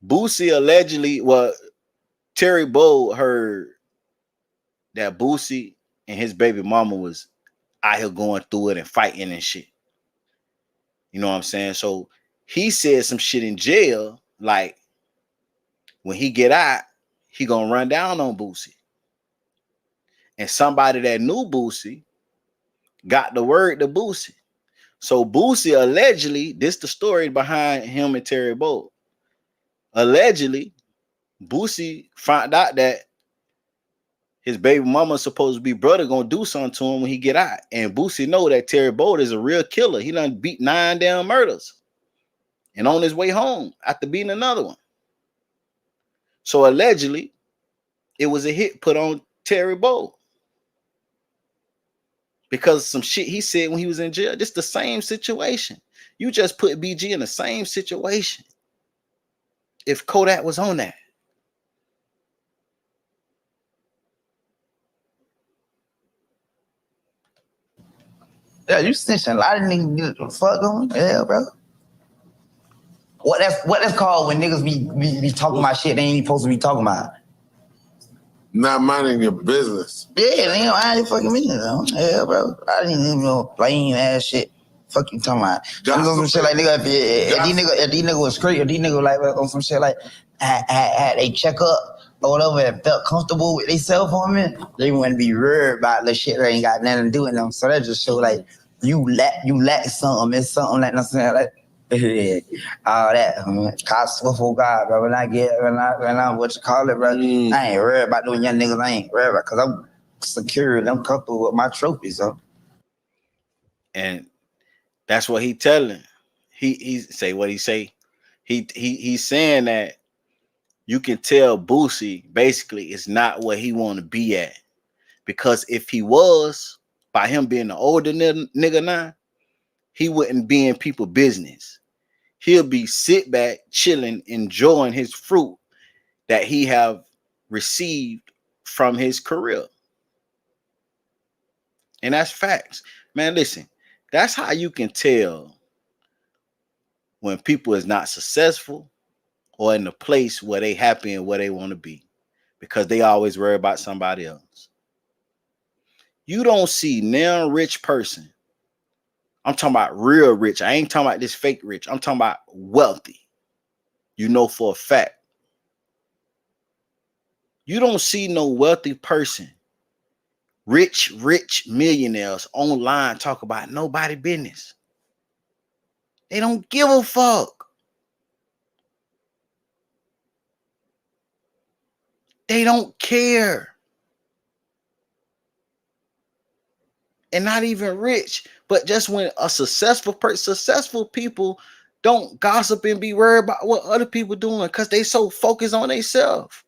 Boosie allegedly, well, Terry Bow heard that Boosie and his baby mama was out here going through it and fighting and shit. You know what I'm saying? So he said some shit in jail, like when he get out, he gonna run down on Boosie. And somebody that knew Boosie got the word to Boosie. So Boosie allegedly, this the story behind him and Terry Bow. Allegedly, Boosie found out that his baby mama supposed to be brother gonna do something to him when he get out. And Boosie know that Terry Bow is a real killer. He done beat 9 damn murders. And on his way home after beating another one. So allegedly, it was a hit put on Terry Bow. Because some shit he said when he was in jail. Just the same situation. You just put BG in the same situation. If Kodak was on that. Yeah, you snitching. A lot of niggas get the fuck on. Yeah, bro. What that's called when niggas be talking about shit they ain't supposed to be talking about. Not minding your business. Yeah, nigga, I ain't fucking me, though. Yeah, bro. I didn't even know lame ass shit. Fuck you talking about. I'm on some shit like nigga, if these niggas was straight, if these niggas like on some shit like had they check up or whatever and felt comfortable with themselves for a minute, they wouldn't be worried about the shit that ain't got nothing to do with them. So that just show like you lack something. It's something like I'm saying like all that. I swear for God, bro. When I what you call it, bro, I ain't worried about doing young niggas. I ain't worried about because I'm secure and I'm comfortable with my trophies, so. And that's what he telling. He say what he say. He's saying that you can tell Boosie basically is not where he want to be at. Because if he was, by him being an older nigga now, he wouldn't be in people's business. He'll be sit back, chilling, enjoying his fruit that he have received from his career. And that's facts. Man, listen, that's how you can tell when people is not successful or in a place where they happy and where they want to be. Because they always worry about somebody else. You don't see now rich person. I'm talking about real rich. I ain't talking about this fake rich. I'm talking about wealthy. You know for a fact. You don't see no wealthy person, rich millionaires online talk about nobody business. They don't give a fuck. They don't care. And not even rich, but just when a successful people don't gossip and be worried about what other people doing because they so focused on themselves.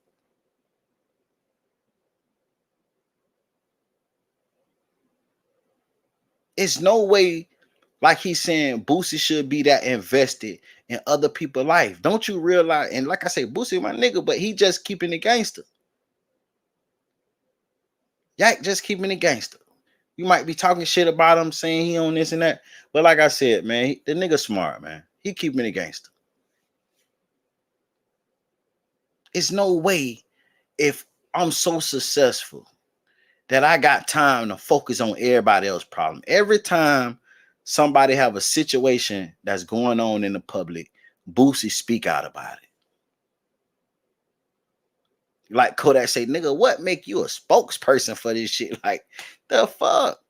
It's no way, like he's saying, Boosie should be that invested in other people's life. Don't you realize? And like I say, Boosie my nigga, but he just keeping it gangster. Yak just keeping it gangster. You might be talking shit about him, saying he on this and that. But like I said, man, the nigga smart, man. He keeping it gangster. It's no way if I'm so successful that I got time to focus on everybody else's problem. Every time somebody have a situation that's going on in the public, Boosie speak out about it. Like Kodak say, nigga, what make you a spokesperson for this shit? Like, the fuck?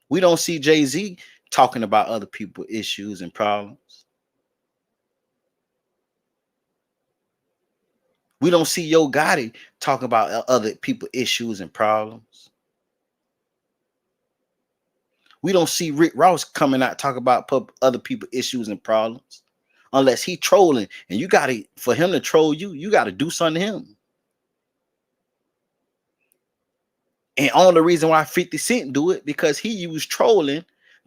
We don't see Jay-Z talking about other people's issues and problems. We don't see Yo Gotti talking about other people's issues and problems. We don't see Rick Ross coming out talking about other people's issues and problems. Unless he trolling. And you gotta, for him to troll you, you gotta do something to him. And only reason why 50 Cent do it, because he used trolling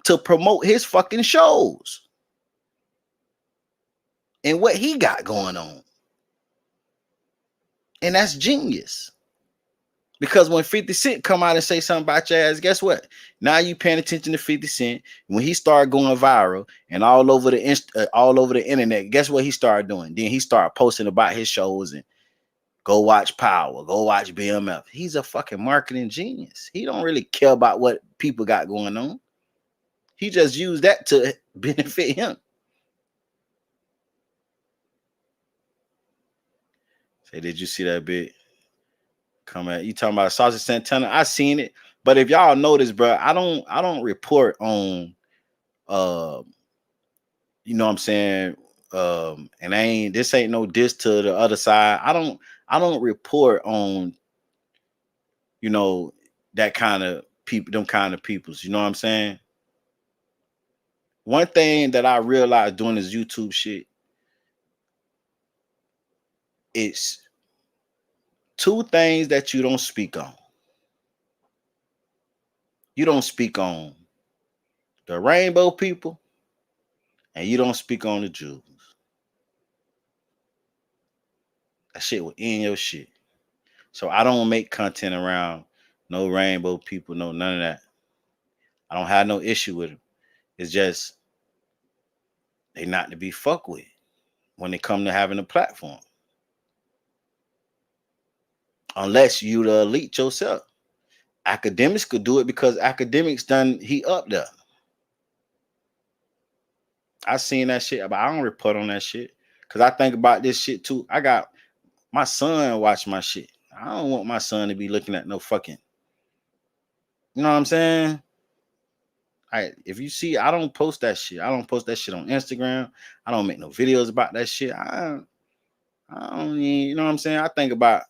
to promote his fucking shows. And what he got going on. And that's genius. Because when 50 Cent come out and say something about your ass, guess what? Now you paying attention to 50 Cent. When he started going viral and all over the internet, guess what he started doing? Then he started posting about his shows and go watch Power, go watch BMF. He's a fucking marketing genius. He don't really care about what people got going on. He just used that to benefit him. Say, did you see that bit? Come at you talking about Sausage Santana? I seen it, but if y'all notice, bro, I don't report on you know what I'm saying, and this ain't no diss to the other side. I don't report on, you know, that kind of people, them kind of peoples, you know what I'm saying? One thing that I realized doing this YouTube shit, it's two things that you don't speak on. You don't speak on the rainbow people, and you don't speak on the Jews. That shit will end your shit. So I don't make content around no rainbow people, no none of that. I don't have no issue with them. It's just they not to be fucked with when it come to having a platform. Unless you the elite yourself. Academics could do it because academics he up there. I seen that shit, but I don't report on that shit. Cause I think about this shit too. I got my son watch my shit. I don't want my son to be looking at no fucking, you know what I'm saying? If you see, I don't post that shit. I don't post that shit on Instagram. I don't make no videos about that shit. I don't even, you know what I'm saying? I think about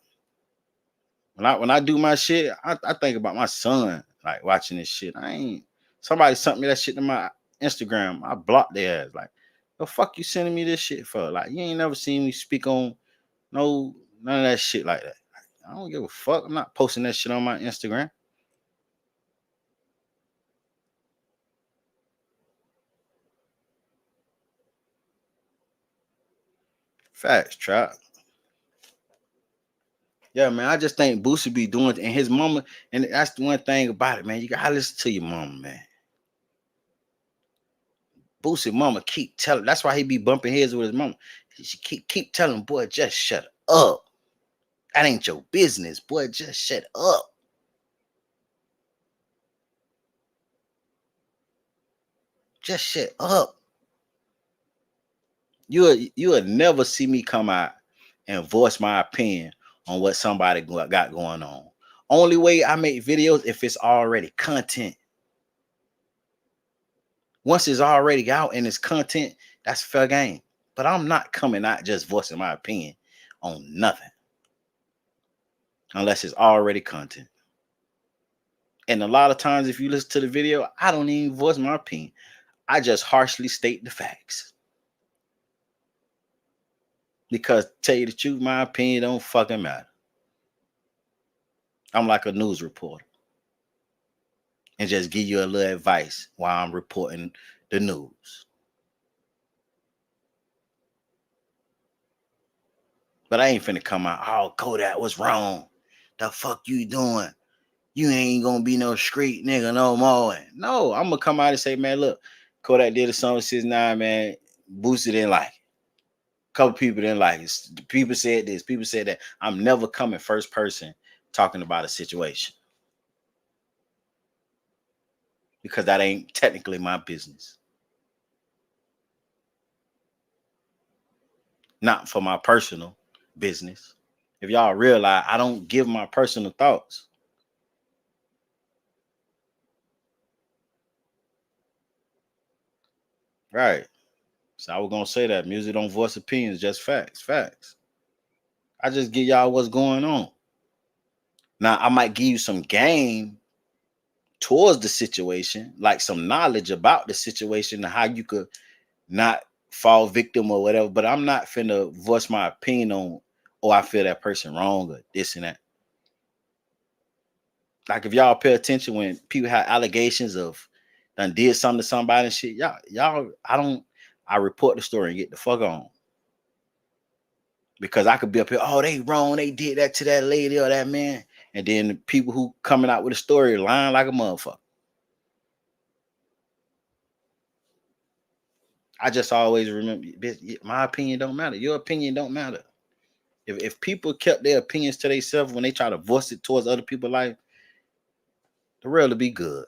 when I do my shit, I think about my son like watching this shit. Somebody sent me that shit to my Instagram. I blocked their ass. Like, the fuck you sending me this shit for? Like, you ain't never seen me speak on none of that shit like that. I don't give a fuck. I'm not posting that shit on my Instagram. Facts, trap. Yeah, man. I just think Boosie be doing it, and his mama, and that's the one thing about it, man. You gotta listen to your mama, man. Boosie mama keep telling. That's why he be bumping heads with his mama. She keep telling, boy, just shut up. That ain't your business, boy. Just shut up. Just shut up. You would never see me come out and voice my opinion on what somebody got going on. Only way I make videos if it's already content. Once it's already out and it's content, that's fair game. But I'm not coming out just voicing my opinion on nothing unless it's already content. And a lot of times, if you listen to the video, I don't even voice my opinion. I just harshly state the facts. Because to tell you the truth, my opinion don't fucking matter. I'm like a news reporter. And just give you a little advice while I'm reporting the news. But I ain't finna come out, oh, Kodak was wrong. The fuck you doing? You ain't gonna be no street nigga no more. No, I'm gonna come out and say, man, look, Kodak did a song with 6ix9ine, man. Boosie didn't like it. A couple people didn't like it. People said this, people said that. I'm never coming first person talking about a situation. Because that ain't technically my business. Not for my personal business. If y'all realize, I don't give my personal thoughts. Right. So I was gonna say that music don't voice opinions, just facts. Facts. I just give y'all what's going on. Now I might give you some game towards the situation, like some knowledge about the situation and how you could not fall victim or whatever. But I'm not finna voice my opinion on, oh, I feel that person wrong or this and that. Like if y'all pay attention when people have allegations of done did something to somebody and shit, I report the story and get the fuck on. Because I could be up here, oh, they wrong, they did that to that lady or that man. And then the people who coming out with a story lying like a motherfucker. I just always remember, my opinion don't matter. Your opinion don't matter. If people kept their opinions to themselves when they try to voice it towards other people's life, the world will be good.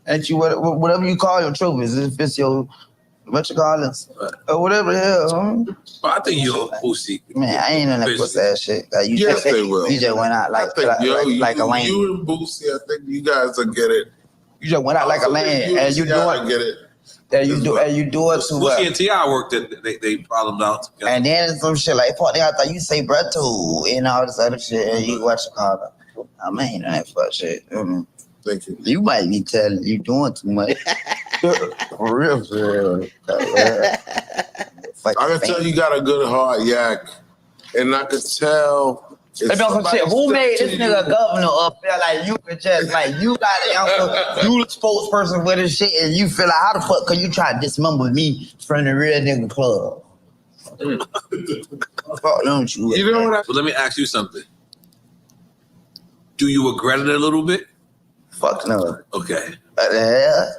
And you whatever you call your trophies, if it's your what you call it, or whatever the hell, huh? But I think you're a pussy. Man, I ain't in that pussy ass shit. You Yes, they will. You just went out like a lane. You and Boosie, I think you guys will get it. You just went out like a lane, and you doing get it. And you do it too well. Boosie and T.I. worked that they problemed out together. And then some shit like, fuck, I thought you say bro too, and all this other shit, and you watch Chicago. I mean, that fuck shit. Thank you. You might be telling you doing too much. For real. I can tell you got a good heart, Yak, and I could tell. Who made this nigga governor up there? Like you could just like you got the you the spokesperson for this shit, and you feel like how the fuck could you try to dismember me from the real nigga club? Fuck, don't you? You know what? So let me ask you something. Do you regret it a little bit? Fuck no. Okay. Okay.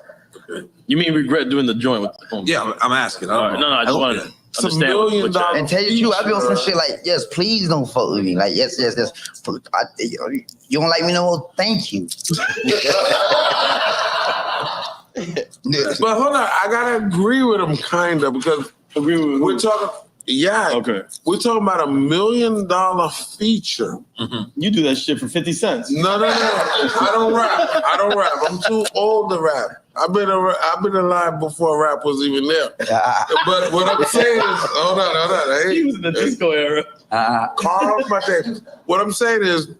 You mean regret doing the joint with the phone? Yeah, I'm asking. All right, no, I just wanted to understand. And tell you, I be on some shit like, yes, please don't fuck with me. Like, yes. You don't like me no more? Thank you. But hold on, I gotta agree with him kind of because we're talking. Yeah. Okay. We're talking about $1 million feature. Mm-hmm. You do that shit for 50 cents. No. I don't rap. I'm too old to rap. I've been alive before rap was even there. But what I'm saying is, hold on. He was in the disco era. Carl, my thing. What I'm saying is,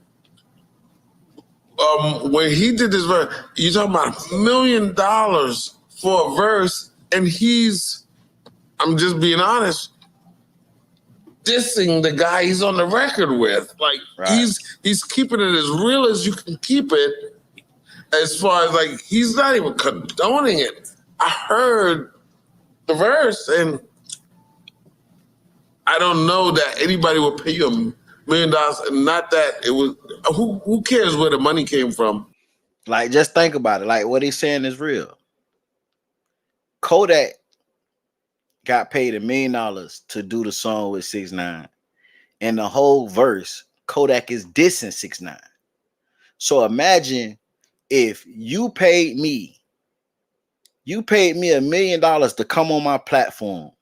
when he did this verse, you're talking about $1 million for a verse, and I'm just being honest, dissing the guy he's on the record with. Like he's keeping it as real as you can keep it, as far as like he's not even condoning it. I heard the verse and I don't know that anybody would pay you $1 million, and not that it was who cares where the money came from. Like, just think about it. Like, what he's saying is real. Kodak got paid $1 million to do the song with 6ix9ine, and the whole verse Kodak is dissing 6ix9ine. So imagine if you paid me $1 million to come on my platform,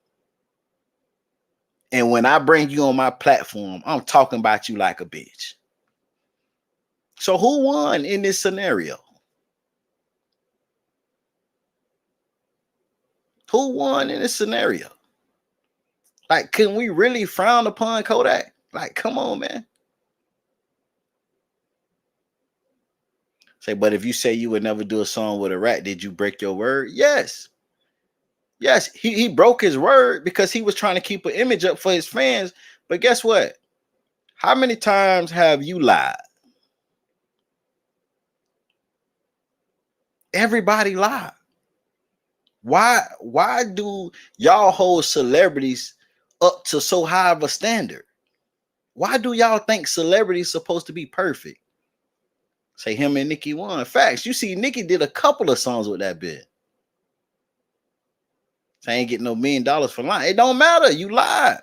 and when I bring you on my platform, I'm talking about you like a bitch. So who won in this scenario? Who won in this scenario? Like, can we really frown upon Kodak? Like, come on, man. Say, but if you say you would never do a song with a rat, did you break your word? Yes. Yes, he broke his word because he was trying to keep an image up for his fans. But guess what? How many times have you lied? Everybody lied. Why do y'all hold celebrities up to so high of a standard? Why do y'all think celebrities supposed to be perfect? Say him and Nicki won. Facts. You see, Nicki did a couple of songs with that bitch. So I ain't getting no $1 million for lying. It don't matter. You lied.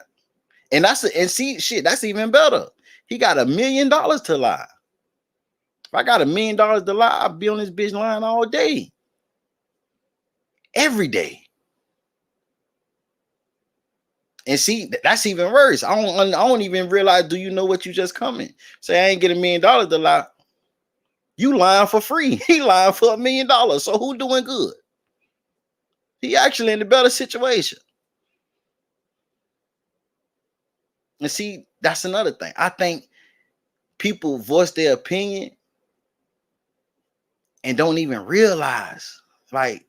And see, shit, that's even better. He got $1 million to lie. If I got $1 million to lie, I'll be on this bitch lying all day. Every day. And see, that's even worse. I don't even realize, do you know what you just coming? Say I ain't get $1 million to lie. You lying for free. He lying for $1 million. So who doing good? He actually in a better situation. And see, that's another thing. I think people voice their opinion and don't even realize, like,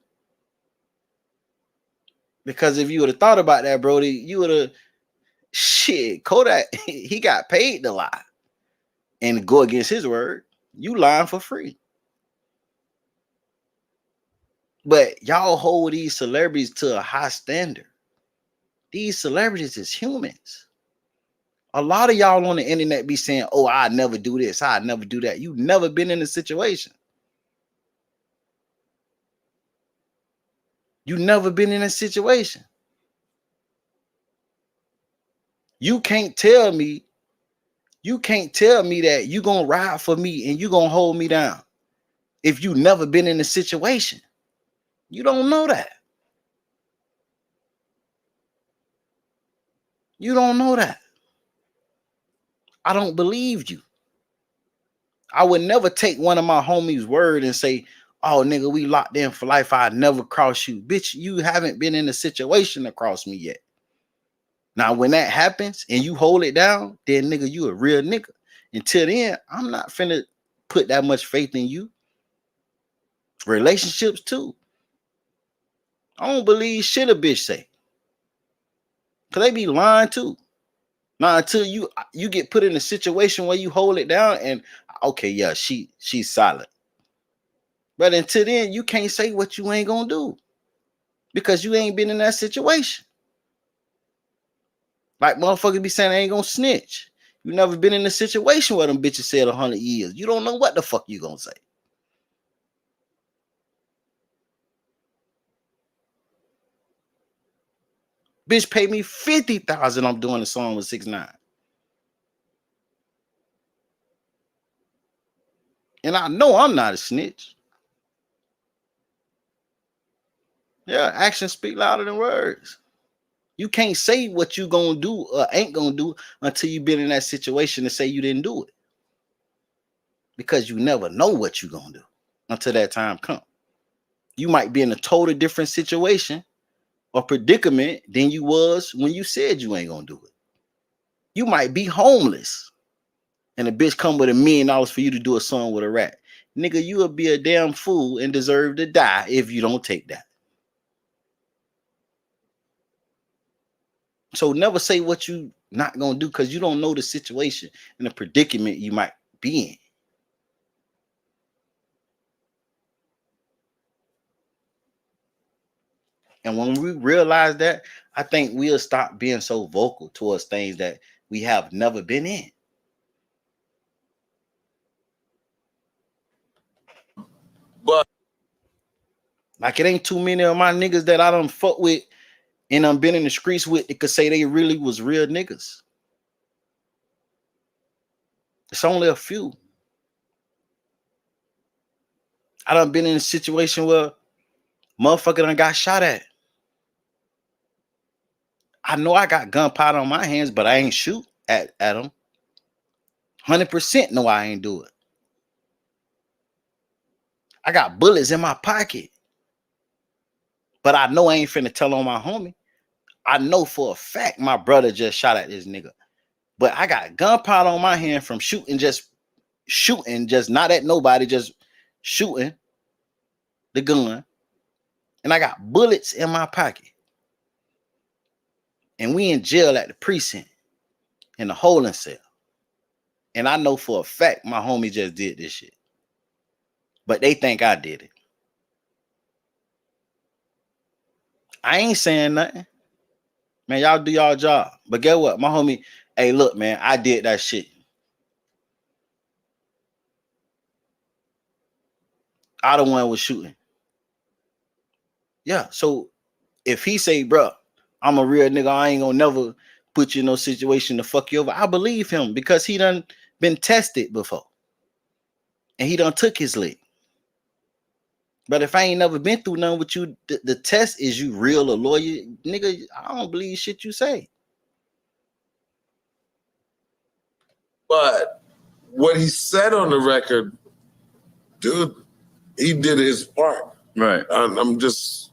because if you would have thought about that, Brody, you would have, shit, Kodak, he got paid to lie and go against his word. You lying for free. But y'all hold these celebrities to a high standard. These celebrities is humans. A lot of y'all on the internet be saying, oh, I never do this, I never do that. You never been in a situation. You never been in a situation. You can't tell me that you gonna ride for me and you gonna hold me down if you never been in a situation. You don't know that. You don't know that. I don't believe you. I would never take one of my homies' word and say, oh, nigga, we locked in for life. I'd never cross you. Bitch, you haven't been in a situation to cross me yet. Now, when that happens and you hold it down, then, nigga, you a real nigga. Until then, I'm not finna put that much faith in you. Relationships, too. I don't believe shit a bitch say. Because they be lying, too. Now, until you get put in a situation where you hold it down and, okay, yeah, she's solid. But until then, you can't say what you ain't gonna do because you ain't been in that situation. Like motherfuckers be saying they ain't gonna snitch. You never been in a situation where them bitches said 100 years. You don't know what the fuck you gonna say. Bitch pay me $50,000. I'm doing a song with 6ix9ine. And I know I'm not a snitch. Yeah, actions speak louder than words. You can't say what you gonna do or ain't gonna do until you been in that situation to say you didn't do it. Because you never know what you gonna do until that time comes. You might be in a totally different situation or predicament than you was when you said you ain't gonna do it. You might be homeless and a bitch come with $1 million for you to do a song with a rat. Nigga, you will be a damn fool and deserve to die if you don't take that. So never say what you not gonna do because you don't know the situation and the predicament you might be in. And when we realize that, I think we'll stop being so vocal towards things that we have never been in. But like it ain't too many of my niggas that I done fuck with and I'm been in the streets with that could say they really was real niggas. It's only a few. I done been in a situation where motherfucker done got shot at. I know I got gunpowder on my hands, but I ain't shoot at them. 100% no, I ain't do it. I got bullets in my pocket. But I know I ain't finna tell on my homie. I know for a fact my brother just shot at this nigga. But I got gunpowder on my hand from shooting, just not at nobody, just shooting the gun. And I got bullets in my pocket. And we in jail at the precinct in the holding cell. And I know for a fact my homie just did this shit. But they think I did it. I ain't saying nothing. Man, y'all do y'all job. But guess what? My homie, hey, look, man, I did that shit. I the one was shooting. Yeah, so if he say, bro, I'm a real nigga, I ain't gonna never put you in no situation to fuck you over, I believe him because he done been tested before. And he done took his lick. But if I ain't never been through none with you, the test is you real or lawyer, nigga, I don't believe shit you say. But what he said on the record, dude, he did his part. Right. I'm just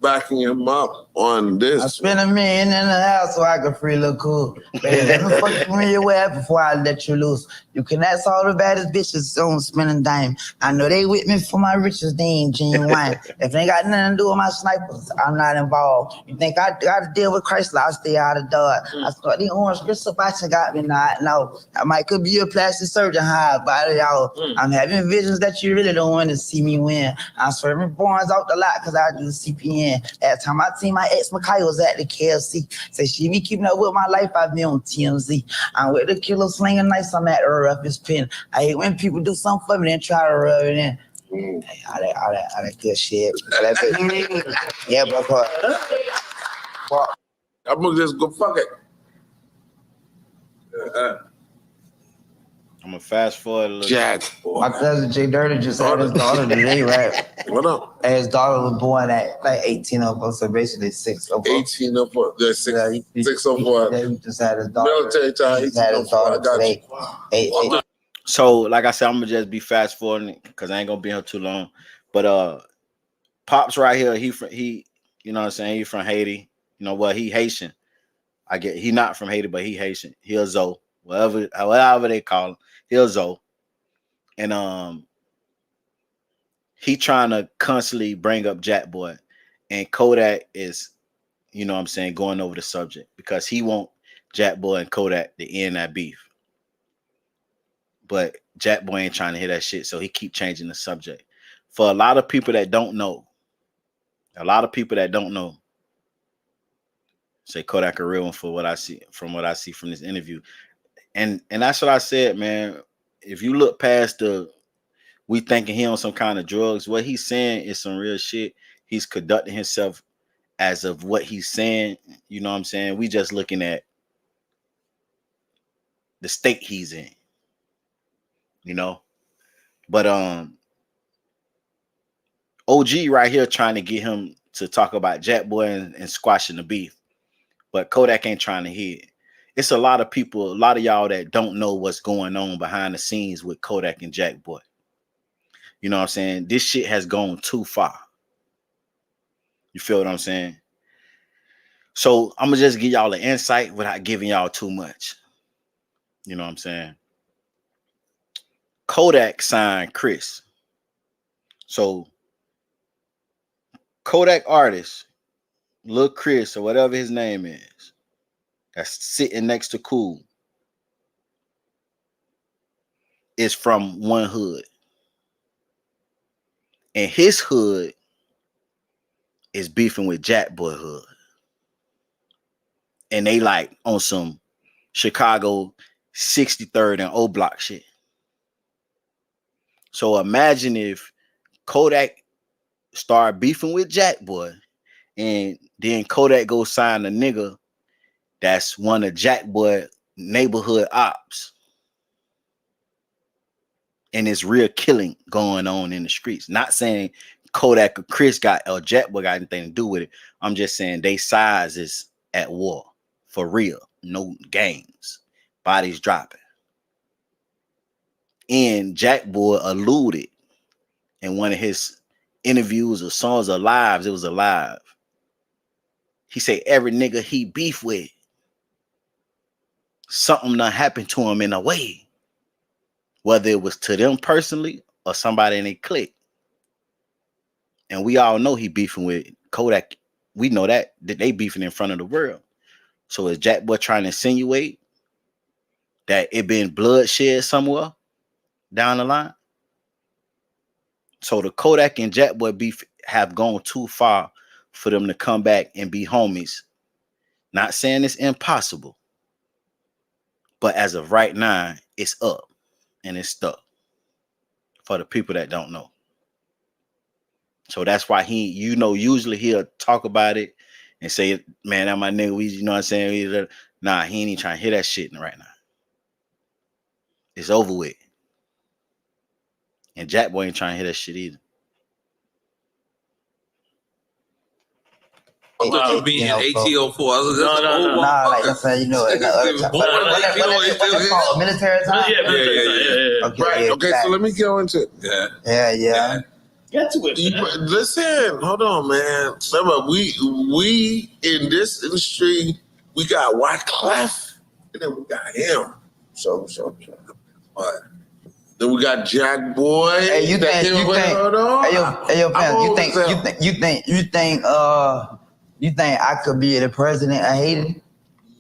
backing him up on this. I spent $1 million in the house so I could free look cool. Baby, let me fuck you in your way before I let you loose. You can ask all the baddest bitches on spending dime. I know they with me for my riches, they ain't genuine. If they ain't got nothing to do with my snipers, I'm not involved. You think I got to deal with Chrysler, I'll stay out of Dodge. I thought the orange crystal box got me not. No, I might could be a plastic surgeon, high body, y'all. I'm having visions that you really don't want to see me win. I'm serving bonds out the lot because I do CPN. in. Last time I seen my ex Makai was at the KFC. Say she be keeping up with my life, I be on TMZ. I'm with the killer slinging nights, I'm at the roughest pin. I hate when people do something for me and try to rub it in. Hey, all that good shit. Yeah, but I'm gonna just go fuck it. I'm gonna fast forward a little. Jack. My cousin Jay Dirty just had his daughter today, right? What up? And his daughter was born at like 18 of us, so basically 6 of us. 18 of us. There's 6 of us. Yeah, he just had his daughter. Military time. He just had his daughter today. So, like I said, I'm gonna just be fast forwarding because I ain't gonna be here too long. But Pops right here, he you know what I'm saying, he from Haiti. You know what? He Haitian. I get he not from Haiti, but he Haitian. He a Zoe, however they call him. He a Zoe. And he trying to constantly bring up Jack Boy. And Kodak is, you know what I'm saying, going over the subject because he want Jack Boy and Kodak to end that beef. But Jack Boy ain't trying to hear that shit, so he keep changing the subject. For a lot of people that don't know, say Kodak a real one for what I see from this interview. And that's what I said, man. If you look past we thinking he on some kind of drugs, what he's saying is some real shit. He's conducting himself as of what he's saying. You know what I'm saying? We just looking at the state he's in. You know? But OG right here trying to get him to talk about Jack Boy and squashing the beef. But Kodak ain't trying to hear it. It's a lot of people, a lot of y'all that don't know what's going on behind the scenes with Kodak and Jack Boy. You know what I'm saying? This shit has gone too far. You feel what I'm saying? So I'm going to just give y'all an insight without giving y'all too much. You know what I'm saying? Kodak signed Chris. So Kodak artist, Lil Chris or whatever his name is, that's sitting next to Cool, is from one hood. And his hood is beefing with Jack Boy hood. And they like on some Chicago 63rd and O Block shit. So imagine if Kodak started beefing with Jack Boy and then Kodak go sign a nigga that's one of Jack Boy neighborhood ops. And it's real killing going on in the streets. Not saying Kodak or Chris or Jack Boy got anything to do with it. I'm just saying they size is at war. For real. No games. Bodies dropping. And Jack Boy alluded in one of his interviews or songs or lives, it was a live. He said every nigga he beef with, something done happened to him in a way. Whether it was to them personally or somebody in a clique. And we all know he beefing with Kodak. We know that they beefing in front of the world. So is Jack Boy trying to insinuate that it been bloodshed somewhere down the line? So the Kodak and Jack Boy beef have gone too far for them to come back and be homies. Not saying it's impossible. But as of right now, it's up. And it's stuck for the people that don't know. So that's why usually he'll talk about it and say, man, that my nigga, you know what I'm saying? Nah, he ain't even trying to hear that shit right now. It's over with. And Jack Boy ain't trying to hear that shit either. Being ATO4. No. Nah, like that's how you know it. Military time? Yeah. Okay, okay, so let me go into it. Yeah. Get to it. Listen, hold on, man. Remember, we in this industry, we got Wyclef, and then we got him. So. But then we got Jack Boy. Hey, you think? You think I could be the president of Haiti?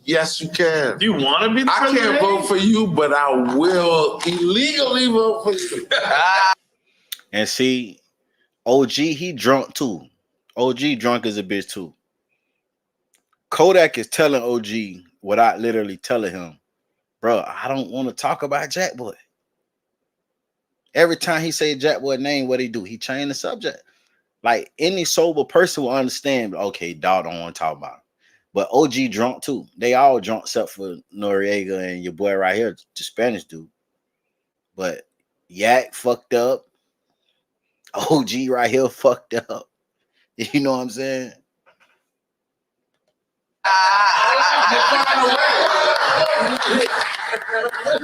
Yes, you can. Do you want to be the president? I can't vote for you, but I will illegally vote for you. And see, OG, he drunk too. OG drunk as a bitch too. Kodak is telling OG without literally telling him, bro, I don't want to talk about Jack Boy. Every time he say Jack Boy name, what he do? He change the subject. Like any sober person will understand, okay, dog don't want to talk about him. But OG drunk too. They all drunk except for Noriega and your boy right here, the Spanish dude. But Yak fucked up. OG right here fucked up. You know what I'm saying?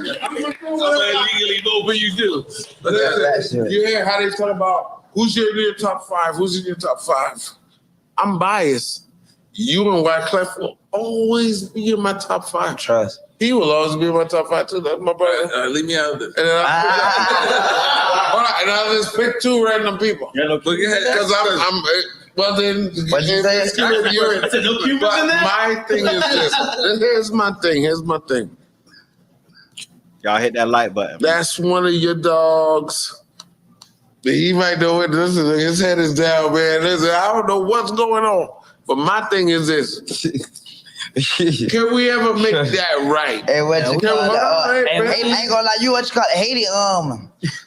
I'm gonna legally vote for you too. You hear how they talk about who's in your top 5? Who's in your top 5? I'm biased. You and Wyclef will always be in my top 5. Trust. He will always be in my top 5 too. That's my brother. Leave me out of this. And then I'll just pick 2 random people. Yeah, no, because I'm well then. What you say? No Cubans in there? My thing is this. Here's my thing. Y'all hit that like button. That's one of your dogs. He might know it. Listen, his head is down, man. Listen, I don't know what's going on. But my thing is this. Can we ever make that right? Hey, what you call it? I ain't gonna lie, you what you call it?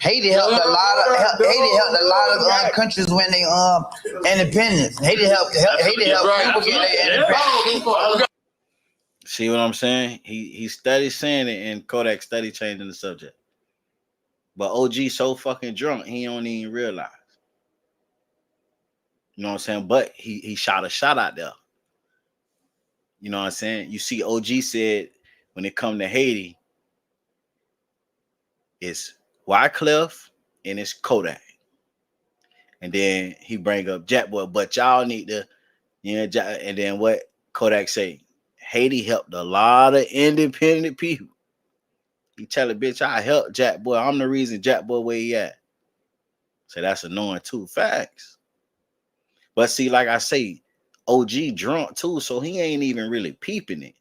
Haiti helped a lot of countries when they independence. Haiti helped people get their independence. See what I'm saying? He studied saying it and Kodak studied changing the subject. But OG so fucking drunk, he don't even realize. You know what I'm saying? But he shot a shot out there. You know what I'm saying? You see, OG said when it come to Haiti, it's Wyclef and it's Kodak. And then he bring up Jack Boy, but y'all need to, and then what Kodak say? Haiti helped a lot of independent people. He tell a bitch, I helped Jack Boy. I'm the reason Jack Boy where he at. So that's annoying too. Facts. But see, like I say, OG drunk too, so he ain't even really peeping it.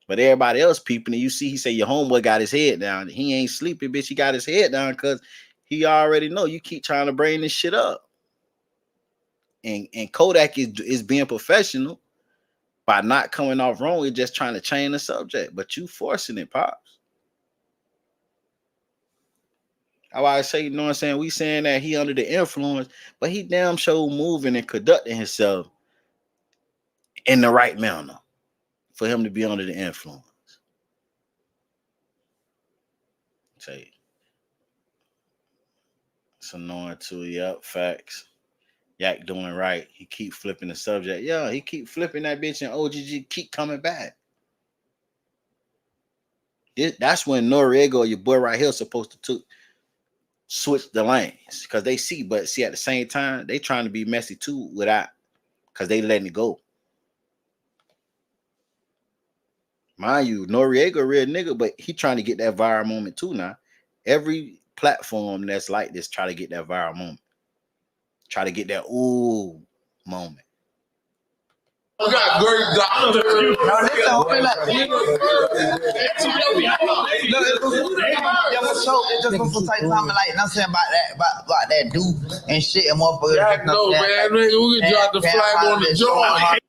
But everybody else peeping it. You see, he say your homeboy got his head down. He ain't sleeping, bitch. He got his head down because he already know you keep trying to bring this shit up. And Kodak is being professional by not coming off wrong. He's just trying to change the subject. But you forcing it, Pops. How I say, you know what I'm saying? We saying that he under the influence, but he damn sure moving and conducting himself in the right manner for him to be under the influence. Say it's annoying too. Yep, facts. Yak doing right. He keep flipping the subject. Yeah, he keep flipping that bitch, and OGG keep coming back. That's when Noriega, your boy right here, is supposed to switch the lanes because they see, but see at the same time they trying to be messy too without, because they letting it go. Mind you, Noriega a real nigga, but he trying to get that viral moment too now. Every platform that's like this try to get that viral moment. Try to get that ooh moment. I got great doctor. It just was some type of time like not saying about that dude and shit and motherfuckers. Yeah, no, man. We can drop the flag on the joint.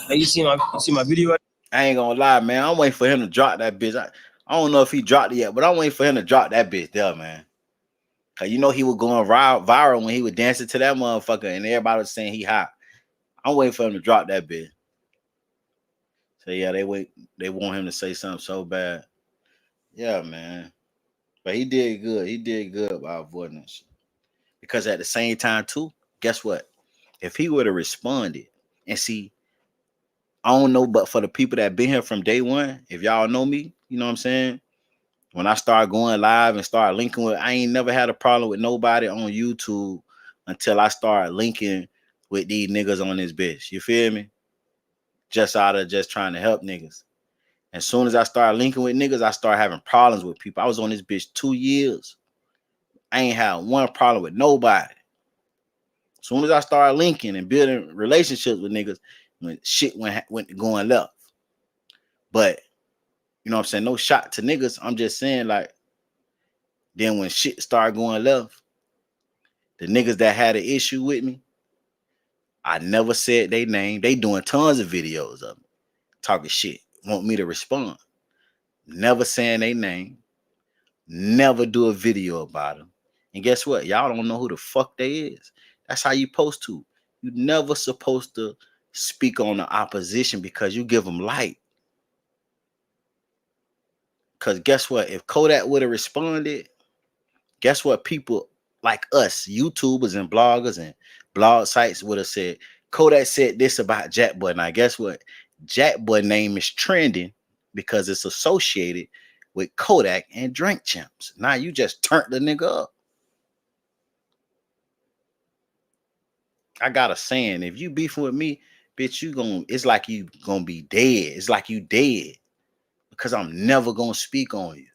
Hey, you see my video? I ain't gonna lie, man. I'm waiting for him to drop that bitch. I don't know if he dropped it yet, but I'm waiting for him to drop that bitch there, man. Cause you know he was going viral when he was dancing to that motherfucker, and everybody was saying he hot. I'm waiting for him to drop that bitch. So yeah, they want him to say something so bad. Yeah, man. But he did good. He did good by avoiding that shit. Because at the same time, too, guess what? If he would have responded and see, I don't know, but for the people that been here from day one, if y'all know me, you know what I'm saying? When I start going live and start linking with, I ain't never had a problem with nobody on YouTube until I start linking with these niggas on this bitch. You feel me? Just out of just trying to help niggas. As soon as I start linking with niggas, I start having problems with people. I was on this bitch 2 years. I ain't had one problem with nobody. As soon as I start linking and building relationships with niggas, when shit went going left. But you know what I'm saying? No shot to niggas. I'm just saying, like, then when shit started going left, the niggas that had an issue with me, I never said they name. They doing tons of videos of me talking shit, want me to respond. Never saying they name. Never do a video about them. And guess what? Y'all don't know who the fuck they is. That's how you supposed to. You never supposed to speak on the opposition because you give them light. Because guess what? If Kodak would have responded, guess what? People like us, YouTubers and bloggers and blog sites would have said, Kodak said this about Jack Boy. Now, guess what? Jack Boy name is trending because it's associated with Kodak and Drink Champs. Now you just turned the nigga up. I got a saying, if you beefing with me, bitch, it's like you gonna be dead. It's like you dead. Because I'm never gonna speak on you.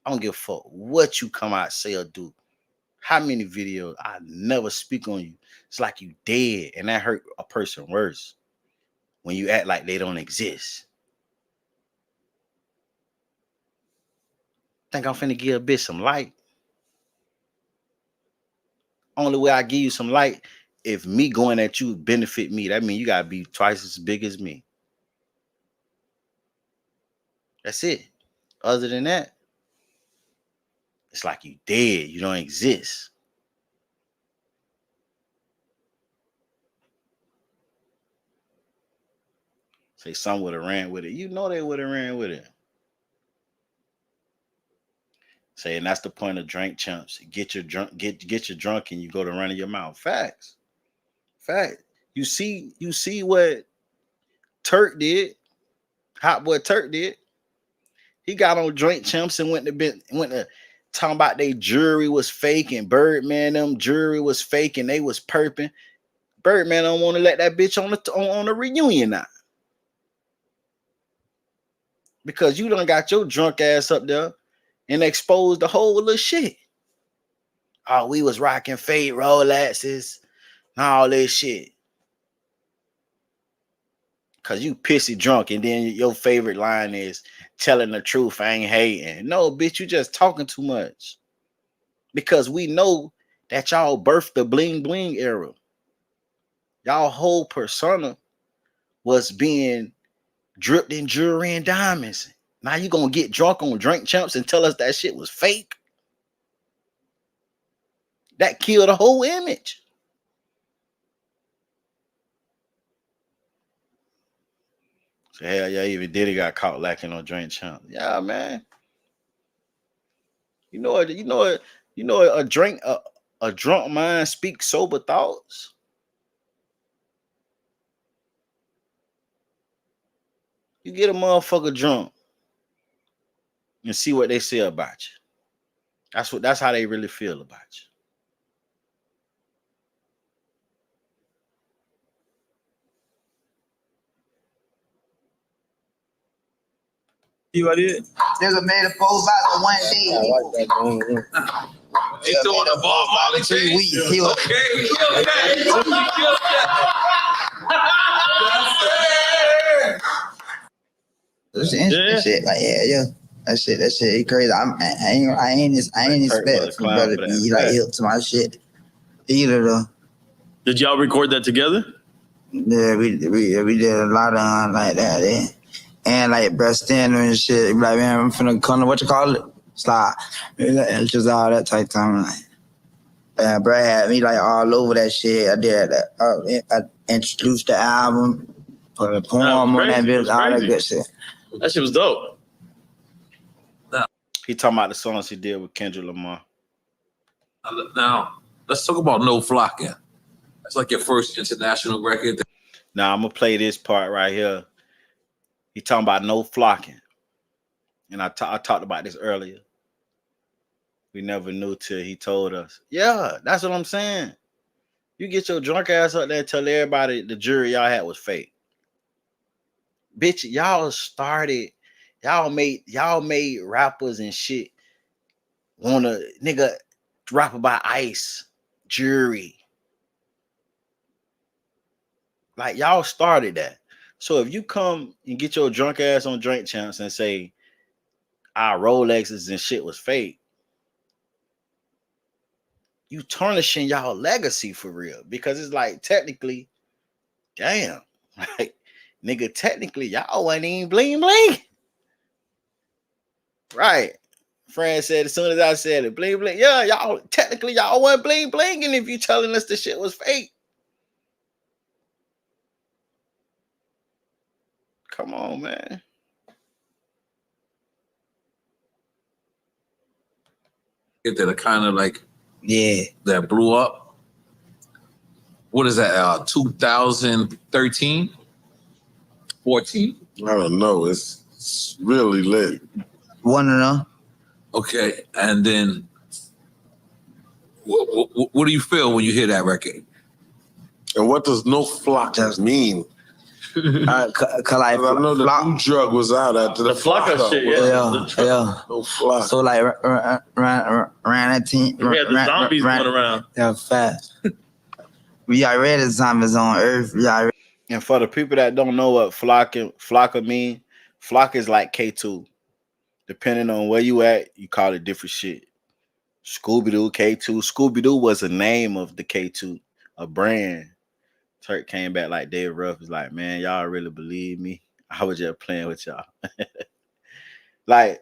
I don't give a fuck what you come out, say or do. How many videos I never speak on you. It's like you dead. And that hurt a person worse. When you act like they don't exist. Think I'm finna give a bitch some light. Only way I give you some light, if me going at you benefit me, that means you gotta be twice as big as me. That's it. Other than that, it's like you dead. You don't exist. Say some would have ran with it. You know they would have ran with it. Say, and that's the point of Drink Champs. Get your drunk and you go to running your mouth. Facts. Fact. You see what Turk did. Hot Boy Turk did. He got on Drink Champs and went to talking about they jury was fake and Birdman them jury was fake and they was perping. Birdman don't want to let that bitch on the reunion now. Because you done got your drunk ass up there and exposed the whole little shit. Oh, we was rocking fake Rolexes and all this shit. Cause you pissy drunk and then your favorite line is telling the truth, I ain't hating. No, bitch, you just talking too much. Because we know that y'all birthed the bling bling era. Y'all whole persona was being dripped in jewelry and diamonds. Now you gonna get drunk on Drink Champs and tell us that shit was fake? That killed the whole image. So hell yeah, even Diddy got caught lacking on Drink Champs. Yeah, man. You know a drunk mind speaks sober thoughts. You get a motherfucker drunk and see what they say about you. That's how they really feel about you. You did? Nigga made a 4 bottle one day. I like that. He throwing the ball Molly 3 weeks. He was okay. He killed that. shit like yeah. That shit crazy. I ain't expect for brother to be like hip to my shit either though. Did y'all record that together? Yeah, we did a lot of like that. Yeah. And like breast standing and shit. Like, man, I'm finna come to what you call it? Slide. It's just all that type of time. Like, Brad had me like all over that shit. I did that. I introduced the album, put a poem on that bitch, all that good shit. That shit was dope. He talking about the songs he did with Kendrick Lamar. Now, let's talk about No Flocking. That's like your first international record. Now, I'm going to play this part right here. He talking about no flocking. And I talked about this earlier. We never knew till he told us. Yeah, that's what I'm saying. You get your drunk ass up there and tell everybody the jury y'all had was fake. Bitch, y'all made rappers and shit wanna nigga rap about ice, jury. Like y'all started that. So if you come and get your drunk ass on Drink Champs and say our Rolexes and shit was fake, you tarnishing y'all legacy for real. Because it's like technically, damn, like nigga, technically y'all wasn't even bling bling. Right. Fran said as soon as I said it, bling bling. Yeah, y'all technically y'all wasn't bling blinging if you telling us the shit was fake. Come on, man. Get that kind of like Yeah. that blew up. What is that? 2013, 14? I don't know. It's really lit. One of them. Okay, and then what do you feel when you hear that record? And what does no flock mean? Cause like, I know the new drug was out after the Flocka shit, yeah. No flock. So like around that team, We had the zombies going around. Yeah, fast. We already zombies on Earth. We already. And for the people that don't know what flocka mean, flock is like K2. Depending on where you at, you call it different shit. Scooby-Doo, K2. Scooby-Doo was a name of the K2, a brand. Turk came back like Dave Ruff was like, man, y'all really believe me? I was just playing with y'all. Like,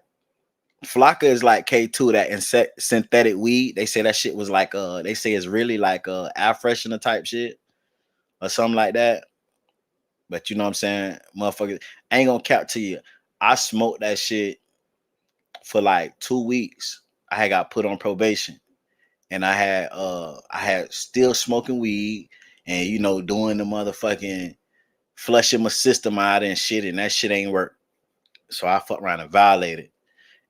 Flocka is like K2, that synthetic weed. They say that shit was like, they say it's really like air freshener type shit or something like that. But you know what I'm saying? Motherfucker, I ain't gonna cap to you. I smoked that shit for like 2 weeks. I had got put on probation. And I had still smoking weed and you know doing the motherfucking flushing my system out and shit, and that shit ain't work. So I fucked around and violated.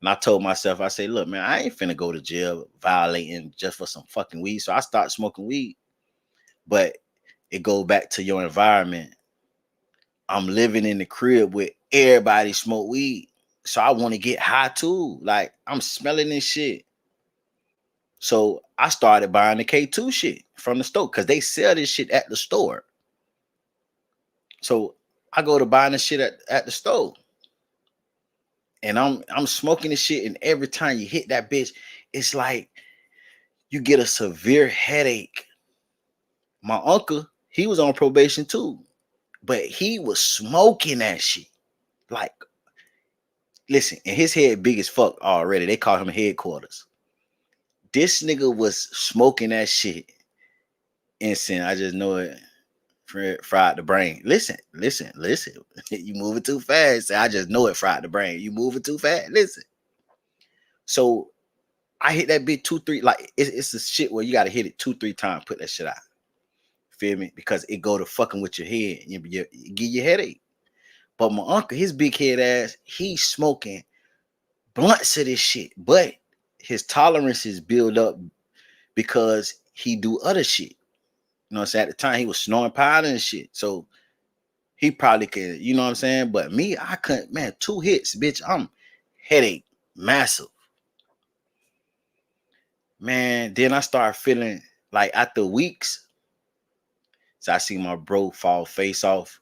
And I told myself, I say, look, man, I ain't finna go to jail violating just for some fucking weed. So I started smoking weed. But it goes back to your environment. I'm living in the crib where everybody smoke weed. So I want to get high too. Like I'm smelling this shit. So I started buying the K2 shit from the store because they sell this shit at the store. So I go to buying the shit at the store. And I'm smoking this shit, and every time you hit that bitch, it's like you get a severe headache. My uncle, he was on probation too, but he was smoking that shit. Like, listen, and his head big as fuck already. They call him headquarters. This nigga was smoking that shit. Instant. I just know it fried the brain. Listen. You moving too fast. I just know it fried the brain. You moving too fast. Listen. So I hit that bit 2-3. Like it's the shit where you gotta hit it 2-3 times. Put that shit out. Feel me? Because it go to fucking with your head. You give you headache. But my uncle, his big head ass, he's smoking blunts of this shit. But his tolerances build up because he do other shit. You know what I'm saying? At the time, he was snoring powder and shit. So he probably could, you know what I'm saying? But me, I couldn't, man, 2 hits, bitch. I'm headache massive. Man, then I start feeling like after weeks, so I see my bro fall face off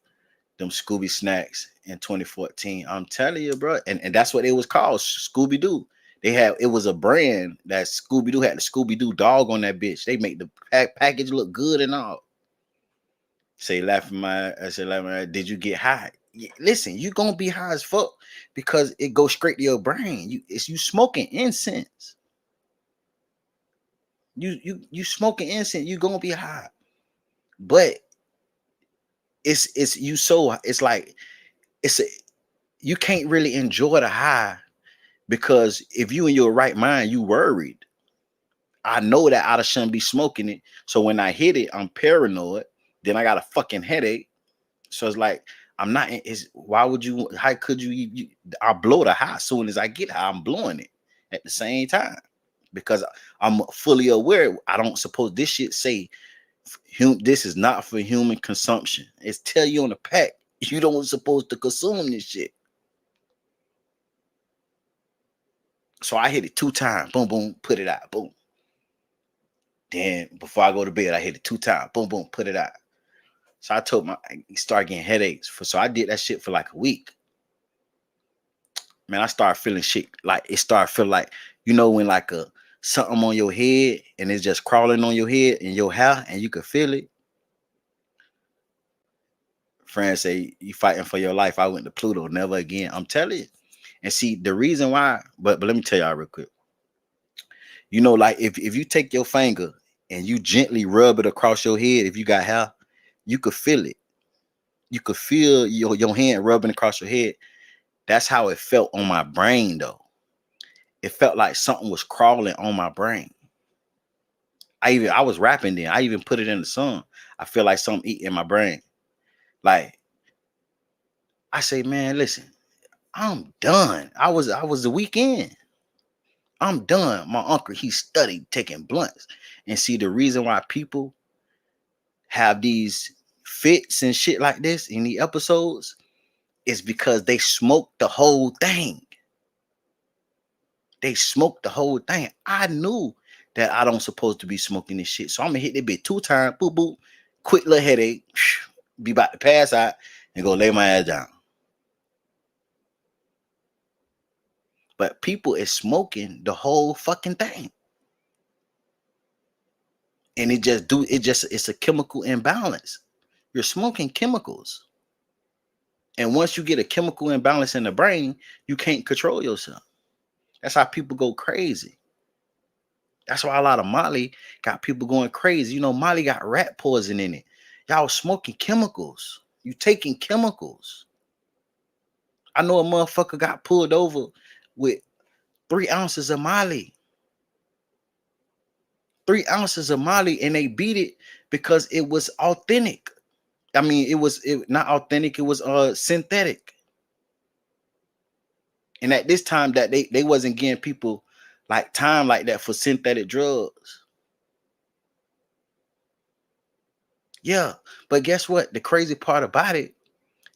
them Scooby snacks in 2014. I'm telling you, bro. And that's what it was called, Scooby-Doo. It was a brand that Scooby-Doo had the Scooby-Doo dog on that bitch. They make the package look good and all. Say laughing I said, laughing, did you get high? Listen, you gonna be high as fuck because it goes straight to your brain. You smoking incense. You smoking incense, you gonna be high. But you can't really enjoy the high because if you in your right mind, you worried. I know that I shouldn't be smoking it. So when I hit it, I'm paranoid. Then I got a fucking headache. So it's like I'm not. Why would you? How could you? I blow the high as soon as I get high. I'm blowing it at the same time because I'm fully aware. I don't suppose this shit say this is not for human consumption. It's tell you on the pack you don't supposed to consume this shit. So I hit it 2 times. Boom, boom, put it out. Boom. Then before I go to bed, I hit it 2 times. Boom, boom, put it out. So I told he started getting headaches. So I did that shit for like a week. Man, I started feeling shit. Like it started feeling like, when like something on your head and it's just crawling on your head and your hair and you could feel it. Friends say you fighting for your life. I went to Pluto, never again. I'm telling you. And see the reason why, but let me tell y'all real quick. Like if you take your finger and you gently rub it across your head, if you got hair, you could feel it. You could feel your hand rubbing across your head. That's how it felt on my brain, though. It felt like something was crawling on my brain. I was rapping then. I even put it in the song. I feel like something eating my brain. Like I say, man, listen, I'm done. I was the weekend. I'm done. My uncle, he studied taking blunts. And see, the reason why people have these fits and shit like this in the episodes is because they smoked the whole thing. They smoked the whole thing. I knew that I don't supposed to be smoking this shit. So I'm gonna hit that bit 2 times, boop, boop, quick little headache, be about to pass out and go lay my ass down. But people is smoking the whole fucking thing. And it's a chemical imbalance. You're smoking chemicals. And once you get a chemical imbalance in the brain, you can't control yourself. That's how people go crazy. That's why a lot of Molly got people going crazy. Molly got rat poison in it. Y'all smoking chemicals. You taking chemicals. I know a motherfucker got pulled over with 3 ounces of Molly. 3 ounces of Molly, and they beat it because it was authentic. I mean, it was not authentic. It was synthetic. And at this time, that they wasn't getting people like time like that for synthetic drugs. Yeah, but guess what? The crazy part about it,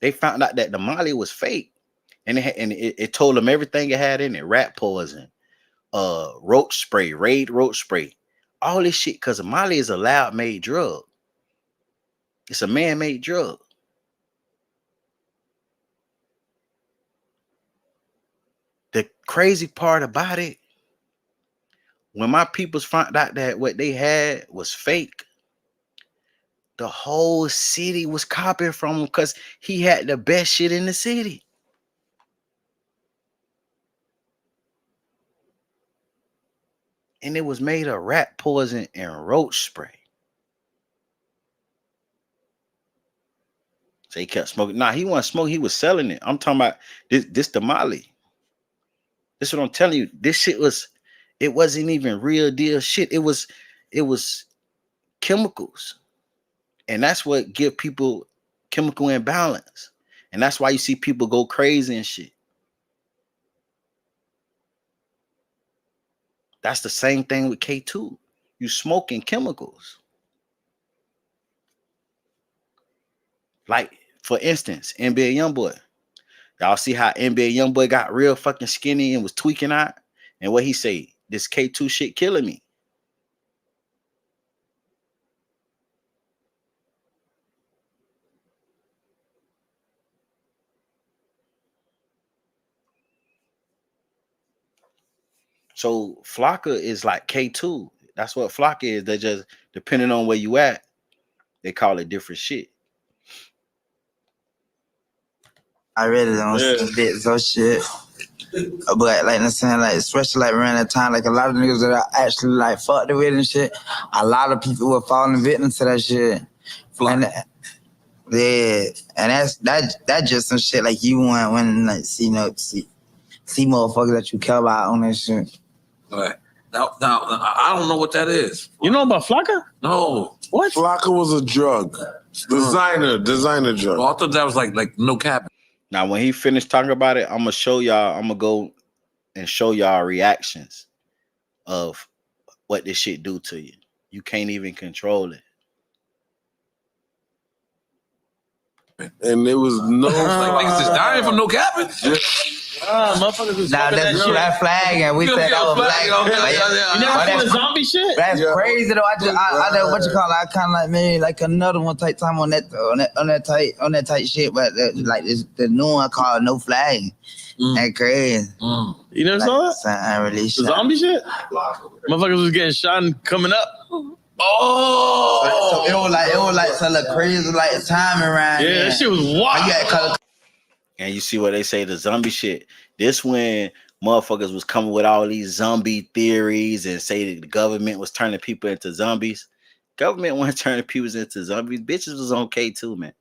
they found out that the Molly was fake, and it told them everything it had in it: rat poison, roach spray, Raid roach spray, all this shit. Because Molly is a lab-made drug. It's a man-made drug. The crazy part about it, when my peoples found out that what they had was fake, the whole city was copying from him because he had the best shit in the city. And it was made of rat poison and roach spray. So he kept smoking. Nah, he wasn't smoking. He was selling it. I'm talking about this the Molly. This is what I'm telling you. This shit it wasn't even real deal shit. It was chemicals. And that's what give people chemical imbalance. And that's why you see people go crazy and shit. That's the same thing with K2. You smoking chemicals. Like, for instance, NBA Youngboy. Y'all see how NBA Youngboy got real fucking skinny and was tweaking out? And what he say? This K2 shit killing me. So Flocka is like K2. That's what Flocka is. They just, depending on where you at, they call it different shit. I really don't see bits of shit. But like I'm saying, like especially like around that time, like a lot of niggas that I actually like fucked with and shit, a lot of people were falling victim to that shit. And yeah, and that's just some shit like you want when like see motherfuckers that you care about on that shit. All right. Now, I don't know what that is. You know about Flocka? No. What? Flocka was a drug. Designer drug. Well, I thought that was like no cap. Now, when he finished talking about it, I'm gonna show y'all. I'm gonna go and show y'all reactions of what this shit do to you. You can't even control it. And there was no like niggas just dying from no capping. Motherfuckers was Nah, fucking that's that shit. that flag, and we said that was flag. You never seen the zombie shit? That's crazy though. I what you call it? I kind of like maybe like another one type time on that type shit, but like this the new one called No Flag. That crazy. You never saw that? I really The zombie shit? Motherfuckers was getting shot and coming up. Oh, so it was like some crazy like timing around. Yeah, that shit was wild. And you see what they say, the zombie shit. This when motherfuckers was coming with all these zombie theories and say that the government was turning people into zombies. Government wasn't turning people into zombies. Bitches was on K2, man.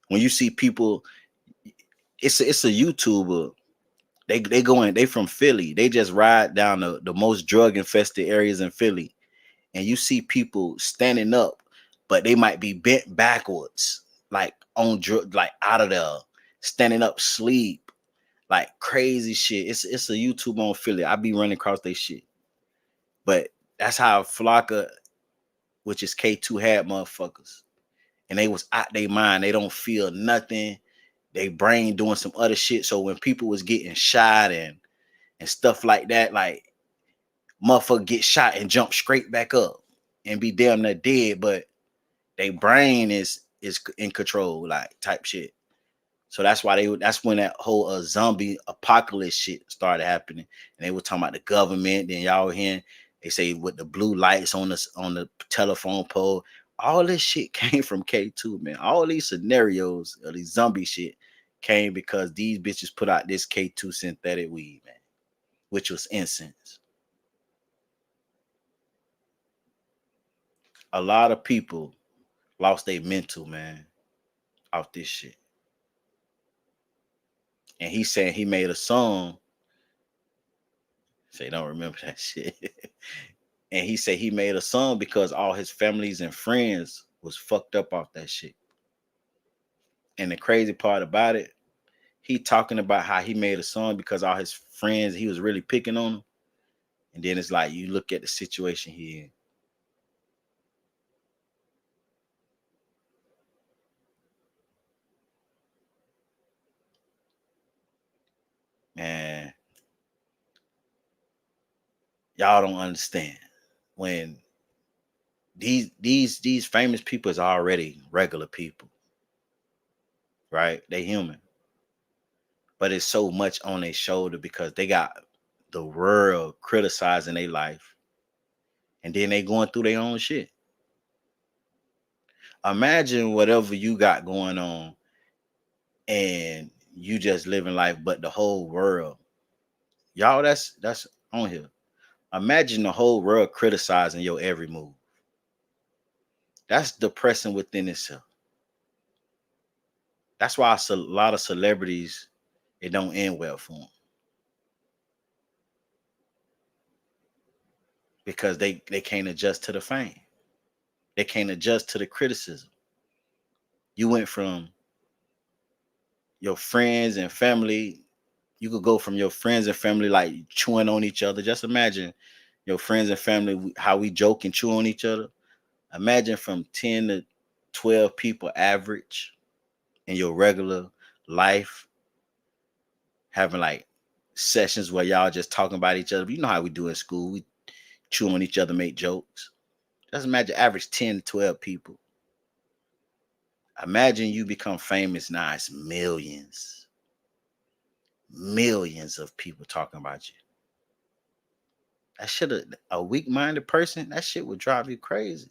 When you see people, it's a YouTuber. They from Philly. They just ride down the most drug infested areas in Philly. And you see people standing up, but they might be bent backwards, like on drug, like out of there, standing up, sleep, like crazy shit. It's a YouTube on Philly. I be running across they shit, but that's how Flocka, which is K2, had motherfuckers, and they was out their mind. They don't feel nothing. They brain doing some other shit. So when people was getting shot and stuff like that, like motherfucker get shot and jump straight back up and be damn near dead, but their brain is in control, like type shit. So that's why that's when that whole zombie apocalypse shit started happening. And they were talking about the government. Then y'all hearing they say with the blue lights on the telephone pole. All this shit came from K2, man. All these scenarios of these zombie shit came because these bitches put out this K2 synthetic weed, man, which was incense. A lot of people lost their mental, man, off this shit. And he said he made a song. Say, don't remember that shit. And he said he made a song because all his families and friends was fucked up off that shit. And the crazy part about it, he talking about how he made a song because all his friends, he was really picking on them. And then it's like, you look at the situation he in. Man, y'all don't understand when these famous people is already regular people, right? They human, but it's so much on their shoulder because they got the world criticizing their life, and then they going through their own shit. Imagine whatever you got going on, and you just living life, but the whole world, y'all, that's on here. Imagine the whole world criticizing your every move. That's depressing within itself. That's why a lot of celebrities, it don't end well for them. Because they can't adjust to the fame. They can't adjust to the criticism. You went from your friends and family. You could go from your friends and family like chewing on each other. Just imagine your friends and family, how we joke and chew on each other. Imagine from 10 to 12 people average in your regular life, having like sessions where y'all just talking about each other. You know how we do in school. We chew on each other, make jokes. Just imagine average 10 to 12 people. Imagine you become famous now. It's millions. Millions of people talking about you. That shit, a weak-minded person, that shit would drive you crazy.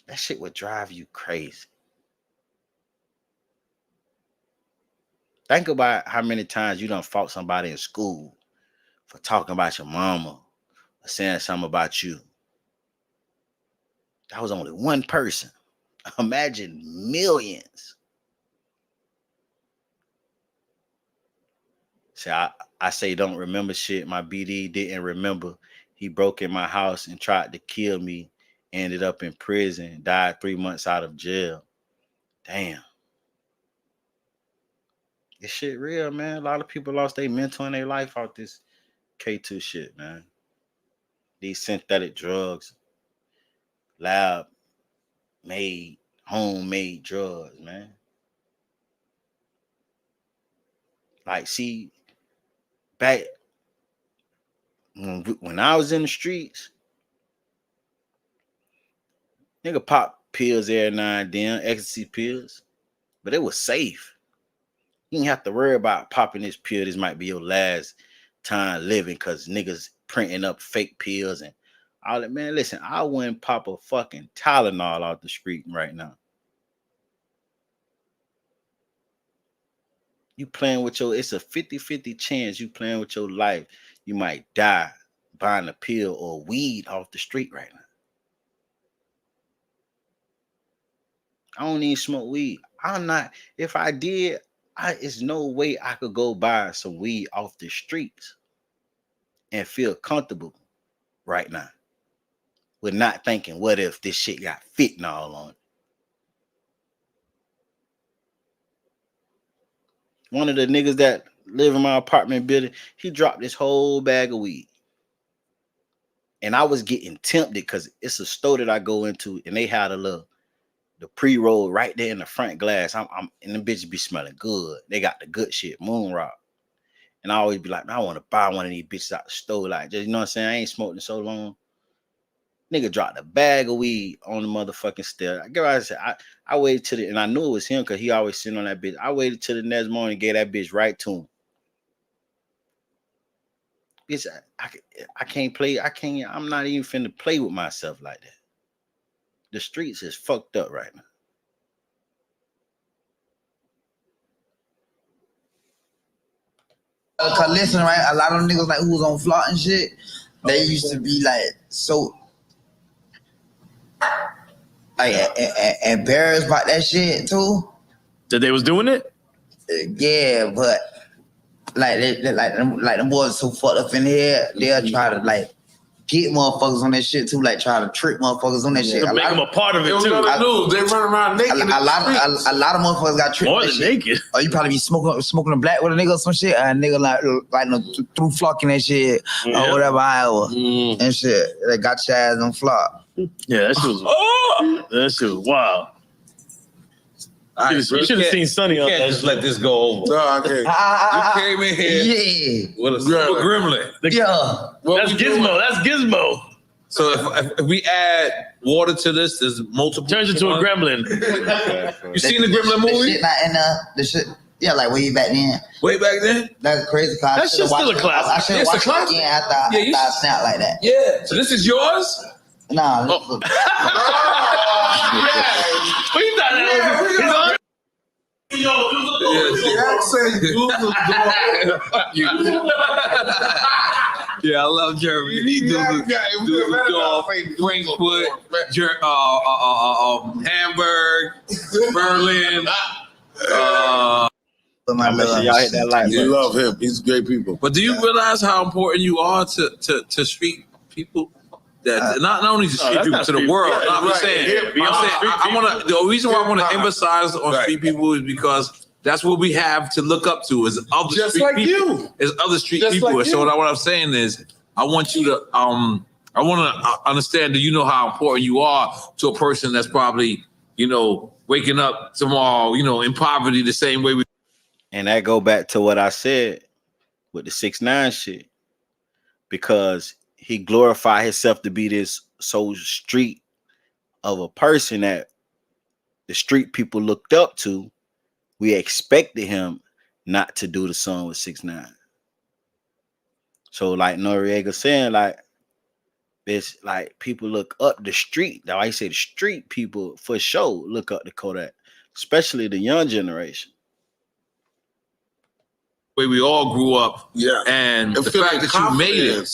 That shit would drive you crazy. Think about how many times you done fought somebody in school for talking about your mama or saying something about you. That was only one person. Imagine millions. See, I say don't remember shit. My BD didn't remember. He broke in my house and tried to kill me. Ended up in prison. Died 3 months out of jail. Damn. This shit real, man. A lot of people lost their mental in their life out this K2 shit, man. These synthetic drugs. Lab made, homemade drugs, man. Like, see, back when I was in the streets, nigga pop pills every now and then, ecstasy pills, but it was safe. You didn't have to worry about popping this pill. This might be your last time living because niggas printing up fake pills and all that. Man, listen, I wouldn't pop a fucking Tylenol off the street right now. You playing with it's a 50-50 chance you playing with your life. You might die buying a pill or weed off the street right now. I don't even smoke weed. I'm not, if I did, it's no way I could go buy some weed off the streets and feel comfortable right now with not thinking, what if this shit got fentanyl on it? One of the niggas that live in my apartment building, he dropped this whole bag of weed. And I was getting tempted because it's a store that I go into and they had the pre-roll right there in the front glass. And the bitches be smelling good. They got the good shit, Moon Rock. And I always be like, man, I want to buy one of these bitches out the store. Like, just, you know what I'm saying? I ain't smoked in so long. Nigga dropped a bag of weed on the motherfucking stair. I waited till and I knew it was him because he always sitting on that bitch. I waited till the next morning and gave that bitch right to him. Bitch, I can't play. I'm not even finna play with myself like that. The streets is fucked up right now. Cause listen, right, a lot of them niggas like who was on Flot and shit, they used to be like so like embarrassed about that shit too. That they was doing it? Yeah, but like them boys so fucked up in here, they'll try to like get motherfuckers on that shit too, like try to trick motherfuckers on that shit. To make them a part of it too. They run around naked. A lot of motherfuckers got tricked. More than naked. Or you probably be smoking a black with a nigga or some shit, and a nigga like through flocking that shit or whatever, and shit. They got your ass on flock. Yeah, that shit was wild. You should have seen Sonny on that. Can't just let this go over. No, okay. You came in here with a super gremlin. That's Gizmo. That's Gizmo. So if we add water to this, there's multiple. Turns into a gremlin. You seen the Gremlin movie? The shit not in the shit. Yeah, like way back then. Way back then? That's crazy. That shit's still a classic. I should watch it again after I snap like that. Yeah. So this is yours? Nah. What you thought that was? Yeah, I love Jeremy. He do the dog, Frankfurt, Hamburg, Berlin. Y'all hit that light. We love him. He's great people. But do you realize how important you are to street people? That not only to street people, to the world. Yeah, I'm just saying. I want to. The reason why I want to emphasize on street people is because that's what we have to look up to. Is other Just street like people. you. Is other street Just people. like So you. what I'm saying is, I want you to. I want to understand that you know how important you are to a person that's probably waking up tomorrow in poverty the same way we. And that go back to what I said with the 6ix9ine shit, because he glorified himself to be this so street of a person that the street people looked up to. We expected him not to do the song with 6ix9ine. So like Noriega saying, like it's like people look up the street. Now I say the street people for sure look up to Kodak, especially the young generation. Way we all grew up, and the fact that you made it,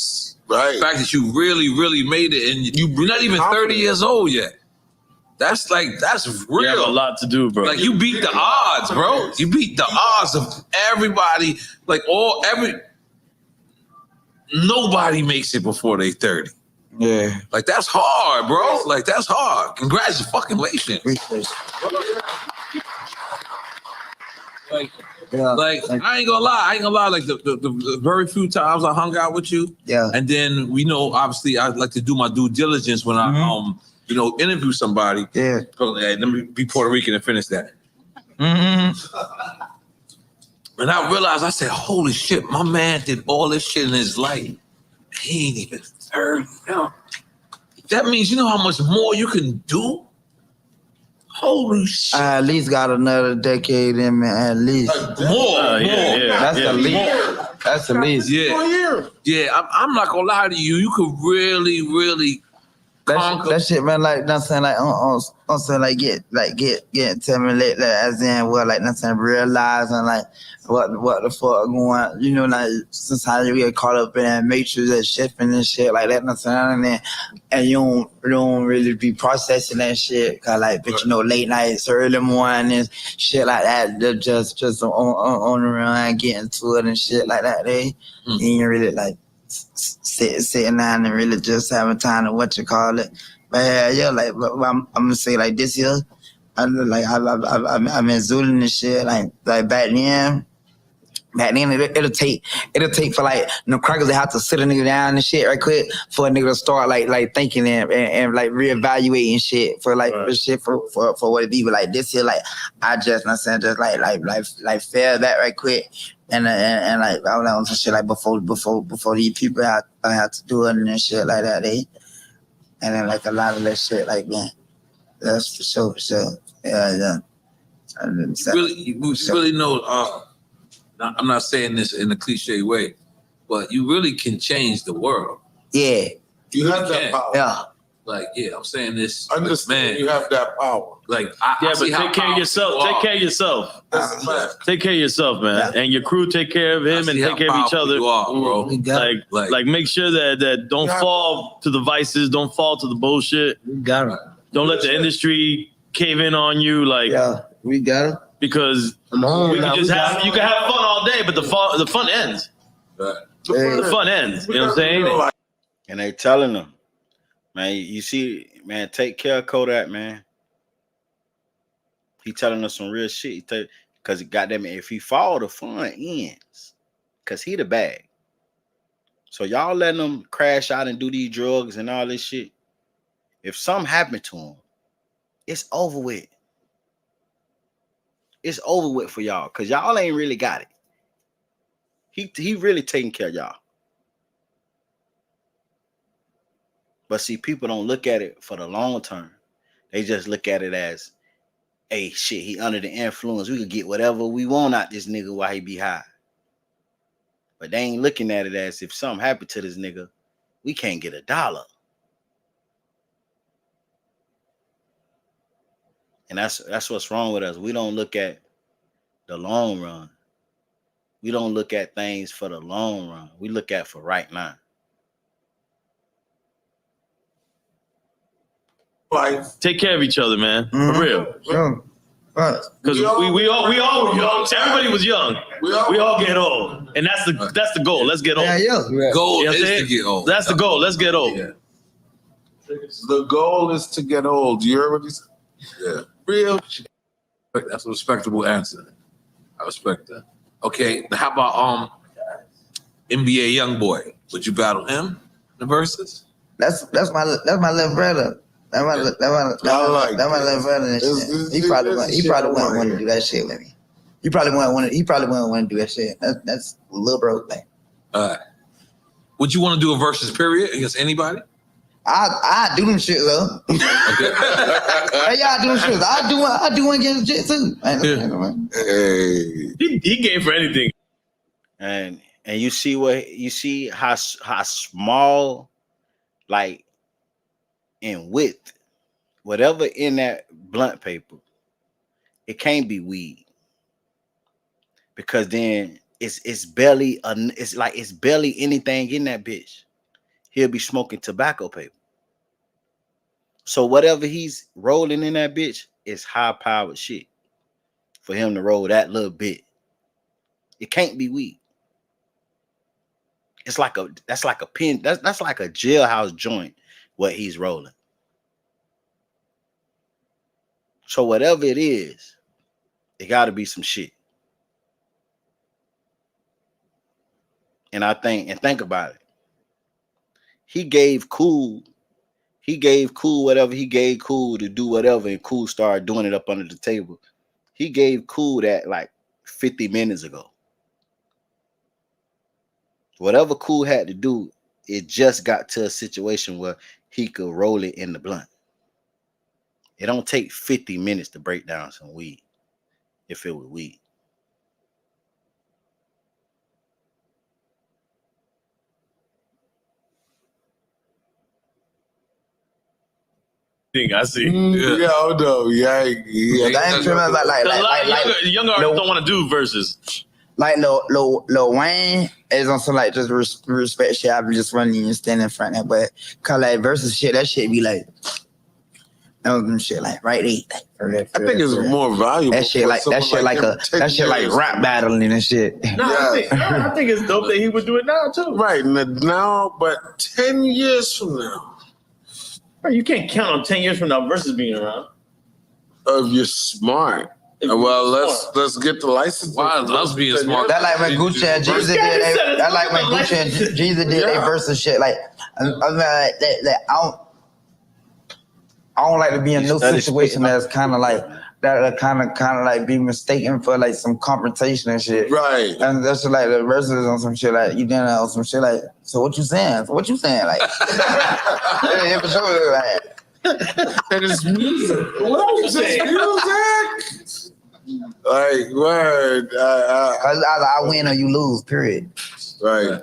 right? The fact that you really, really made it, and you're not even 30 years old yet. That's real. You have a lot to do, bro. Like you beat the odds, bro. You beat the odds of everybody. Nobody makes it before they 30. Yeah. Like that's hard, bro. Like that's hard. Congratulations. I ain't gonna lie. Like the very few times I hung out with you, and then obviously I like to do my due diligence when I interview somebody. Yeah. Let me be Puerto Rican and finish that. And I realized, I said, holy shit, my man did all this shit in his life. He ain't even 30. That means you know how much more you can do? Holy shit. I at least got another decade in me, at least. More. That's the least. That's the least. Yeah, I'm not gonna lie to you. You could really that shit, man, like, I'm saying, like, I'm saying, like, get intimidated, like, as in, well, like, I'm saying, realizing, like, what the fuck going, you know, like, sometimes you get caught up in that matrix of shifting and shit like that, I'm saying, and you don't really be processing that shit, cause, like, but you know, late nights, early mornings, shit like that, they're just on the run, getting to it and shit like that, they ain't really, like, sitting down and really just having time to what you call it. But yeah, like I'm gonna say like this year, I'm in Zulu and shit. Like back then it'll take for like the crackers that have to sit a nigga down and shit right quick for a nigga to start like thinking and like reevaluating shit for like for shit for what it be. But like this year, like I just like fell back right quick. And like I was on some shit like before these people had to do it and shit like that. And then like a lot of that shit like man, that's for sure. Yeah. You really know. I'm not saying this in a cliche way, but you really can change the world. Yeah. You have that power. Yeah. Like, yeah, I'm saying this. Understand, man, you have that power. Like, but take care of yourself. Take care of yourself. Take care of yourself, man. And your crew take care of him and take care of each other. You are, bro. Like make sure that don't fall to the vices, don't fall to the bullshit. We got it. Don't let the industry cave in on you. Like, we got it. Because you can have fun all day, but the fun ends. The fun ends. You know what I'm saying? And they telling them, man, you see, man, take care of Kodak, man. He telling us some real shit. Because goddamn it, if he fall, the fun ends. Because he the bag. So y'all letting him crash out and do these drugs and all this shit. If something happened to him, it's over with. It's over with for y'all. Because y'all ain't really got it. He really taking care of y'all. But see, people don't look at it for the long term. They just look at it as, hey, shit, he under the influence. We could get whatever we want out this nigga while he be high. But they ain't looking at it as if something happened to this nigga, we can't get $1. And that's what's wrong with us. We don't look at the long run. We don't look at things for the long run. We look at for right now. Like, take care of each other, man. For real. Because we all were young. Everybody was young. We all get old, and that's the goal. Let's get old. Goal is to get old. That's the goal. Let's get old. The goal is to get old. You heard what he said? Yeah. Real. That's a respectable answer. I respect that. Okay, how about NBA YoungBoy? Would you battle him in the verses? That's my little brother. That's my little brother. And shit. He probably wouldn't want to do that shit with me. He probably wouldn't want to do that shit. That's a little bro thing. Would you want to do a versus period against anybody? I do them shit though. Hey, y'all do them shit. I do one against Jet too. Hey, he game for anything. And you see how small, like, in width, whatever in that blunt paper, it can't be weed, because then it's barely anything in that bitch. He'll be smoking tobacco paper. So whatever he's rolling in that bitch is high powered shit for him to roll that little bit. It can't be weed. That's like a pin. That's like a jailhouse joint. What he's rolling. So whatever it is, it got to be some shit. And think about it. He gave Cool whatever he gave Cool to do whatever, and Cool started doing it up under the table. He gave Cool that like 50 minutes ago. Whatever Cool had to do, it just got to a situation where he could roll it in the blunt. It don't take 50 minutes to break down some weed if it was weed. I see. Yeah, no, yeah. I ain't feeling like younger artists don't want to do verses. Like Lil Wayne is on some like just respect shit. I be just running and standing in front of that, but cause like versus shit, that shit be like, them shit like right there. I think it's more valuable. That shit like rap battling and shit. No, I think it's dope that he would do it now too. Right now, but 10 years from now. Bro, you can't count on 10 years from now versus being around. If you're smart. Well, let's get the license. Why is us being smart? That like when Gucci and Jeezy did. That like when Gucci and Jeezy did they versus shit. Like I don't like to be in no situation that's kind of like that kind of like be mistaken for like some confrontation and shit. Right. And that's just like the verses on some shit like you did on some shit like. So what you saying? Like yeah, for sure. Like, and it's music. What is this music? Like, word. I win or you lose, period. Right.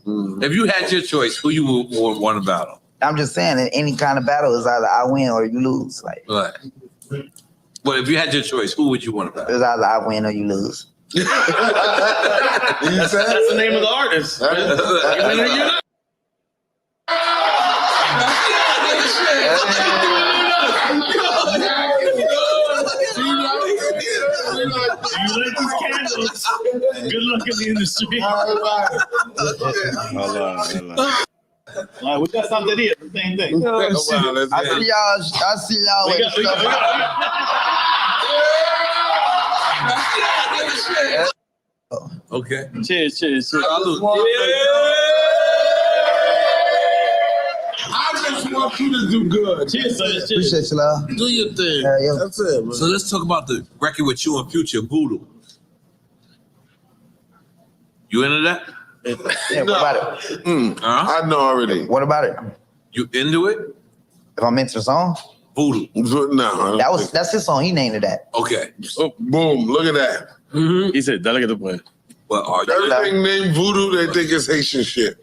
If you had your choice, who you would want to battle? I'm just saying that any kind of battle is either I win or you lose. Like, right. But if you had your choice, who would you want to battle? It's either I win or you lose. That's the name of the artist. You win or you lose. You like these candles? Good luck in the industry. Hold on. All right, we got something here. The same thing. I see y'all. Okay. Cheers. I just want you to do good. Cheers. Appreciate you, love. Do your thing. Yeah. That's it, man. So let's talk about the record with you and Future, Voodoo. You into that? Yeah, what about it? I know already. What about it? You into it? If I'm into the song? Voodoo. No. That's his song. He named it that. Okay. Oh, boom. Look at that. Mm-hmm. He said, "Dale que tú puedes." Well, are you everything named Voodoo, they think it's Haitian shit.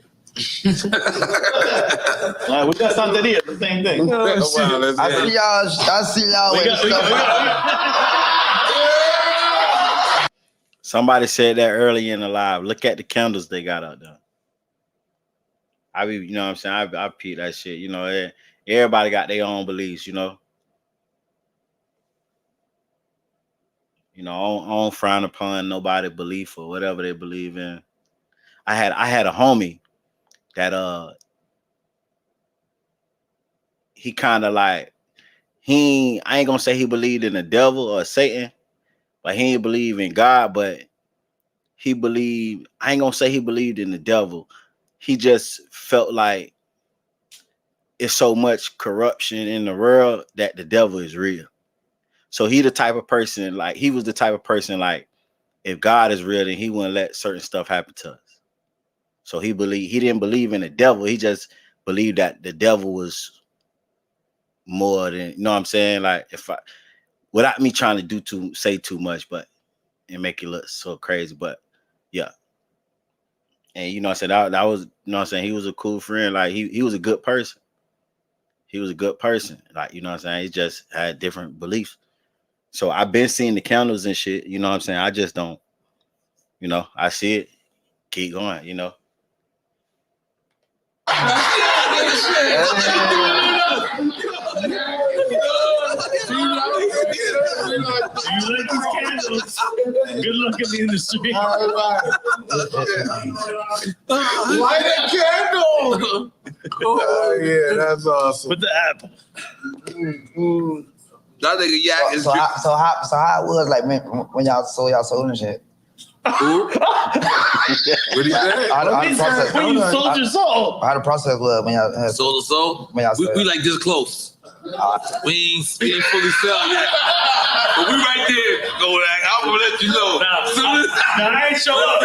All right, we got something here. The same thing. I see y'all. Somebody said that early in the live. Look at the candles they got out there. You know what I'm saying? I peep that shit. You know, everybody got their own beliefs, you know. You know, I don't frown upon nobody's belief or whatever they believe in. I had a homie that he kind of like I ain't gonna say he believed in the devil or Satan, but he ain't believe in God, but I ain't gonna say he believed in the devil. He just felt like it's so much corruption in the world that the devil is real. So he was the type of person, like, if God is real, then he wouldn't let certain stuff happen to us. So he didn't believe in the devil. He just believed that the devil was more than, you know what I'm saying? Like, without me trying to say too much, but and make it look so crazy, but yeah. And you know what I'm saying? That was, you know what I'm saying? He was a cool friend. Like, he was a good person. He was a good person. Like, you know what I'm saying? He just had different beliefs. So I've been seeing the candles and shit, you know what I'm saying? I just don't, you know, I see it, keep going, you know. You like these candles? Good luck in the industry. Light a candle. Yeah, that's awesome. With the apple. That nigga Yak is so how it was like when y'all sold and shit. What do you say? When you sold your soul. How the process was when y'all sold the soul? We like this close. We ain't fully sell yet. But we right there. Kodak, I'm gonna let you know. Nah, I ain't show up.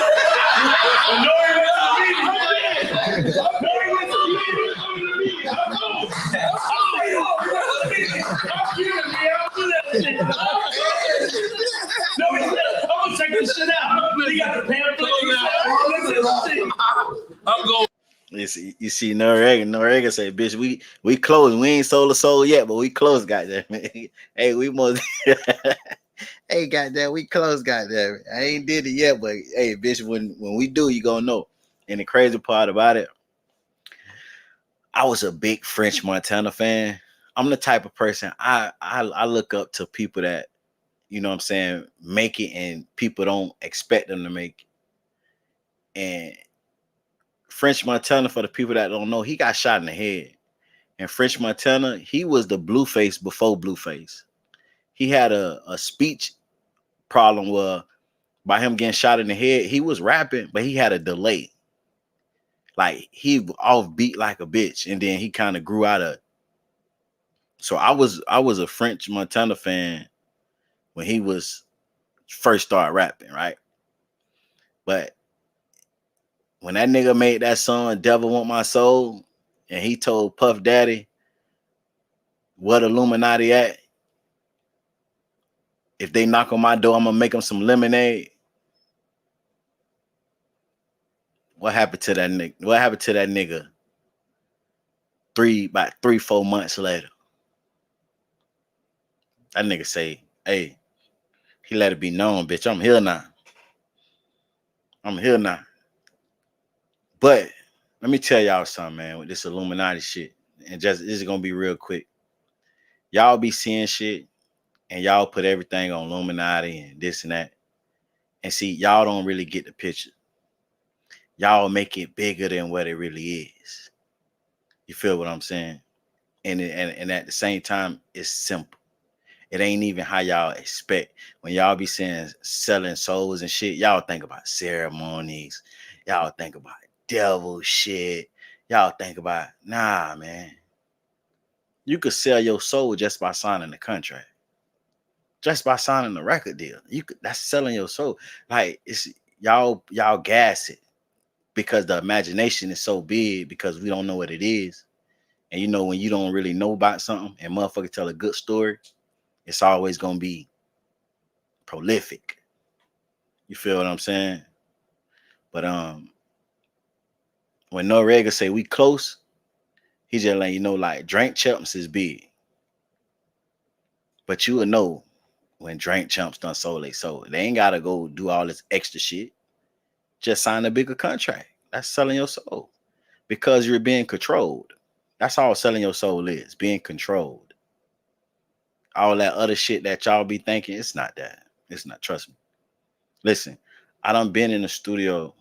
I'm gonna check this shit out. He got the pamphlet. I'm going. You see, Noriega say, bitch, we closed. We ain't sold a soul yet, but we closed, goddamn. Hey, we most hey, goddamn, we closed, goddamn. I ain't did it yet, but hey, bitch, when we do, you gonna know. And the crazy part about it, I was a big French Montana fan. I'm the type of person I look up to people that, you know what I'm saying, make it and people don't expect them to make it. And French Montana, for the people that don't know, he got shot in the head. And French Montana, he was the Blueface before Blueface. He had a speech problem where by him getting shot in the head, he was rapping, but he had a delay. Like he off beat like a bitch, and then he kind of grew out of it. So I was a French Montana fan when he was first started rapping, right? But when that nigga made that song Devil Want My Soul, and he told Puff Daddy what Illuminati at, if they knock on my door, I'm gonna make them some lemonade. What happened to that nigga? What happened to that nigga about 3-4 months later? That nigga say, hey, he let it be known, bitch, I'm here now. I'm here now. But let me tell y'all something, man, with this Illuminati shit. And just this is gonna be real quick. Y'all be seeing shit and y'all put everything on Illuminati and this and that. And see, y'all don't really get the picture. Y'all make it bigger than what it really is. You feel what I'm saying? And at the same time, it's simple. It ain't even how y'all expect. When y'all be saying selling souls and shit, y'all think about ceremonies. Y'all think about devil shit. Y'all think about, nah, man. You could sell your soul just by signing the contract. Just by signing the record deal. That's selling your soul. Like it's y'all gas it because the imagination is so big because we don't know what it is. And you know, when you don't really know about something and motherfucker tell a good story, it's always gonna be prolific. You feel what I'm saying? But when Noriega say we close, he just letting you know like Drink Champs is big. But you will know when Drink Champs done sold they soul. They ain't gotta go do all this extra shit. Just sign a bigger contract. That's selling your soul. Because you're being controlled. That's all selling your soul is, being controlled. All that other shit that y'all be thinking, it's not that. It's not, trust me. Listen, I done been in the studio.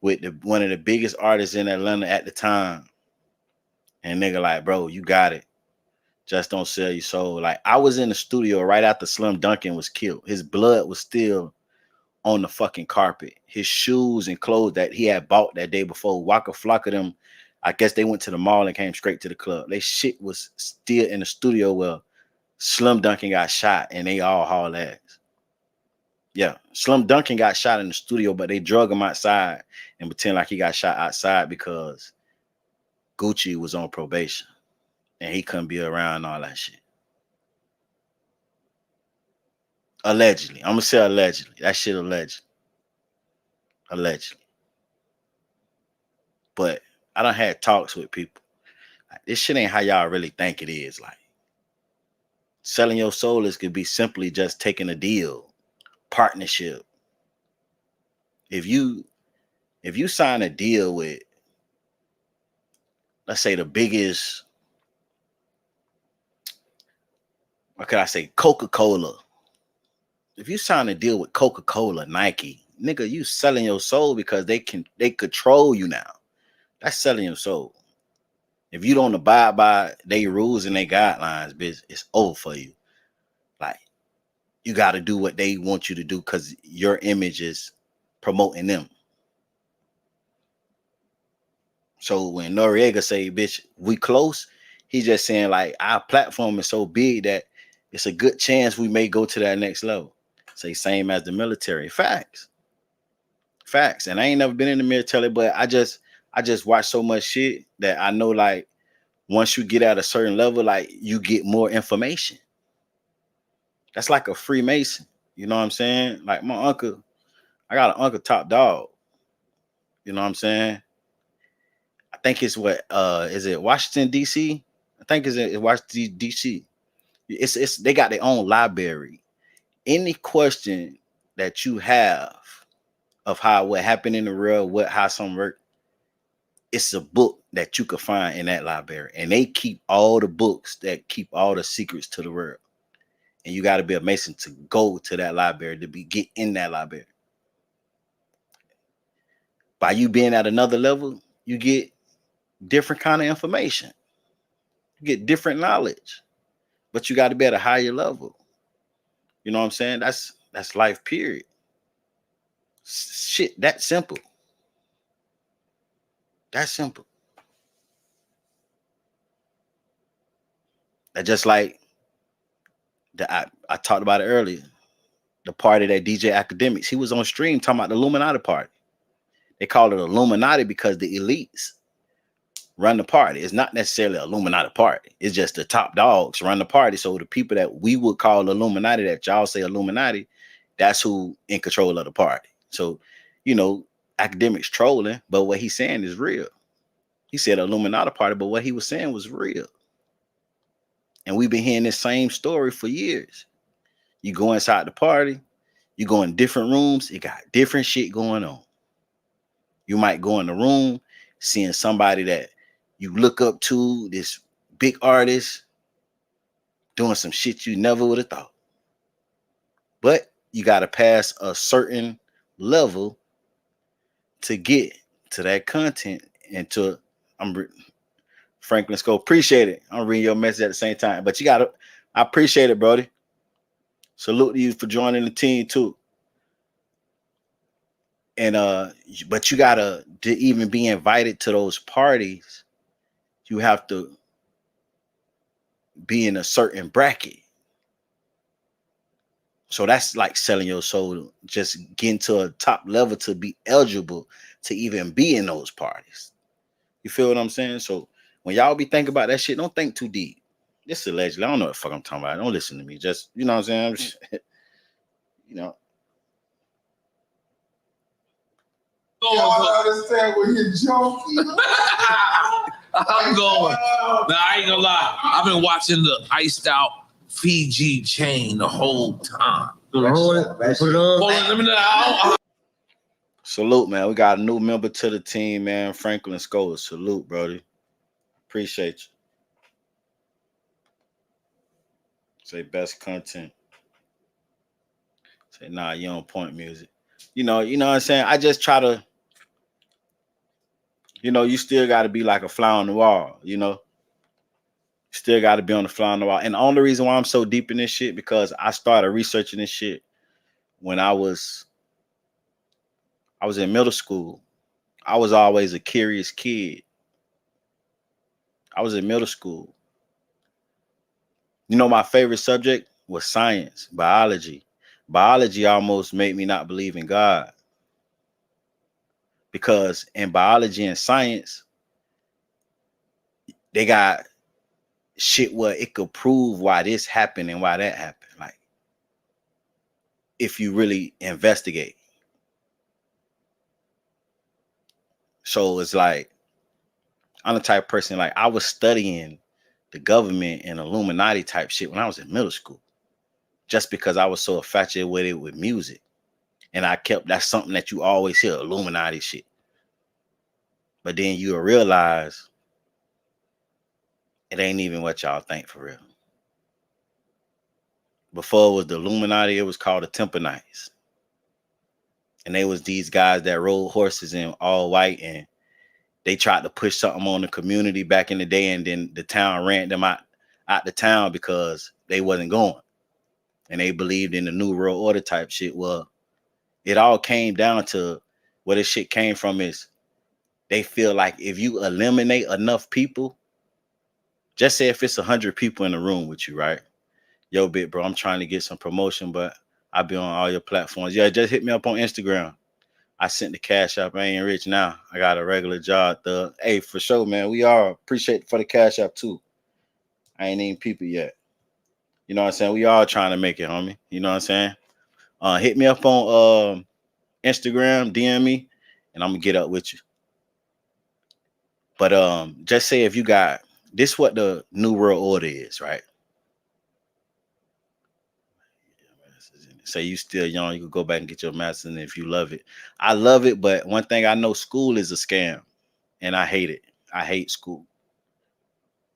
With one of the biggest artists in Atlanta at the time. And nigga like, bro, you got it. Just don't sell your soul. Like I was in the studio right after Slim Duncan was killed. His blood was still on the fucking carpet. His shoes and clothes that he had bought that day before. Waka Flocka them, I guess they went to the mall and came straight to the club. They shit was still in the studio where Slim Duncan got shot and they all haul ass. Yeah, Slim Duncan got shot in the studio, but they drug him outside and pretend like he got shot outside because Gucci was on probation and he couldn't be around all that shit. Allegedly. I'm gonna say allegedly. That shit alleged. Allegedly. But I done had talks with people. Like, this shit ain't how y'all really think it is. Like selling your soul is could be simply just taking a deal, partnership. If you sign a deal with, let's say the biggest, what could I say, Coca-Cola. If you sign a deal with Coca-Cola, Nike, nigga, you selling your soul because they control you now. That's selling your soul. If you don't abide by their rules and their guidelines, bitch, it's over for you. Like, you got to do what they want you to do because your image is promoting them. So when Noriega say, bitch, we close, he's just saying like our platform is so big that it's a good chance we may go to that next level. Say same as the military. Facts. Facts. And I ain't never been in the military, but I just watch so much shit that I know, like, once you get at a certain level, like, you get more information. That's like a Freemason. You know what I'm saying? Like my uncle, I got an uncle top dog. You know what I'm saying? I think it's what is it Washington DC? I think it's Washington DC. It's they got their own library. Any question that you have of what happened in the world, how some work, it's a book that you could find in that library. And they keep all the books that keep all the secrets to the world. And you got to be a Mason to go to that library, to get in that library. By you being at another level, you get different kind of information. You get different knowledge. But you got to be at a higher level. You know what I'm saying? That's life, period. Shit, that simple. That's simple. That just like I talked about it earlier. The party that DJ Academics, he was on stream talking about the Illuminati party. They call it Illuminati because the elites run the party. It's not necessarily an Illuminati party. It's just the top dogs run the party. So the people that we would call Illuminati, that y'all say Illuminati, that's who in control of the party. So, you know, Academics trolling, but what he's saying is real. He said Illuminati party, but what he was saying was real. And we've been hearing this same story for years. You go inside the party, you go in different rooms, it got different shit going on. You might go in the room, seeing somebody that you look up to, this big artist, doing some shit you never would have thought. But you got to pass a certain level to get to that content and to, Franklin Scope, appreciate it. I'm reading your message at the same time. But you got to, I appreciate it, brody. Salute to you for joining the team too. And but you gotta, to even be invited to those parties, you have to be in a certain bracket. So that's like selling your soul, just getting to a top level to be eligible to even be in those parties. You feel what I'm saying? So when y'all be thinking about that shit, don't think too deep. This is allegedly. I don't know what the fuck I'm talking about. Don't listen to me. Just, you know what I'm saying? You know. Y'all understand what you're joking? I'm going. Nah, I ain't gonna lie. I've been watching the iced out Fiji chain the whole time. Salute, man. We got a new member to the team, man. Franklin Scholar. Salute, brody. Appreciate you. Say best content. Say, nah, you on point music. You know what I'm saying? I just try to, you still got to be like a fly on the wall, Still got to be on the fly on the wall. And the only reason why I'm so deep in this shit, because I started researching this shit when I was in middle school. I was always a curious kid. I was in middle school. My favorite subject was science, biology. Biology almost made me not believe in God. Because in biology and science, they got shit where it could prove why this happened and why that happened. Like, if you really investigate. So it's like, I'm the type of person, like, I was studying the government and Illuminati type shit when I was in middle school, just because I was so infatuated with music. And that's something that you always hear, Illuminati shit. But then you'll realize it ain't even what y'all think for real. Before it was the Illuminati, it was called the Temple Knights. And they was these guys that rode horses in all white, and they tried to push something on the community back in the day, and then the town ran them out the town because they wasn't going. And they believed in the New World Order type shit. Well, it all came down to where this shit came from is they feel like if you eliminate enough people, just say if it's 100 people in the room with you, right? Yo, bit, bro, I'm trying to get some promotion, but I'll be on all your platforms. Yeah, just hit me up on Instagram. I sent the cash up. I ain't rich now. I got a regular job, Thug. Hey, for sure, man. We are appreciate for the cash up too. I ain't even people yet. You know what I'm saying? We all trying to make it, homie. You know what I'm saying? Hit me up on Instagram, DM me, and I'm gonna get up with you. But just say if you got this, what the new world order is, right? Say you still young, you could go back and get your master's, and if you love it, I love it. But one thing I know, school is a scam, and I hate it. I hate school.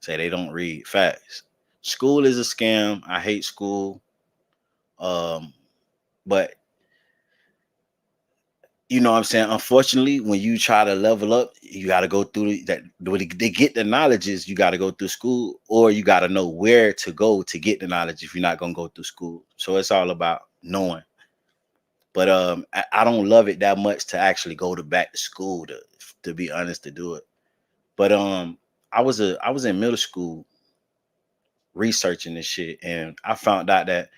Say they don't read. Facts. School is a scam. I hate school. But you know what I'm saying? Unfortunately, when you try to level up, you got to go through that. When they get the knowledges, you got to go through school, or you got to know where to go to get the knowledge if you're not going to go through school. So it's all about knowing. But I don't love it that much to actually go back to school to be honest, to do it. But I was in middle school researching this shit, and I found out that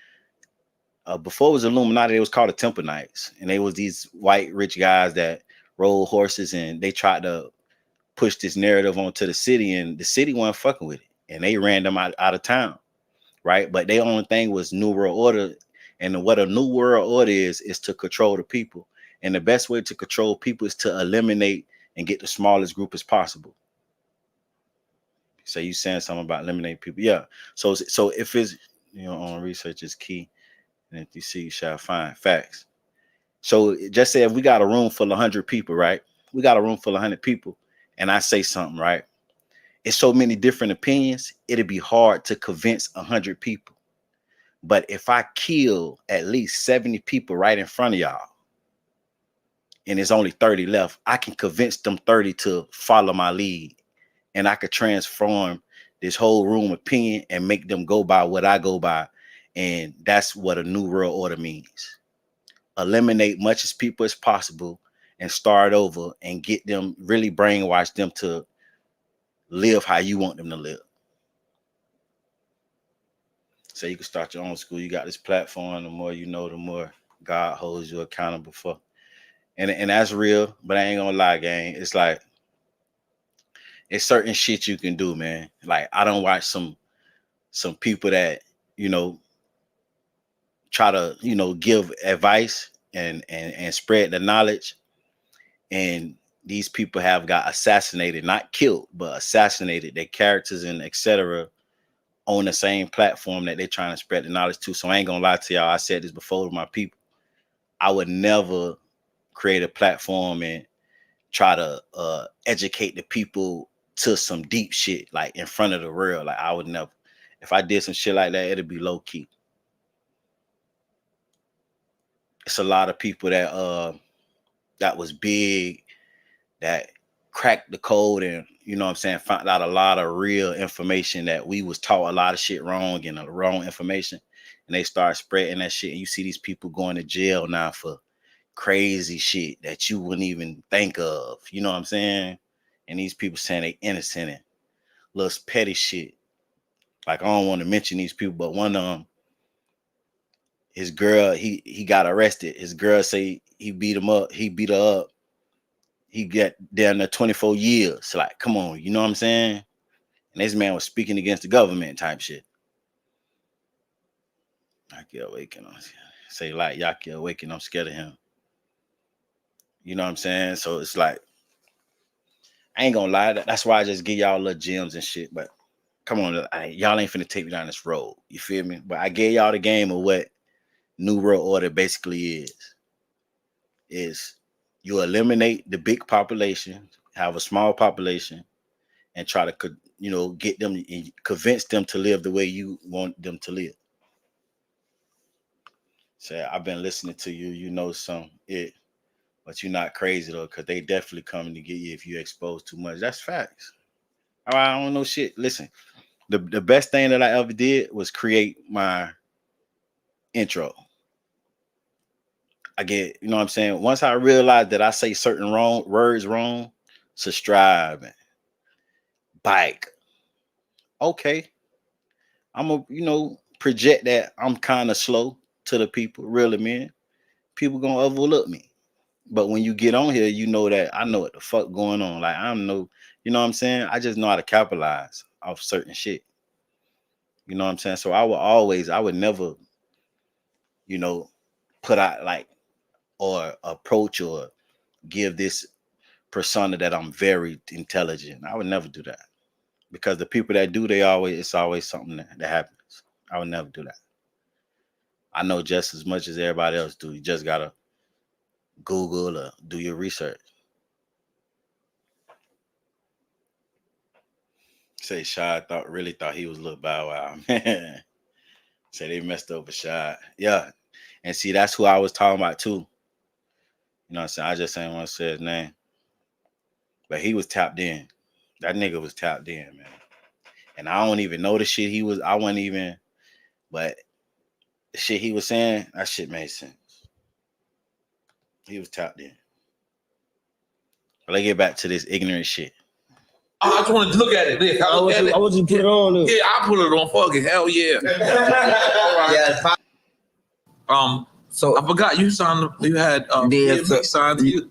before it was Illuminati, it was called the Temple Knights, and they was these white rich guys that rode horses, and they tried to push this narrative onto the city, and the city wasn't fucking with it, and they ran them out of town, right? But their only thing was New World Order, and what a New World Order is to control the people, and the best way to control people is to eliminate and get the smallest group as possible. So you saying something about eliminating people? Yeah. So if it's on research is key. And if you see, you shall find. Facts. So just say if we got a room full of 100 people, right? We got a room full of 100 people, and I say something, right? It's so many different opinions, it'd be hard to convince 100 people. But if I kill at least 70 people right in front of y'all, and there's only 30 left, I can convince them 30 to follow my lead, and I could transform this whole room opinion and make them go by what I go by. And that's what a new world order means. Eliminate much as people as possible and start over and get them, really brainwash them to live how you want them to live. So you can start your own school. You got this platform. The more you know, the more God holds you accountable for. And that's real, but I ain't gonna lie, gang. It's like, it's certain shit you can do, man. Like, I don't watch some people that, try to, give advice and spread the knowledge. And these people have got assassinated, not killed, but assassinated, their characters and etc. on the same platform that they're trying to spread the knowledge to. So I ain't gonna lie to y'all. I said this before to my people. I would never create a platform and try to educate the people to some deep shit like in front of the world. Like, I would never. If I did some shit like that, it'd be low key. It's a lot of people that was big, that cracked the code, and found out a lot of real information that we was taught a lot of shit wrong and the wrong information, and they start spreading that shit. And you see these people going to jail now for crazy shit that you wouldn't even think of. You know what I'm saying? And these people saying they innocent and little petty shit. Like, I don't want to mention these people, but one of them, his girl, he got arrested. His girl say he beat him up. He beat her up. He got down there 24 years. So, like, come on, you know what I'm saying? And this man was speaking against the government type shit. Yaki Awaken. Say like Yaki Awaken, I'm scared of him. You know what I'm saying? So it's like, I ain't gonna lie. That's why I just give y'all little gems and shit. But come on, y'all ain't finna take me down this road. You feel me? But I gave y'all the game of what New World Order basically is you eliminate the big population, have a small population, and try to, get them and convince them to live the way you want them to live. Say, I've been listening to you, but you're not crazy though, because they definitely coming to get you if you expose too much. That's facts. I don't know shit. Listen, the best thing that I ever did was create my intro. I get, you know what I'm saying? Once I realized that I say certain words wrong, subscribe and bike. Okay. I'm gonna, project that I'm kind of slow to the people, really, man. People gonna overlook me. But when you get on here, you know that I know what the fuck going on. Like I'm no, you know what I'm saying? I just know how to capitalize off certain shit. You know what I'm saying? So I would never, you know, put out like or approach or give this persona that I'm very intelligent. I would never do that. Because the people that do, it's always something that happens. I would never do that. I know just as much as everybody else do. You just gotta Google or do your research. Say Shy really thought he was Lil Bow Wow. Man. Say they messed up with Shy. Yeah. And see, that's who I was talking about too. You know what I'm saying? I just ain't want to say his name. But he was tapped in. That nigga was tapped in, man. And I don't even know the shit I wasn't even, but the shit he was saying, that shit made sense. He was tapped in. But let's get back to this ignorant shit. I just wanted to look at it. Nick. I want you to put it on. Look. Yeah, I put it on. Fuck it. Hell yeah. All right. Yeah. So I forgot you signed. You had signed you.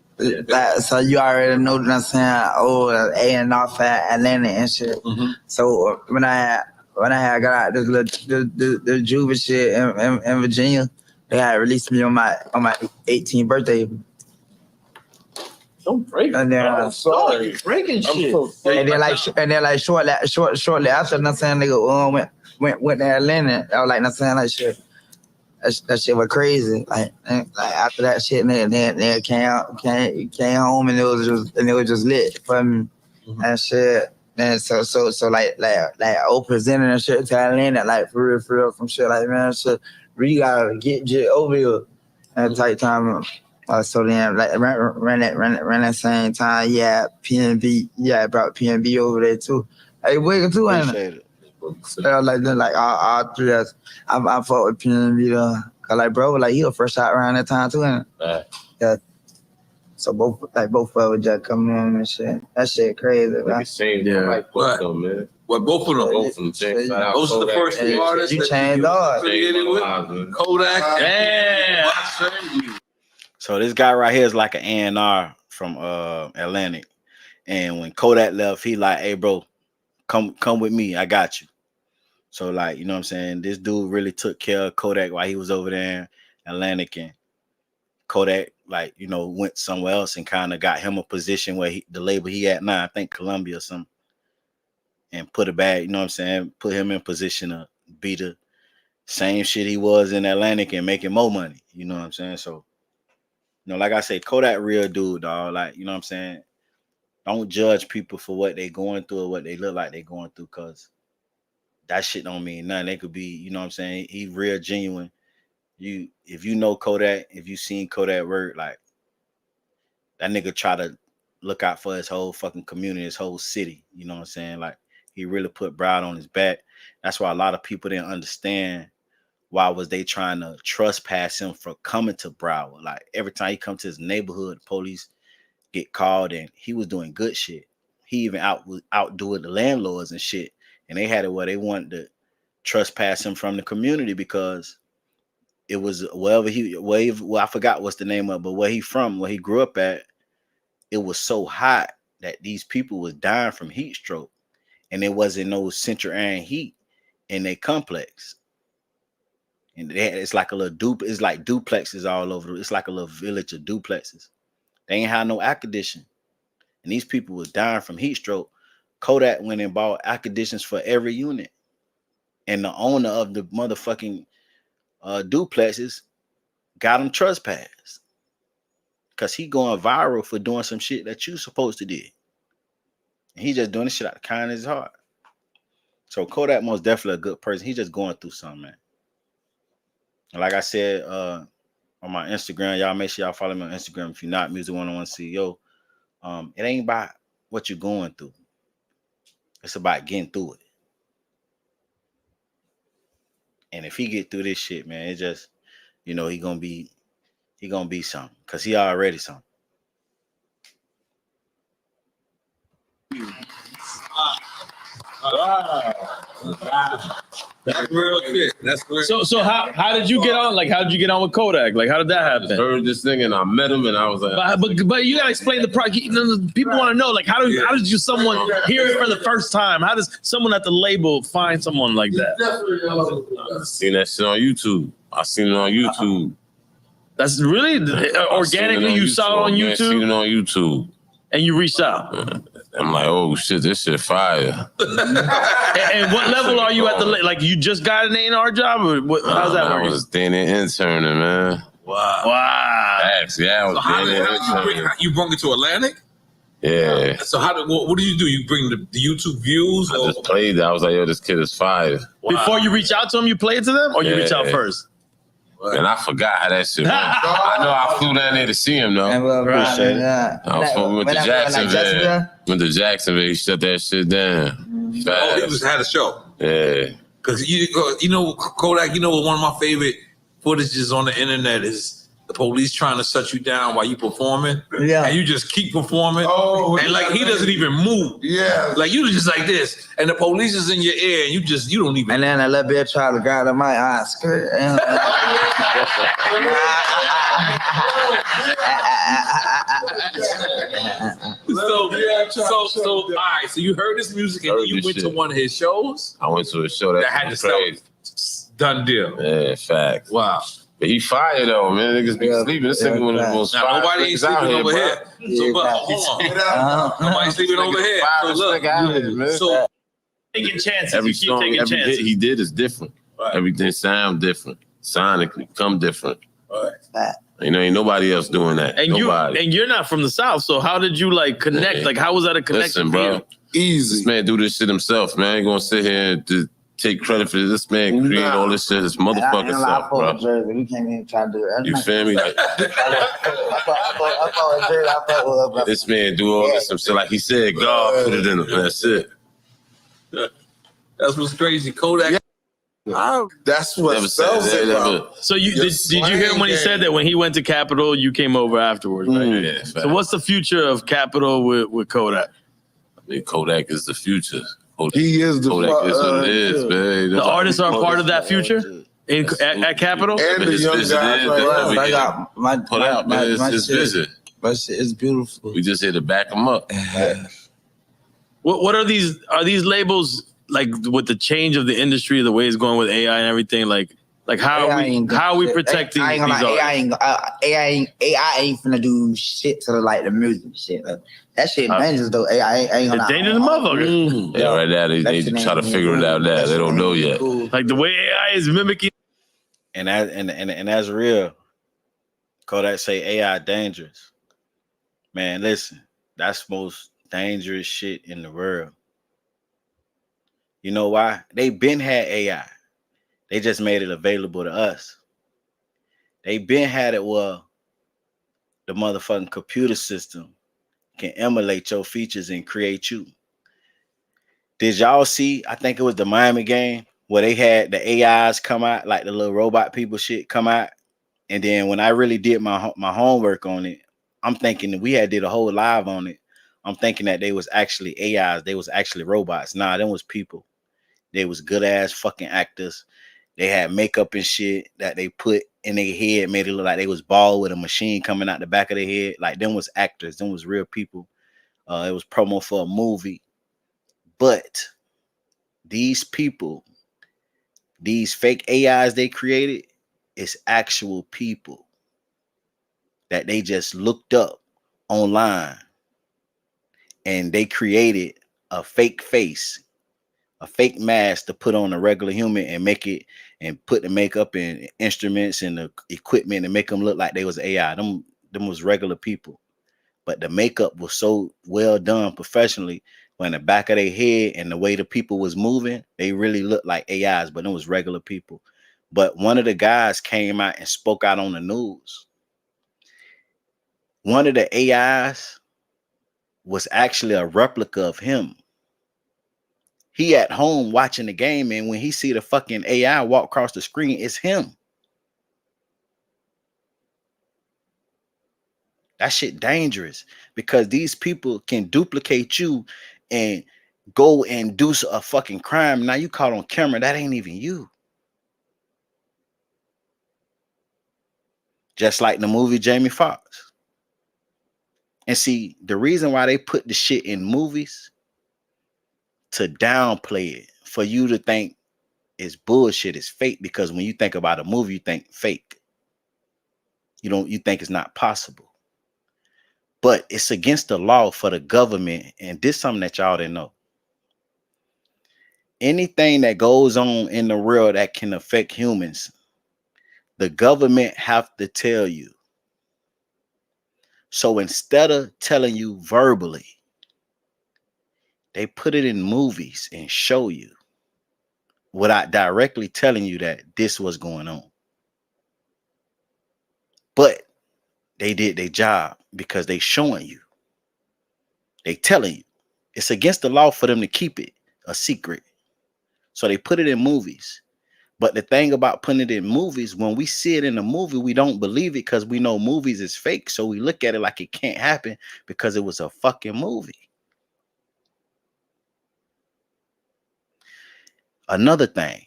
So you already know what I'm saying. Oh, A&R for Atlanta and shit. Mm-hmm. So when I had got out this the Juba shit in Virginia, they had released me on my 18th birthday. Don't break. And then, I'm sorry, breaking shit. And then shortly after, I'm saying nigga went to Atlanta. I was like, I'm saying like shit. That shit was crazy. Like after that shit, they came home and it was just lit for me. Mm-hmm. And shit. And so like I presented and shit to Atlanta, like for real from shit like man, shit. We gotta get over here at tight time. So then like ran that same time. Yeah, PNB. Yeah, I brought PNB over there too. Hey, Wiggle too, ain't it? Like all three of us. I fought with PNB though. Cause like bro, like he was first shot around that time too, ain't it? Yeah. So both of us just coming on and shit. That shit crazy, man. Yeah. Like both of them, man. Well, both of them. Both of them. Those are the first two artists you changed ours. Kodak. Damn. So this guy right here is like an A&R from Atlantic. And when Kodak left, he like, hey bro, come with me. I got you. So like, you know what I'm saying? This dude really took care of Kodak while he was over there in Atlantic, and Kodak, like, you know, went somewhere else and kind of got him a position where the label he at now, I think Columbia or something, and put it back, you know what I'm saying? Put him in position to be the same shit he was in Atlantic and making more money. You know what I'm saying? So, you know, like I say, Kodak real dude, dog. Like, you know what I'm saying? Don't judge people for what they going through or what they look like they going through, because that shit don't mean nothing. They could be, you know what I'm saying? He real genuine. If you know Kodak, if you seen Kodak work, like that nigga try to look out for his whole fucking community, his whole city. You know what I'm saying? Like he really put Broward on his back. That's why a lot of people didn't understand why was they trying to trespass him for coming to Broward. Like every time he come to his neighborhood, the police get called, and he was doing good shit. He even outdoing the landlords and shit. And they had it where they wanted to trespass him from the community because it was I forgot what's the name of it, but where he grew up at, it was so hot that these people was dying from heat stroke, and there wasn't no central air and heat in their complex. And it's like a little it's like duplexes all over. It's like a little village of duplexes. They ain't had no air conditioning, and these people was dying from heat stroke. Kodak went and bought air conditioners for every unit, and the owner of the motherfucking duplexes got him trespassed because he going viral for doing some shit that you supposed to do, and he just doing this shit out of the kindness of his heart. So Kodak most definitely a good person. He just going through something, man. And like I said on my Instagram, y'all make sure y'all follow me on Instagram if you're not Music 101 CEO. It ain't about what you're going through. It's about getting through it. And if he get through this shit, man, it just, you know, he gonna be something, because he already something. Wow. That's real shit. That's real. So how did you get on? Like, how did you get on with Kodak? Like, how did that happen? I heard this thing and I met him and I was like, but you gotta explain the project. People want to know, like, how did you someone hear it for the first time? How does someone at the label find someone like that? I seen that shit on YouTube. I seen it on YouTube. That's really organically you saw it on YouTube. Seen it on YouTube. And you reached out. I'm like, oh shit, this shit fire. and what level are you at the like? You just got an A&R job, or what, how's that working? I was then interning, man. Wow. Actually, yeah, I was you brought it to Atlantic? Yeah. So what do? You bring the YouTube views? I just played it. I was like, yo, this kid is fire. Before you reach out to them, you play it to them, or you reach out first? And I forgot how that shit went. I know I flew down there to see him though. Appreciate it. I went to Jacksonville. Went to Jacksonville. He shut that shit down. Oh, he had a show. Yeah. Because you know Kodak. You know one of my favorite footages on the internet is the police trying to shut you down while you performing. Yeah. And you just keep performing. Oh, and like he doesn't even move. Yeah. Like you just like this, and the police is in your ear, and you don't even. And then a little bit try to grab in my eye skirt. So all right. So you heard his music and you went to one of his shows. I went to a show that had to crazy. Done deal. Yeah, facts. Wow. But he fired though, man. Niggas be sleeping. This nigga one of the most Now, nobody ain't sleeping over here. So, but hold on. Nobody sleeping over here. So look. So taking chances. Every You keep song, taking every chances. hit he did is different. Right. Everything sound different. Sonically, come different. Right. You know, ain't nobody else doing that. And nobody. you're not from the South, so how did you like connect? Yeah. Like, how was that a connection? Listen, bro. Easy. This man do this shit himself, man. I ain't gonna sit here and to take credit for this. This man create all this shit his motherfucking self, bro. You can't even try to do it. You feel me? Like, this man do all this himself. Like he said, God put it in him. That's it. that's what's crazy. Kodak. That's what Never sells said it, that, bro. never. So did you hear him when he said that when he went to Capitol, you came over afterwards, right? Yeah, So what's the future of Capitol with Kodak? I mean, Kodak is the future. Kodak, He is the Kodak is what it is, man. The artists are part of that future at Capitol? And the His young vision guys is right that we I get got my put out, man. It's his vision. My shit is beautiful. We just here to back him up. What are these labels like with the change of the industry, the way it's going with AI and everything? Like how are we protecting these artists? AI ain't finna do shit to like the music shit. Like, that shit dangerous though. AI ain't gonna. It's dangerous motherfucker. Yeah, right now they try to figure it out now. They don't know yet. Like the way AI is mimicking. And that's real. Kodak say AI dangerous. Man, listen, that's the most dangerous shit in the world. You know why? They been had AI. They just made it available to us. They been had it well. The motherfucking computer system can emulate your features and create you. Did y'all see? I think it was the Miami game where they had the AIs come out, like the little robot people shit come out. And then when I really did my homework on it, I'm thinking that we had did a whole live on it. I'm thinking that they was actually AIs. They was actually robots. Nah, them was people. They was good ass fucking actors. They had makeup and shit that they put in their head, made it look like they was bald with a machine coming out the back of their head. Like them was actors. Them was real people. It was promo for a movie. But these people, these fake AIs they created, is actual people that they just looked up online and they created a fake face, a fake mask to put on a regular human and make it and put the makeup and instruments and the equipment and make them look like they was AI. Them was regular people. But the makeup was so well done professionally when the back of their head and the way the people was moving, they really looked like AIs, but it was regular people. But one of the guys came out and spoke out on the news. One of the AIs was actually a replica of him. He at home watching the game, and when he see the fucking AI walk across the screen, it's him. That shit dangerous because these people can duplicate you and go and do a fucking crime. Now you caught on camera. That ain't even you. Just like the movie Jamie Foxx. And see, the reason why they put the shit in movies to downplay it, for you to think it's bullshit, it's fake, because when you think about a movie, you think fake. You think it's not possible. But it's against the law for the government, and this is something that y'all didn't know. Anything that goes on in the world that can affect humans, the government have to tell you. So instead of telling you verbally, they put it in movies and show you without directly telling you that this was going on. But they did their job because they showing you. They telling you. It's against the law for them to keep it a secret. So they put it in movies. But the thing about putting it in movies, when we see it in a movie, we don't believe it because we know movies is fake. So we look at it like it can't happen because it was a fucking movie. Another thing,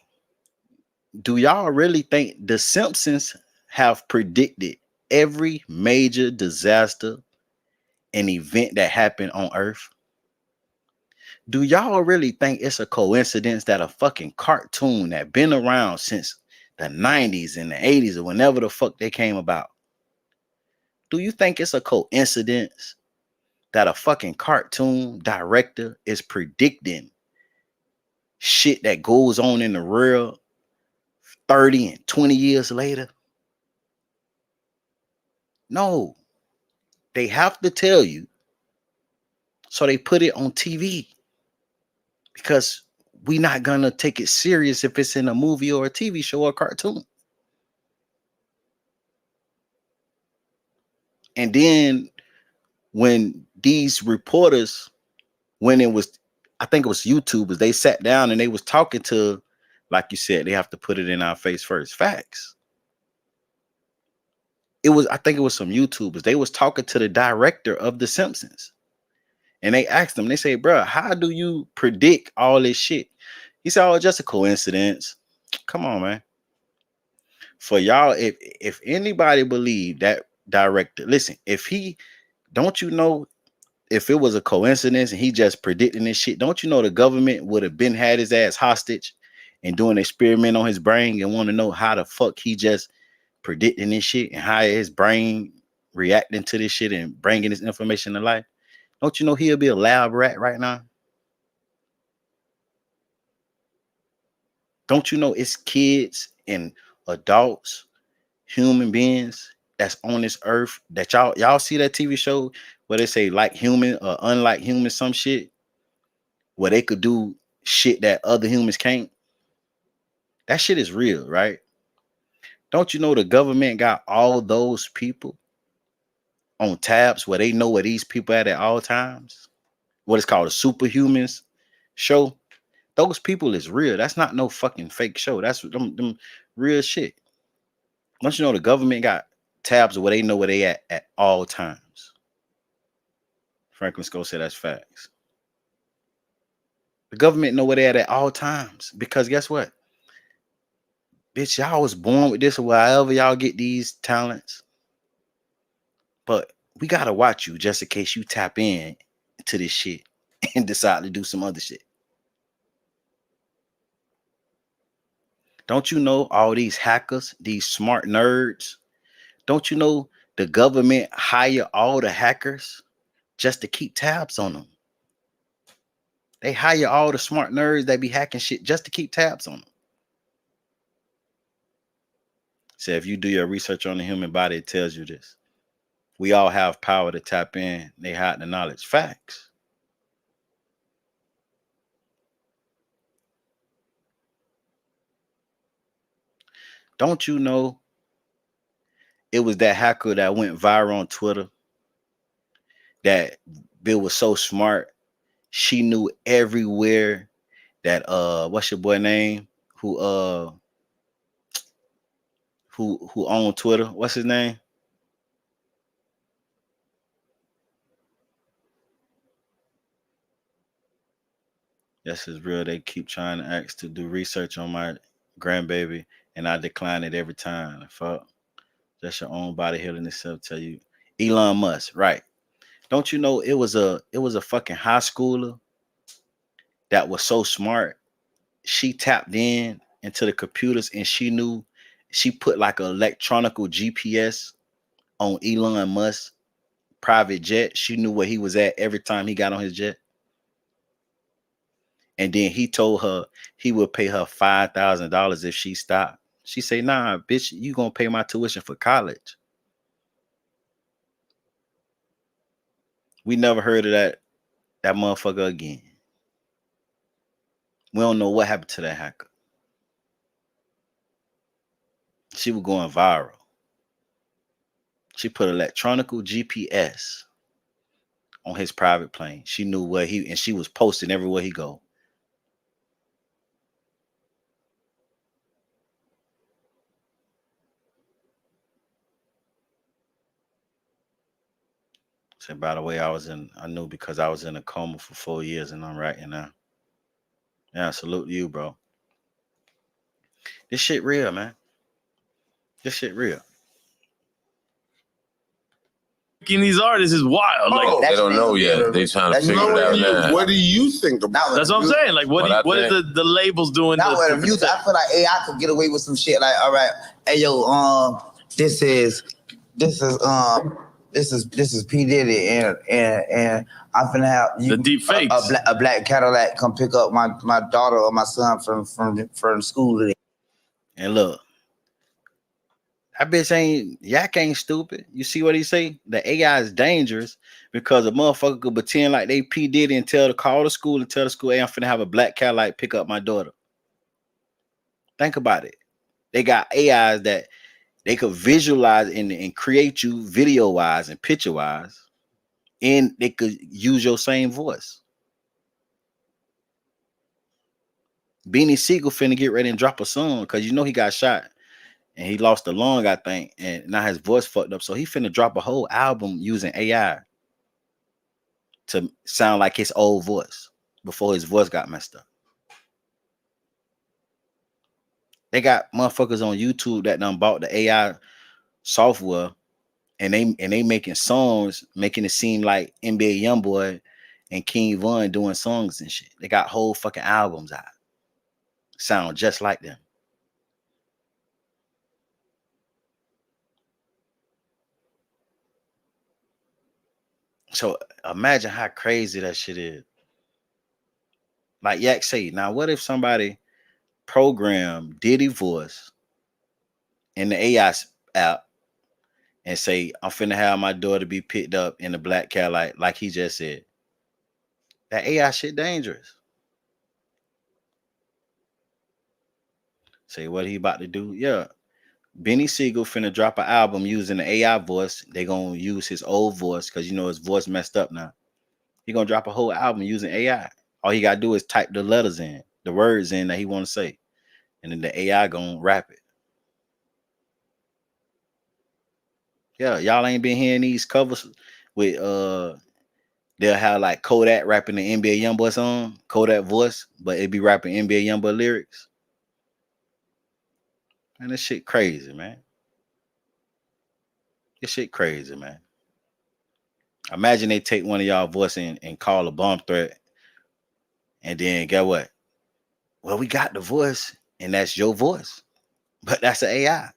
do y'all really think The Simpsons have predicted every major disaster and event that happened on Earth? Do y'all really think it's a coincidence that a fucking cartoon that been around since the 90s and the 80s or whenever the fuck they came about? Do you think it's a coincidence that a fucking cartoon director is predicting shit that goes on in the real 30 and 20 years later? No. They have to tell you. So they put it on TV. Because we're not gonna take it serious if it's in a movie or a TV show or a cartoon. And then when these reporters, when it was, I think it was YouTubers, they sat down and they was talking to, like you said, they have to put it in our face first. Facts. I think it was some YouTubers. They was talking to the director of The Simpsons. And they asked him, they say, bro, how do you predict all this shit? He said, oh, just a coincidence. Come on, man. For y'all, if anybody believe that director, listen, don't you know, if it was a coincidence and he just predicting this shit, don't you know the government would have been had his ass hostage and doing an experiment on his brain and want to know how the fuck he just predicting this shit and how his brain reacting to this shit and bringing this information to life? Don't you know he'll be a lab rat right now? Don't you know it's kids and adults, human beings that's on this earth that y'all see that TV show where they say like human or unlike human, some shit where they could do shit that other humans can't? That shit is real, right? Don't you know the government got all those people on tabs where they know where these people at all times? What is called a superhumans show. Those people is real. That's not no fucking fake show. That's them real shit. Don't you know the government got tabs where they know where they at all times? Franklin Scott said that's facts. The government know where they at all times because guess what? Bitch, y'all was born with this or however y'all get these talents. But we gotta watch you just in case you tap in to this shit and decide to do some other shit. Don't you know all these hackers, these smart nerds? Don't you know the government hire all the hackers just to keep tabs on them? They hire all the smart nerds that be hacking shit just to keep tabs on them. So if you do your research on the human body, it tells you this. We all have power to tap in. They hide the knowledge. Facts. Don't you know it was that hacker that went viral on Twitter that Bill was so smart. She knew everywhere that what's your boy name? Who owned Twitter? What's his name? Yes, it's real. They keep trying to ask to do research on my grandbaby, and I decline it every time. Fuck. That's your own body healing itself. Tell you, Elon Musk, right? Don't you know it was a fucking high schooler that was so smart. She tapped in into the computers and she knew she put like an electronical GPS on Elon Musk private jet. She knew where he was at every time he got on his jet. And then he told her he would pay her $5,000 if she stopped. She say, "Nah, bitch, you gonna pay my tuition for college." We never heard of that motherfucker again. We don't know what happened to that hacker. She was going viral. She put electronical GPS on his private plane. She knew where and she was posting everywhere he go. So by the way, I knew because I was in a coma for 4 years and I'm right now. Yeah, salute you, bro. This shit real, man. This shit real. These artists is wild. Like They don't know yet. They trying to figure it out now. What do you think about that's what I'm saying. Like, what is the labels doing? Not with the music. I feel like AI could get away with some shit. Like, all right, hey yo, this is P Diddy, and I'm finna have you the deep fakes. A black Cadillac come pick up my daughter or my son from school today. And look, that bitch Yak ain't stupid. You see what he say? The AI is dangerous because a motherfucker could pretend like they P Diddy and call the school and tell the school, "Hey, I'm finna have a black Cadillac pick up my daughter." Think about it. They got AIs that they could visualize and create you video wise and picture wise, and they could use your same voice. Beanie Siegel finna get ready and drop a song because you know he got shot and he lost a lung, I think, and now his voice fucked up. So he finna drop a whole album using AI to sound like his old voice before his voice got messed up. They got motherfuckers on YouTube that done bought the AI software and they making songs, making it seem like NBA Youngboy and King Von doing songs and shit. They got whole fucking albums out. Sound just like them. So imagine how crazy that shit is. Like Yak say, now what if somebody program Diddy voice in the AI app and say, "I'm finna have my daughter be picked up in a black Cadillac," like he just said? That AI shit dangerous. Say what he about to do? Yeah. Benny Siegel finna drop an album using the AI voice. They gonna use his old voice because you know his voice messed up now. He gonna drop a whole album using AI. All he gotta do is type the letters in, the words in that he wanna say, and then the AI gonna rap it. Yeah, y'all ain't been hearing these covers with they'll have like Kodak rapping the NBA Youngboy song, Kodak voice, but it be rapping NBA Youngboy lyrics. Man, this shit crazy, man. This shit crazy, man. Imagine they take one of y'all voice and call a bomb threat, and then get what? Well, we got the voice, and that's your voice, but that's an AI.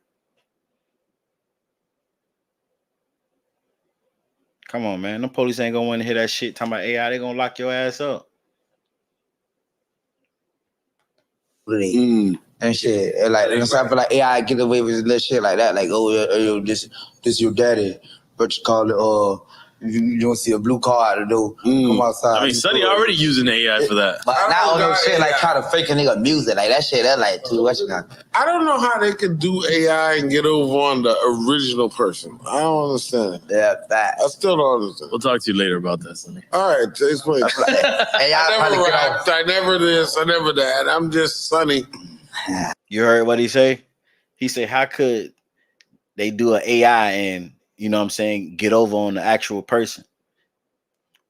Come on, man. The police ain't gonna want to hear that shit talking about AI. They gonna lock your ass up. And shit, and like, and so I feel like AI get away with little shit like that. Like, oh, yo, this your daddy, but you call it, you don't see a blue car out the door. Come outside. I mean, Sonny already using AI for that. But not on no shit like try to fake a nigga music like that shit. That's like too much. I don't know how they could do AI and get over on the original person. I don't understand it. Yeah, that. I still don't understand. We'll talk to you later about that, Sonny. All right, explain. I never rapped. I never this. I never that. I'm just Sonny. You heard what he say? He said, how could they do an AI and, you know what I'm saying, get over on the actual person?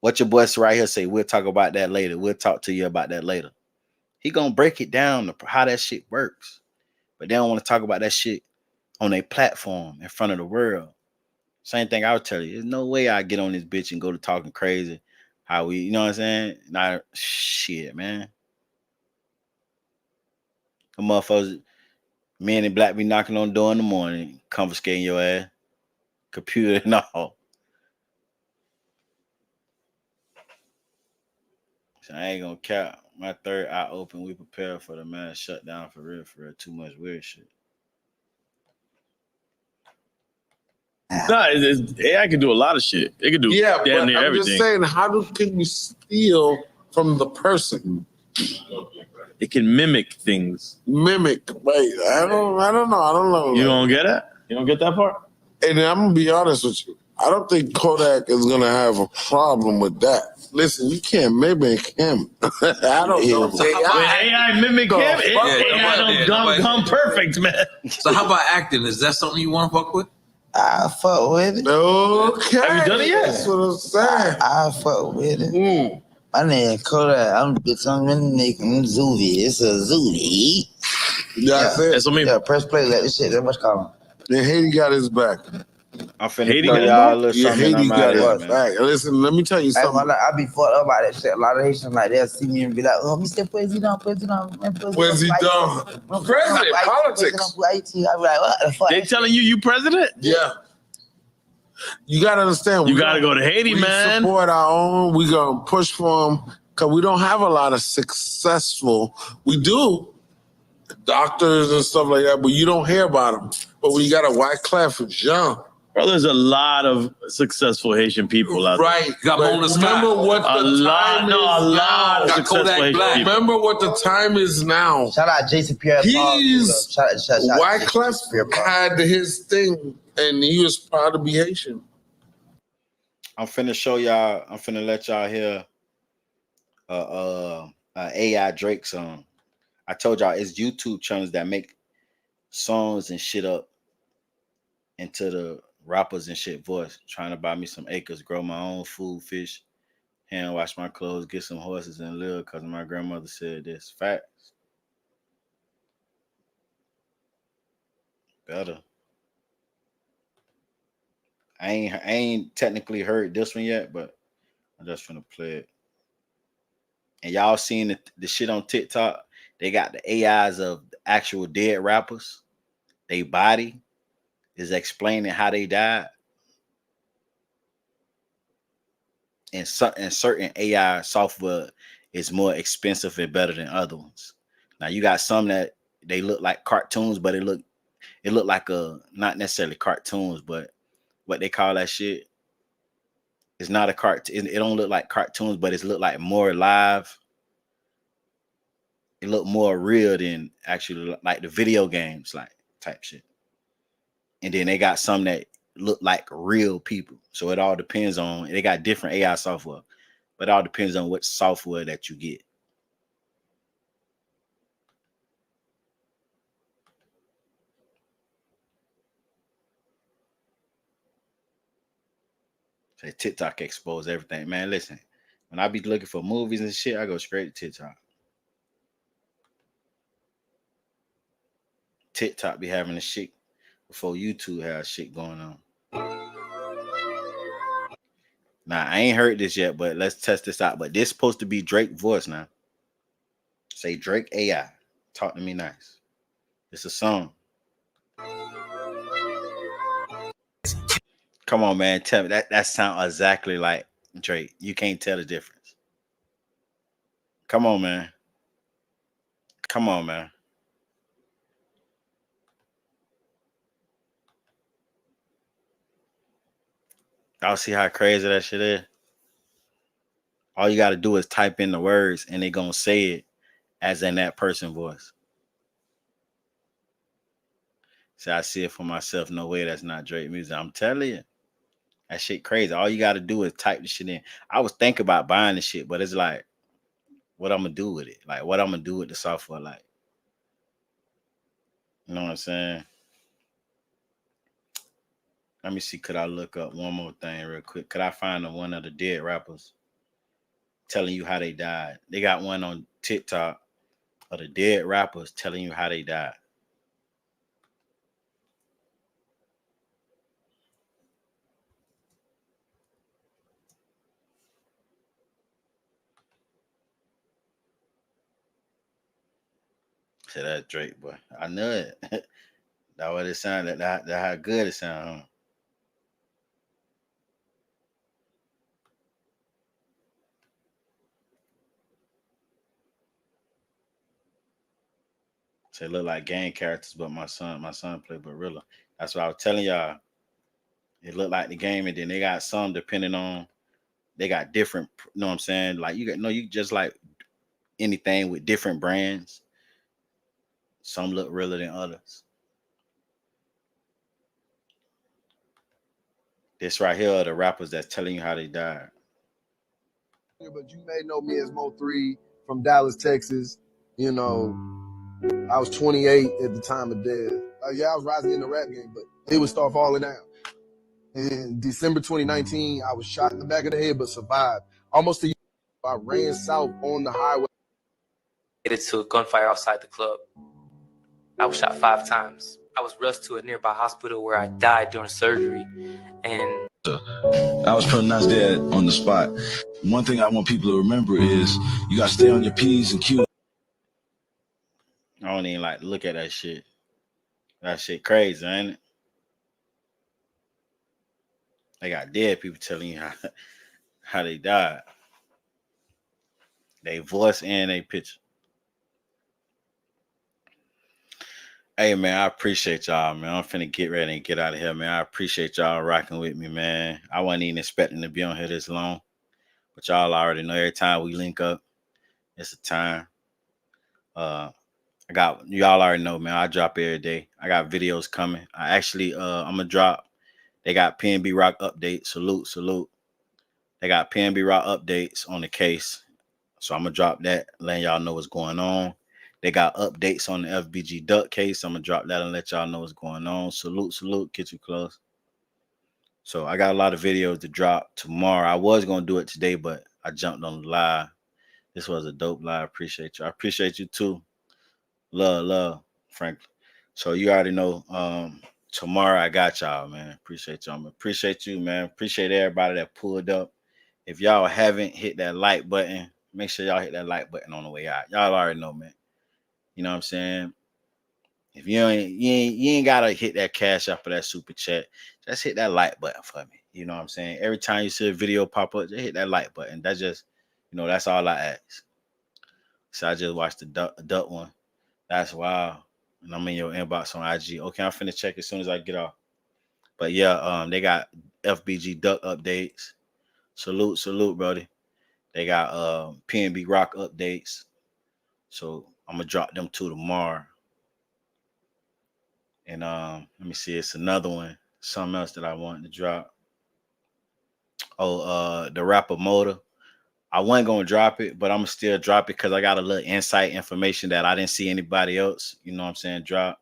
What your boy right here say? We'll talk about that later. We'll talk to you about that later. He gonna break it down how that shit works, but they don't want to talk about that shit on a platform in front of the world. Same thing I would tell you. There's no way I get on this bitch and go to talking crazy. How we, you know what I'm saying? Nah, shit, man. The motherfuckers, men in black be knocking on the door in the morning, confiscating your ass, computer and all. So I ain't gonna count. My third eye open. We prepare for the mass shutdown for real, for real. Too much weird shit. No, AI can do a lot of shit. It can do damn near everything. Just saying, can you steal from the person? It can mimic things. Mimic, right? I don't know. You don't get it? You don't get that part? And I'm gonna be honest with you. I don't think Kodak is gonna have a problem with that. Listen, you can't mimic him. I don't know. When AI mimic him, AI don't come perfect, man. So how about acting? Is that something you want to fuck with? I fuck with it. Okay. Have you done it yet? That's what I'm saying. I fuck with it. My name Kodak. I'm Zuvi. It's a Zuvi. That's what I mean. Yeah, press play. Let this shit. That much call him. Yeah, Haiti got his back. I'm finna tell y'all a little something. Haiti got his back. Listen, let me tell you something. I be fucked up by that shit. A lot of Haitians like they'll see me and be like, "Oh, Mr. President, President." President, politics. I be like, "What the fuck?" They telling you president? Yeah. You gotta understand. You gotta go to Haiti, man. We support our own. We gonna push for them because we don't have a lot of successful. We do doctors and stuff like that, but you don't hear about them. But when you got a white clef of Jean. Bro, there's a lot of successful Haitian people out there. Right. Remember what the time is now. A lot of successful Haitian people. Remember what the time is now. Shout out Jason Pierre. White Clef had his thing, and he was proud to be Haitian. I'm finna show y'all. I'm finna let y'all hear AI Drake song. I told y'all it's YouTube channels that make songs and shit up into the rappers and shit voice. Trying to buy me some acres, grow my own food, fish, hand wash my clothes, get some horses and live because my grandmother said this. Facts. Better. I ain't technically heard this one yet, but I'm just gonna play it. And y'all seen the shit on TikTok? They got the AIs of the actual dead rappers. They body is explaining how they died. And certain AI software is more expensive and better than other ones. Now you got some that they look like cartoons, but it look like not necessarily cartoons, but what they call that shit. It's not a cartoon. It don't look like cartoons, but it look like more live. It look more real than actually like the video games, like type shit. And then they got some that look like real people. So it all depends on, they got different AI software, but it all depends on what software that you get. Say TikTok expose everything. Man, listen, when I be looking for movies and shit, I go straight to TikTok. TikTok be having the shit before YouTube has shit going on. Now, I ain't heard this yet, but let's test this out. But this supposed to be Drake voice now. Say Drake AI. Talk to me nice. It's a song. Come on, man. Tell me that sound exactly like Drake. You can't tell the difference. Come on, man. Come on, man. Y'all see how crazy that shit is? All you got to do is type in the words and they going to say it as in that person voice. So I see it for myself. No way that's not Drake music. I'm telling you. That shit crazy. All you got to do is type the shit in. I was thinking about buying the shit, but it's like, what I'm going to do with it? Like, what I'm going to do with the software? Like, you know what I'm saying? Let me see. Could I look up one more thing real quick? Could I find one of the dead rappers? telling you how they died. They got one on TikTok of the dead rappers telling you how they died. Say that Drake, boy. I know it. That's what it sounded. That how good it sounded. Huh? So it look like game characters, but my son played Gorilla. That's what I was telling y'all. It looked like the game, and then they got some depending on. They got different. You know what I'm saying? Like you just like anything with different brands. Some look realer than others. This right here are the rappers that's telling you how they died. But you may know me as Mo3 from Dallas, Texas. You know, I was 28 at the time of death. Yeah, I was rising in the rap game, but it would start falling down. In December 2019, I was shot in the back of the head, but survived. Almost a year, I ran south on the highway. It to a gunfire outside the club. I was shot 5 times. I was rushed to a nearby hospital where I died during surgery. And I was pronounced dead on the spot. One thing I want people to remember is you got to stay on your P's and Q's. I don't even like to look at that shit. That shit crazy, ain't it? They got dead people telling you how they died. They voice and they picture. Hey, man, I appreciate y'all, man. I'm finna get ready and get out of here, man. I appreciate y'all rocking with me, man. I wasn't even expecting to be on here this long. But y'all already know every time we link up, it's a time. Y'all already know, man. I drop every day. I got videos coming. I'm gonna drop. They got PNB Rock updates. Salute. They got PNB Rock updates on the case. So I'm gonna drop that, letting y'all know what's going on. They got updates on the FBG Duck case. I'm gonna drop that and let y'all know what's going on. Salute. Get you close. So I got a lot of videos to drop tomorrow. I was gonna do it today, but I jumped on the live. This was a dope live. Appreciate you. I appreciate you too. Love, frankly. So you already know. Tomorrow I got y'all, man. Appreciate y'all. Appreciate you, man. Appreciate everybody that pulled up. If y'all haven't hit that like button, make sure y'all hit that like button on the way out. Y'all already know, man. You know what I'm saying? If you ain't gotta hit that cash up for that super chat, just hit that like button for me. You know what I'm saying? Every time you see a video pop up, just hit that like button. That's just, that's all I ask. So I just watched the duck one. That's wild. And I'm in your inbox on IG. Okay, I'm finna check as soon as I get off. But yeah, they got FBG Duck updates. Salute, brother. They got PNB Rock updates. So I'm gonna drop them 2 tomorrow. And let me see, it's another one, something else that I wanted to drop. The rapper Motor. I wasn't gonna drop it, but I'm gonna still drop it because I got a little insight information that I didn't see anybody else, drop.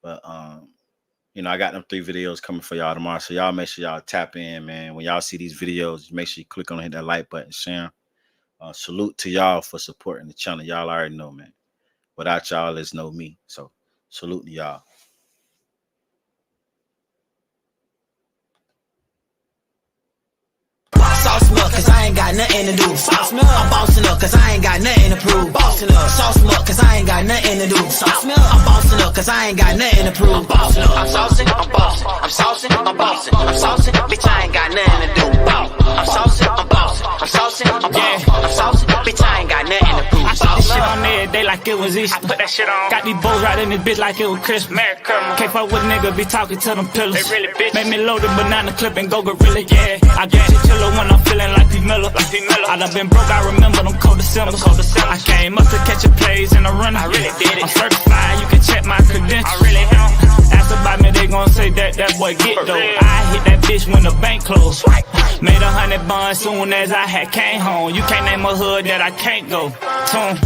But I got them 3 videos coming for y'all tomorrow. So y'all make sure y'all tap in, man. When y'all see these videos, make sure you click on and hit that like button, share. Salute to y'all for supporting the channel. Y'all already know, man. Without y'all, there's no me. So salute to y'all. Sauce me up, cause I ain't got nothing to do. Sauce me up, I'm bossing up, cause I ain't got nothing to prove. Bossing up, sauce me up, cause I ain't got nothing to do. Sauce me up, I'm bossing up, cause I ain't got nothing to prove. Bossing up, I'm saucing, I'm bossing. I'm saucing, I'm bossing. I'm saucing, bitch, I ain't got nothing to do. I'm saucing, I'm bossing. I'm saucing, I'm bossing. I'm saucing, bitch, I ain't got nothing to prove. I put this shit on every day like it was Easter. I put that shit on. Got these bows right in this bitch like it was Christmas. Merry Christmas. Can't fuck with a nigga, be talking to them pillars. They really bitch. Make me load the banana clip and go gorilla, yeah. I get you chiller when I'm feeling like P. Miller. I done been broke, I remember them cold Decembers. I came up to catch a plays and a runner. I really did it. I'm certified, you can check my credentials. I really am. Ask about me, they gon' say that boy get though. I hit that bitch when the bank closed. Made 100 bonds soon as I came home. You can't name a hood that I can't go. Tune.